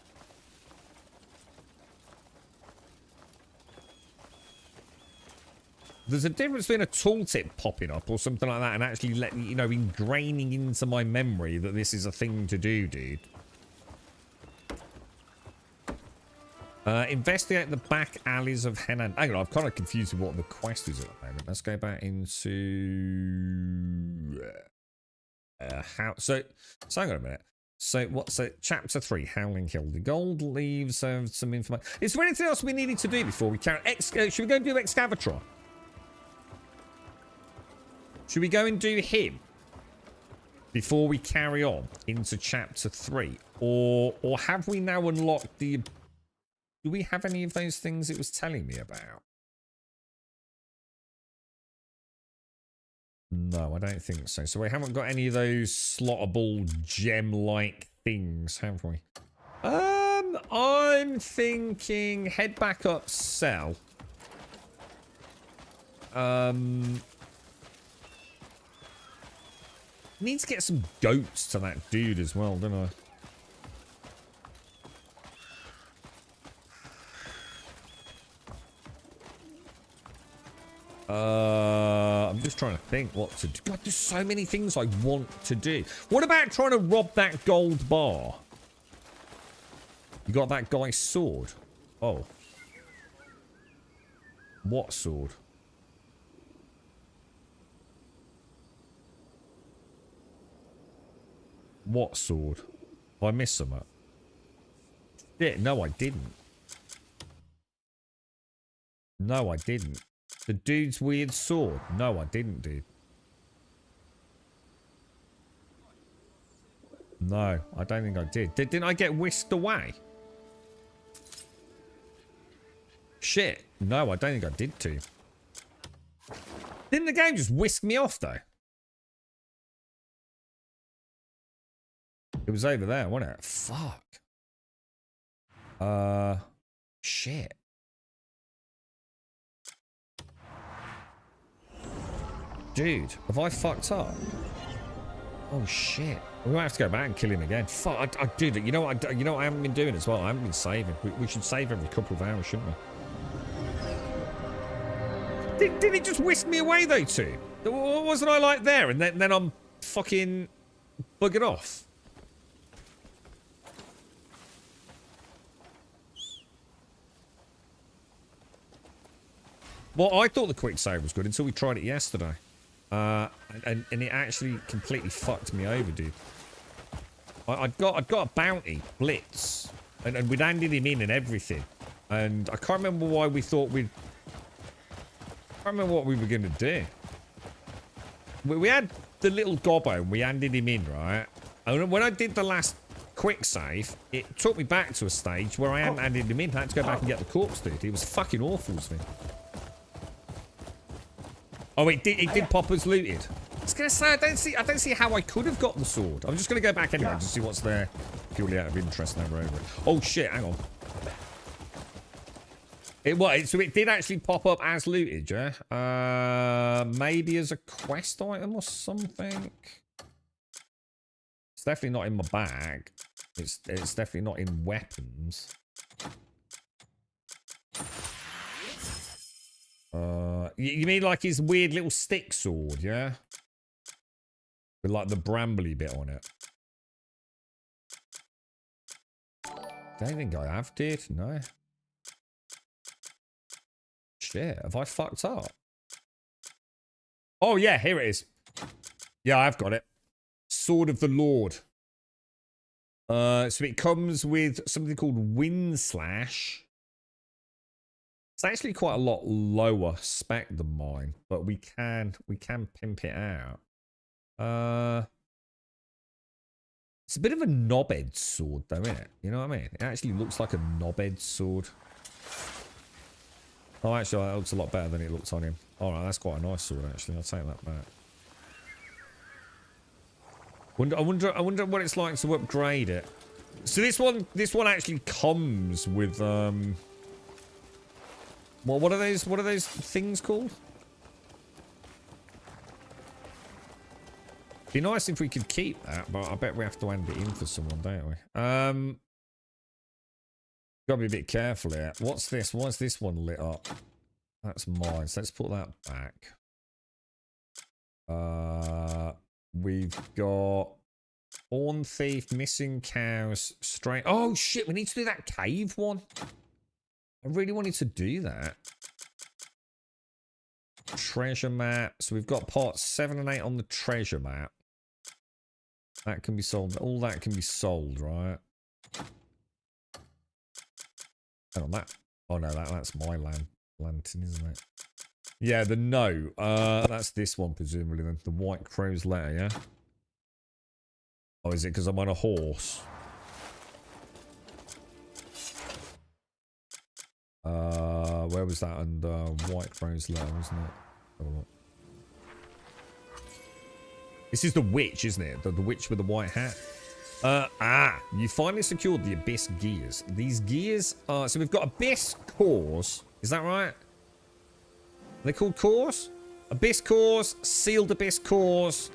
There's a difference between a tooltip popping up or something like that and actually ingraining into my memory that this is a thing to do, dude. Investigate the back alleys of Henan. Hang on, I'm kind of confused with what the quest is at the moment. Let's go back into... So hang on a minute. So chapter 3, Howling Hill. The gold leaves some information. Is there anything else we needed to do before we carry... should we go and do Excavator? Should we go and do him before we carry on into chapter 3? Or have we now unlocked the... Do we have any of those things it was telling me about? No, I don't think so. So we haven't got any of those slottable gem-like things, have we? I'm thinking head back up, sell. Need to get some goats to that dude as well, don't I? I'm just trying to think what to do. God, there's so many things I want to do. What about trying to rob that gold bar? You got that guy's sword? Oh. What sword? What sword? I missed some. Shit, no, I didn't. No, I didn't. The dude's weird sword. No, I didn't, dude. No, I don't think I did. Didn't I get whisked away? Shit. No, I don't think I did too. Didn't the game just whisk me off, though? It was over there, wasn't it? Fuck. Shit. Dude, have I fucked up? Oh shit. We're gonna have to go back and kill him again. Fuck, I did it. You know what? You know what I haven't been doing as well. I haven't been saving. We should save every couple of hours, shouldn't we? Did it just whisk me away though, too? Wasn't I like there? And then I'm fucking buggered off. Well, I thought the quick save was good until we tried it yesterday. And it actually completely fucked me over, dude. I'd got a bounty, Blitz, and we'd handed him in and everything. And I can't remember why we thought we'd... I can't remember what we were going to do. We had the little gobbo and we handed him in, right? And when I did the last quick save, it took me back to a stage where I hadn't handed him in. I had to go back and get the corpse, dude. It was fucking awful to me. Oh, it did pop as looted. I was gonna say I don't see how I could have got the sword. I'm just gonna go back anyway to see what's there, purely out of interest. Now we're over it. Oh shit! Hang on. So it did actually pop up as looted, yeah? Maybe as a quest item or something. It's definitely not in my bag. It's definitely not in weapons. You mean like his weird little stick sword, yeah? With like the brambly bit on it. Don't think I have, did? No. Shit, have I fucked up? Oh yeah, here it is. Yeah, I've got it. Sword of the Lord. So it comes with something called Wind Slash. It's actually quite a lot lower spec than mine, but we can pimp it out. It's a bit of a knobhead sword though, isn't it? You know what I mean? It actually looks like a knobhead sword. Oh, actually, that looks a lot better than it looked on him. Alright, that's quite a nice sword actually. I'll take that back. I wonder what it's like to upgrade it. So this one actually comes with well, what are those things called? Be nice if we could keep that, but I bet we have to hand it in for someone, don't we? Gotta be a bit careful here. What's this? Why is this one lit up? That's mine. So let's put that back. We've got Horn Thief, Missing Cows, Strange. Oh shit, we need to do that cave one. I really wanted to do that. Treasure map. So we've got parts 7 and 8 on the treasure map. That can be sold. All that can be sold, right? Hang on, that. Oh no, that's my lantern, isn't it? Yeah, the no. That's this one, presumably, then. The White Crow's letter, yeah? Oh, is it because I'm on a horse? Where was that under White Crow's letter, wasn't it? Have a look. This is the witch, isn't it? The witch with the white hat. You finally secured the Abyss gears. These gears are... So we've got Abyss cores. Is that right? Are they called cores? Abyss cores, sealed Abyss cores,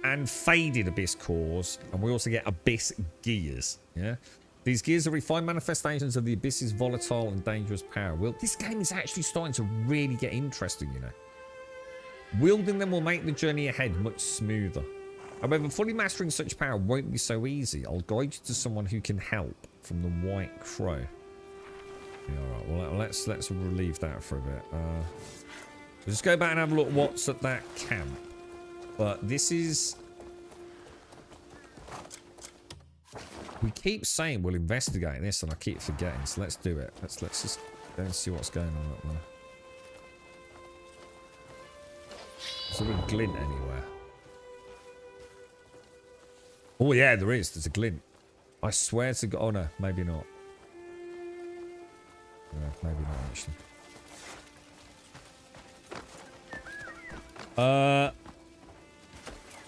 and faded Abyss cores. And we also get Abyss gears. Yeah? These gears are refined manifestations of the Abyss's volatile and dangerous power. Well, this game is actually starting to really get interesting, you know. Wielding them will make the journey ahead much smoother. However, fully mastering such power won't be so easy. I'll guide you to someone who can help from the White Crow. Yeah, alright, well, let's relieve that for a bit. We'll just go back and have a look what's at that camp. But this is... We keep saying we'll investigate this, and I keep forgetting, so let's do it. Let's just go and see what's going on up there. Is there a glint anywhere? Oh yeah, there is. There's a glint. I swear to God. Oh no, maybe not. No, maybe not actually.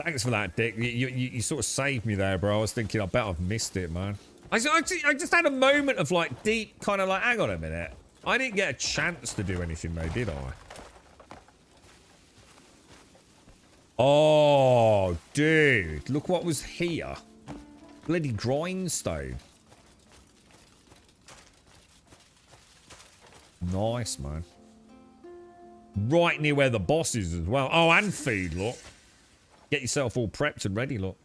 Thanks for that, Dick. You sort of saved me there, bro. I was thinking, I bet I've missed it, man. I just had a moment of like deep kind of like, hang on a minute. I didn't get a chance to do anything though, did I? Oh, dude. Look what was here. Bloody grindstone. Nice, man. Right near where the boss is as well. Oh, and food, look. Get yourself all prepped and ready, look.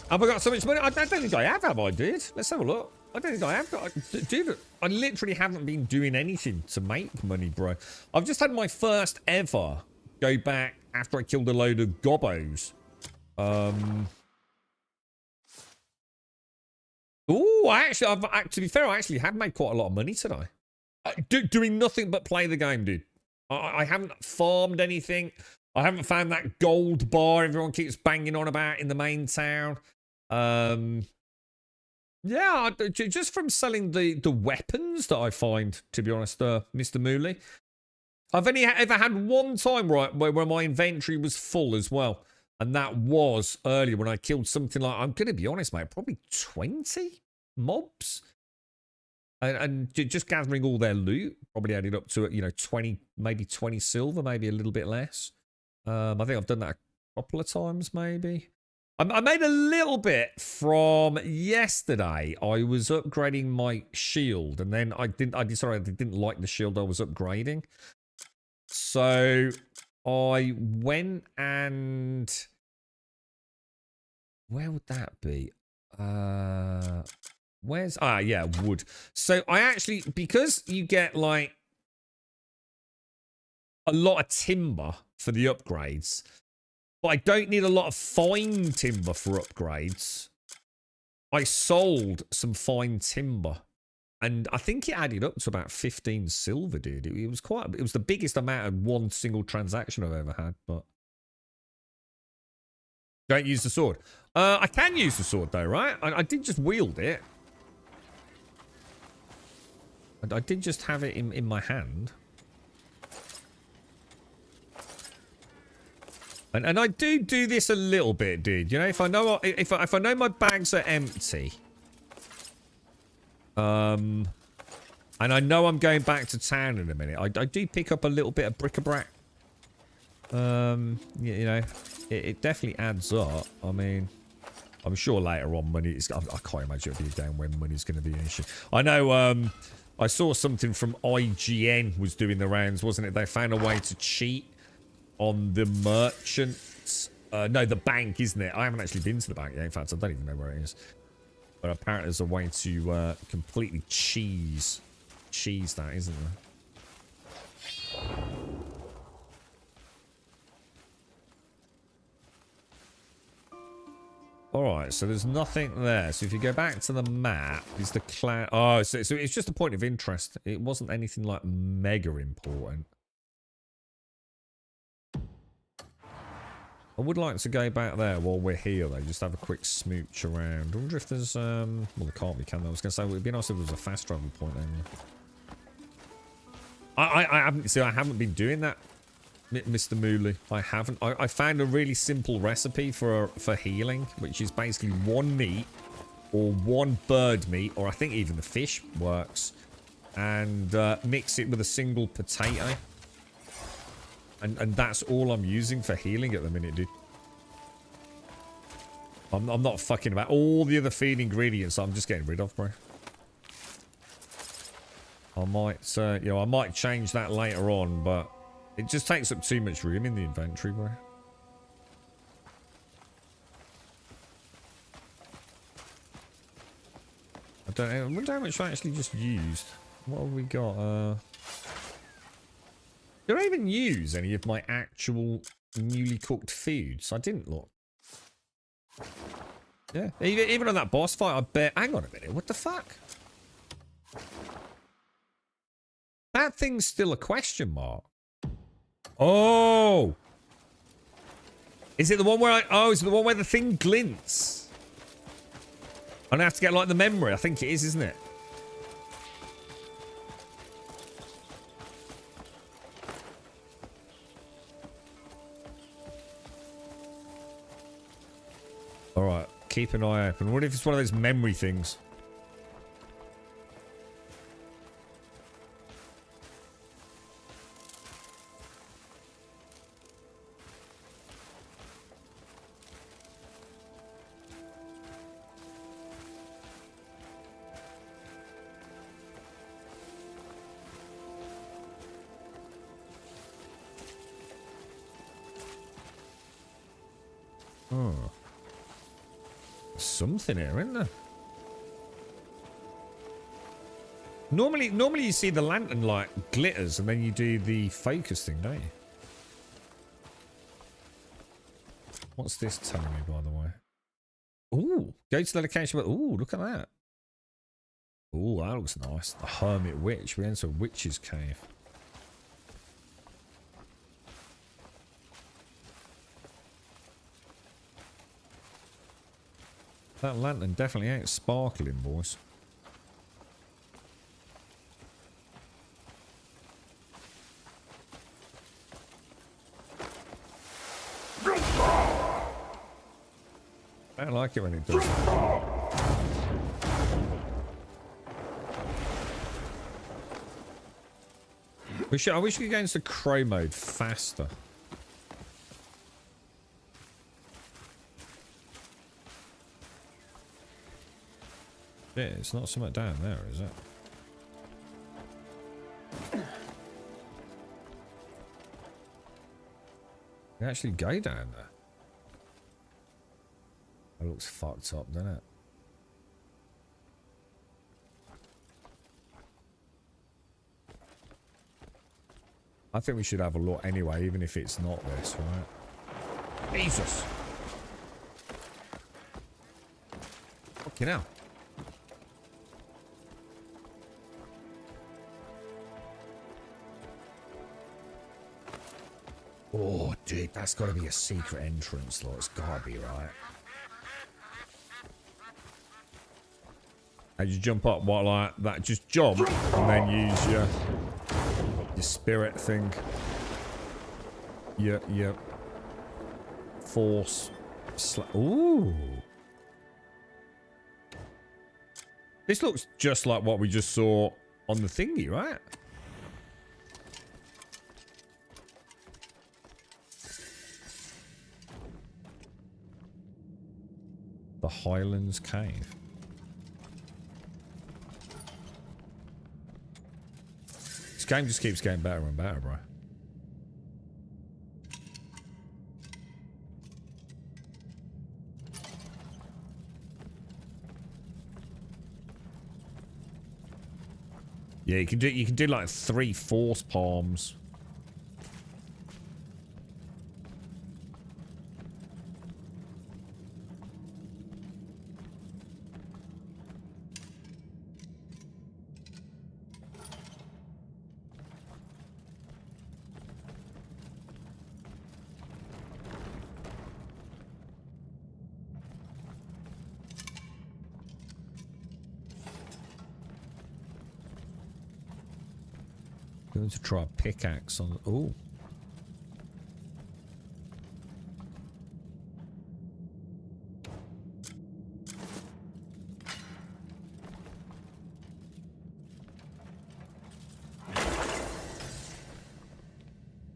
Have I got so much money? I don't think I have I, dude? Let's have a look. I don't think I have got... Dude, I literally haven't been doing anything to make money, bro. I've just had my first ever go back after I killed a load of gobbos. Ooh, to be fair, I actually have made quite a lot of money today. Doing nothing but play the game, dude. I haven't farmed anything. I haven't found that gold bar everyone keeps banging on about in the main town. Yeah, just from selling the weapons that I find, to be honest, Mr. Mooley. I've only ever had one time, right, where my inventory was full as well. And that was earlier when I killed something like, I'm going to be honest, mate, probably 20 mobs. And just gathering all their loot probably added up to, 20, maybe 20 silver, maybe a little bit less. I think I've done that a couple of times, maybe. I made a little bit from yesterday. I was upgrading my shield, and then I decided I didn't like the shield I was upgrading. So I went and where would that be? Where's wood. So I actually, because you get like a lot of timber for the upgrades, but I don't need a lot of fine timber for upgrades. I sold some fine timber, and I think it added up to about 15 silver, dude. It was it was the biggest amount of one single transaction I've ever had, but don't use the sword. I can use the sword though, right? I did just wield it. I did just have it in my hand. And I do this a little bit, dude. You know, if I know if I know my bags are empty, and I know I'm going back to town in a minute, I do pick up a little bit of bric-a-brac. You know, it definitely adds up. I mean, I'm sure later on money is. I can't imagine it'll be a down when money's going to be an issue. I know. I saw something from IGN was doing the rounds, wasn't it? They found a way to cheat on the merchants. No, the bank, isn't it? I haven't actually been to the bank yet. In fact, I don't even know where it is. But apparently there's a way to completely cheese that, isn't there? Alright, so there's nothing there. So if you go back to the map, is the clan... Oh, so it's just a point of interest. It wasn't anything like mega important. I would like to go back there while we're here, though. Just have a quick smooch around. I wonder if there's... Well, there can't be, can there? I was going to say, it would be nice if there was a fast travel point there. I haven't been doing that, Mr. Mooley. I haven't. I found a really simple recipe for healing, which is basically one meat or one bird meat, or I think even the fish works, and mix it with a single potato. And that's all I'm using for healing at the minute, dude. I'm not fucking about all the other feed ingredients. I'm just getting rid of, bro. I might, you know, I might change that later on, but it just takes up too much room in the inventory, bro. I wonder how much I actually just used. What have we got? Did I even use any of my actual newly cooked foods? I didn't look. Yeah, even on that boss fight, I bet... Hang on a minute, what the fuck? That thing's still a question mark. Oh! Is it the one where I... Oh, is it the one where the thing glints? I have to get, like, the memory. I think it is, isn't it? Alright, keep an eye open. What if it's one of those memory things? Oh. Something here, isn't there? Normally you see the lantern light glitters and then you do the focus thing, don't you? What's this telling me, by the way? Ooh, go to the location. Ooh, look at that. Ooh, that looks nice. The Hermit Witch. We're into a witch's cave. That lantern definitely ain't sparkling, boys. I don't like it when it does that. I wish we could go into crow mode faster. Yeah, it's not something down there, is it? You actually go down there. That looks fucked up, doesn't it? I think we should have a look anyway, even if it's not this, right? Jesus! Fucking hell. Oh, dude, that's got to be a secret entrance, though. It's got to be, right? How'd you jump up? What, like that? Just jump and then use your spirit thing. Your force. Ooh. This looks just like what we just saw on the thingy, right? The Highlands Cave. This game just keeps getting better and better, bro. Yeah, you can do like 3 force palms. Going to try a pickaxe on. Oh.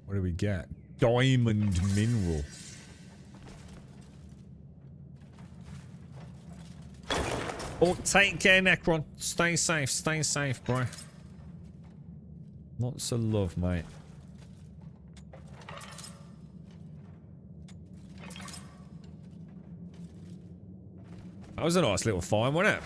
What do we get? Diamond mineral. Oh, take care, Necron. Stay safe, bro. Lots of love, mate. That was a nice little find, wasn't it?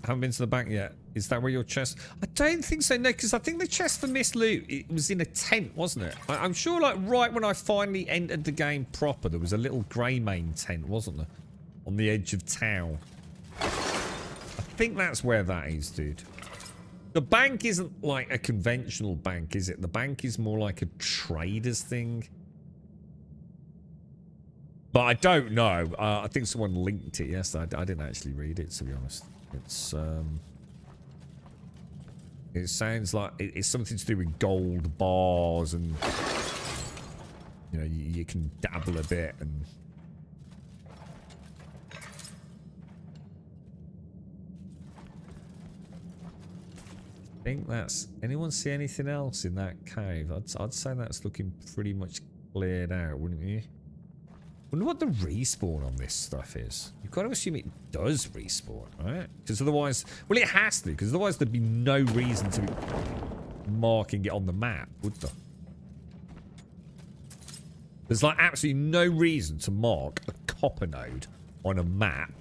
Haven't been to the bank yet. Is that where your chest? I don't think so, no, because I think the chest for Miss Loot, it was in a tent, wasn't it? I'm sure, like, right when I finally entered the game proper, there was a little Greymane tent, wasn't there? On the edge of town. I think that's where that is, dude. The bank isn't like a conventional bank, is it? The bank is more like a trader's thing. But I don't know. I think someone linked it yesterday. I didn't actually read it, to be honest. It's, it sounds like it's something to do with gold bars and, you know, you can dabble a bit and... I think that's... Anyone see anything else in that cave? I'd say that's looking pretty much cleared out, wouldn't you? Wonder what the respawn on this stuff is. You've got to assume it does respawn, right? Because otherwise... Well, it has to, because otherwise there'd be no reason to be marking it on the map, would there? There's like absolutely no reason to mark a copper node on a map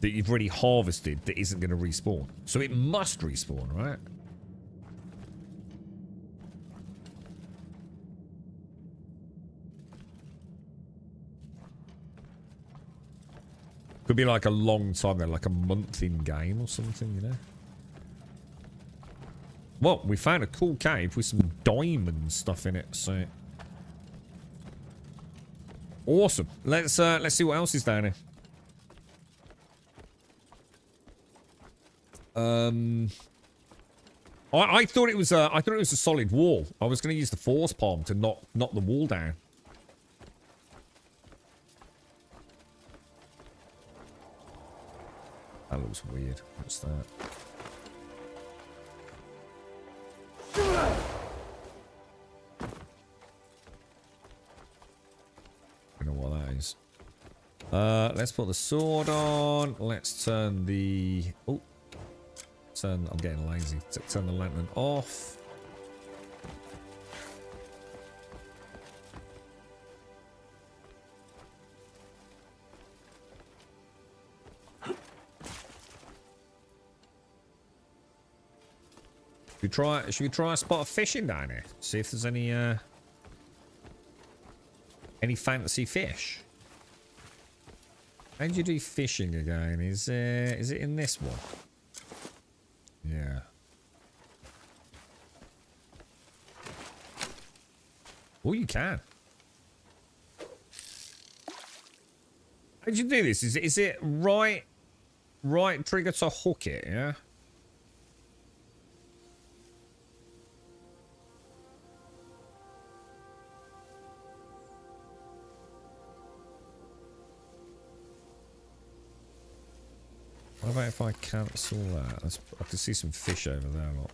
that you've already harvested that isn't going to respawn. So it must respawn, right? Could be like a long time there, like a month in game or something, you know? Well, we found a cool cave with some diamond stuff in it, so... Awesome. Let's see what else is down here. I thought it was a solid wall. I was going to use the force palm to knock the wall down. That looks weird. What's that? Let's put the sword on. Let's turn the... Oh. I'm getting lazy. Turn the lantern off. Should we try a spot of fishing down here? See if there's any fantasy fish. How do you do fishing again? Is it in this one? Yeah. Oh, you can. How do you do this? Is it right trigger to hook it? Yeah. What about if I cancel that? I can see some fish over there. Look.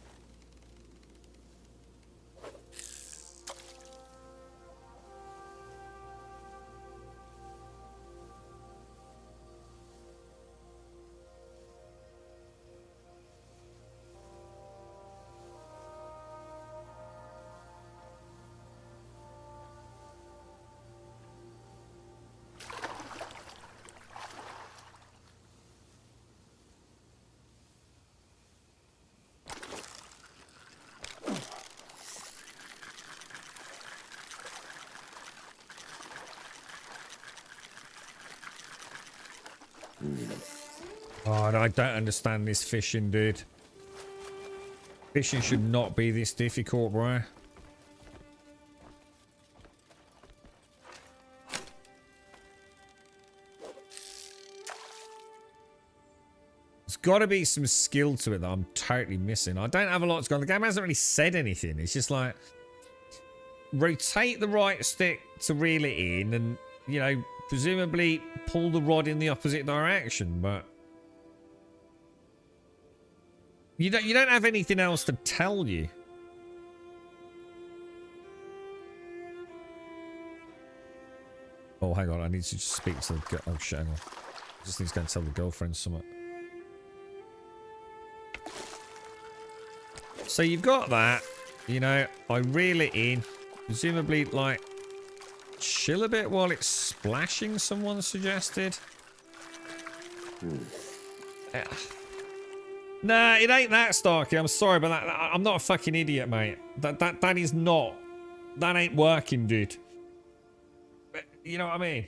Oh, I don't understand this fishing, dude. Fishing should not be this difficult, bro. There's got to be some skill to it that I'm totally missing. I don't have a lot to go on. The game hasn't really said anything. It's just like, rotate the right stick to reel it in and, you know, presumably pull the rod in the opposite direction, but you don't have anything else to tell you. Oh, hang on. I need to just speak to the... Oh, shit, hang on. I just need to go and tell the girlfriend something. So you've got that. You know, I reel it in. Presumably, like, chill a bit while it's splashing, someone suggested. Nah, it ain't that, Starkey. I'm sorry, but I'm not a fucking idiot, mate. That is not... That ain't working, dude. You know what I mean?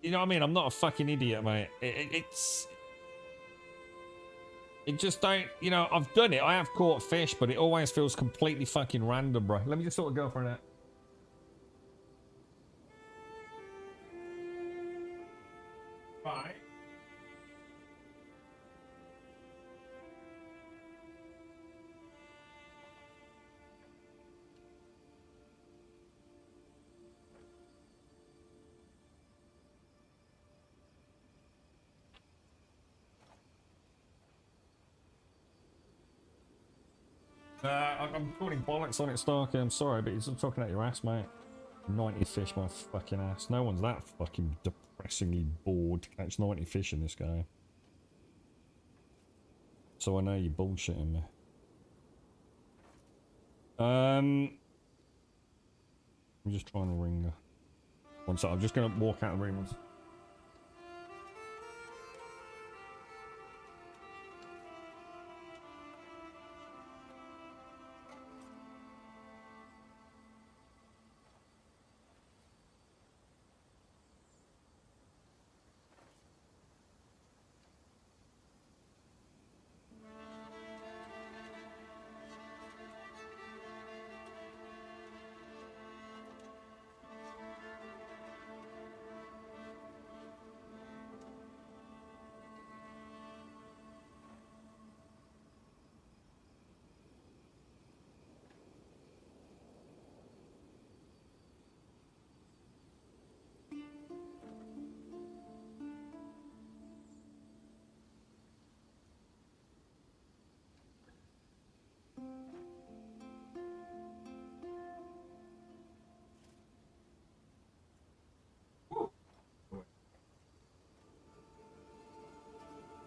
You know what I mean? I'm not a fucking idiot, mate. It's... It just don't... You know, I've done it. I have caught fish, but it always feels completely fucking random, bro. Let me just sort of go for that. Right. I'm calling bollocks on it, Starkey. I'm sorry, but you're talking out your ass, mate. 90 fish, my fucking ass. No one's that fucking depressingly bored to catch 90 fish in this game. So I know you're bullshitting me. I'm just trying to ring her. One sec, I'm just gonna walk out of the room once.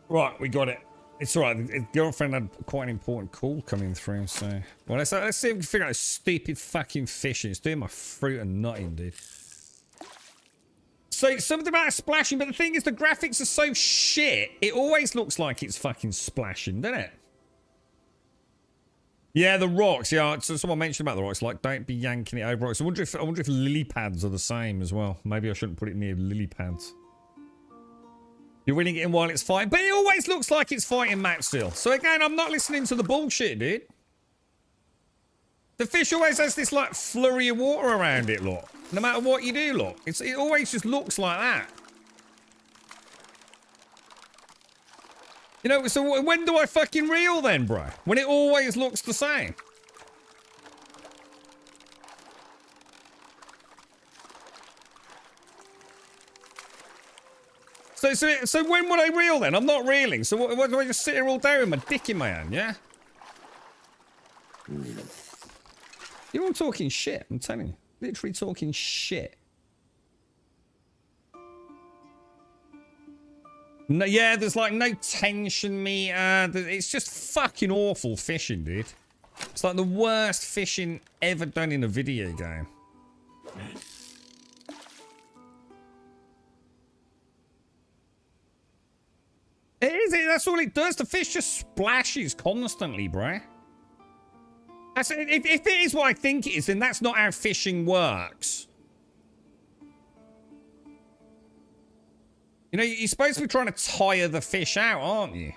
Right, we got it. It's alright. His girlfriend had quite an important call coming through, so... Well, let's see if we can figure out this stupid fucking fishing. It's doing my fruit and nutting, dude. So, something about splashing, but the thing is, the graphics are so shit, it always looks like it's fucking splashing, doesn't it? Yeah, the rocks. Yeah, so someone mentioned about the rocks. Like, don't be yanking it over rocks. I wonder if lily pads are the same as well. Maybe I shouldn't put it near lily pads. You're winning it in while it's fighting, but it always looks like it's fighting Matt still. So again, I'm not listening to the bullshit, dude. The fish always has this like flurry of water around it, look. No matter what you do, look. It always just looks like that. You know, so when do I fucking reel then, bro? When it always looks the same. So when would I reel then? I'm not reeling. So what do I just sit here all day with my dick in my hand, yeah? You're all talking shit, I'm telling you. Literally talking shit. No, yeah, there's like no tension meter. It's just fucking awful fishing, dude. It's like the worst fishing ever done in a video game. It is, that's all it does. The fish just splashes constantly, bruh. If it is what I think it is, then that's not how fishing works. You know, you're supposed to be trying to tire the fish out, aren't you?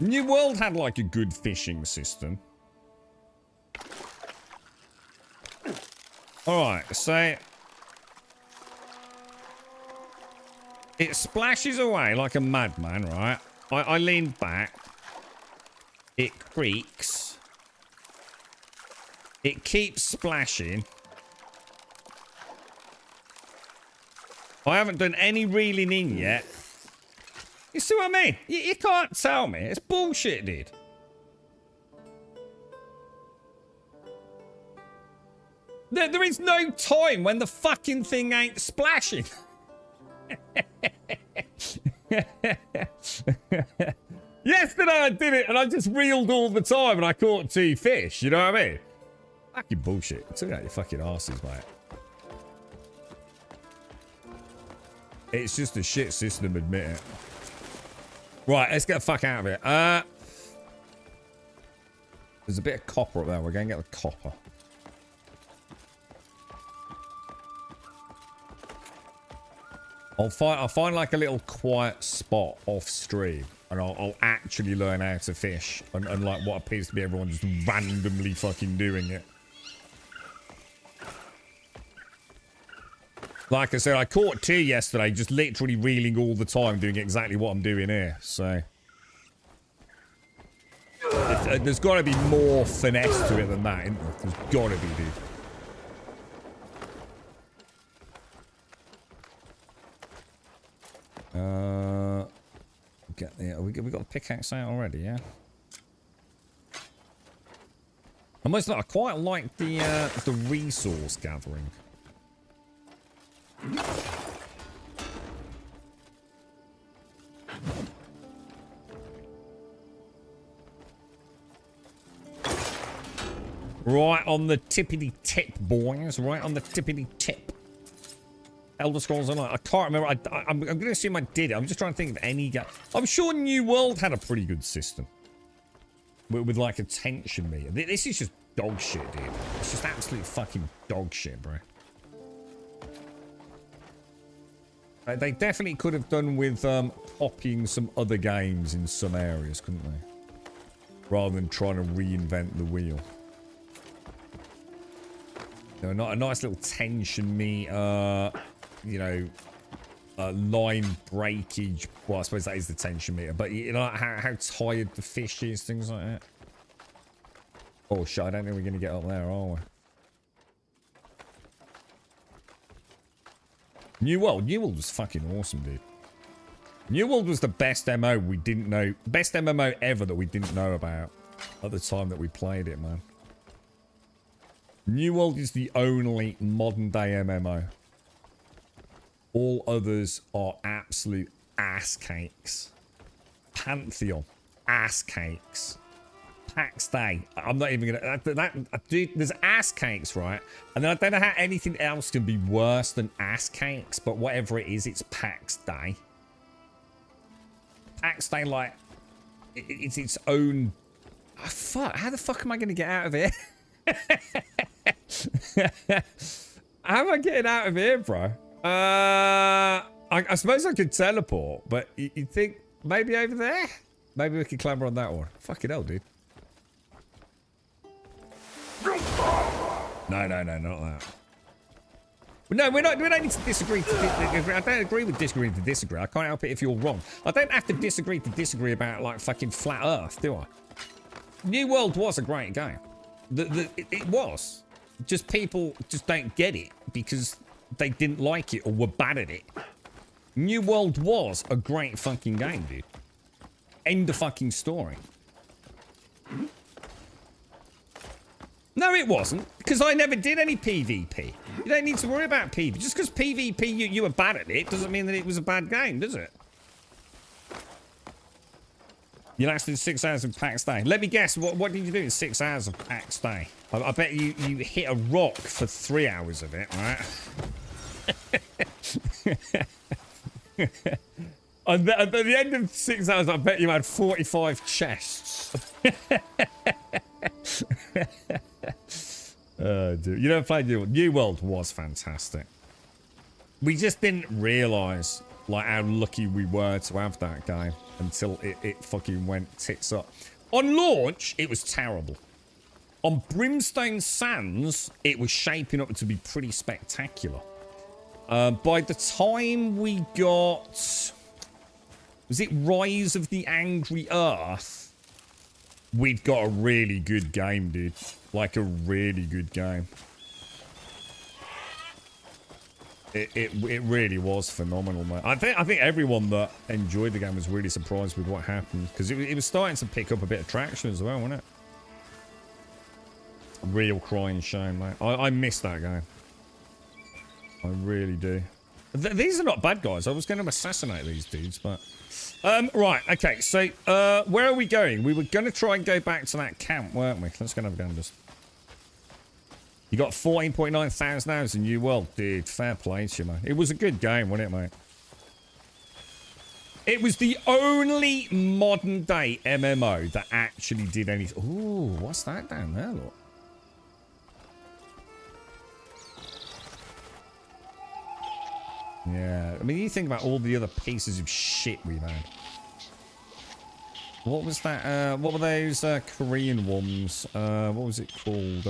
New World had like a good fishing system. Alright, so... It splashes away like a madman, right? I lean back. It creaks. It keeps splashing. I haven't done any reeling in yet. You see what I mean? You can't tell me. It's bullshit, dude. There is no time when the fucking thing ain't splashing. Yesterday I did it and I just reeled all the time and I caught 2 fish, you know what I mean? Fucking bullshit. Took out your fucking asses, mate. It's just a shit system, admit it. Right, let's get the fuck out of it. There's a bit of copper up there. We're going to get the copper. I'll find like a little quiet spot off stream and I'll actually learn how to fish and like what appears to be everyone just randomly fucking doing it. Like I said, I caught 2 yesterday, just literally reeling all the time, doing exactly what I'm doing here, so... there's got to be more finesse to it than that, isn't there? There's got to be, dude. Get the... we got the pickaxe out already, yeah? I quite like the resource gathering. Right on the tippity tip, boys. Right on the tippity tip. Elder Scrolls Online. I can't remember. I'm going to assume I did it. I'm just trying to think of any game. I'm sure New World had a pretty good system. With like a tension meter. This is just dog shit, dude. It's just absolute fucking dog shit, bro. They definitely could have done with copying some other games in some areas, couldn't they? Rather than trying to reinvent the wheel. You know, not a nice little tension meter, you know, line breakage. Well, I suppose that is the tension meter, but you know how tired the fish is, things like that. Oh shit, I don't think we're going to get up there, are we? New World was fucking awesome, dude. New World was the best MMO we didn't know. Best MMO ever that we didn't know about at the time that we played it, man. New World is the only modern day MMO. All others are absolute ass cakes. Pantheon. Ass cakes. Pax Day. I'm not even gonna... Dude, there's ass cakes, right? And then I don't know how anything else can be worse than ass cakes, but whatever it is, it's Pax Day. Pax Day, like... It's its own... Oh, fuck. How the fuck am I gonna get out of here? How am I getting out of here, bro? I suppose I could teleport, but you think maybe over there? Maybe we could clamber on that one. Fucking hell, dude. No, not that. No, we don't need to disagree. I don't agree with disagreeing to disagree. I can't help it if you're wrong. I don't have to disagree to disagree about, like, fucking flat Earth, do I? New World was a great game. It was. Just people just don't get it because they didn't like it or were bad at it. New World was a great fucking game, dude. End of fucking story. No, it wasn't. Because I never did any PvP. You don't need to worry about PvP. Just because PvP you were bad at it doesn't mean that it was a bad game, does it? You lasted 6 hours of PAX Day. Let me guess, what did you do in 6 hours of PAX Day? I bet you hit a rock for 3 hours of it, right? At the end of 6 hours, I bet you had 45 chests. Dude. You never played New World. New World was fantastic. We just didn't realise like how lucky we were to have that game until it fucking went tits up. On launch, it was terrible. On Brimstone Sands, it was shaping up to be pretty spectacular. By the time we got... Was it Rise of the Angry Earth? We'd got a really good game, dude. Like a really good game. It really was phenomenal, man. I think everyone that enjoyed the game was really surprised with what happened. Because it was starting to pick up a bit of traction as well, wasn't it? Real crying shame, mate. I miss that game. I really do. These are not bad guys. I was going to assassinate these dudes, but... right, okay. So, where are we going? We were going to try and go back to that camp, weren't we? Let's go and have a go. You got 14.9 thousand hours in New World. Dude, fair play to you, man. It was a good game, wasn't it, mate? It was the only modern-day MMO that actually did anything. Ooh, what's that down there, look? Yeah, I mean, you think about all the other pieces of shit we've had. What was that? What were those Korean ones? What was it called?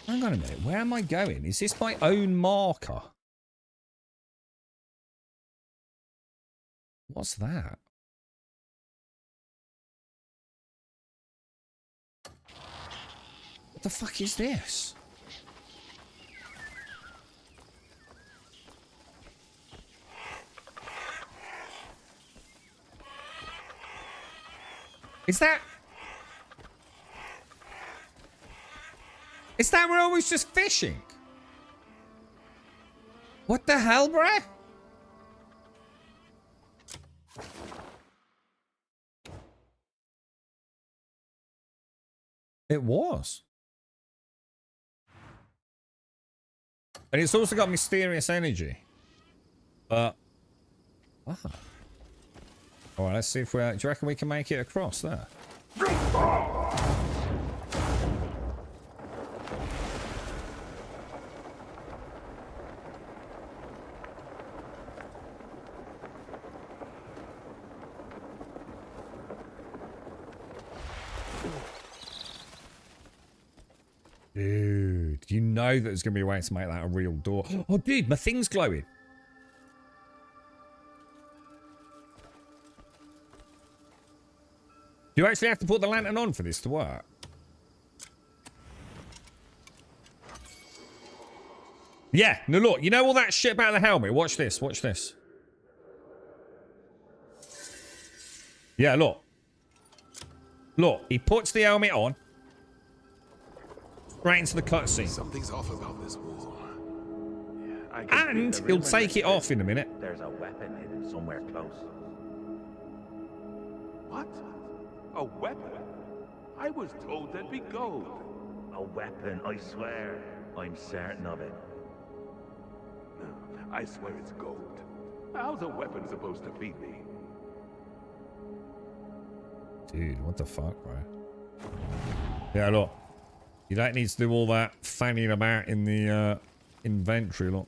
Hang on a minute. Where am I going? Is this my own marker? What's that? What the fuck is this? Is that where I was just fishing? What the hell, bruh? It was. And it's also got mysterious energy. But... Ah. Alright, let's see if we... do you reckon we can make it across there? Dude, you know that there's going to be a way to make that a real door. Oh, dude, my thing's glowing. Do you actually have to put the lantern on for this to work? Yeah, no, look, you know all that shit about the helmet? Watch this, watch this. Yeah, look. Look, he puts the helmet on. Right into the cutscene. Something's off about this war. I can feel And the he'll rumours take it like off in a minute. There's a weapon hidden somewhere close. What? A weapon? I was told there'd be gold. A weapon, I swear. I'm certain of it. No, I swear it's gold. How's a weapon supposed to feed me? Dude, what the fuck, bro? Yeah, look. You don't need to do all that fanning about in the inventory, look.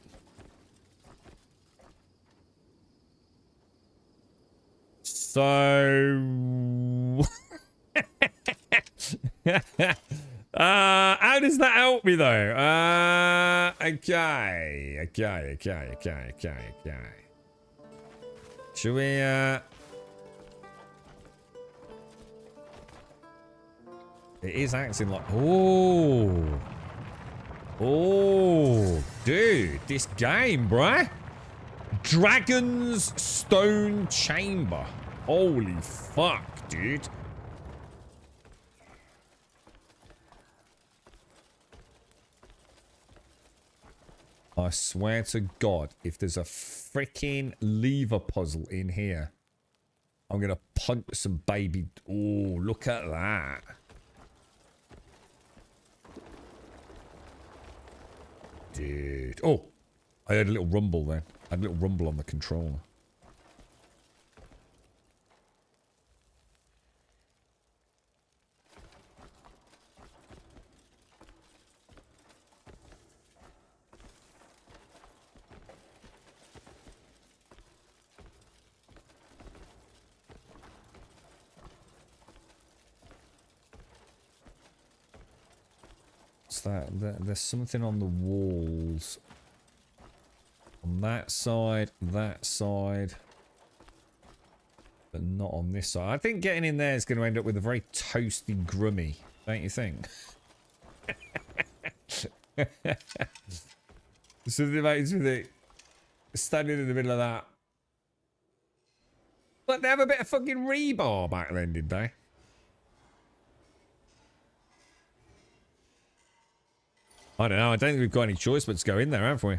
So... how does that help me, though? Okay. Should we, It is acting like... Oh. Oh. Dude, this game, bruh. Dragon's Stone Chamber. Holy fuck, dude. I swear to God, if there's a freaking lever puzzle in here, I'm going to punch some baby... Oh, look at that. Dude. Oh, I heard a little rumble then. I had a little rumble on the controller. That there's something on the walls on that side, but not on this side. I think getting in there is going to end up with a very toasty grummy, don't you think? Something mates with it standing in the middle of that. But they have a bit of fucking rebar back then, did they? I don't know. I don't think we've got any choice but to go in there, have we?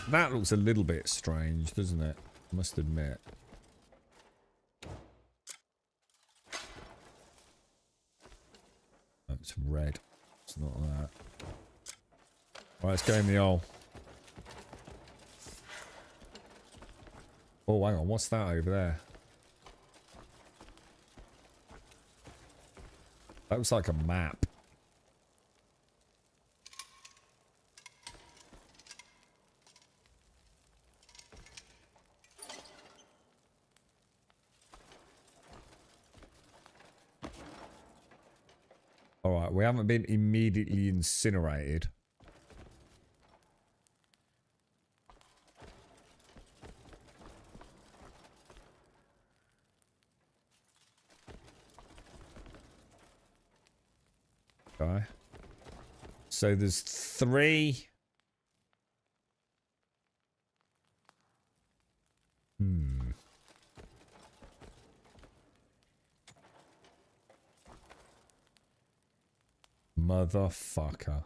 That looks a little bit strange, doesn't it? I must admit. Oh, it's red. It's not that. Right, let's go in the hole. Oh, hang on. What's that over there? That looks like a map. Alright, we haven't been immediately incinerated. Okay. So there's 3. Motherfucker.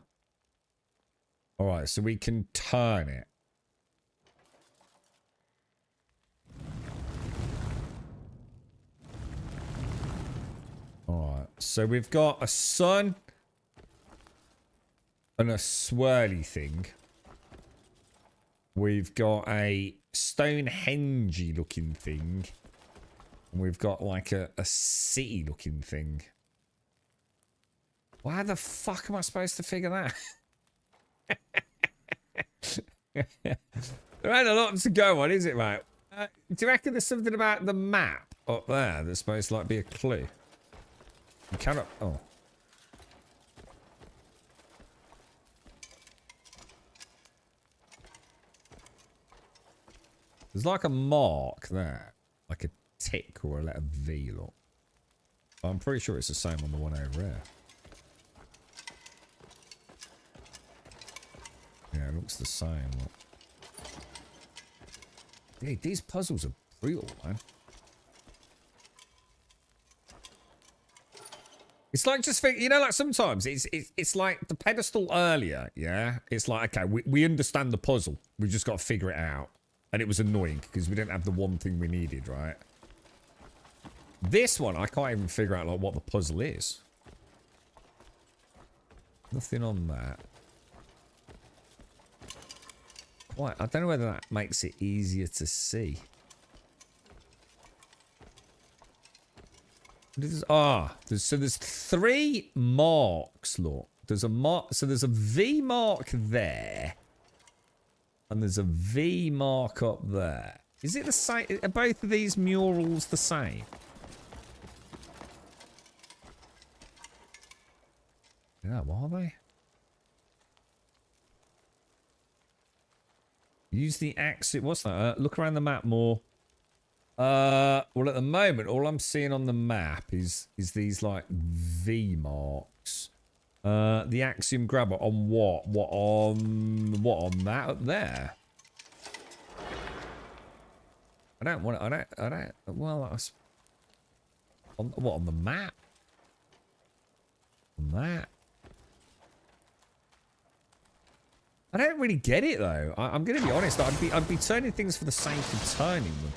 Alright, so we can turn it. Alright, so we've got a sun and a swirly thing. We've got a Stonehenge looking thing. And we've got like a city looking thing. Why the fuck am I supposed to figure that? There ain't a lot to go on, is it, mate? Do you reckon there's something about the map up there that's supposed to like be a clue? You cannot... Oh. There's like a mark there. Like a tick or a letter V, look. I'm pretty sure it's the same on the one over here. Yeah, it looks the same. Look. Dude, these puzzles are brutal, man. It's like just think, you know, like sometimes it's like the pedestal earlier, yeah? It's like, okay, we understand the puzzle. We've just got to figure it out. And it was annoying because we didn't have the one thing we needed, right? This one, I can't even figure out like what the puzzle is. Nothing on that. What? I don't know whether that makes it easier to see. So there's 3 marks, look. There's a mark, so there's a V mark there. And there's a V mark up there. Is it the same? Are both of these murals the same? Yeah, are they? Use the axis. What's that? Look around the map more. Well, at the moment, all I'm seeing on the map is these like V marks. The axiom grabber on what? What on that up there? I don't. Well, that's on what, on the map? On that? I don't really get it though. I'm gonna be honest. I'd be turning things for the sake of turning them.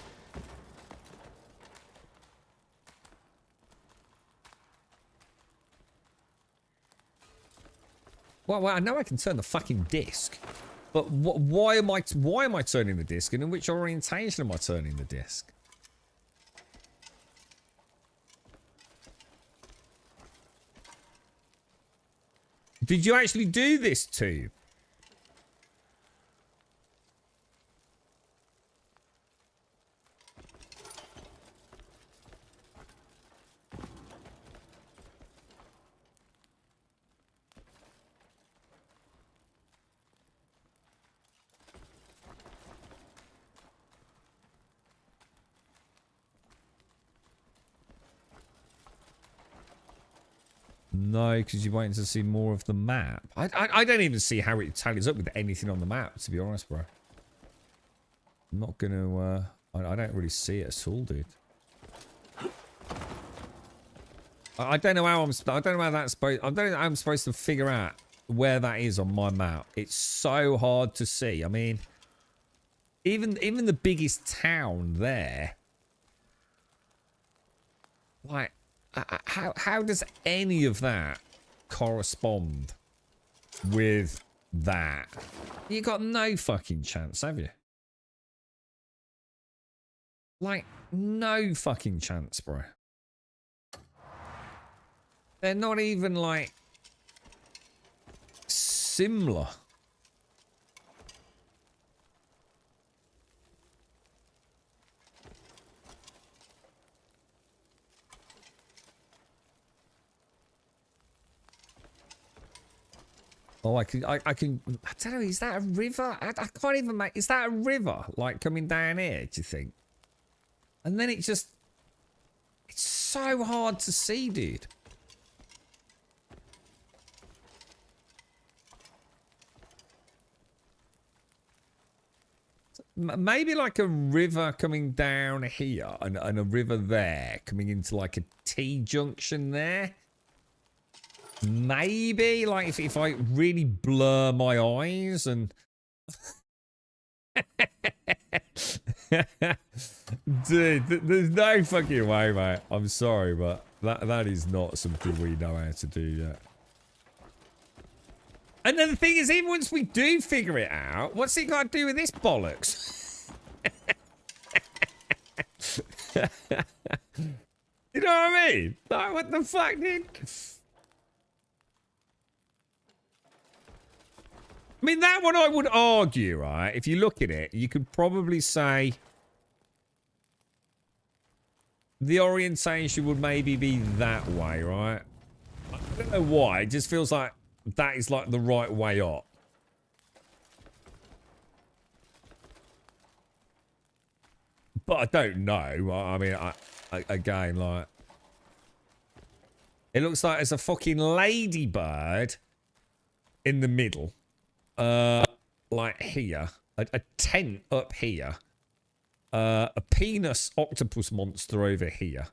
Well, I know I can turn the fucking disc, but why am I turning the disc, and in which orientation am I turning the disc? Did you actually do this too? No, because you're waiting to see more of the map. I don't even see how it tallies up with anything on the map, to be honest, bro. I'm not gonna, I don't really see it at all, dude. I don't know how I don't know how that's supposed, I don't know how I'm supposed to figure out where that is on my map. It's so hard to see. I mean, even the biggest town there, like, how does any of that correspond with that? You got no fucking chance, have you? Like, no fucking chance, bro. They're not even, like, similar. Oh, I can, I don't know, is that a river? I can't even make, is that a river? Like, coming down here, do you think? And then it just, it's so hard to see, dude. Maybe like a river coming down here and a river there coming into like a T-junction there. Maybe, like, if I really blur my eyes and... Dude, there's no fucking way, mate. I'm sorry, but that is not something we know how to do yet. And then the thing is, even once we do figure it out, what's it got to do with this bollocks? You know what I mean? Like, what the fuck, dude? I mean, that one I would argue, right? If you look at it, you could probably say the orientation would maybe be that way, right? I don't know why. It just feels like that is like the right way up. But I don't know. I mean, again, like, it looks like there's a fucking ladybird in the middle. Like here, a tent up here, a penis octopus monster over here,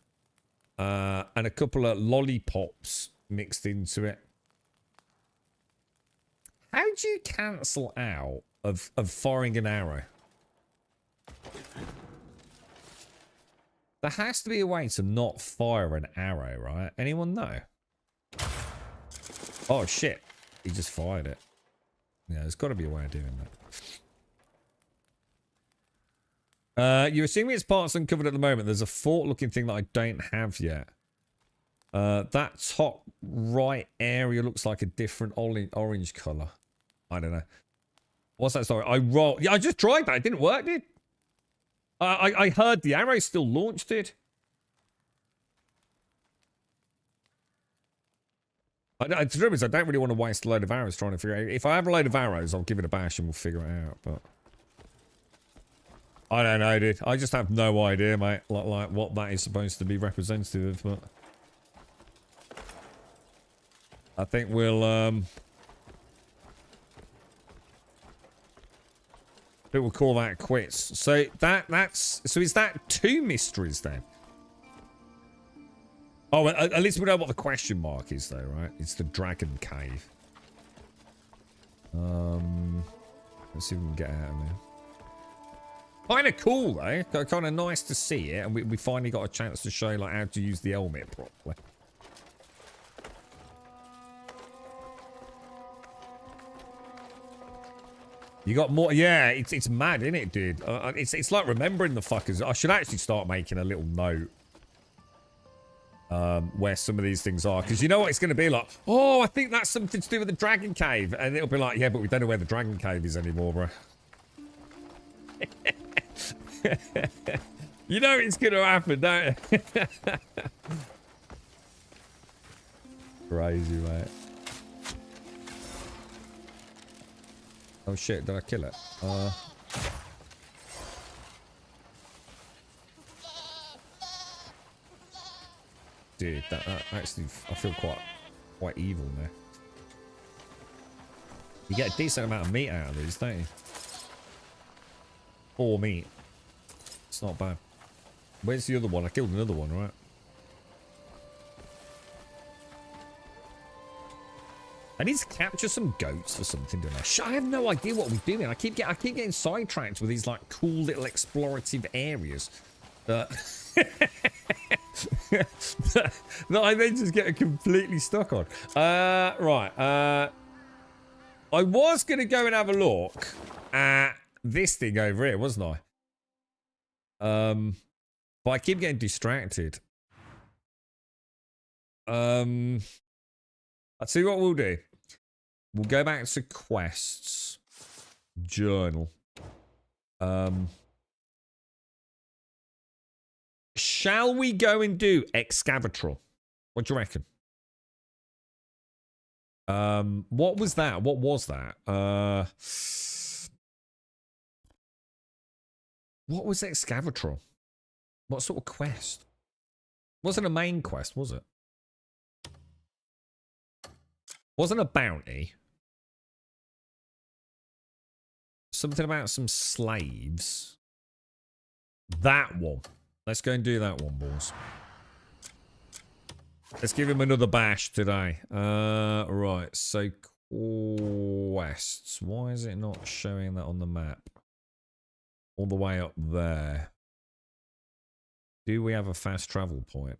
and a couple of lollipops mixed into it. How do you cancel out of firing an arrow? There has to be a way to not fire an arrow, right? Anyone know? Oh, shit. He just fired it. Yeah, there's got to be a way of doing that. You're assuming it's parts uncovered at the moment. There's a fort-looking thing that I don't have yet. That top right area looks like a different orange color. I don't know. What's that? Sorry, Yeah, I just tried that. It didn't work, did? I heard the arrow still launched it. To be honest, I don't really want to waste a load of arrows trying to figure out. If I have a load of arrows, I'll give it a bash and we'll figure it out. But I don't know, dude. I just have no idea, mate. Like what that is supposed to be representative of. But I think we'll call that quits. So so is that 2 mysteries then? Oh, at least we know what the question mark is though, right? It's the dragon cave. Let's see if we can get out of there. Kind of cool though. Kind of nice to see it, and we finally got a chance to show like how to use the helmet properly. You got more? Yeah, it's mad, isn't it, dude? It's like remembering the fuckers. I should actually start making a little note where some of these things are, because you know what it's going to be like. Oh, I think that's something to do with the dragon cave, and it'll be like, yeah, but we don't know where the dragon cave is anymore, bro. You know it's going to happen, don't you? Crazy, mate. Oh shit, did I kill it? Dude, that actually, I feel quite evil now. You get a decent amount of meat out of these, don't you? 4 meat. It's not bad. Where's the other one? I killed another one, right? I need to capture some goats for something, don't I? I have no idea what we're doing. I keep getting sidetracked with these like cool little explorative areas that that I then just get completely stuck on. Right. I was gonna go and have a look at this thing over here, wasn't I? But I keep getting distracted. I'll tell you what we'll do. We'll go back to quests. Journal. Shall we go and do excavator? What do you reckon? What was that? What was that? What was excavator? What sort of quest? Wasn't a main quest, was it? Wasn't a bounty. Something about some slaves. That one. Let's go and do that one, boys. Let's give him another bash today. Right, so quests. Why is it not showing that on the map? All the way up there. Do we have a fast travel point?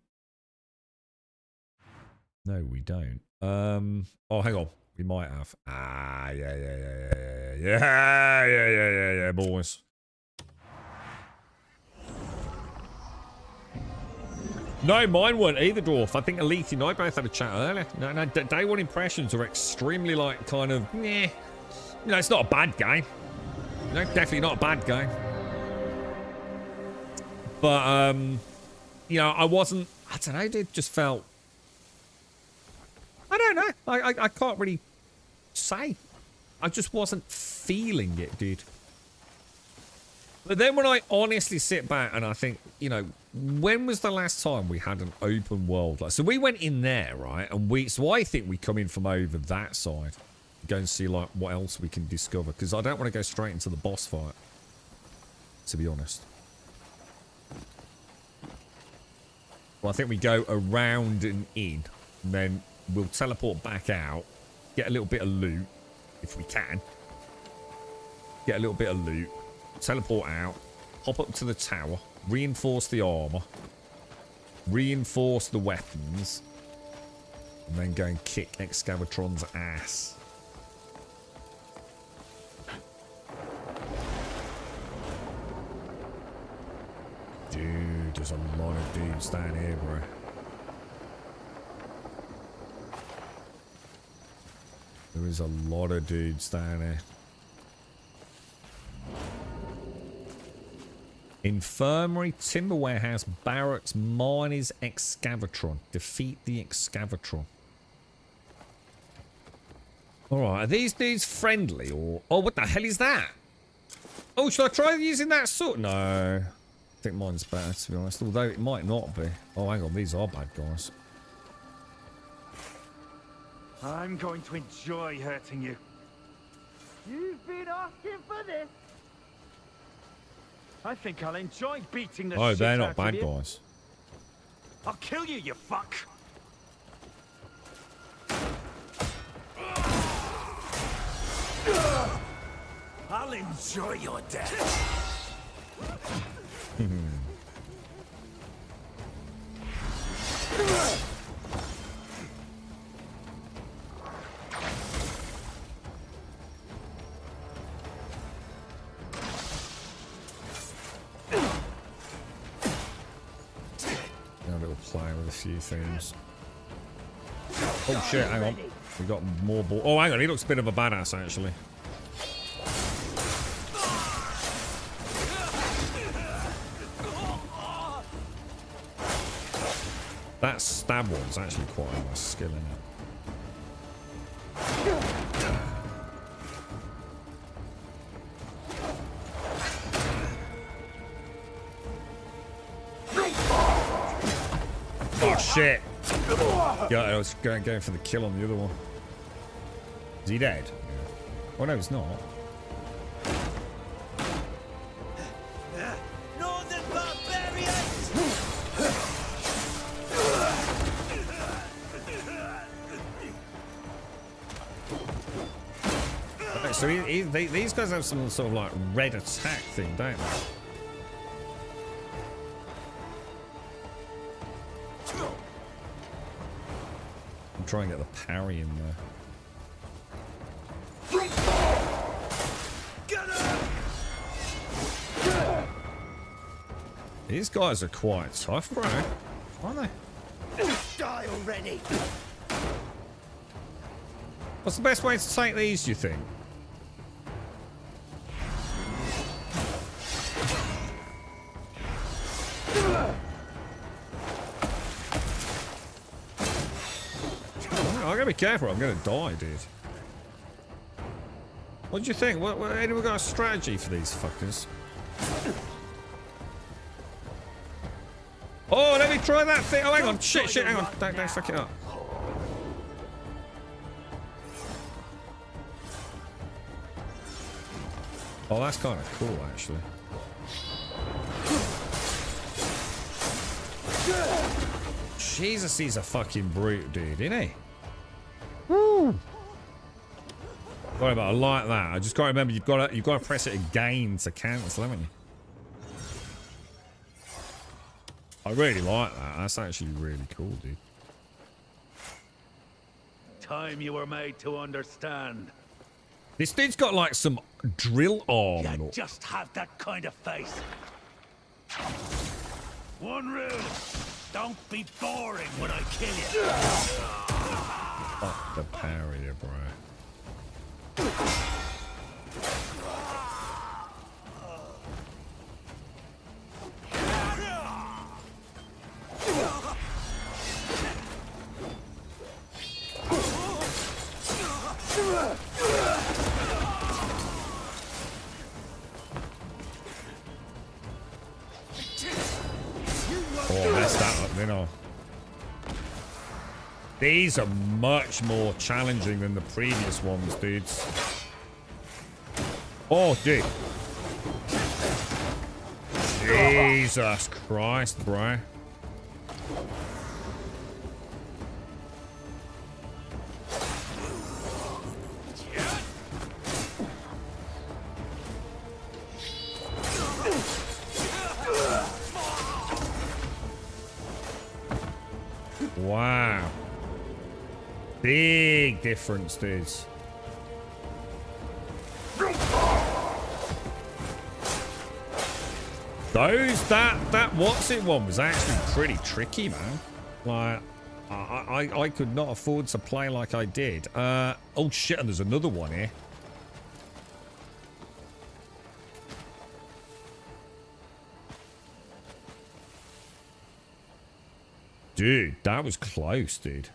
No, we don't. Oh, hang on. We might have. Ah, yeah, boys. No, mine weren't either, Dwarf. I think Elite and I both had a chat earlier. No, day one impressions are extremely, like, kind of, yeah. You know, it's not a bad game. No, definitely not a bad game. But, you know, I wasn't, I don't know, dude, just felt, I don't know. I can't really say. I just wasn't feeling it, dude. But then when I honestly sit back and I think, you know, when was the last time we had an open world? Like, so we went in there, right? And so I think we come in from over that side. Go and see, like, what else we can discover. Because I don't want to go straight into the boss fight. To be honest. Well, I think we go around and in. And then we'll teleport back out, get a little bit of loot, if we can. Get a little bit of loot, teleport out, hop up to the tower, reinforce the armor, reinforce the weapons, and then go and kick Excavator's ass. Dude, there's a lot of dudes down here, bro. There is a lot of dudes down here. Infirmary, timber warehouse, barracks, miners, Excavator. Defeat the Excavator. Alright, are these dudes friendly or... Oh, what the hell is that? Oh, should I try using that sword? No. I think mine's better, to be honest. Although it might not be. Oh, hang on. These are bad guys. I'm going to enjoy hurting you. You've been asking for this. I think I'll enjoy beating the Oh, shit they're not out bad of you. guys. I'll kill you, you fuck. I'll enjoy your death. A little play with a few things. Oh shit, hang on. We got more ball. Oh, hang on, he looks a bit of a badass actually. That stab one's actually quite a nice skill in it. Oh shit! Yeah, I was going for the kill on the other one. Is he dead? Oh no, he's not. Northern barbarians! Okay, so these guys have some sort of like red attack thing, don't they? Try and get the parry in there. These guys are quite tough, bro. Aren't they? Die already! What's the best way to take these, do you think? I gotta be careful, I'm gonna die, dude. What do you think? Anyone got a strategy for these fuckers? Oh, let me try that thing. Oh, hang on. Shit, hang on. Don't fuck it up. Oh, that's kind of cool, actually. Jesus, he's a fucking brute, dude, isn't he? Woo! Sorry, but I like that. I just can't remember. You've got to press it again to cancel, haven't you? I really like that. That's actually really cool, dude. Time you were made to understand. This dude's got like some drill arm. You just have that kind of face. One rule. Don't be boring when I kill you. Fuck the parry, bro. Oh, I messed that up, didn't I? These are much more challenging than the previous ones, dudes. Oh, dude. Jesus Christ, bro. Big difference, dudes. That what's it one was actually pretty tricky, man. Like, I could not afford to play like I did. Oh shit, and there's another one here. Dude, that was close, dude.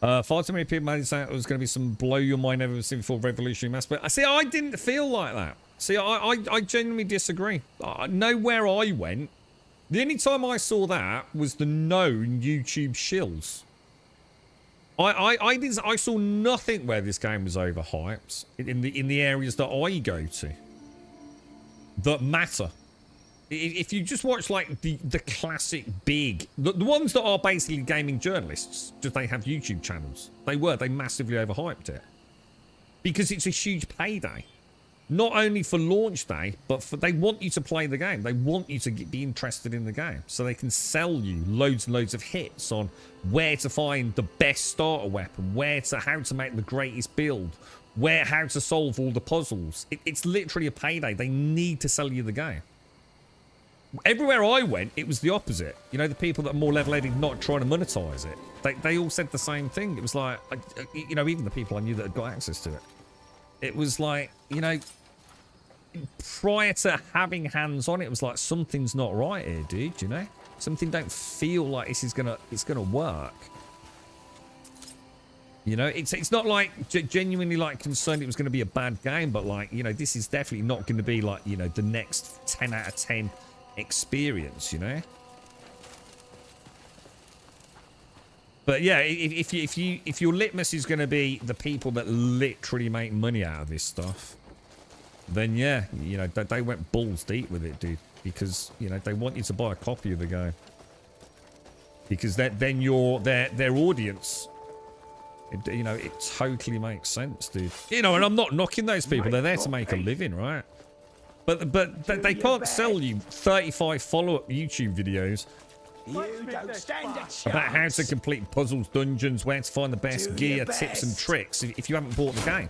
Far too many people made it sound it was going to be some blow your mind never seen before revolutionary mass. But see, I didn't feel like that. See, I genuinely disagree. Nowhere I went, the only time I saw that was the known YouTube shills. I saw nothing where this game was overhyped in the areas that I go to that matter. If you just watch like the classic big, the ones that are basically gaming journalists, just they have YouTube channels. They massively overhyped it because it's a huge payday, not only for launch day, but they want you to play the game. They want you to be interested in the game, so they can sell you loads and loads of hits on where to find the best starter weapon, how to make the greatest build, how to solve all the puzzles. It's literally a payday. They need to sell you the game. Everywhere I went, it was the opposite. You know, the people that are more level-headed, not trying to monetize it. They all said the same thing. It was like, you know, even the people I knew that had got access to it. It was like, you know, prior to having hands on it, it was like, something's not right here, dude, you know? Something don't feel like it's gonna work. You know, it's not like genuinely like concerned it was going to be a bad game, but like, you know, this is definitely not going to be like, you know, the next 10 out of 10 experience, you know. But yeah, if your litmus is going to be the people that literally make money out of this stuff, then yeah, you know, they went balls deep with it, dude, because you know they want you to buy a copy of the game, because then you're their audience. You know, it totally makes sense, dude. You know, and I'm not knocking those people. They're there to make a living, right? But they can't sell you 35 follow-up YouTube videos about how to complete puzzles, dungeons, where to find the best gear, tips and tricks if you haven't bought the game.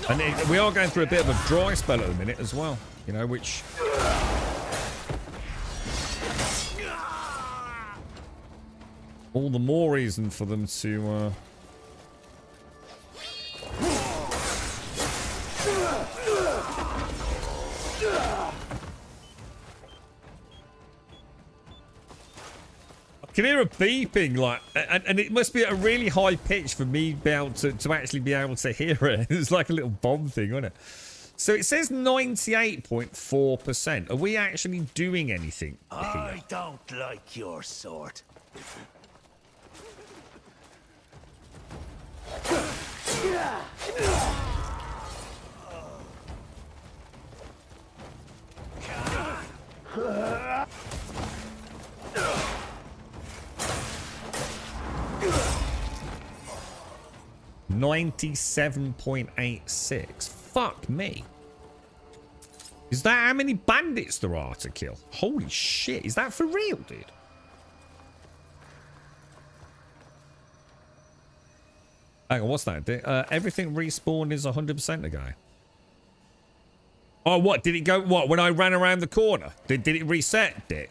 And we are going through a bit of a dry spell at the minute as well, you know, which... all the more reason for them to... I can hear a beeping, like, and it must be at a really high pitch for me to be able to actually be able to hear it. It's like a little bomb thing, isn't it? So it says 98.4%. Are we actually doing anything here? I don't like your sort. $97.86. Fuck me. Is that how many bandits there are to kill? Holy shit, is that for real, dude? Hang on, what's that? Everything respawned is 100% ago. Oh, what? Did it go... What? When I ran around the corner? Did it reset it?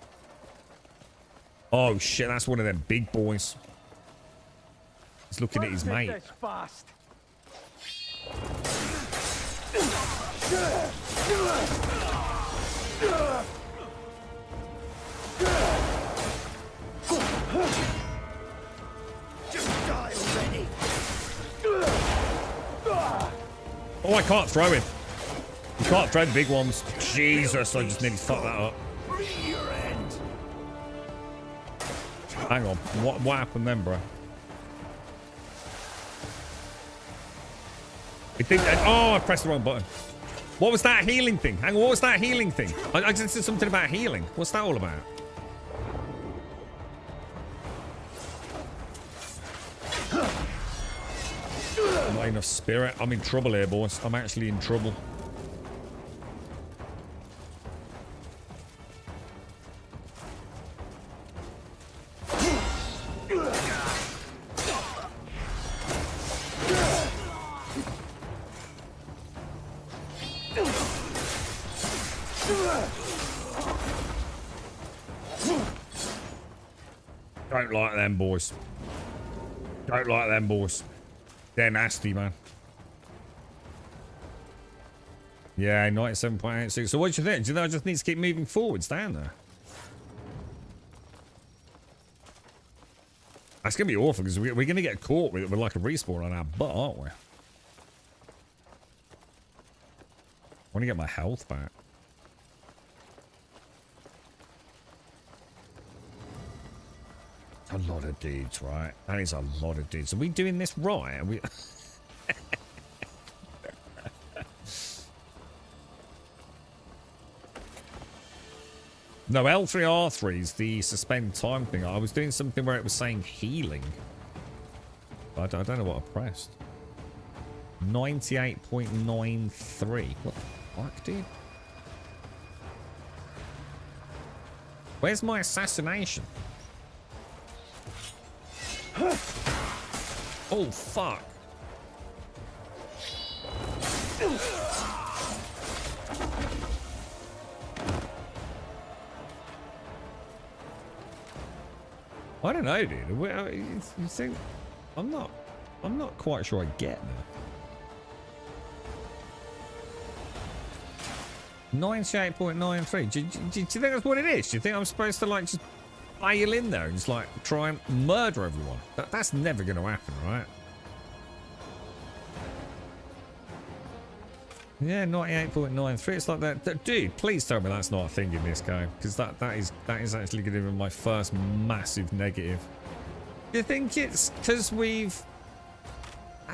Oh, shit. That's one of them big boys. He's looking at his mate. Fast. Die already. Oh, I can't throw him. You can't throw the big ones. Jesus, I just nearly fucked that up. Hang on. What happened then, bro? It did. Oh, I pressed the wrong button. What was that healing thing? Hang on, what was that healing thing? I just said something about healing. What's that all about? Not enough spirit. I'm in trouble here, boys. I'm actually in trouble. Don't like them boys. Don't like them boys. They're nasty, man. Yeah, 97.86. So what do you think? Do you think I just need to keep moving forwards down there? That's going to be awful because we're going to get caught with like a respawn on our butt, aren't we? I want to get my health back. A lot of dudes, right? That is a lot of dudes. Are we doing this right? Are we... No, L3R3 is the suspend time thing. I was doing something where it was saying healing. I don't know what I pressed. 98.93. What the fuck, dude? Where's my assassination? Oh, fuck. I don't know, dude. You think I'm not quite sure I get now. 98.93. Do you think that's what it is? Do you think I'm supposed to like just bail in there and just like try and murder everyone? That's never going to happen, right? Yeah, 98.93. It's like that. Dude, please tell me that's not a thing in this game, because that is actually going to be my first massive negative. Do you think it's because we've...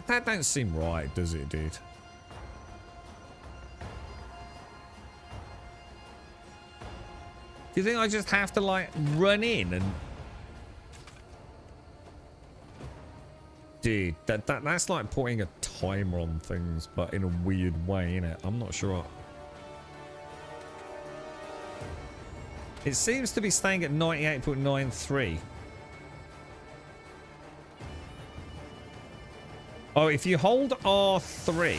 That don't seem right, does it, dude? Do you think I just have to like run in and... Dude, that's like putting a timer on things, but in a weird way, innit? I'm not sure. It seems to be staying at 98.93. Oh, if you hold R3...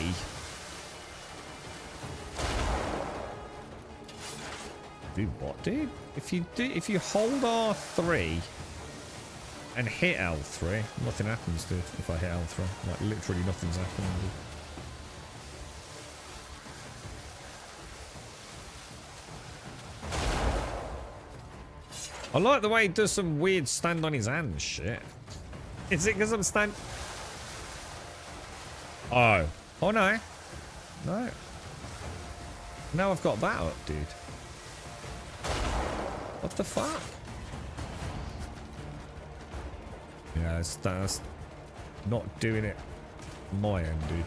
Do what, dude? If you hold R3... and hit L3, nothing happens, dude. If I hit L3, like literally nothing's happening, dude. I like the way he does some weird stand on his hand shit. Is it because I'm stand... Oh. Oh no. No. Now I've got that up, dude. What the fuck? Yeah, that's not doing it on my end, dude.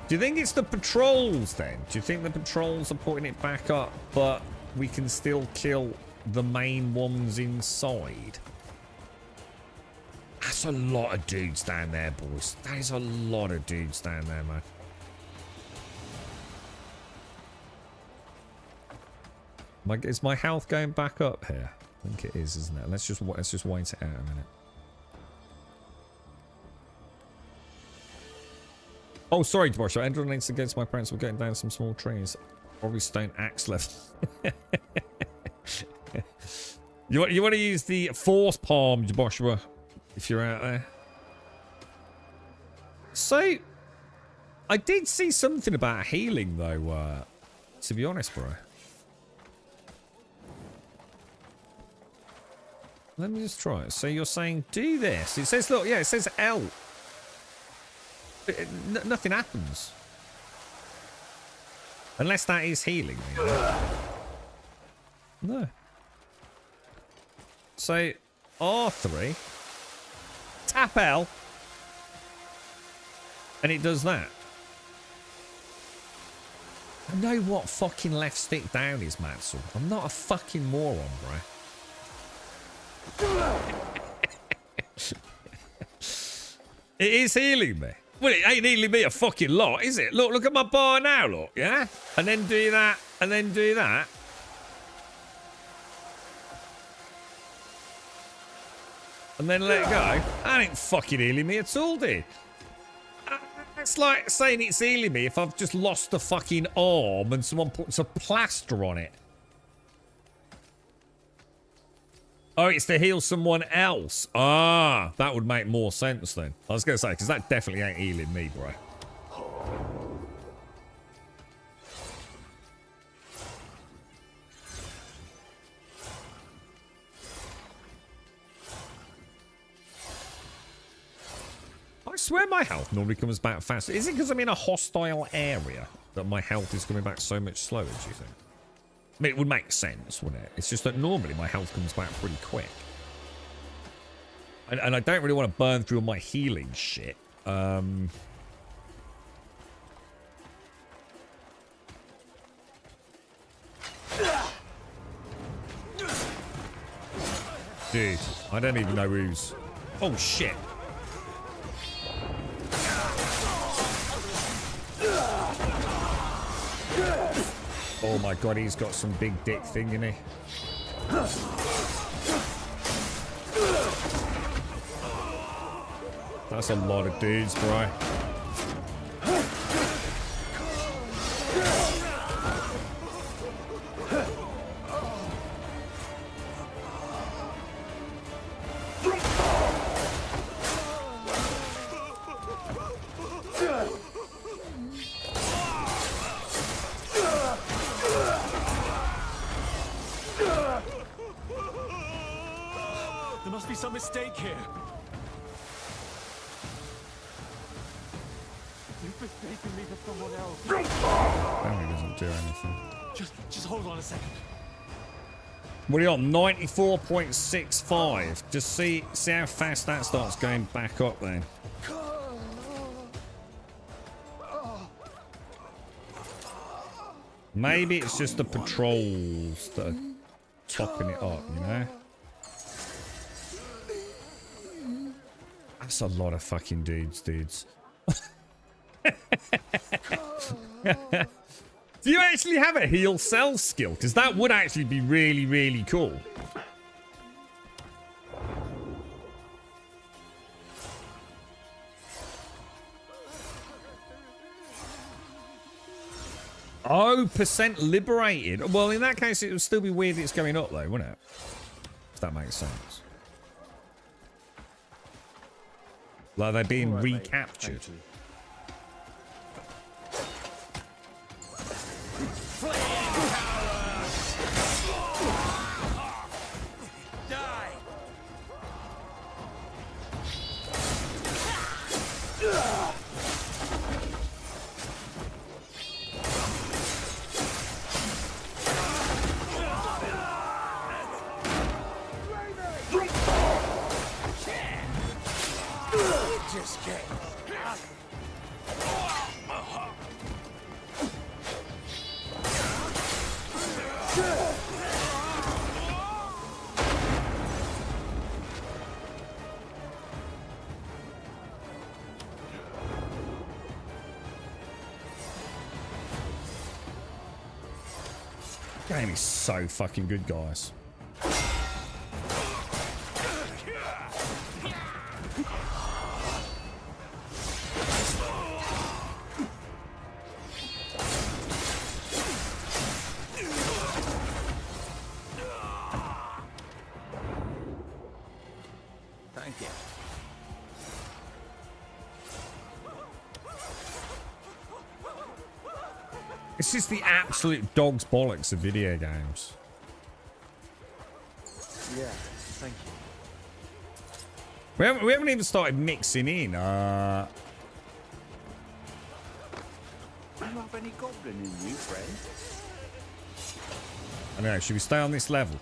Do you think it's the patrols then? Do you think the patrols are putting it back up, but we can still kill the main ones inside? That's a lot of dudes down there, boys. That is a lot of dudes down there, man. Is my health going back up here? I think it is, isn't it? Let's just wait it out a minute. Oh, sorry, Dvorsha. Endron needs against my parents. We're getting down some small trees. Probably stone axe left. You want to use the force palm, Joshua, if you're out there. So, I did see something about healing, though, to be honest, bro. Let me just try it. So you're saying do this. It says, look, yeah, it says L. Nothing happens. Unless that is healing me. No. So, R3. Tap L. And it does that. I know what fucking left stick down is, Matzel. I'm not a fucking moron, bro. It is healing me. Well, it ain't healing me a fucking lot, is it? Look at my bar now, look, yeah? And then do that, and then do that. And then let go. That ain't fucking healing me at all, dude. It's like saying it's healing me if I've just lost a fucking arm and someone puts a plaster on it. Oh, it's to heal someone else. Ah, that would make more sense then. I was going to say, because that definitely ain't healing me, bro. I swear my health normally comes back faster. Is it because I'm in a hostile area that my health is coming back so much slower, do you think? I mean, it would make sense, wouldn't it? It's just that normally my health comes back pretty quick. And I don't really want to burn through all my healing shit. Dude, I don't even know who's... Oh, shit. Oh my god, he's got some big dick thing in he. That's a lot of dudes, bro. There must be some mistake here. You've mistaken me for someone else. Family doesn't do anything. Just hold on a second. What are you on? 94.65. Just see how fast that starts going back up then. Maybe it's just the patrols that are topping it up, you know? That's a lot of fucking dudes. Do you actually have a heal cell skill? Because that would actually be really, really cool. Oh, % liberated. Well, in that case, it would still be weird that it's going up, though, wouldn't it? If that makes sense. Like they're being recaptured. Just get. Game is so fucking good, guys. Thank you. It's just the absolute dog's bollocks of video games. Yeah, thank you. We haven't even started mixing in. Do you have any goblin in you, friend? I don't know. Should we stay on this level?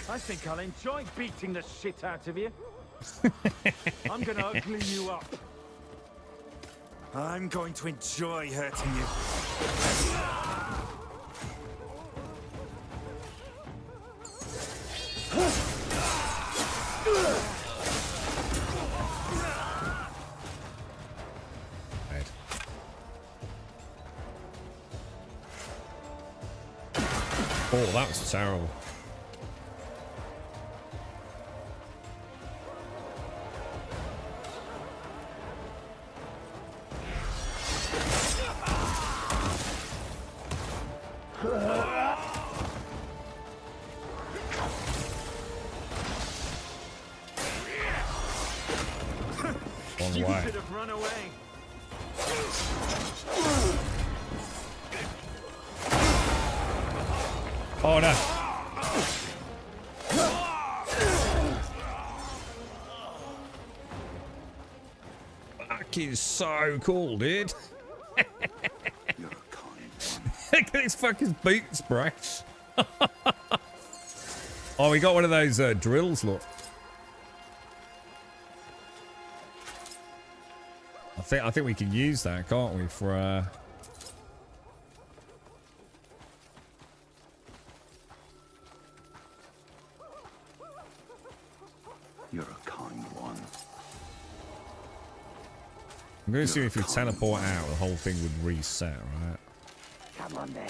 I think I'll enjoy beating the shit out of you. I'm gonna ugly you up. I'm going to enjoy hurting you. Right. Oh, that was terrible. Long way. Could have run away. Oh no. Fuck is so cool, dude. Look at his fucking boots, bro. Oh, we got one of those drills, look. I think we can use that, can't we, for You're a kind one. I'm going to see if we teleport out, the whole thing would reset, right? Come on then.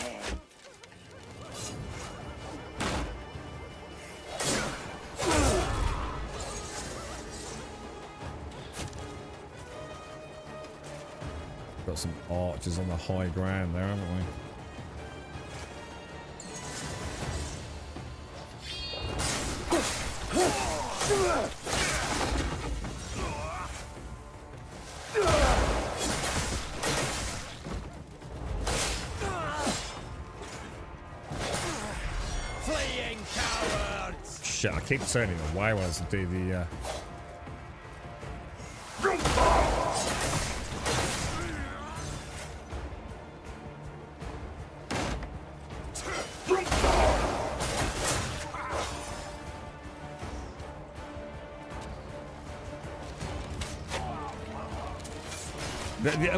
Got some archers on the high ground there, haven't we? Fleeing cowards! Shit, I keep turning away when I do the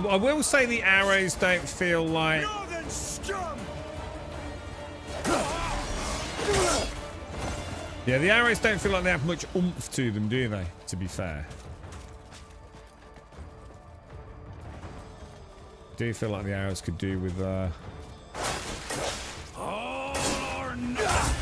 I will say the arrows don't feel like... Yeah, the arrows don't feel like they have much oomph to them, do they? To be fair. I do feel like the arrows could do with... All or nothing!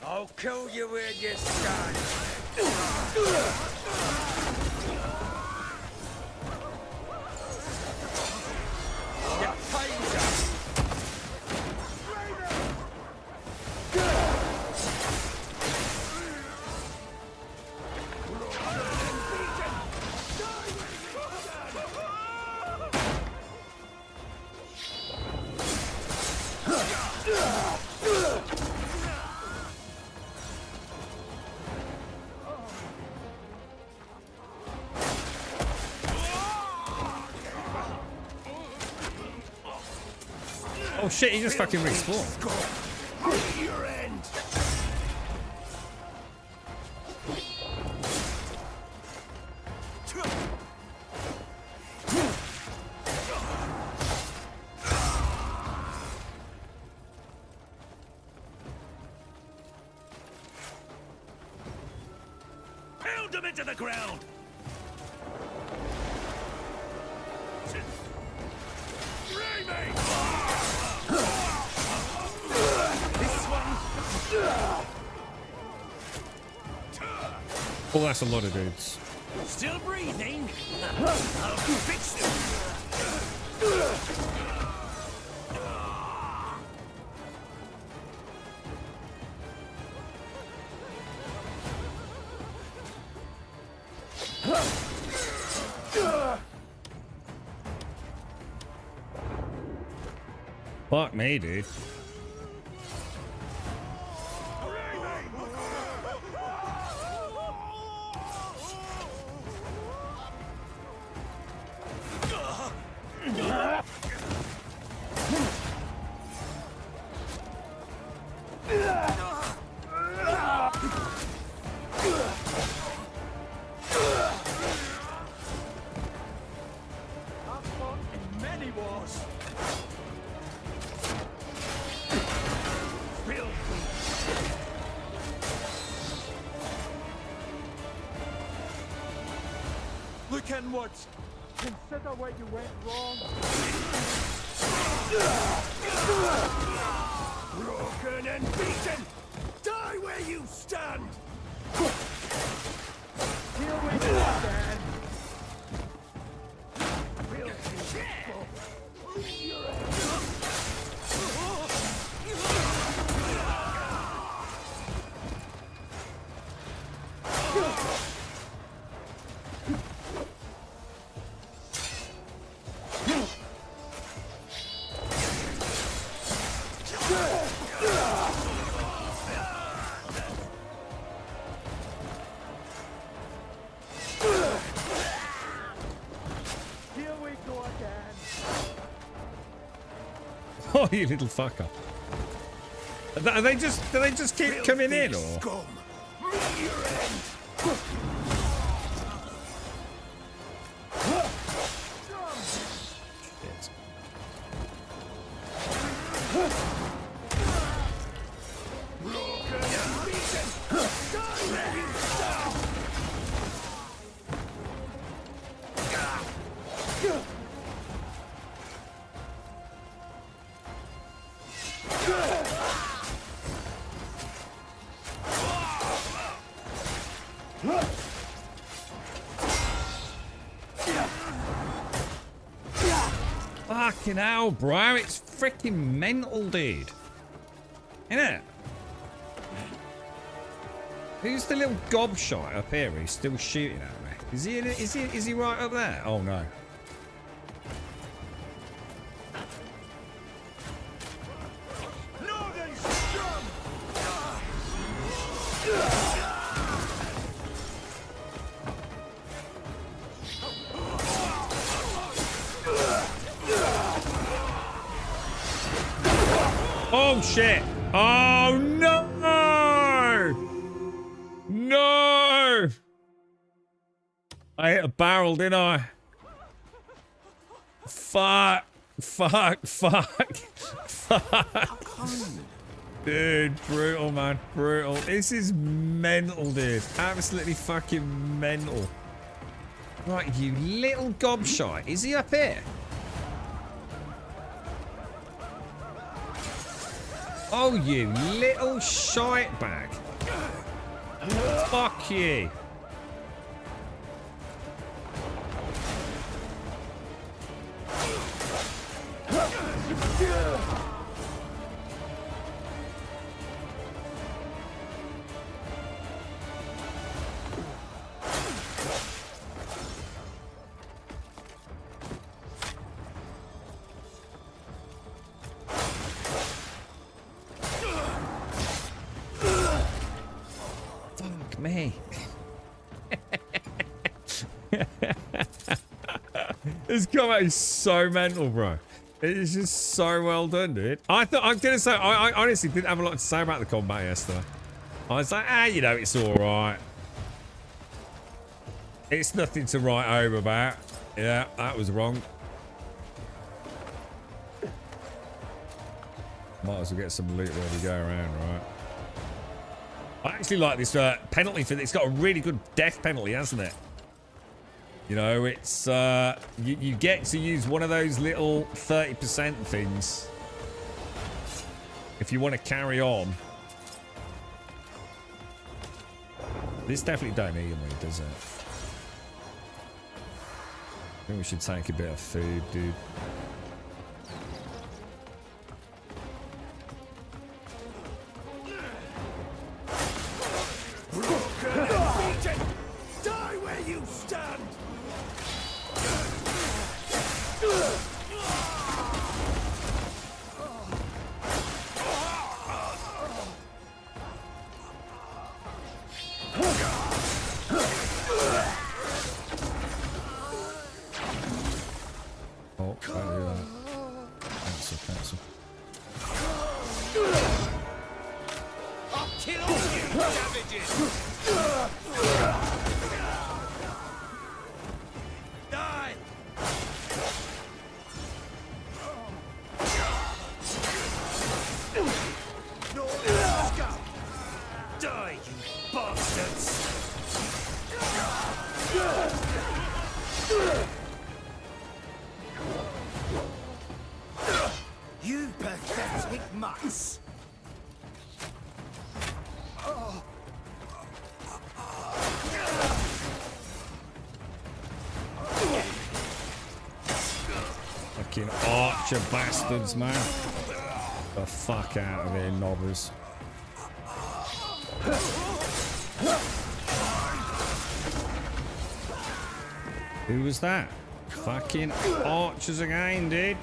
I'll kill you where you stand. Get taser. Oh shit, he just fucking respawned. Your end. Pound him into the ground. Oh, that's a lot of dudes. Still breathing? I'll fix you. Fuck me, dude. Stricken once. Consider where you went wrong. Broken and beaten. Die where you stand. Here we go again. Oh, you little fucker. Do they just keep coming in, or? Scum. Fucking hell, bro. It's freaking mental, dude. Isn't it? Who's the little gobshite up here who's still shooting at me? Is he right up there? Oh no. Northern scum. Oh shit! Oh no! No! I hit a barrel, didn't I? Fuck! Fuck! Fuck! Fuck! Dude, brutal, man, brutal. This is mental, dude. Absolutely fucking mental. Right, you little gobshite. Is he up here? Oh, you little shite bag. Fuck you. Fuck me. This combat is so mental, bro. It is just so well done, dude. I'm gonna say, I honestly didn't have a lot to say about the combat yesterday. I was like, you know, it's all right. It's nothing to write home about. Yeah, that was wrong. Might as well get some loot ready to go around, right? I actually like this penalty for this. It's got a really good death penalty, hasn't it? You know, it's you get to use one of those little 30% things if you want to carry on. This definitely don't need me, does it? I think we should take a bit of food, dude. Die where you stand. Oh, can't do that. guts. Fucking archer bastards, man. The fuck out of here, nobbers. Who was that? Fucking archers again, dude.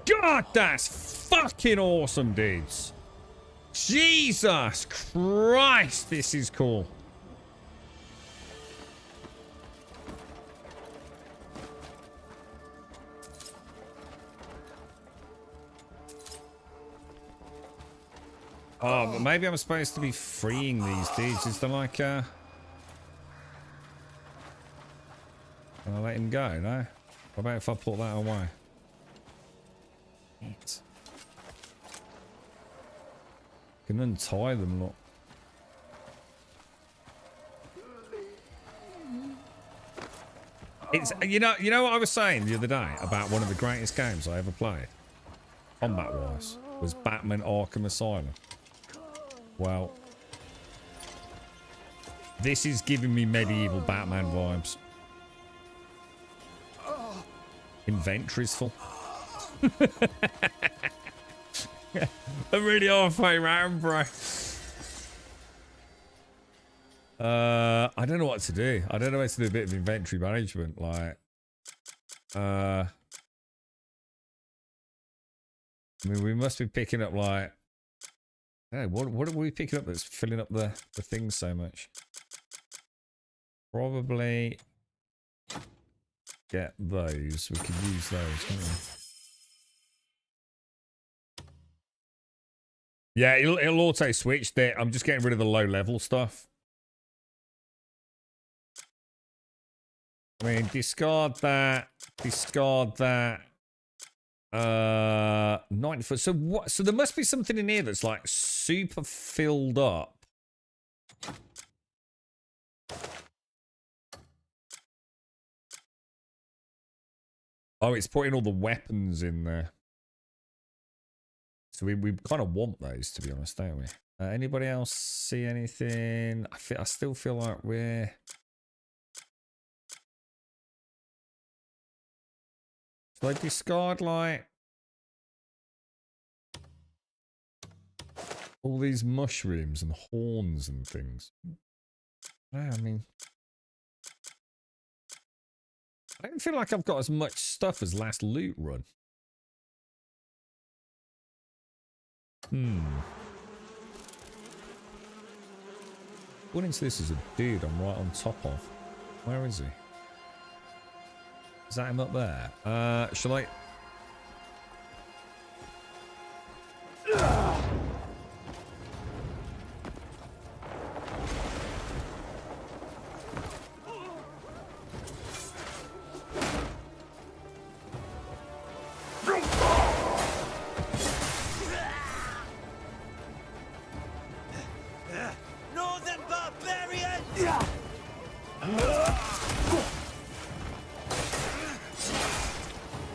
God, that's fucking awesome, dudes. Jesus Christ, this is cool. Oh, but maybe I'm supposed to be freeing these dudes. Is there like can I let him go? No? What about if I put that away? It. Can untie them, look. It's you know what I was saying the other day about one of the greatest games I ever played, combat wise, was Batman Arkham Asylum. Well, this is giving me medieval Batman vibes. Inventory's full. I'm really halfway round, bro. I don't know what to do. I don't know how to do a bit of inventory management. Like, I mean, we must be picking up like, hey, what are we picking up that's filling up the things so much? Probably get those. We could use those, can't we? Yeah, it'll auto switch there. I'm just getting rid of the low level stuff. I mean, discard that. Discard that. 90 foot. So what? So there must be something in here that's like super filled up. Oh, it's putting all the weapons in there. So we kind of want those, to be honest, don't we? Anybody else see anything? I still feel like we're... Should I discard, like... all these mushrooms and horns and things? Yeah, I mean... I don't feel like I've got as much stuff as last loot run. According to this is a dude I'm right on top of. Where is he? Is that him up there? Shall I... Northern barbarian!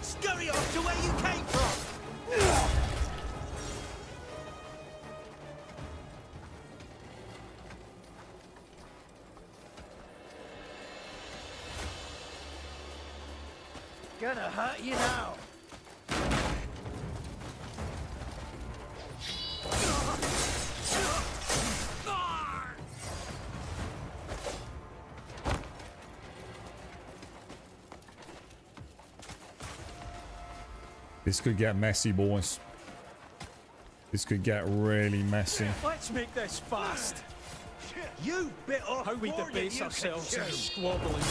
Scurry off to where you came from! Gonna hurt you now. This could get messy, boys. This could get really messy. Let's make this fast. You bit off How we more than debase you ourselves can in a chew. squabbling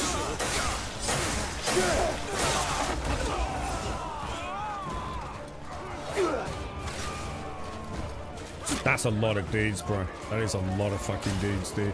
That's a lot of dudes, bro. That is a lot of fucking dudes, dude.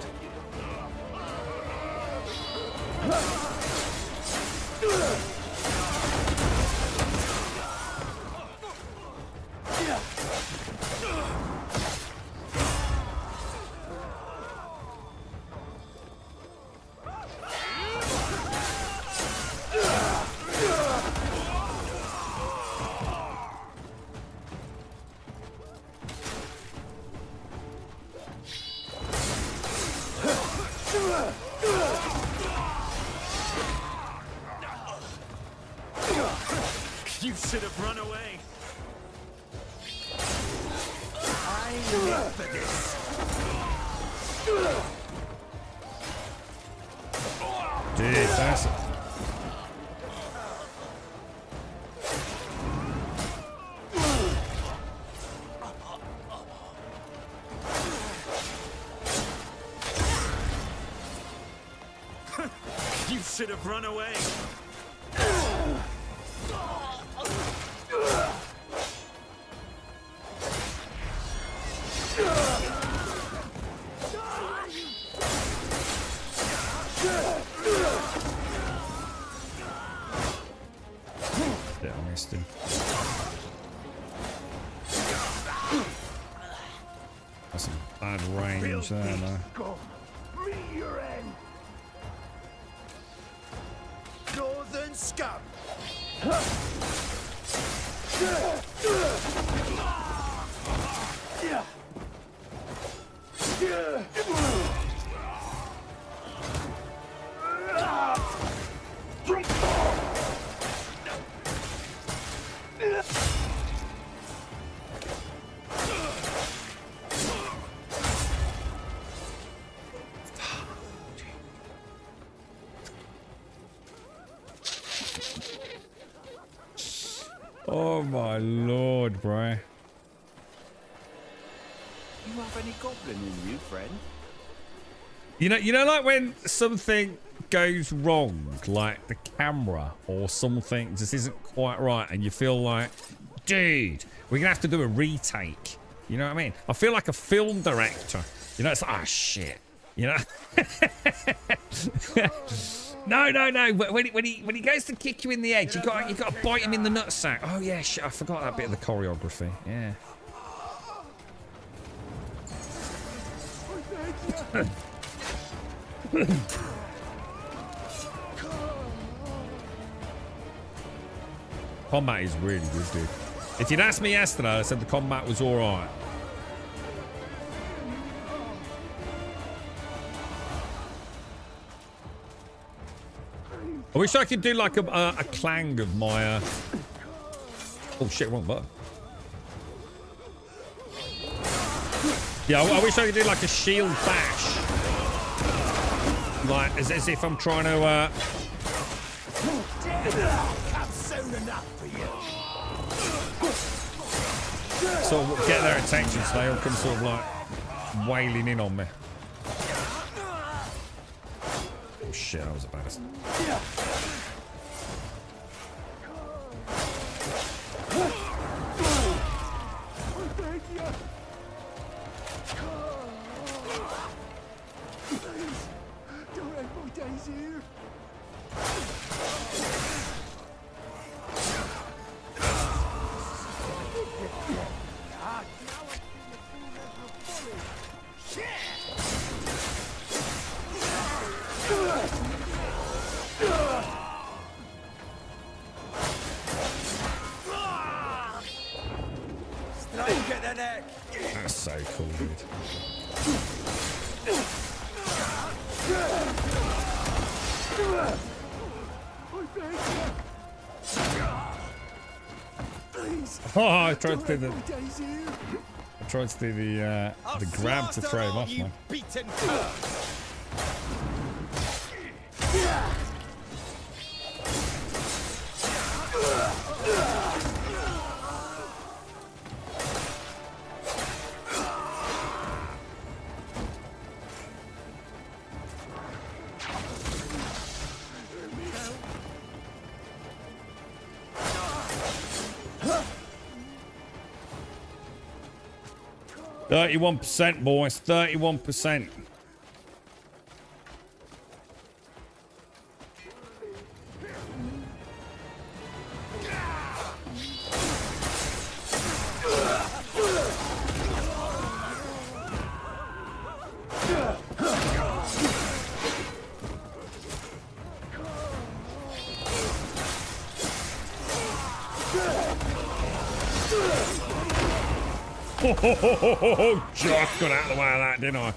You should have run away. I live for this. Dude, that's... You should have run away. Yeah, I missed him. That's some bad range there, man. Meet your end. Northern scum. Oh my lord, bro. You have any goblin in you, friend? You know, like when something goes wrong, like the camera or something just isn't quite right, and you feel like, dude, we're gonna have to do a retake. You know what I mean? I feel like a film director. You know, it's like, ah, shit. You know? No. When he goes to kick you in the head, you got to bite him in the nutsack. Oh yeah, shit. I forgot that bit of the choreography. Yeah. Combat is really good, dude. If you'd asked me yesterday, I said the combat was all right. I wish I could do like a clang of my... Oh shit, wrong button. Yeah, I wish I could do like a shield bash. Like, as if I'm trying to... sort of get their attention so they all come sort of like wailing in on me. Oh shit, that was a bastard. Don't end my days here. Get the neck. That's so cool, dude. Oh, I tried to do the grab to throw him off, man. %, boys. 31%. Oh, just got out of the way of that, didn't I?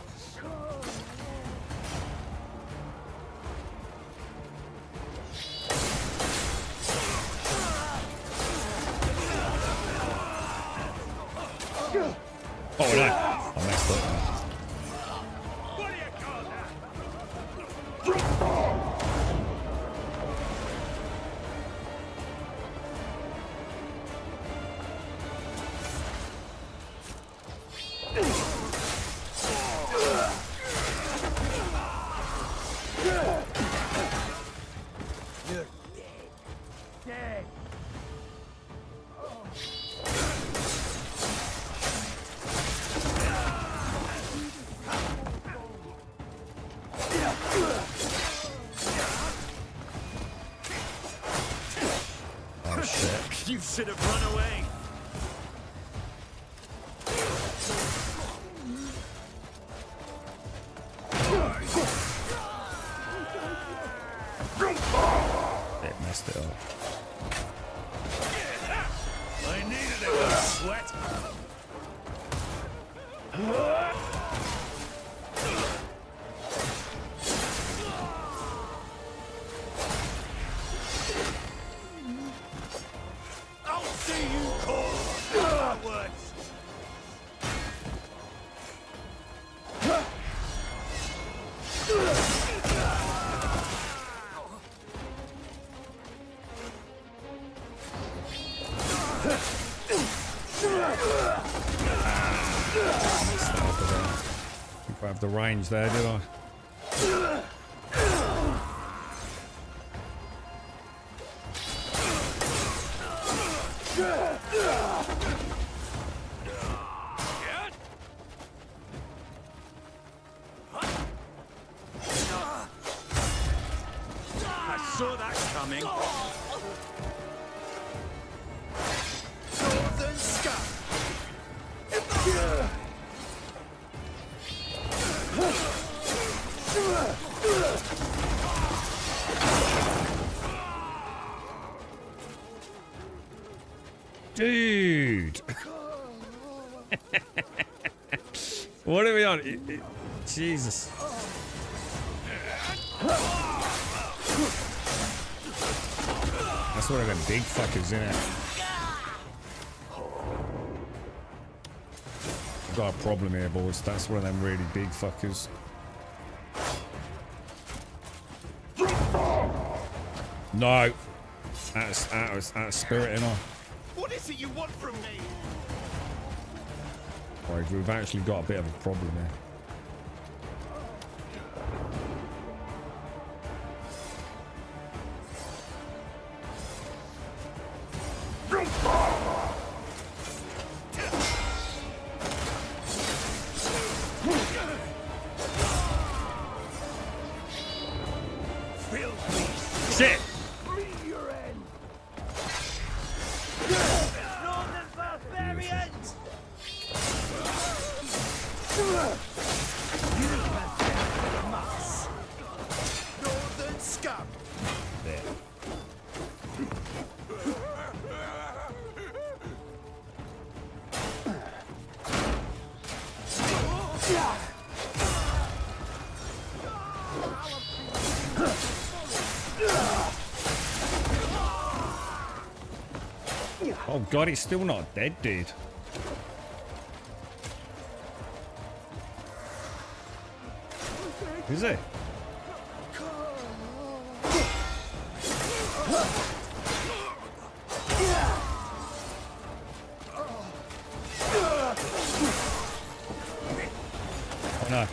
You should have run away. It messed it up. I needed a good sweat. I'll see you call words. I have the range there, did I? I saw that coming. Northern Scum. Dude. What are we on? Jesus. That's one of them big fuckers, isn't it? I've got a problem here, boys. That's one of them really big fuckers. No. Out of spirit, innit? What is it you want from me? Right, we've actually got a bit of a problem here. Shit! Northern barbarians. Northern Scum. There. Oh god, he's still not dead, dude. Is he? Oh no.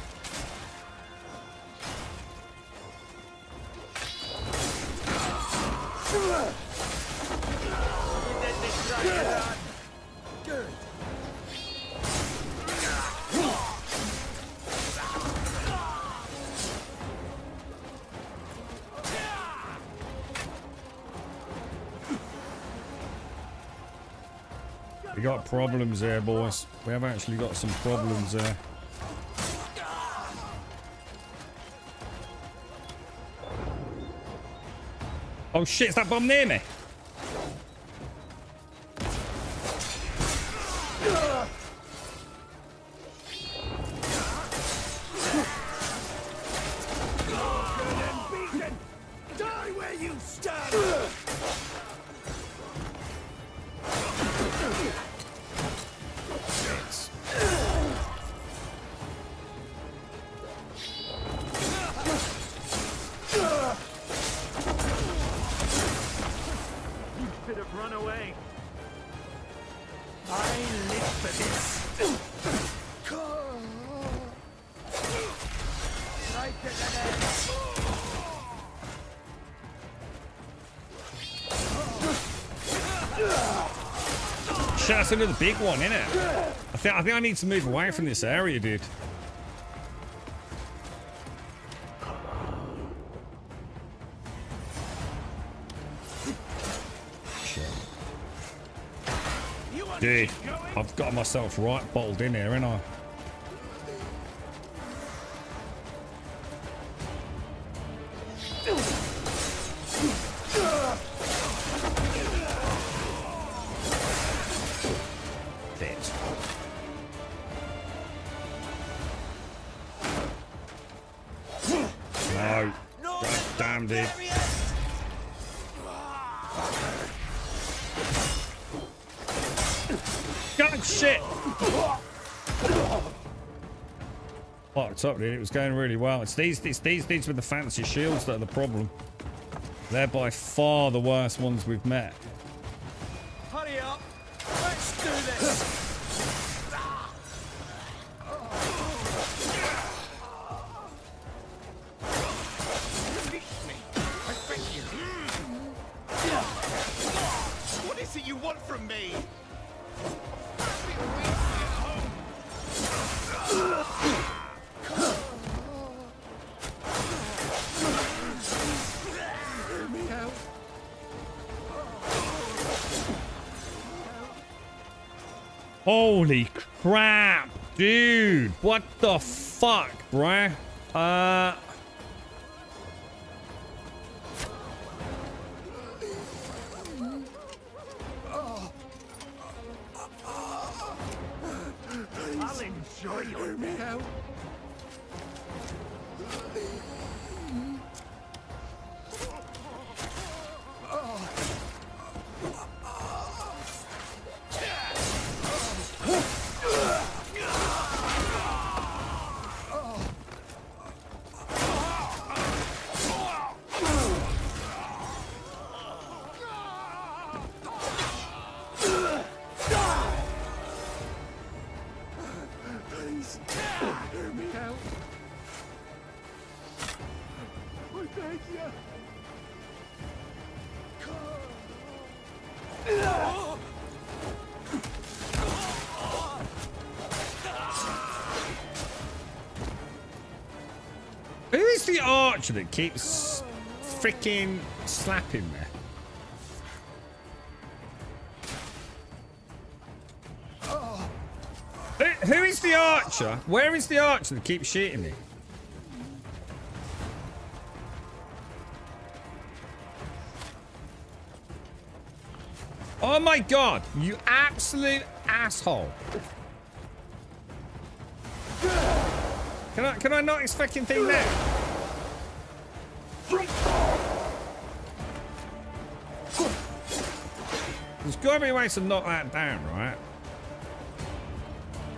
Good. We got problems there, boys. We have actually got some problems there. Oh shit, is that bomb near me? Die where you stand. You should have run away. I live for this. Right to the end. Shit, that's another big one, isn't it? I think I need to move away from this area, dude. Shit. Dude, I've got myself right bottled in here, ain't I? Bitch. No. God damn, dude. God, shit! Fucked up, dude. It was going really well. It's these dudes with the fancy shields that are the problem. They're by far the worst ones we've met. Hurry up! Let's do this! What is it you want from me? Holy crap, dude. What the fuck, bruh? I'll enjoy your death. Please, hear me out. I beg you. Who is the archer that keeps freaking slapping me? Who is the archer? Where is the archer that keeps shooting me? Oh my god, you absolute asshole. Can I knock this fucking thing down? There's gotta be a way to knock that down, right?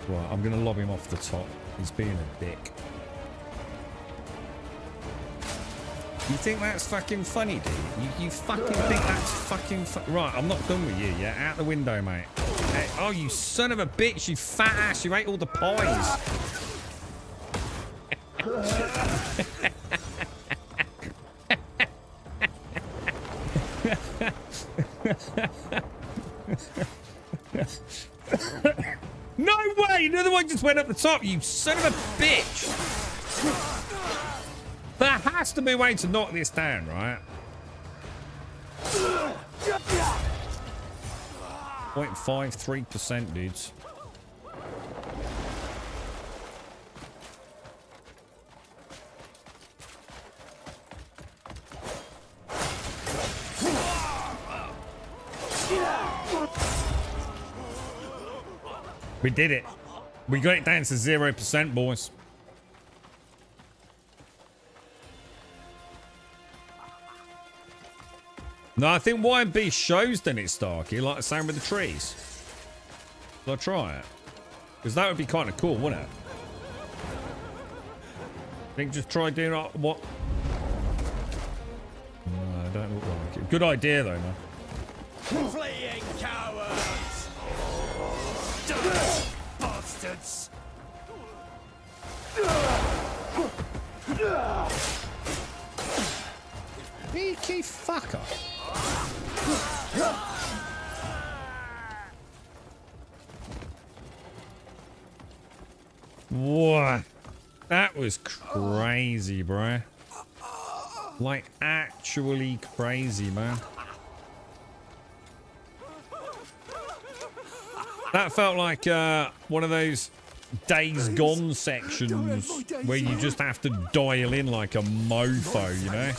Right, I'm gonna lob him off the top. He's being a dick. You think that's fucking funny, dude? You fucking think that's fucking right, I'm not done with you, yeah? Out the window, mate. Hey, oh, you son of a bitch, you fat ass. You ate all the pies. No way! Another one just went up the top, you son of a bitch! There has to be a way to knock this down, right? 0.53%, dudes. We did it. We got it down to 0%, boys. No, I think Y&B shows then it's Starkey, like the same with the trees. Shall I try it? Because that would be kind of cool, wouldn't it? I think just try doing what? No, I don't look like it. Good idea though, man. Fleeing cowards! Bastards! Beaky fucker. What? That was crazy, bruh. Like, actually crazy, man. That felt like one of those Days Gone sections where you just have to dial in like a mofo, you know?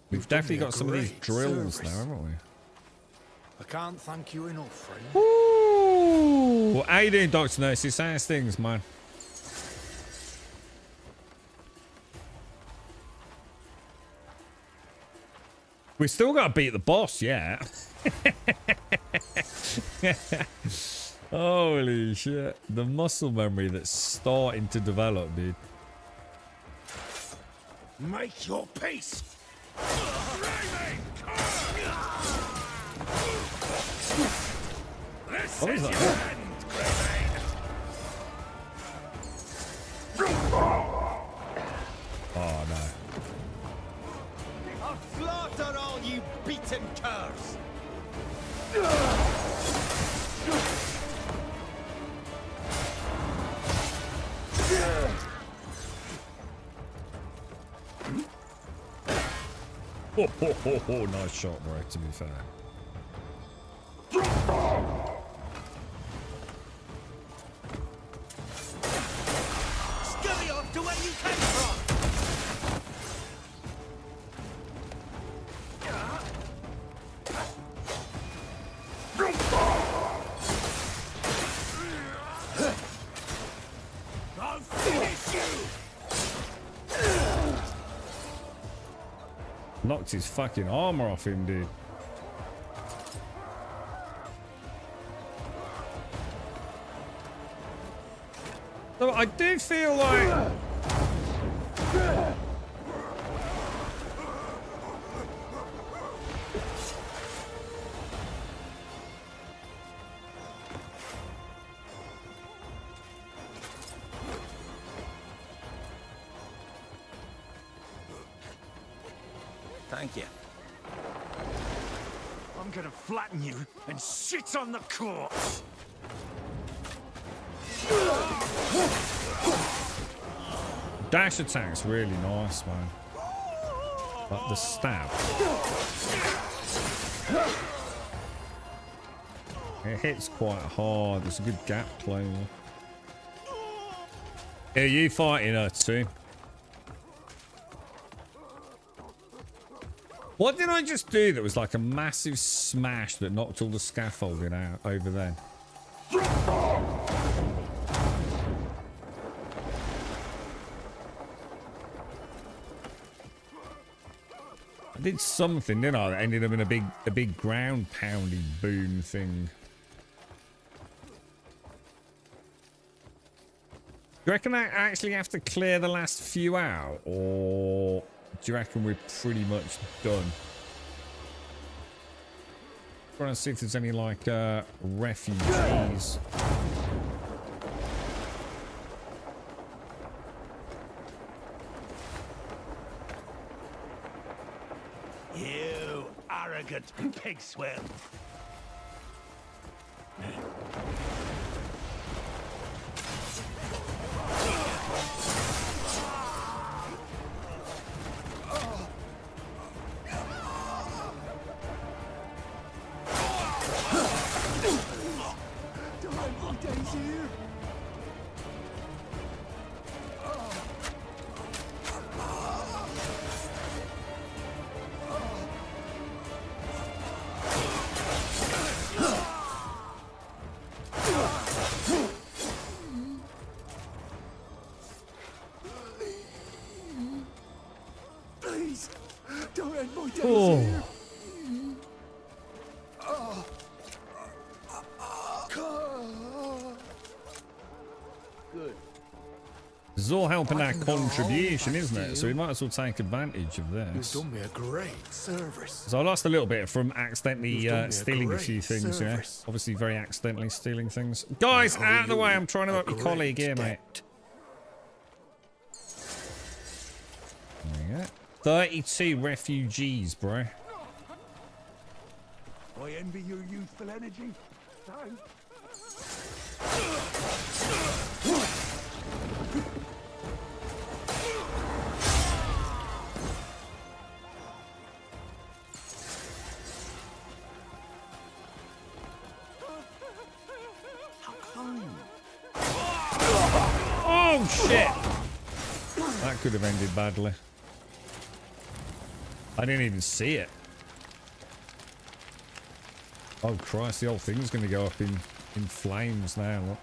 We've definitely got some of these drills now, haven't we? I can't thank you enough, friend. Ooh! How you doing, Dr. Nurses? How's things, man? We still got to beat the boss, yeah. Holy shit. The muscle memory that's starting to develop, dude. Make your peace. What is that? Oh no. I'll slaughter all you beaten curs. Oh, nice shot, bro, to be fair. Scurry off to where you came from. I'll finish you. Knocked his fucking armor off him, dude. So I do feel like... Thank you. I'm gonna flatten you and shit on the corpse. Dash attack's really nice, man. Like the stab. It hits quite hard. There's a good gap closure. Are you fighting her too? What did I just do that was like a massive smash that knocked all the scaffolding out over there? I did something, didn't I? That ended up in a big ground pounding boom thing. Do you reckon I actually have to clear the last few out, or do you reckon we're pretty much done? Trying to see if there's any like refugees. You arrogant pig swell. Please, don't end my days here. Good. This is all helping our contribution, isn't it? So we might as well take advantage of this. You've done me a great service. So I lost a little bit from accidentally stealing a few things, you know? Obviously very accidentally stealing things. Guys, out of the way, I'm trying to help your colleague here, mate. There you go. 32 refugees, bro. I envy your youthful energy. Thanks. Oh, shit. That could have ended badly. I didn't even see it. Oh, Christ. The whole thing's going to go up in flames now. Look.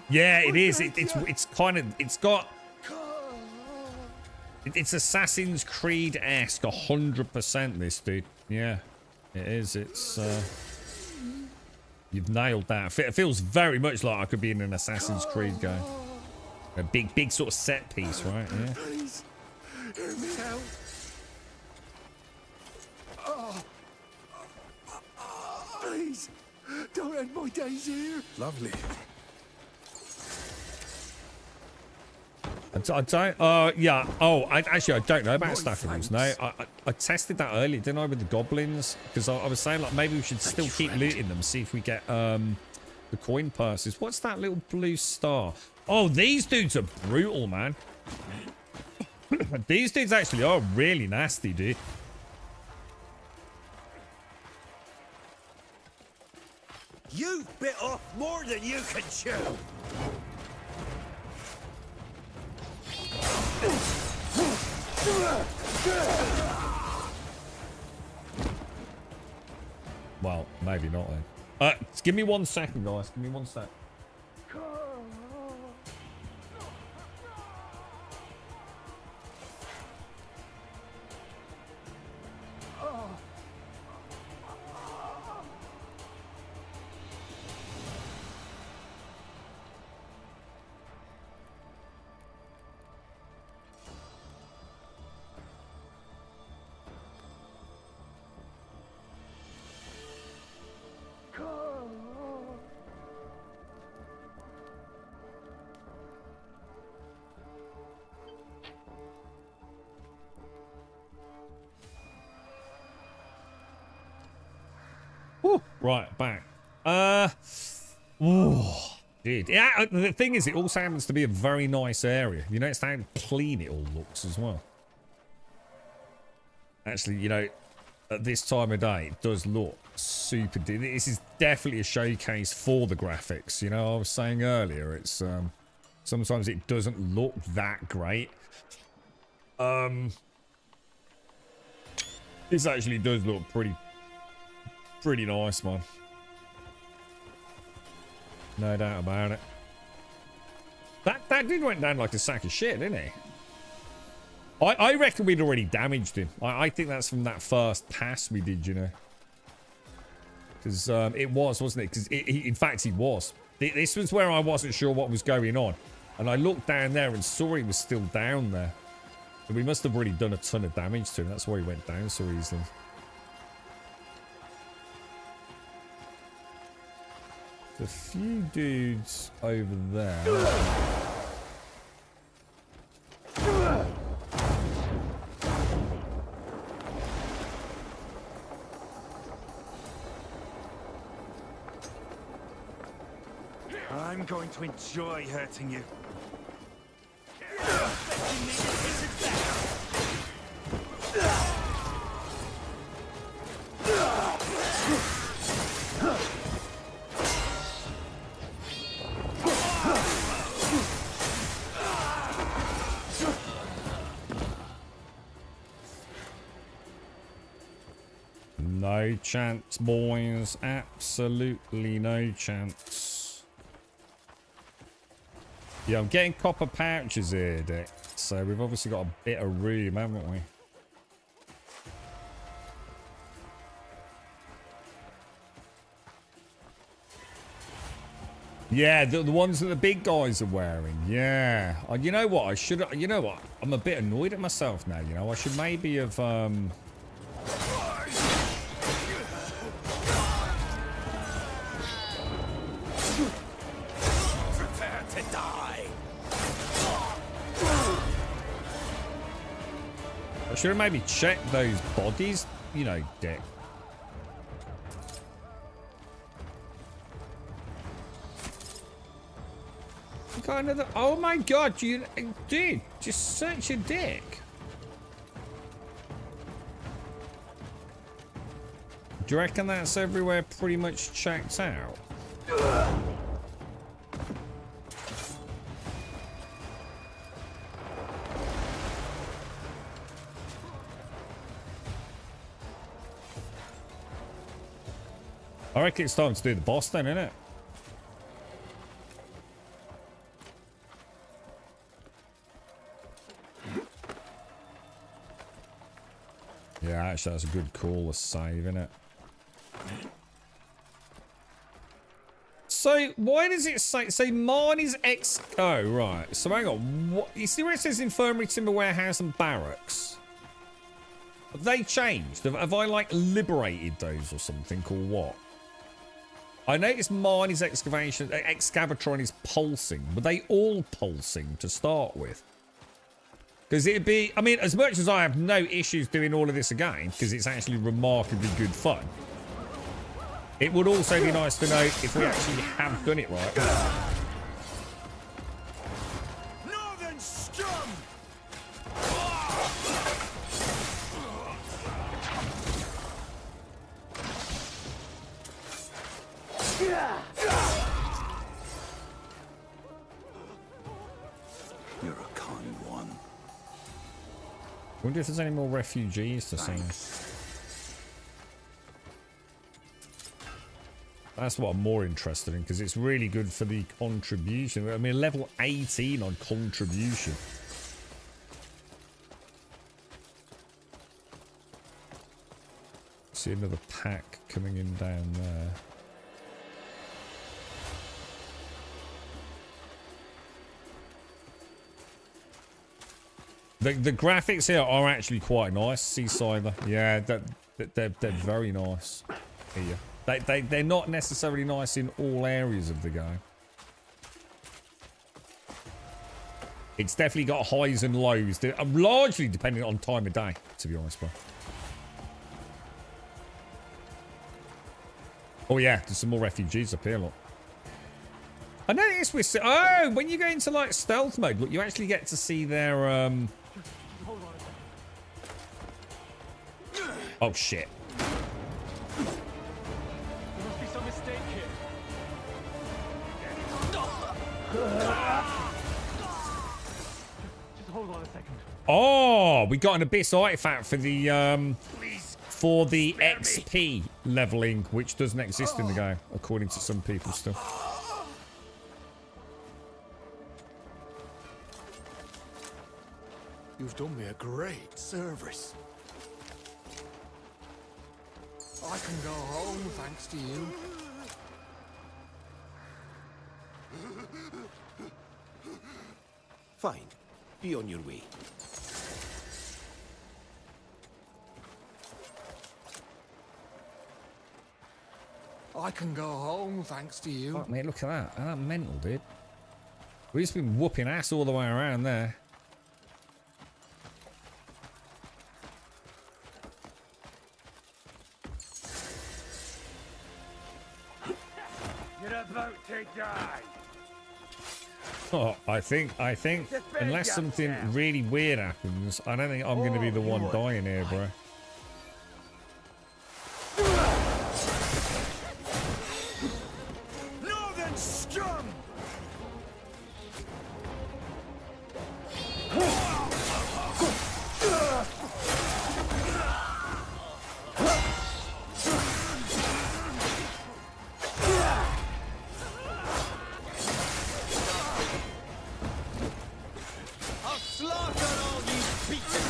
Yeah, it is. It's kind of... It's got... It's Assassin's Creed-esque 100%, this, dude. Yeah, it is. It's... You've nailed that. It feels very much like I could be in an Assassin's Creed game. A big sort of set piece, right? Yeah. Please, hear me out. Please, don't end my days here. Lovely. I don't, yeah. Oh, I don't know about stackables. No, I tested that earlier, didn't I, with the goblins? Because I was saying, like, maybe we should still keep looting them, see if we get the coin purses. What's that little blue star? Oh, these dudes are brutal, man. These dudes actually are really nasty, dude. You've bit off more than you can chew. Well, maybe not then. Give me 1 second, guys. Give me 1 sec. Right, back. Dude. Yeah, the thing is, it also happens to be a very nice area. You notice how clean it all looks as well. Actually, you know, at this time of day, it does look super... This is definitely a showcase for the graphics. You know, I was saying earlier, it's... sometimes it doesn't look that great. This actually does look pretty nice, man. No doubt about it. That dude went down like a sack of shit, didn't he? I reckon we'd already damaged him. I think that's from that first pass we did, you know. Because it was, wasn't it? Because in fact, he was. This was where I wasn't sure what was going on. And I looked down there and saw he was still down there. So we must have really done a ton of damage to him. That's why he went down so easily. There's a few dudes over there. I'm going to enjoy hurting you. No chance, boys. Absolutely no chance. Yeah, I'm getting copper pouches here, Dick. So we've obviously got a bit of room, haven't we? Yeah, the ones that the big guys are wearing. Yeah. You know what? You know what? I'm a bit annoyed at myself now, you know. I should maybe have, Prepare to die. I should have maybe checked those bodies, you know, Dick. Kind of oh my god, you dude, just such a dick. Do you reckon that's everywhere pretty much checked out? I reckon it's time to do the boss then, isn't it? Yeah, actually that's a good call, a save, isn't it? So, why does it say Marnie's ex... Oh, right. So, hang on. What, you see where it says Infirmary, Timber Warehouse and Barracks? Have they changed? Have I, like, liberated those or something, or what? I noticed Marnie's excavator is pulsing. Were they all pulsing to start with? Because it'd be... I mean, as much as I have no issues doing all of this again, because it's actually remarkably good fun, it would also be nice to know if we actually have done it right. Northern scum! You're a kind one. Wonder if there's any more refugees to see. That's what I'm more interested in, because it's really good for the contribution. I mean, level 18 on contribution. See another pack coming in down there. The graphics here are actually quite nice, Seasider. Yeah, they're very nice here. They're not necessarily nice in all areas of the game. It's definitely got highs and lows. They're largely depending on time of day, to be honest, bro. Oh yeah, there's some more refugees up here, look. I noticed with... Oh, when you go into, like, stealth mode, look, you actually get to see their, Oh, shit. Hold on a second. Oh, we got an abyss artifact for the XP leveling, which doesn't exist in the game, according to some people still. You've done me a great service. I can go home thanks to you. Fine. Be on your way. I can go home thanks to you. Fuck, mate, look at that. That mental, dude. We've just been whooping ass all the way around there. You're about to die. Oh, I think, unless something really weird happens, I don't think I'm going to be the one dying here, bro. Northern scum! I'll slaughter all you beaten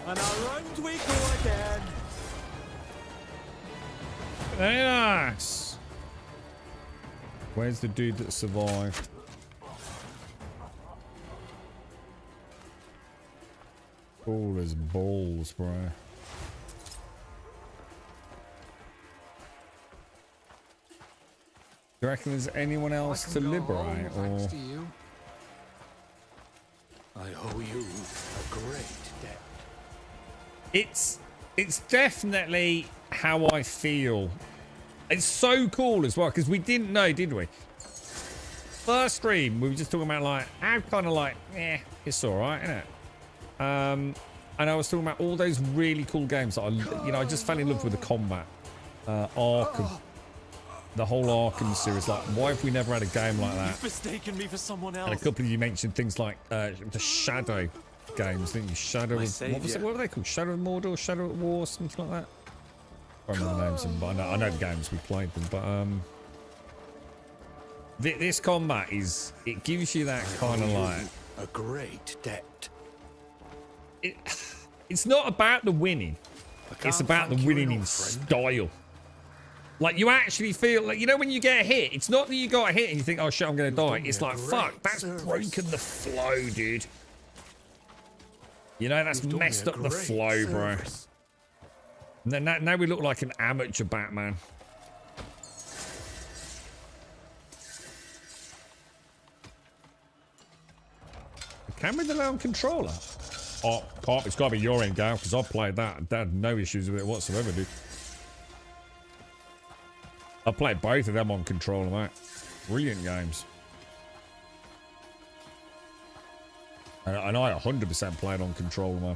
And around we go again. Very nice. Where's the dude that survived? Cool as balls, bro. you reckon there's anyone else to liberate, or? I owe you a great debt. It's definitely how I feel. It's so cool as well, because we didn't know, did we? First stream, we were just talking about like, I'm kind of like, it's all right, isn't it? And I was talking about all those really cool games that I just fell in love with the combat, Arkham, the whole Arkham series. Like, why have we never had a game like that? You've mistaken me for someone else. And a couple of you mentioned things like the Shadow games, didn't you? Shadow of, what were they called? Shadow of Mordor, Shadow of War, something like that. I don't remember the names of them, but I know the games we played them. But this combat it gives you that kind of like a great debt. It's not about the winning. It's about the winning in style. Like, you actually feel like, you know, when you get hit, it's not that you got hit and you think, oh shit, I'm gonna die. It's like, fuck, that's broken the flow, dude. You know, that's messed up the flow, bro. And then now we look like an amateur Batman. Can we delay on controller? Oh, Carp, it's got to be your end, Gal, because I've played that. I had no issues with it whatsoever, dude. I played both of them on controller, mate. Brilliant games. And I 100% played on controller, man.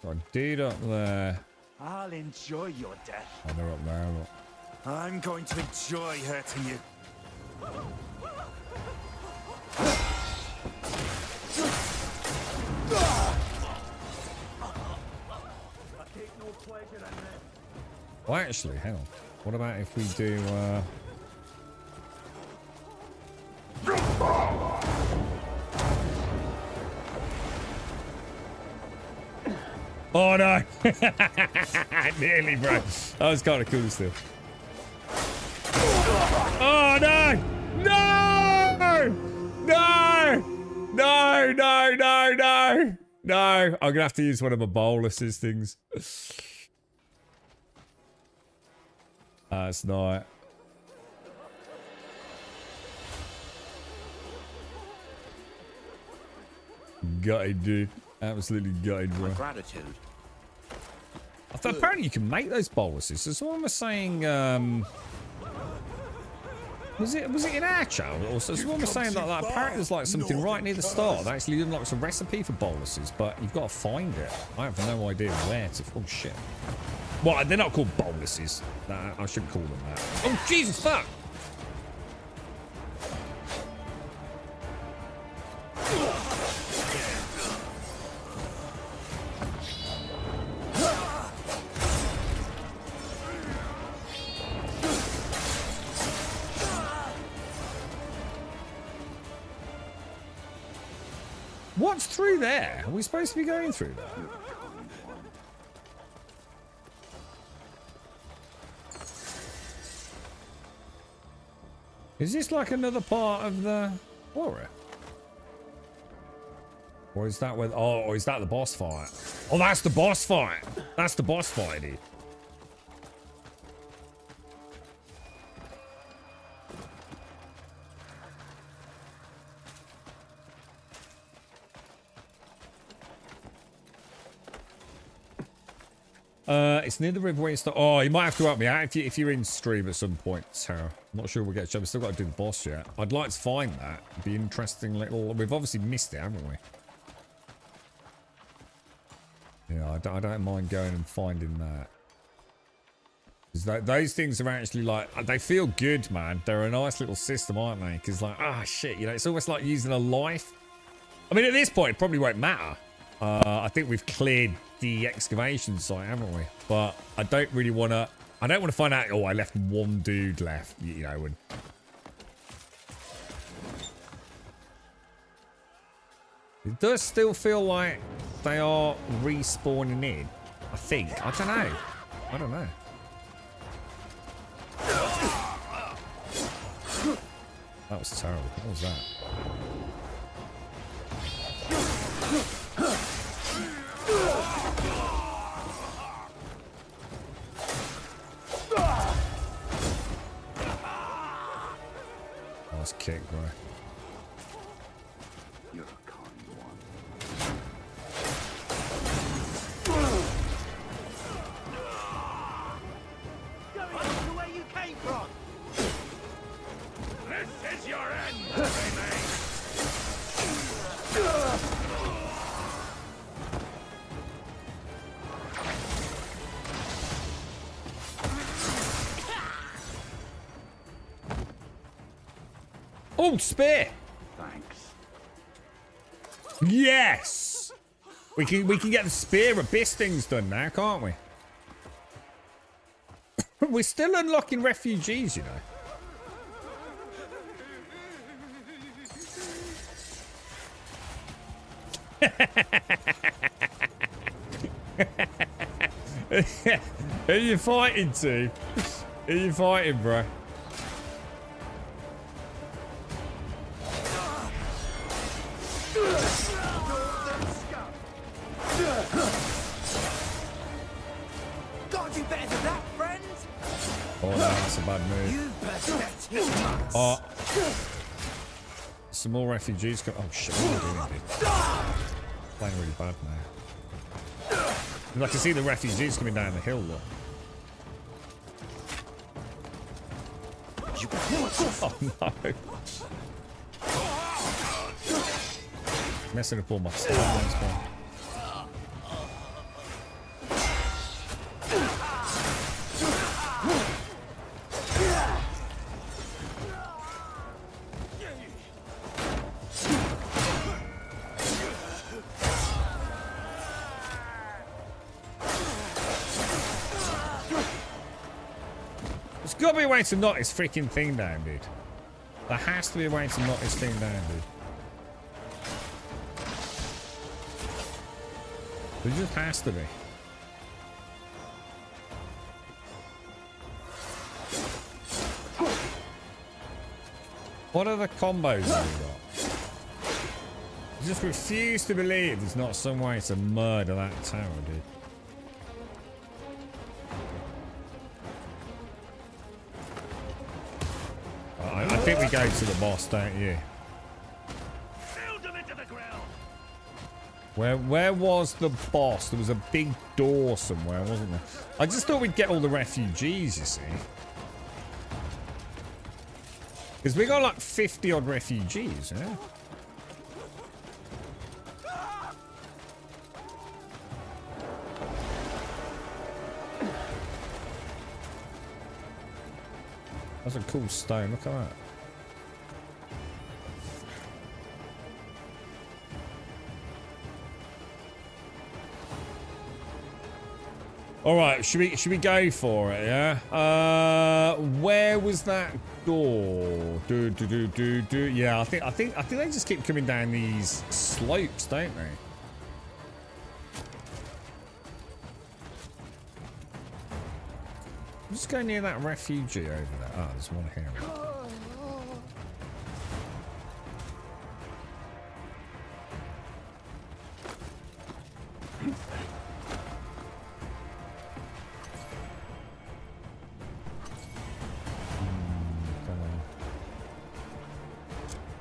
Got a dude up there. I'll enjoy your death. Oh, they're up there. Look. I'm going to enjoy hurting you. Well, actually, hang on. What about if we do, Oh, no! Nearly, bro. That was kind of cool still. Oh, no! No! No! No, no, no, no! No, I'm going to have to use one of my boluses things. That's not. Gutted, dude. Absolutely gutted, bro. Gratitude. I thought apparently you can make those boluses. So someone was saying, was it in our channel? Or so someone was saying that apparently there's like something right near the start that actually unlocks a recipe for boluses, but you've got to find it. I have no idea where to. Oh shit. Well, they're not called boluses. Nah, I shouldn't call them that. Oh Jesus fuck! What's through there? Are we supposed to be going through that? Is this like another part of the horror? Or is that where... Oh, or is that the boss fight? Oh, that's the boss fight. That's the boss fight, dude. It's near the river where you start. Oh, you might have to help me out if you're in stream at some point, Sarah. I'm not sure we'll get a job. We've still got to do the boss yet. I'd like to find that. It'd be interesting little... We've obviously missed it, haven't we? Yeah, I don't mind going and finding that. Because those things are actually like... They feel good, man. They're a nice little system, aren't they? Because like, ah, shit, you know, it's almost like using a life. I mean, at this point, it probably won't matter. I think we've cleared the excavation site, haven't we? But I don't really want to... I don't want to find out, oh, I left one dude left, you know, and... It does still feel like they are respawning in, I think. I don't know. I don't know. That was terrible. What was that? Nice kick, bro. You're a kind one. Go back to where you came from. This is your end, Raymane. Oh, spear! Thanks. Yes! We can get the spear abyss things done now, can't we? We're still unlocking refugees, you know. Who are you fighting to? Who are you fighting, bro? Gotta do better than that, friend. Oh no, that's a bad move. You pathetic mutts. Oh. Some more refugees come. Oh shit, what am I doing, dude? Playing really bad now. And I can see the refugees coming down the hill, look. Oh no. Messing up all my stuff. There's got to be a way to knock this freaking thing down, dude. There has to be a way to knock this thing down, dude. There just has to be. What other combos have we got? I just refuse to believe there's not some way to murder that tower, dude. I think we go to the boss, don't you? Where was the boss? There was a big door somewhere, wasn't there? I just thought we'd get all the refugees, you see. Because we got like 50 odd refugees, yeah? That's a cool stone, look at that. Alright, should we go for it, yeah? Where was that door? Yeah, I think they just keep coming down these slopes, don't they? Just go near that refugee over there. Oh, there's one here.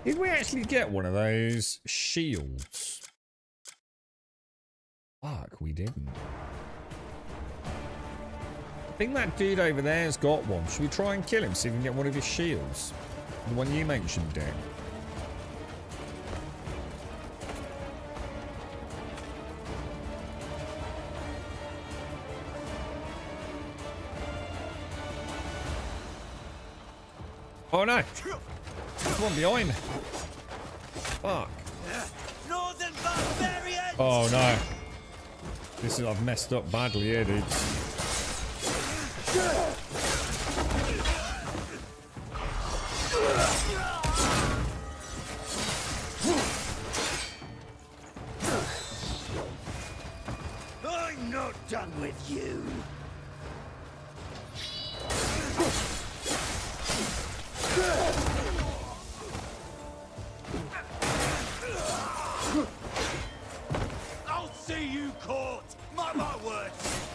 Did we actually get one of those shields? Fuck, we didn't. I think that dude over there's got one. Should we try and kill him, see if we can get one of his shields? The one you mentioned, Dick. Oh no! There's one behind me. Fuck. Northern barbarians! Oh no. This is, I've messed up badly here, dude. I'm not done with you. I'll see you, Corey. court. Mark my words.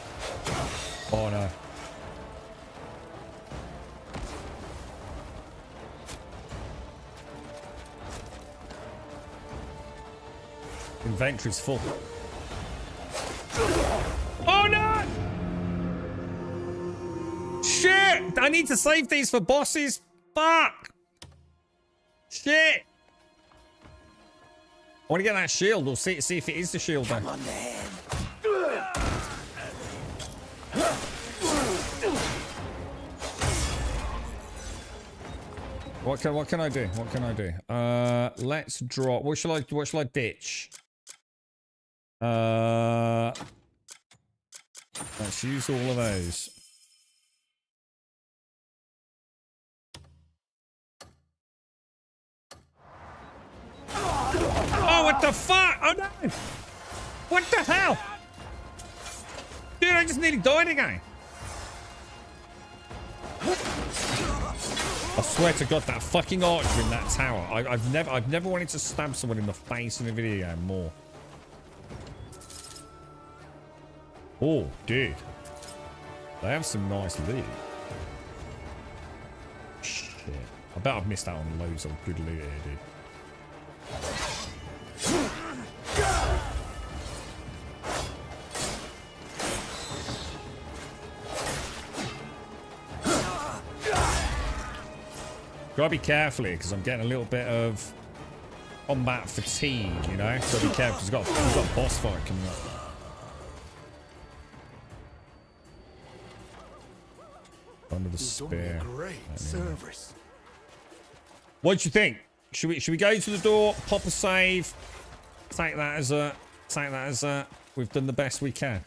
Oh no. Inventory's full. Oh no! Shit! I need to save these for bosses. Fuck! Shit! I want to get that shield. We'll see if it is the shield then. Come on then. What can I do? What can I do? Let's drop. What shall I ditch? Let's use all of those. Oh, what the fuck? Oh no! What the hell? Dude, I just nearly died again. I swear to God, that fucking archer in that tower. I've never wanted to stab someone in the face in a video game more. Oh, dude. They have some nice loot. Shit. I bet I've missed out on loads of good loot here, dude. Gotta be careful here, because I'm getting a little bit of combat fatigue, you know? Gotta be careful, because we've got a boss fight coming up. Under the spear. Great service. What do you think? Should we go to the door, pop a save, take that as a we've done the best we can.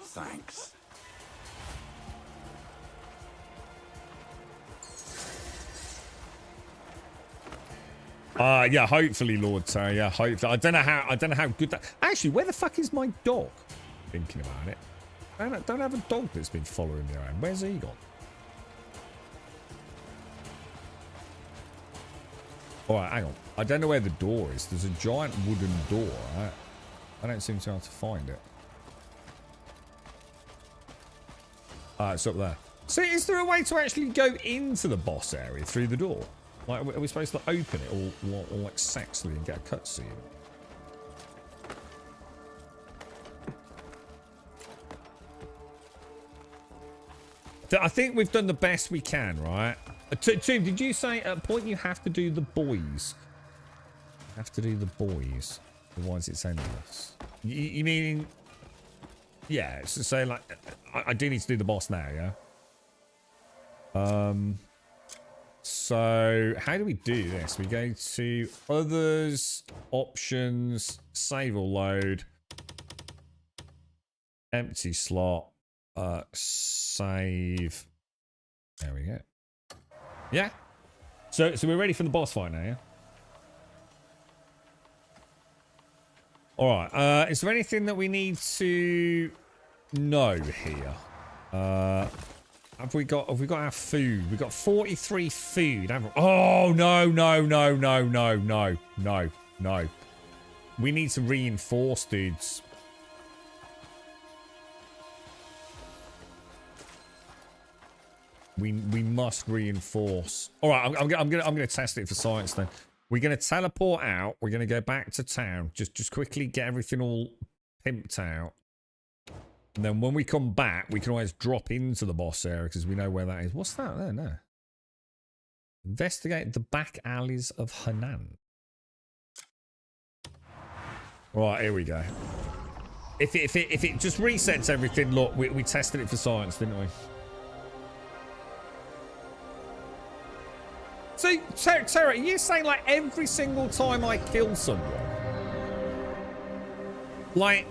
Thanks. Yeah, hopefully, Lord Terry. Yeah, hopefully. I don't know how good that. Actually, where the fuck is my dog? Thinking about it. I don't have a dog that's been following me around. Where's he gone? Alright, hang on. I don't know where the door is. There's a giant wooden door, right? I don't seem to be able to find it. It's up there. So is there a way to actually go into the boss area through the door? Like, are we supposed to open it all like sexily and get a cutscene? I think we've done the best we can, right? Tomb, did you say at a point you have to do the boys? You have to do the boys. Otherwise it's endless. You mean... Yeah, it's to say like... I do need to do the boss now, yeah? So, how do we do this? We go to others, options, save or load, empty slot, save. There we go. Yeah. So we're ready for the boss fight now, yeah? Alright, is there anything that we need to know here? Have we got our food? We've got 43 food. Oh, no. We need to reinforce, dudes. We must reinforce. All right, I'm gonna test it for science then. We're gonna teleport out. We're gonna go back to town. Just quickly get everything all pimped out. And then when we come back, we can always drop into the boss area because we know where that is. What's that there now? Investigate the back alleys of Henan. Right, here we go. If it just resets everything, look, we tested it for science, didn't we? So, Tara, are you saying like every single time I kill someone, like,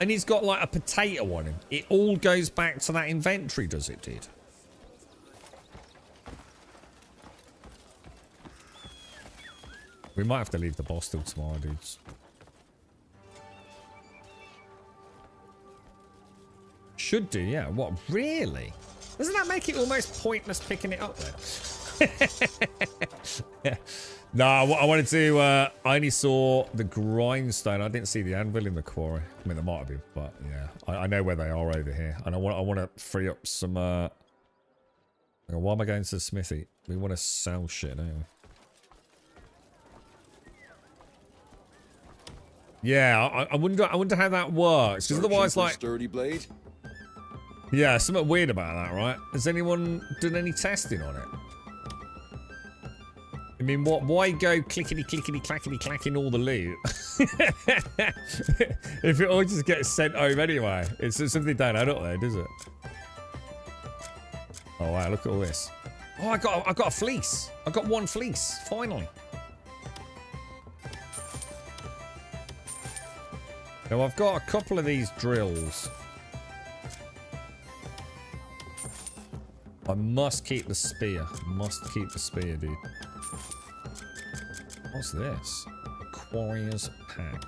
and he's got like a potato on him, it all goes back to that inventory, does it, dude? We might have to leave the boss till tomorrow, dudes. Should do, yeah. What, really? Doesn't that make it almost pointless picking it up then? Yeah. No, I wanted to. I only saw the grindstone. I didn't see the anvil in the quarry. I mean, there might have been, but yeah, I know where they are over here, and I want to free up some. Why am I going to the smithy? We want to sell shit, don't we? Yeah, I wonder how that works. Because otherwise, like, sturdy blade. Yeah, something weird about that, right? Has anyone done any testing on it? I mean, why go clickety clickety clackety clacking all the loot if it all just gets sent home anyway? It's something don't add up there, does it? Oh wow, look at all this. Oh, I got a fleece. I got one fleece finally. Now I've got a couple of these drills. I must keep the spear. Must keep the spear, dude. What's this? Quarrier's pack.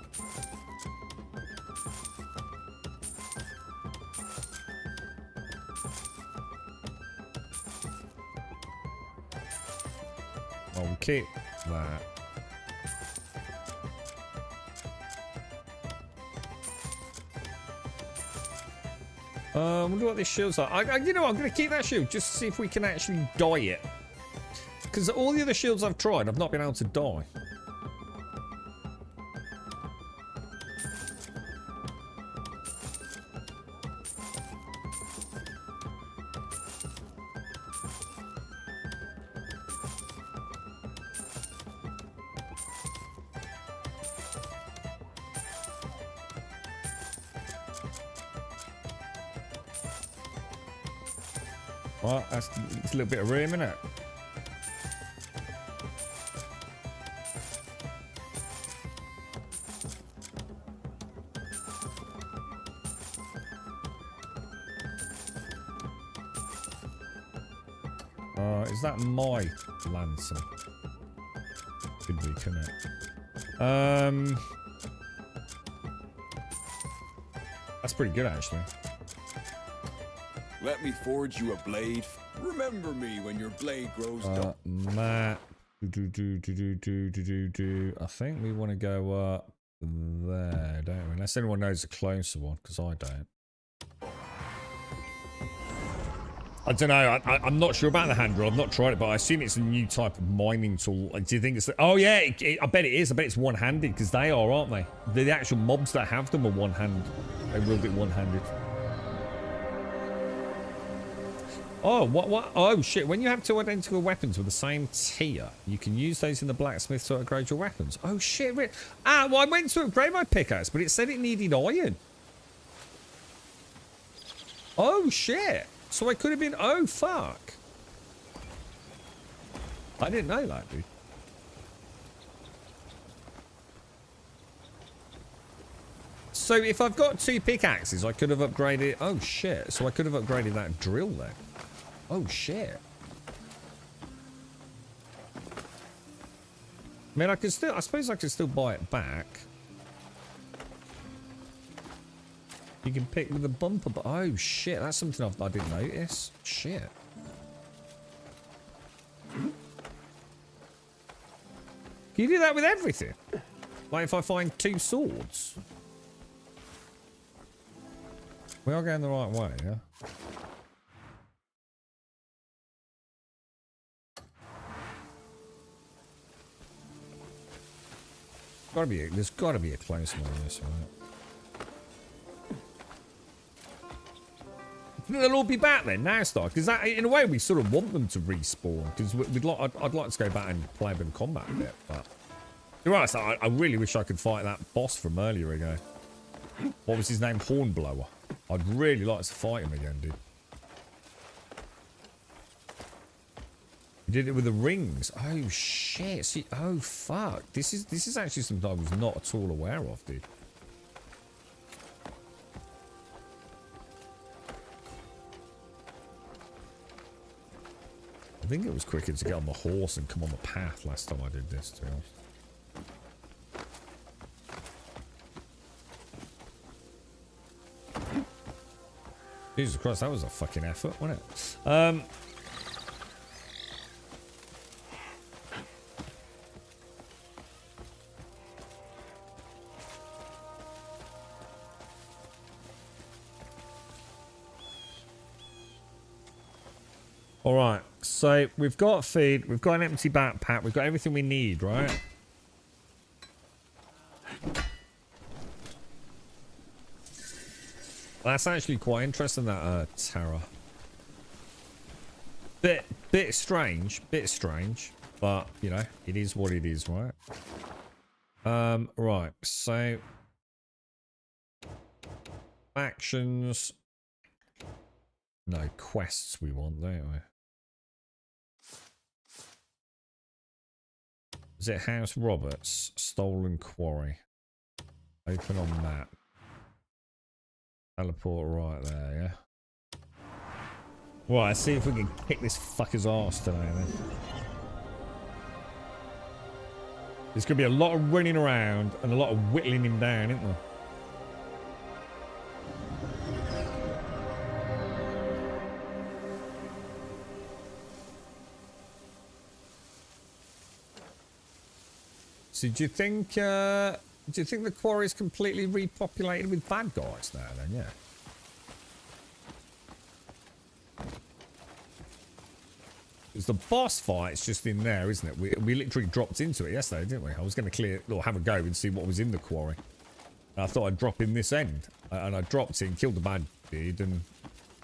I'll keep that. I wonder what this shield's like. You know, I'm going to keep that shield just to see if we can actually dye it. Because all the other shields I've tried, I've not been able to dye. Well, it's a little bit of room, isn't it? Is that my lantern? Could be, couldn't it? That's pretty good, actually. Let me forge you a blade. Remember me when your blade grows dull. Matt. I think we want to go up there, don't we? Unless anyone knows a closer one, because I don't. I don't know. I'm not sure about the hand drill. I've not tried it, but I assume it's a new type of mining tool. Do you think it's... Oh, yeah. I bet it is. I bet it's one-handed, because they are, aren't they? The actual mobs that have them are one-handed. They will be one-handed. Oh, what? Oh, shit. When you have two identical weapons with the same tier, you can use those in the blacksmith to upgrade your weapons. Oh, shit. Well, I went to upgrade my pickaxe, but it said it needed iron. Oh, shit. So I could have been... Oh, fuck. I didn't know that, dude. So if I've got two pickaxes, I could have upgraded... Oh, shit. So I could have upgraded that drill then. Oh, shit. I mean, I suppose I could still buy it back. You can pick with the bumper, but oh, shit. That's something I didn't notice. Shit. Can you do that with everything? Like if I find two swords? We are going the right way, yeah? There's gotta be a close one on this, right? They'll all be back then, now start, because in a way we sort of want them to respawn, because I'd like to go back and play a bit of combat a bit, but you're right, so I really wish I could fight that boss from earlier ago. What was his name? Hornblower. I'd really like to fight him again, dude. He did it with the rings. Oh shit! See, oh fuck! This is actually something I was not at all aware of, dude. I think it was quicker to get on the horse and come on the path last time I did this, to be honest. Jesus Christ, that was a fucking effort, wasn't it? All right, so we've got feed, we've got an empty backpack, we've got everything we need, right? That's actually quite interesting, that Terra. Bit strange, but you know, it is what it is, right? Right, so actions. No, quests we want, don't we? Is it House Roberts? Stolen Quarry. Open on map. Teleport right there, yeah? Right, let's see if we can kick this fucker's arse today, then. There's going to be a lot of running around and a lot of whittling him down, isn't there? So do you think the quarry is completely repopulated with bad guys now then, yeah? Because the boss fight's just in there, isn't it? We literally dropped into it yesterday, didn't we? I was going to clear or have a go and see what was in the quarry. And I thought I'd drop in this end. And I dropped in, killed the bad dude, and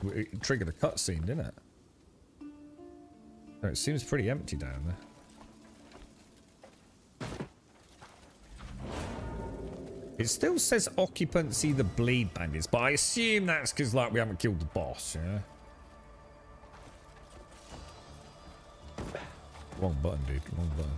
it triggered a cutscene, didn't it? No, it seems pretty empty down there. It still says occupancy the bleed bandits, but I assume that's because like we haven't killed the boss, yeah? Wrong button, dude. Wrong button.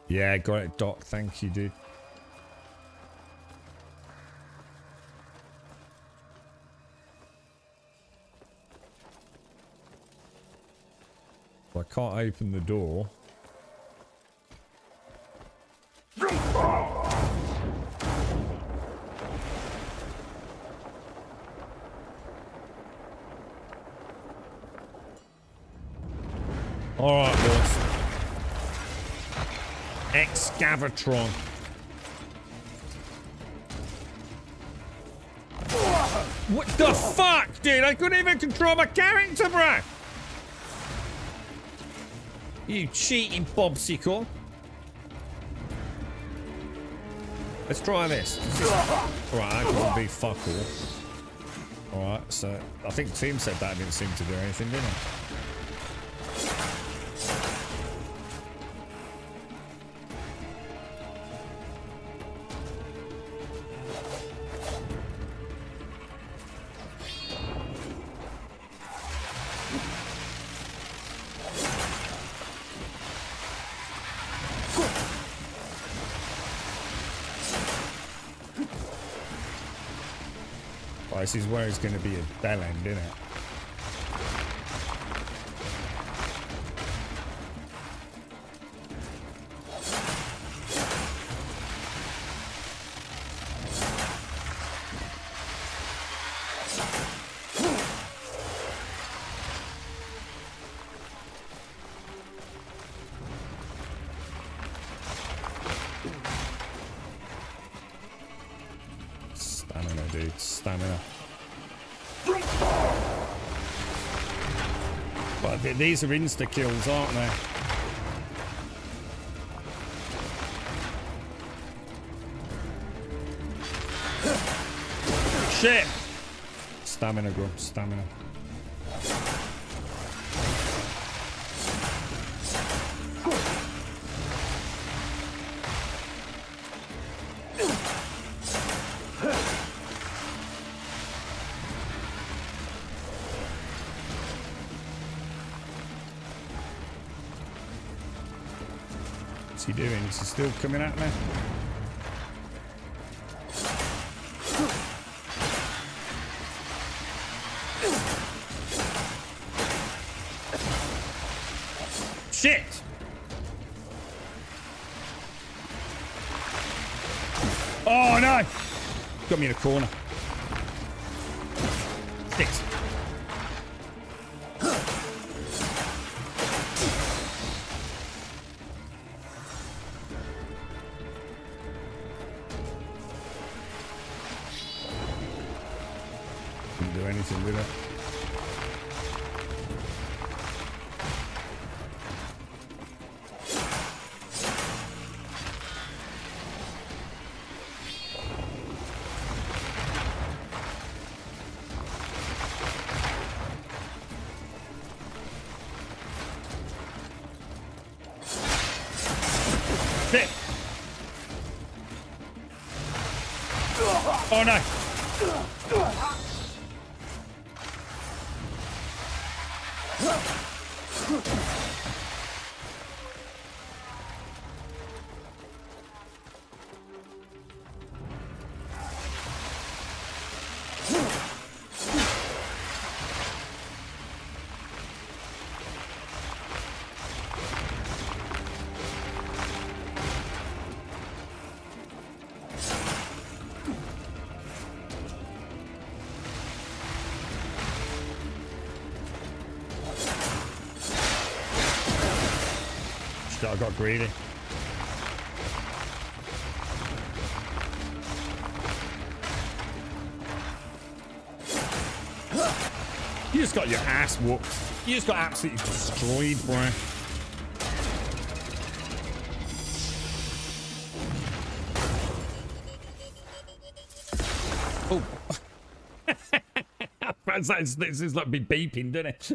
Yeah, got it, Doc. Thank you, dude. I can't open the door. Alright, boys. Excavatron. What the fuck, dude? I couldn't even control my character, bro! You cheating bobsicle. Let's try this. Alright, that doesn't be fuck all. Alright, so I think Tim said that didn't seem to do anything, didn't it? This is where it's going to be a bell end, isn't it? Stamina, dude. Stamina. But these are insta-kills, aren't they? Shit! Stamina, bro. Stamina. What's he doing? Is he still coming at me? Shit! Oh no! Got me in a corner. Shit. Couldn't do anything with it. Shit. Oh no. I got greedy. You just got your ass whooped. You just got absolutely destroyed, bro. Oh. This is like me beeping, doesn't it?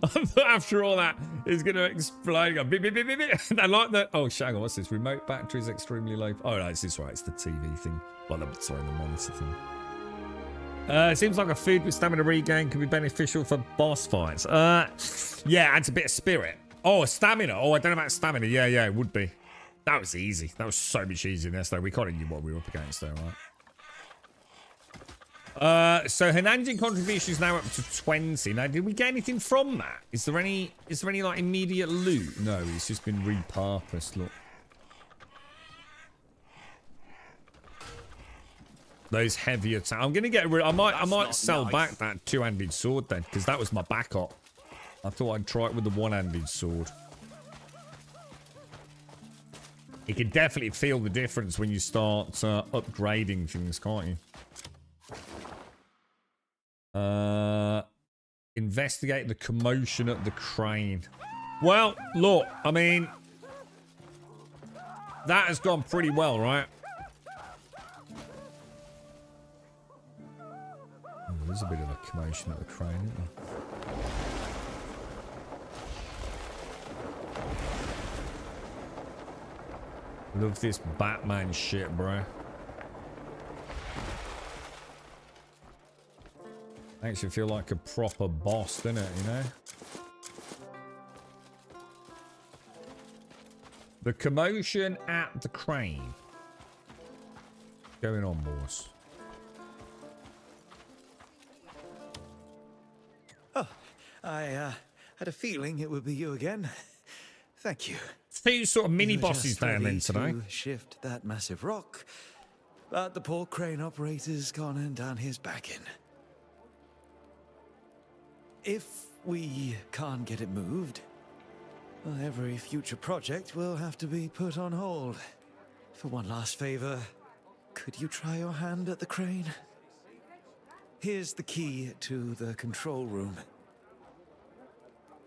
I thought after all that, it's going to explode. Go, beep, beep, beep, beep, beep. I like that. Oh, hang on, what's this? Remote battery is extremely low. Oh, no, it's this right. It's the TV thing. Well, sorry, the monitor thing. It seems like a food with stamina regain could be beneficial for boss fights. Yeah, adds a bit of spirit. Oh, stamina. Oh, I don't know about stamina. Yeah, it would be. That was easy. That was so much easier than this, though. We kind of knew what we were up against, though, right? So her engine contribution is now up to 20. Now, did we get anything from that? Is there any like immediate loot? No, it's just been repurposed. Look, those heavier. I'm gonna get rid. I might sell back that two-handed sword then, because that was my backup. I thought I'd try it with the one-handed sword. You can definitely feel the difference when you start upgrading things, can't you? Investigate the commotion at the crane. Well, look, I mean, that has gone pretty well, right? Oh, there's a bit of a commotion at the crane, isn't there? Love this Batman shit, bro. Makes you feel like a proper boss, doesn't it, you know? The commotion at the crane. Going on, boss. Oh, I had a feeling it would be you again. Thank you. Two sort of mini bosses down then today. To shift that massive rock, but the poor crane operator's gone and done his back in. If we can't get it moved, well, every future project will have to be put on hold. For one last favor, could you try your hand at the crane? Here's the key to the control room.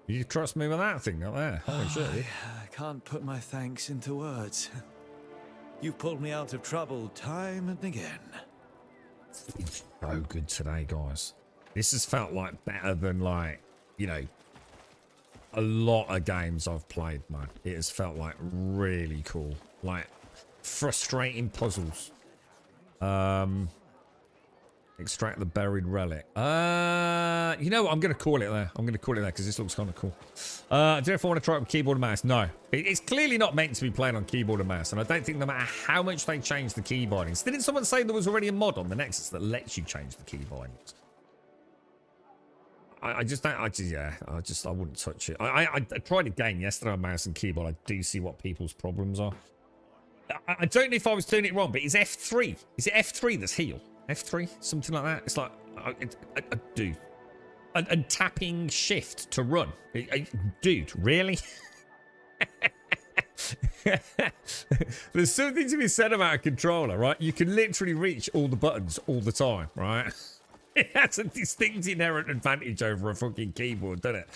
You trust me with that thing up there? Holy shit. I can't put my thanks into words. You've pulled me out of trouble time and again. It's so good today, guys. This has felt like better than, like, you know, a lot of games I've played, man. It has felt like really cool. Like, frustrating puzzles. Extract the buried relic. You know what? I'm going to call it there. I'm going to call it there because this looks kind of cool. Do you know if I want to try it with keyboard and mouse? No. It's clearly not meant to be played on keyboard and mouse. And I don't think no matter how much they change the key bindings. Didn't someone say there was already a mod on the Nexus that lets you change the key bindings? I wouldn't touch it. I tried again yesterday on mouse and keyboard. I do see what people's problems are. I don't know if I was doing it wrong, but is F3? Is it F3 that's heal? F3? Something like that? It's like, I do. And tapping shift to run. Dude, really? There's something to be said about a controller, right? You can literally reach all the buttons all the time, right? It has a distinct inherent advantage over a fucking keyboard, doesn't it?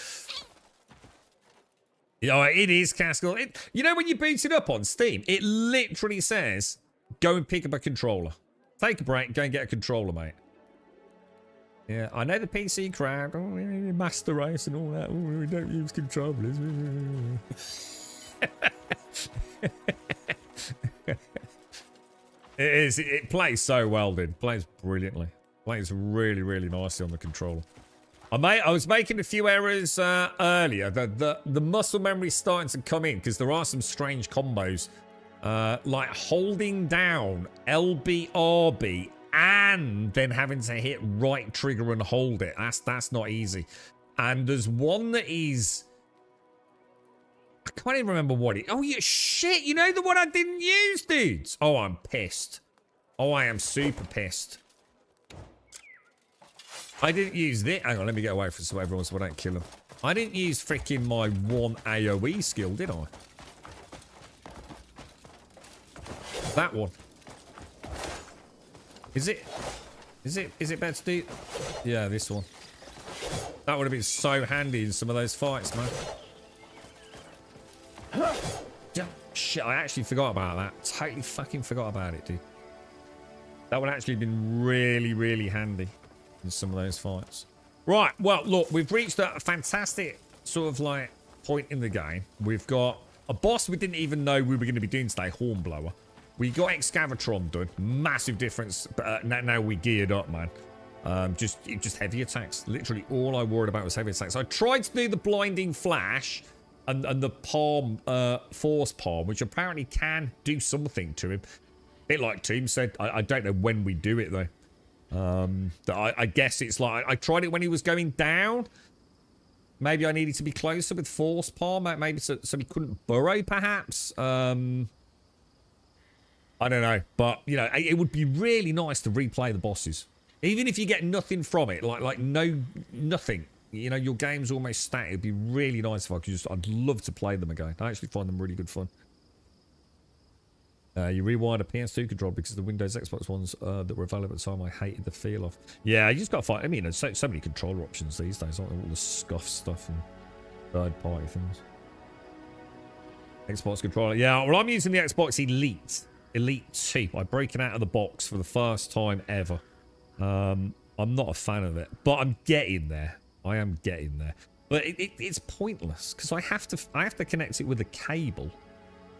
Yeah, it is, Caskell. You know when you boot it up on Steam, it literally says, go and pick up a controller. Take a break, go and get a controller, mate. Yeah, I know the PC crowd, Master Race and all that. Oh, we don't use controllers. It plays so well, dude. Plays brilliantly. Plays really, really nicely on the controller. I was making a few errors earlier. The muscle memory's starting to come in because there are some strange combos. Like holding down LB, RB, and then having to hit right trigger and hold it. That's not easy. And there's one that is... I can't even remember what it... Oh, yeah, shit. You know the one I didn't use, dudes? Oh, I'm pissed. Oh, I am super pissed. I didn't use this. Hang on, let me get away from so everyone so I don't kill them. I didn't use freaking my one AoE skill, did I? That one. Is it better to do? Yeah, this one. That would have been so handy in some of those fights, man. Shit, I actually forgot about that. Totally fucking forgot about it, dude. That would actually have been really, really handy in some of those fights. Right, well, look, we've reached a fantastic sort of like point in the game. We've got a boss we didn't even know we were going to be doing today, Hornblower. We got Excavatron done. Massive difference. But now we geared up, man. Just heavy attacks. Literally all I worried about was heavy attacks. I tried to do the blinding flash and the palm, force palm, which apparently can do something to him. A bit like Toom said. I don't know when we do it though. I guess it's like I tried it when he was going down. Maybe I needed to be closer with force palm. Maybe so he couldn't burrow, perhaps. I don't know, but you know, it would be really nice to replay the bosses, even if you get nothing from it, like nothing. You know, your game's almost static. It'd be really nice if I could I'd love to play them again. I actually find them really good fun. You rewired a PS2 controller because the Windows Xbox ones that were available at the time I hated the feel of. Yeah, you just got to find. I mean, there's so many controller options these days, aren't there? All the scuff stuff and third-party things. Xbox controller. Yeah, well, I'm using the Xbox Elite 2. I broke it out of the box for the first time ever. I'm not a fan of it, but I'm getting there. I am getting there. But it's pointless because I have to connect it with a cable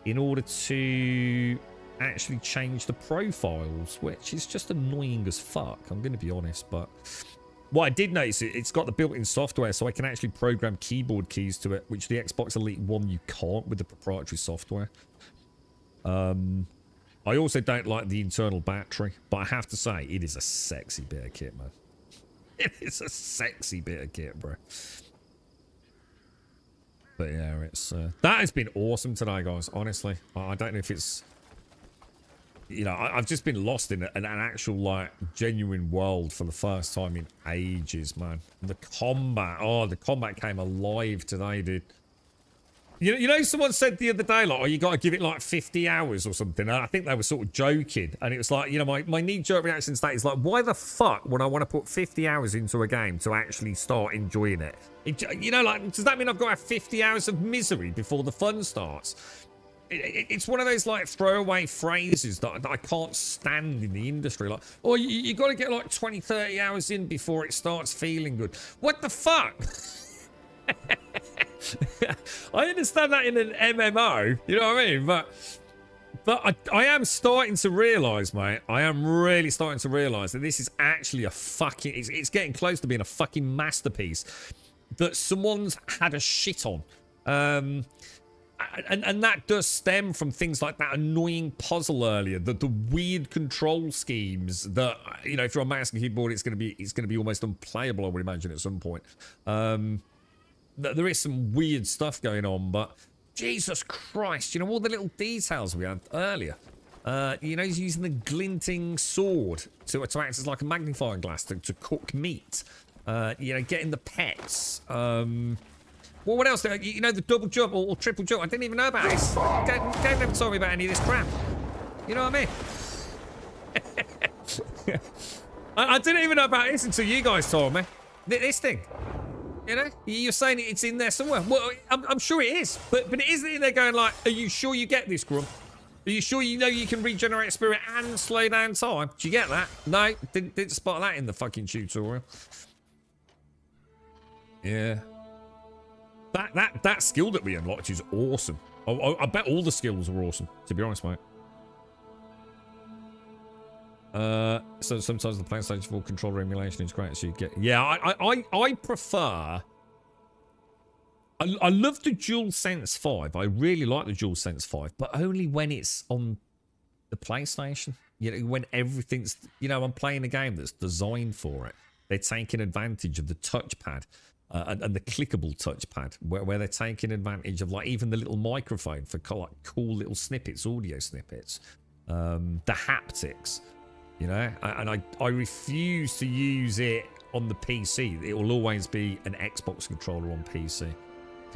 in order to actually change the profiles, which is just annoying as fuck. I'm going to be honest, but what I did notice, it's got the built-in software, so I can actually program keyboard keys to it, which the Xbox Elite 1 you can't with the proprietary software. I also don't like the internal battery, but I have to say, it is a sexy bit of kit, man. It is a sexy bit of kit, bro. But yeah, it's that has been awesome today, guys. Honestly, I don't know if it's, you know, I've just been lost in an actual like genuine world for the first time in ages, man. The combat came alive today, dude. You know, someone said the other day, like, oh, you got to give it like 50 hours or something. And I think they were sort of joking. And it was like, you know, my knee-jerk reaction to that is like, why the fuck would I want to put 50 hours into a game to actually start enjoying it? You know, like, does that mean I've got to have 50 hours of misery before the fun starts? It's one of those, like, throwaway phrases that I can't stand in the industry. Like, oh, you got to get, like, 20, 30 hours in before it starts feeling good. What the fuck? I understand that in an MMO, you know what I mean? But I am starting to realise, mate. I am really starting to realise that this is actually a fucking... It's getting close to being a fucking masterpiece that someone's had a shit on. And that does stem from things like that annoying puzzle earlier, the weird control schemes that, you know, if you're on mouse and keyboard, it's going to be almost unplayable, I would imagine, at some point. There is some weird stuff going on, but Jesus Christ, you know, all the little details we had earlier. You know, he's using the glinting sword to act as like a magnifying glass to cook meat. You know, getting the pets. Well, what else? You know, the double jump or triple jump. I didn't even know about this. Game never told me about any of this crap. You know what I mean? I didn't even know about this until you guys told me. This thing. You know? You're saying it's in there somewhere. Well, I'm sure it is. But it isn't in there going like, are you sure you get this, Grum? Are you sure you know you can regenerate spirit and slow down time? Do you get that? No, didn't spot that in the fucking tutorial. Yeah. That skill that we unlocked is awesome. I bet all the skills are awesome, to be honest, mate. So sometimes the PlayStation 4 controller emulation is great, so you get... Yeah, I prefer... I love the DualSense 5. I really like the DualSense 5, but only when it's on the PlayStation. You know, when everything's... You know, I'm playing a game that's designed for it. They're taking advantage of the touchpad. And the clickable touchpad, where they're taking advantage of like even the little microphone for like cool little snippets, audio snippets, the haptics, you know. And I refuse to use it on the PC. It will always be an Xbox controller on PC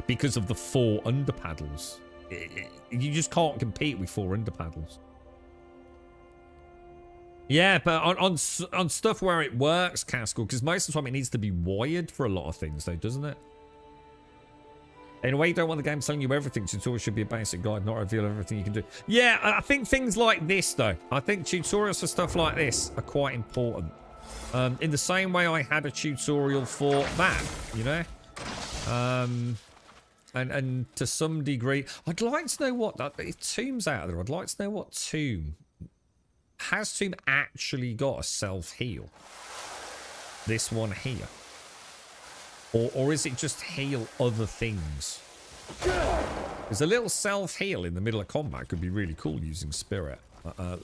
because of the 4 underpaddles. You just can't compete with 4 underpaddles. Yeah, but on stuff where it works, Castle, because most of the time it needs to be wired for a lot of things, though, doesn't it? In a way, you don't want the game telling you everything. Tutorial should be a basic guide, not reveal everything you can do. Yeah, I think things like this, though. I think tutorials for stuff like this are quite important. In the same way I had a tutorial for that, you know? And to some degree, I'd like to know what... If Tomb's out there, I'd like to know what Tomb... Has Tomb actually got a self-heal? This one here. Or is it just heal other things? There's a little self-heal in the middle of combat. Could be really cool using spirit.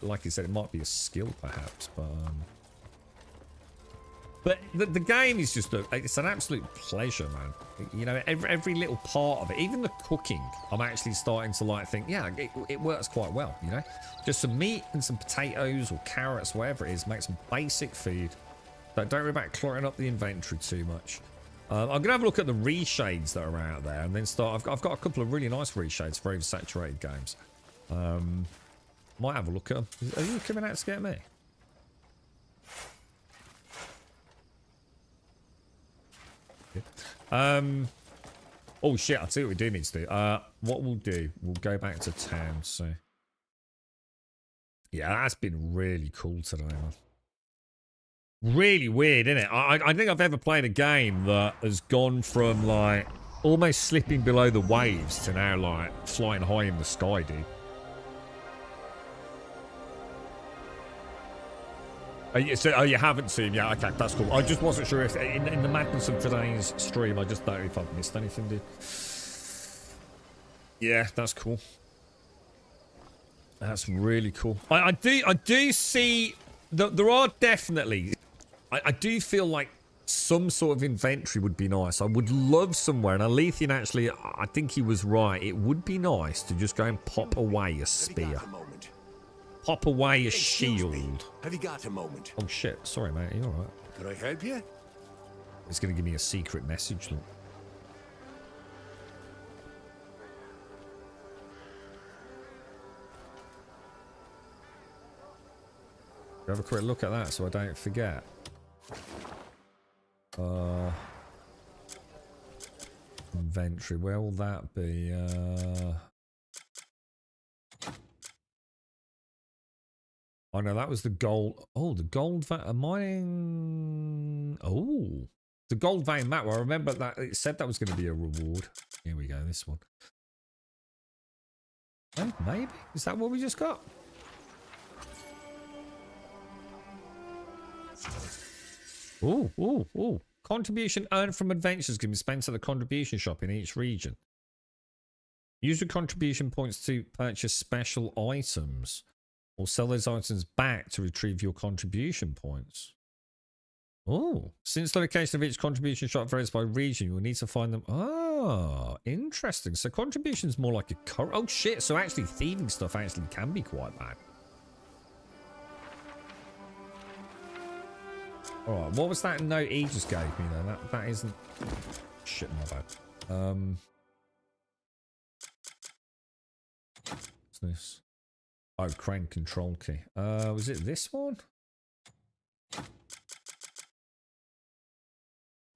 Like I said, it might be a skill perhaps, but the game is just it's an absolute pleasure, man. You know, every little part of it, even the cooking, I'm actually starting to like think, yeah, it works quite well, you know? Just some meat and some potatoes or carrots, whatever it is, make some basic food. Don't worry about cluttering up the inventory too much. I'm going to have a look at the reshades that are out there and then start... I've got a couple of really nice reshades for oversaturated games. Might have a look at them. Are you coming out to get me? Oh shit, I'll tell you what we do need to do. What we'll do, we'll go back to town, so... Yeah, that's been really cool today, man. Really weird, isn't it? I think I've ever played a game that has gone from, like, almost slipping below the waves to now, like, flying high in the sky, dude. Oh, you haven't seen? Yeah, okay, that's cool. I just wasn't sure if, in the madness of today's stream, I just don't know if I've missed anything, dude. Yeah, that's cool. That's really cool. I do see that there are definitely... I do feel like some sort of inventory would be nice. I would love somewhere, and Alethian actually, I think he was right. It would be nice to just go and pop away a spear. Pop away a shield. Have you got a moment? Oh shit, sorry mate, are you alright? Could I help you? It's gonna give me a secret message, look. Have a quick look at that so I don't forget. Inventory, where will that be? Oh no, that was the gold. Oh, the gold mining. Oh, the gold vein map. Well, I remember that it said that was going to be a reward. Here we go, this one. Oh, maybe. Is that what we just got? Oh, oh, oh. Contribution earned from adventures can be spent at the contribution shop in each region. Use your contribution points to purchase special items. Or sell those items back to retrieve your contribution points. Oh, since the location of each contribution shop varies by region, you will need to find them. Oh, interesting. So contribution's more like a oh shit. So actually thieving stuff actually can be quite bad. All right, what was that note he just gave me then? That isn't shit, my bad. What's this? Oh, crane control key. Was it this one?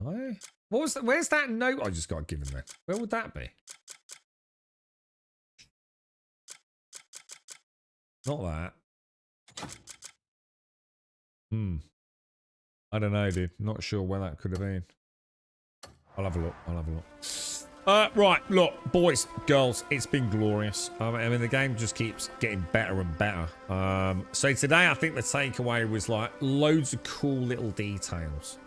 Oh, what was that? Where's that note I just got given there? Where would that be? Not that. I don't know, dude. Not sure where that could have been. I'll have a look. I'll have a look. Right, look, boys, girls, it's been glorious. I mean, the game just keeps getting better and better. So today, I think the takeaway was like loads of cool little details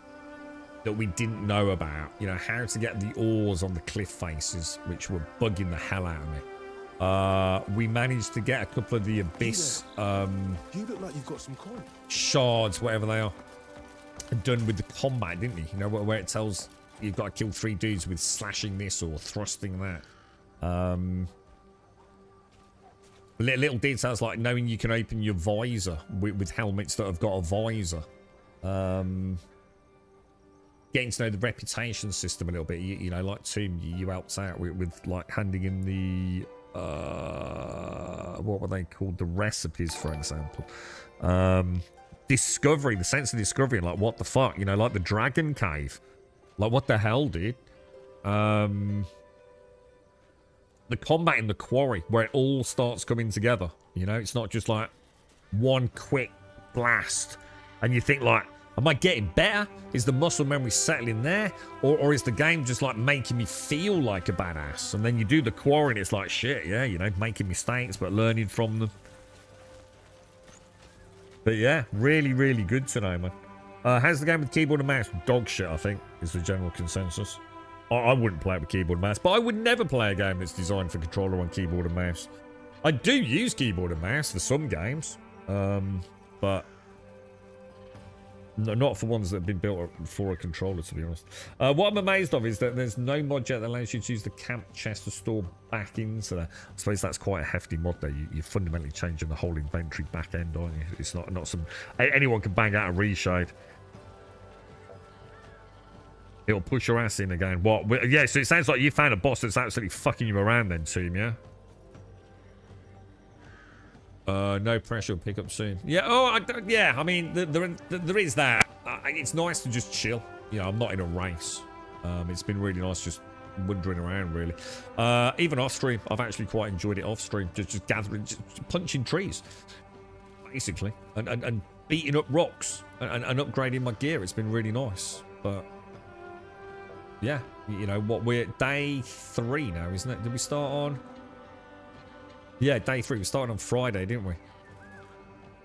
that we didn't know about. You know, how to get the ores on the cliff faces, which were bugging the hell out of me. We managed to get a couple of the abyss You look like you've got some coin. shards, whatever they are, done with the combat, didn't we? You know, where it tells you've got to kill 3 dudes with slashing this or thrusting that. Little details like knowing you can open your visor with helmets that have got a visor. Getting to know the reputation system a little bit. You know, like Tomb, you helped out with like handing in the what were they called? The recipes, for example. Discovery, the sense of discovery, and like what the fuck, you know, like the dragon cave. Like what the hell, dude? The combat in the quarry, where it all starts coming together. You know, it's not just like one quick blast. And you think like, am I getting better? Is the muscle memory settling there? Or is the game just like making me feel like a badass? And then you do the quarry and it's like, shit, yeah, you know, making mistakes but learning from them. But yeah, really, really good today, man. How's the game with keyboard and mouse? Dog shit, I think, is the general consensus. I wouldn't play it with keyboard and mouse, but I would never play a game that's designed for controller on keyboard and mouse. I do use keyboard and mouse for some games, but no, not for ones that have been built for a controller, to be honest. What I'm amazed of is that there's no mod yet that allows you to use the camp chest to store back into that. I suppose that's quite a hefty mod there. You're fundamentally changing the whole inventory back end, aren't you? It's not some... Anyone can bang out a reshade. It'll push your ass in again. What? Yeah, so it sounds like you found a boss that's absolutely fucking you around then, Tomb, yeah? No pressure, pick up soon. Yeah, yeah, I mean, there is that. It's nice to just chill. You know, I'm not in a race. It's been really nice just wandering around, really. Even off-stream, I've actually quite enjoyed it off-stream. Just gathering, just punching trees, basically. And beating up rocks and upgrading my gear. It's been really nice. But, yeah, you know, we're day 3 now, isn't it? Did we start on... Yeah, day 3. We started on Friday, didn't we?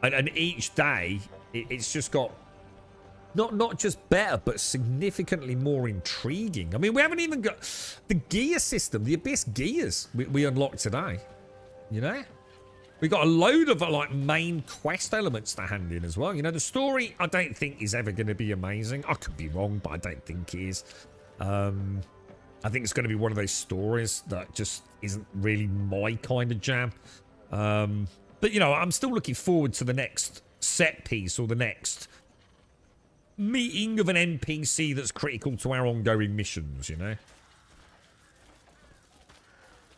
And each day, it's just got not just better, but significantly more intriguing. I mean, we haven't even got the gear system, the Abyss gears we unlocked today. You know? We got a load of like main quest elements to hand in as well. You know, the story I don't think is ever going to be amazing. I could be wrong, but I don't think it is. I think it's going to be one of those stories that just isn't really my kind of jam. But, you know, I'm still looking forward to the next set piece or the next meeting of an NPC that's critical to our ongoing missions, you know?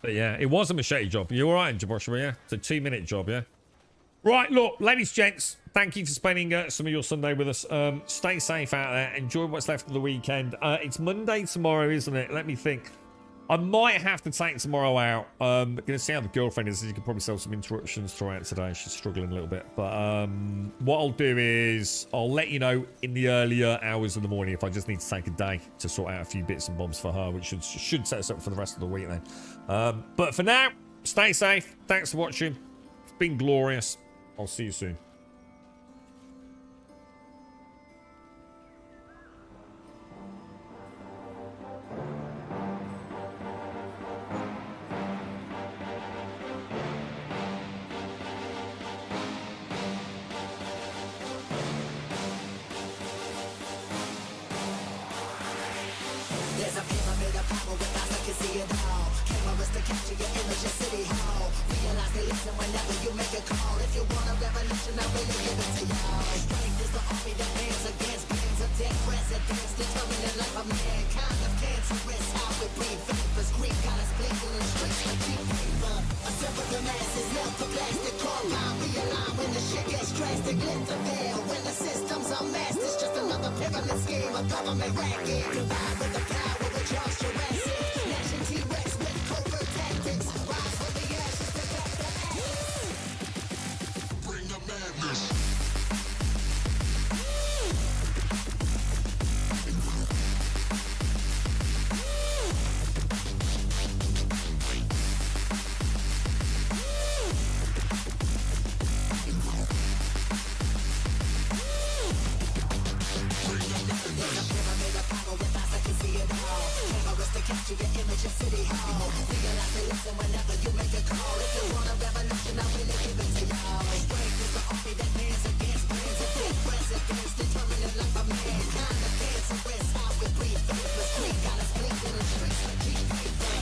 But, yeah, it was a machete job. You all right, Joshua, yeah? It's a 2-minute job, yeah? Right, look, ladies, gents, thank you for spending some of your Sunday with us. Stay safe out there. Enjoy what's left of the weekend. It's Monday tomorrow, isn't it? Let me think. I might have to take tomorrow out. I'm going to see how the girlfriend is. You can probably sell some interruptions throughout today. She's struggling a little bit. But what I'll do is I'll let you know in the earlier hours of the morning if I just need to take a day to sort out a few bits and bobs for her, which should set us up for the rest of the week then. But for now, stay safe. Thanks for watching. It's been glorious. I'll see you soon. There's a pyramid of power with eyes that can see it all. Cameras to capture your image in City Hall. Realize they listen whenever you make a call. If you want a revolution, drastic interfere. When the system's a mess, it's just another pyramid scheme, a government racket. Combined with the power of Charles Jurassic. Nation T-Rex with covert tactics. Rise from the ashes to cut the atlas. Bring the madness. Capture your image in City Hall. Realize they listen whenever you make a call. If you want a revolution, I really give it to y'all. Strength is the army that man's against brains and dead presidents. Determined the life of mankind. The cancerous, how we breathe. Faithless green got us blinking in the streets like cheap paper.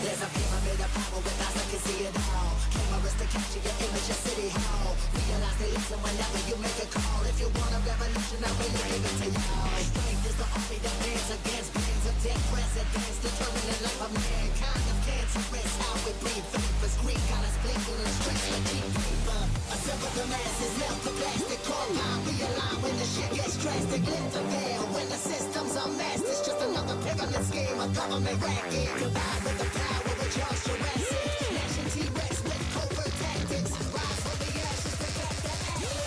There's a pyramid of power with eyes that can see it all. Cameras to capture your image in City Hall. Realize they listen whenever you make a call. If you want a revolution, I really give it to y'all. Strength is the army that man's against brains of dead presidents. Determined the life of mankind. Of cancerous, how we breathe. Vapors, green got us blinking in the streets like cheap paper. Assemble the masses, melt the plastic compound. Realign when the shit gets drastic. Lift the veil when the system's a mess. It's just another pyramid scheme, a government racket. Combined with the power of Charles Jurassic. Nation T-Rex with covert tactics. Rise from the ashes to cut the atlas.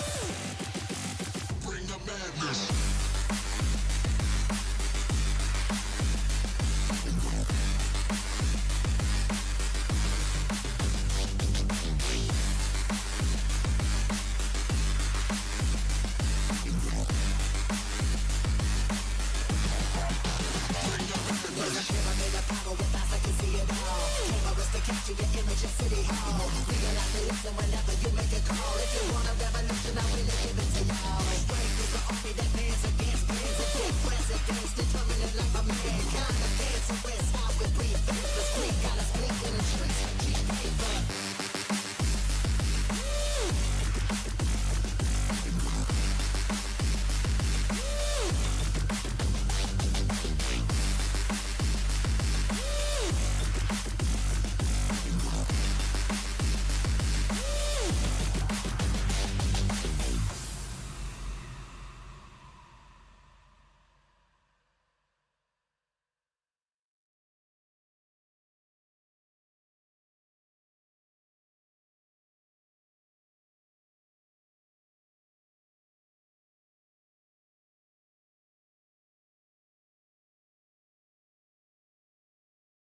Bring the madness. Capture your image in City Hall. Realize they listen whenever you make a call. If you want a revolution, I really give it to y'all. Strength is the army that man's against brains and dead presidents. Determined the life of mankind. The cancerous, how we breathe. Faithless green got us blinking in the streets like cheap paper.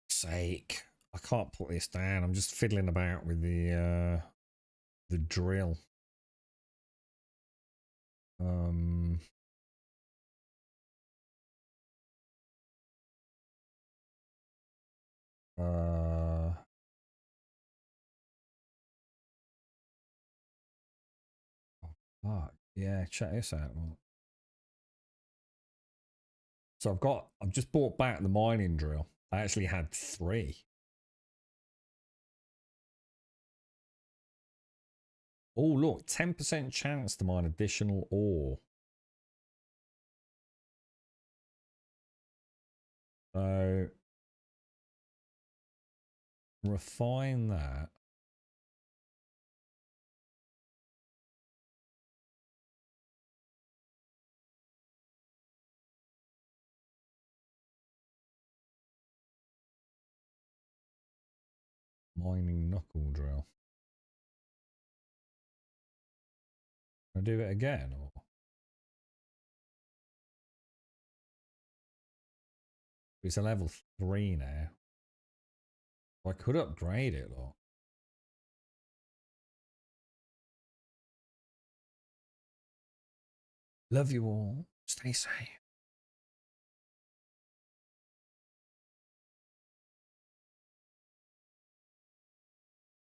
Sake. I can't put this down. I'm just fiddling about with the drill. Fuck. Yeah, check this out. So I've just bought back the mining drill. I actually had 3. Oh, look, 10% chance to mine additional ore. So refine that. Mining knuckle drill. Can I do it again? Or it's a level 3 now. I could upgrade it, though. Love you all. Stay safe.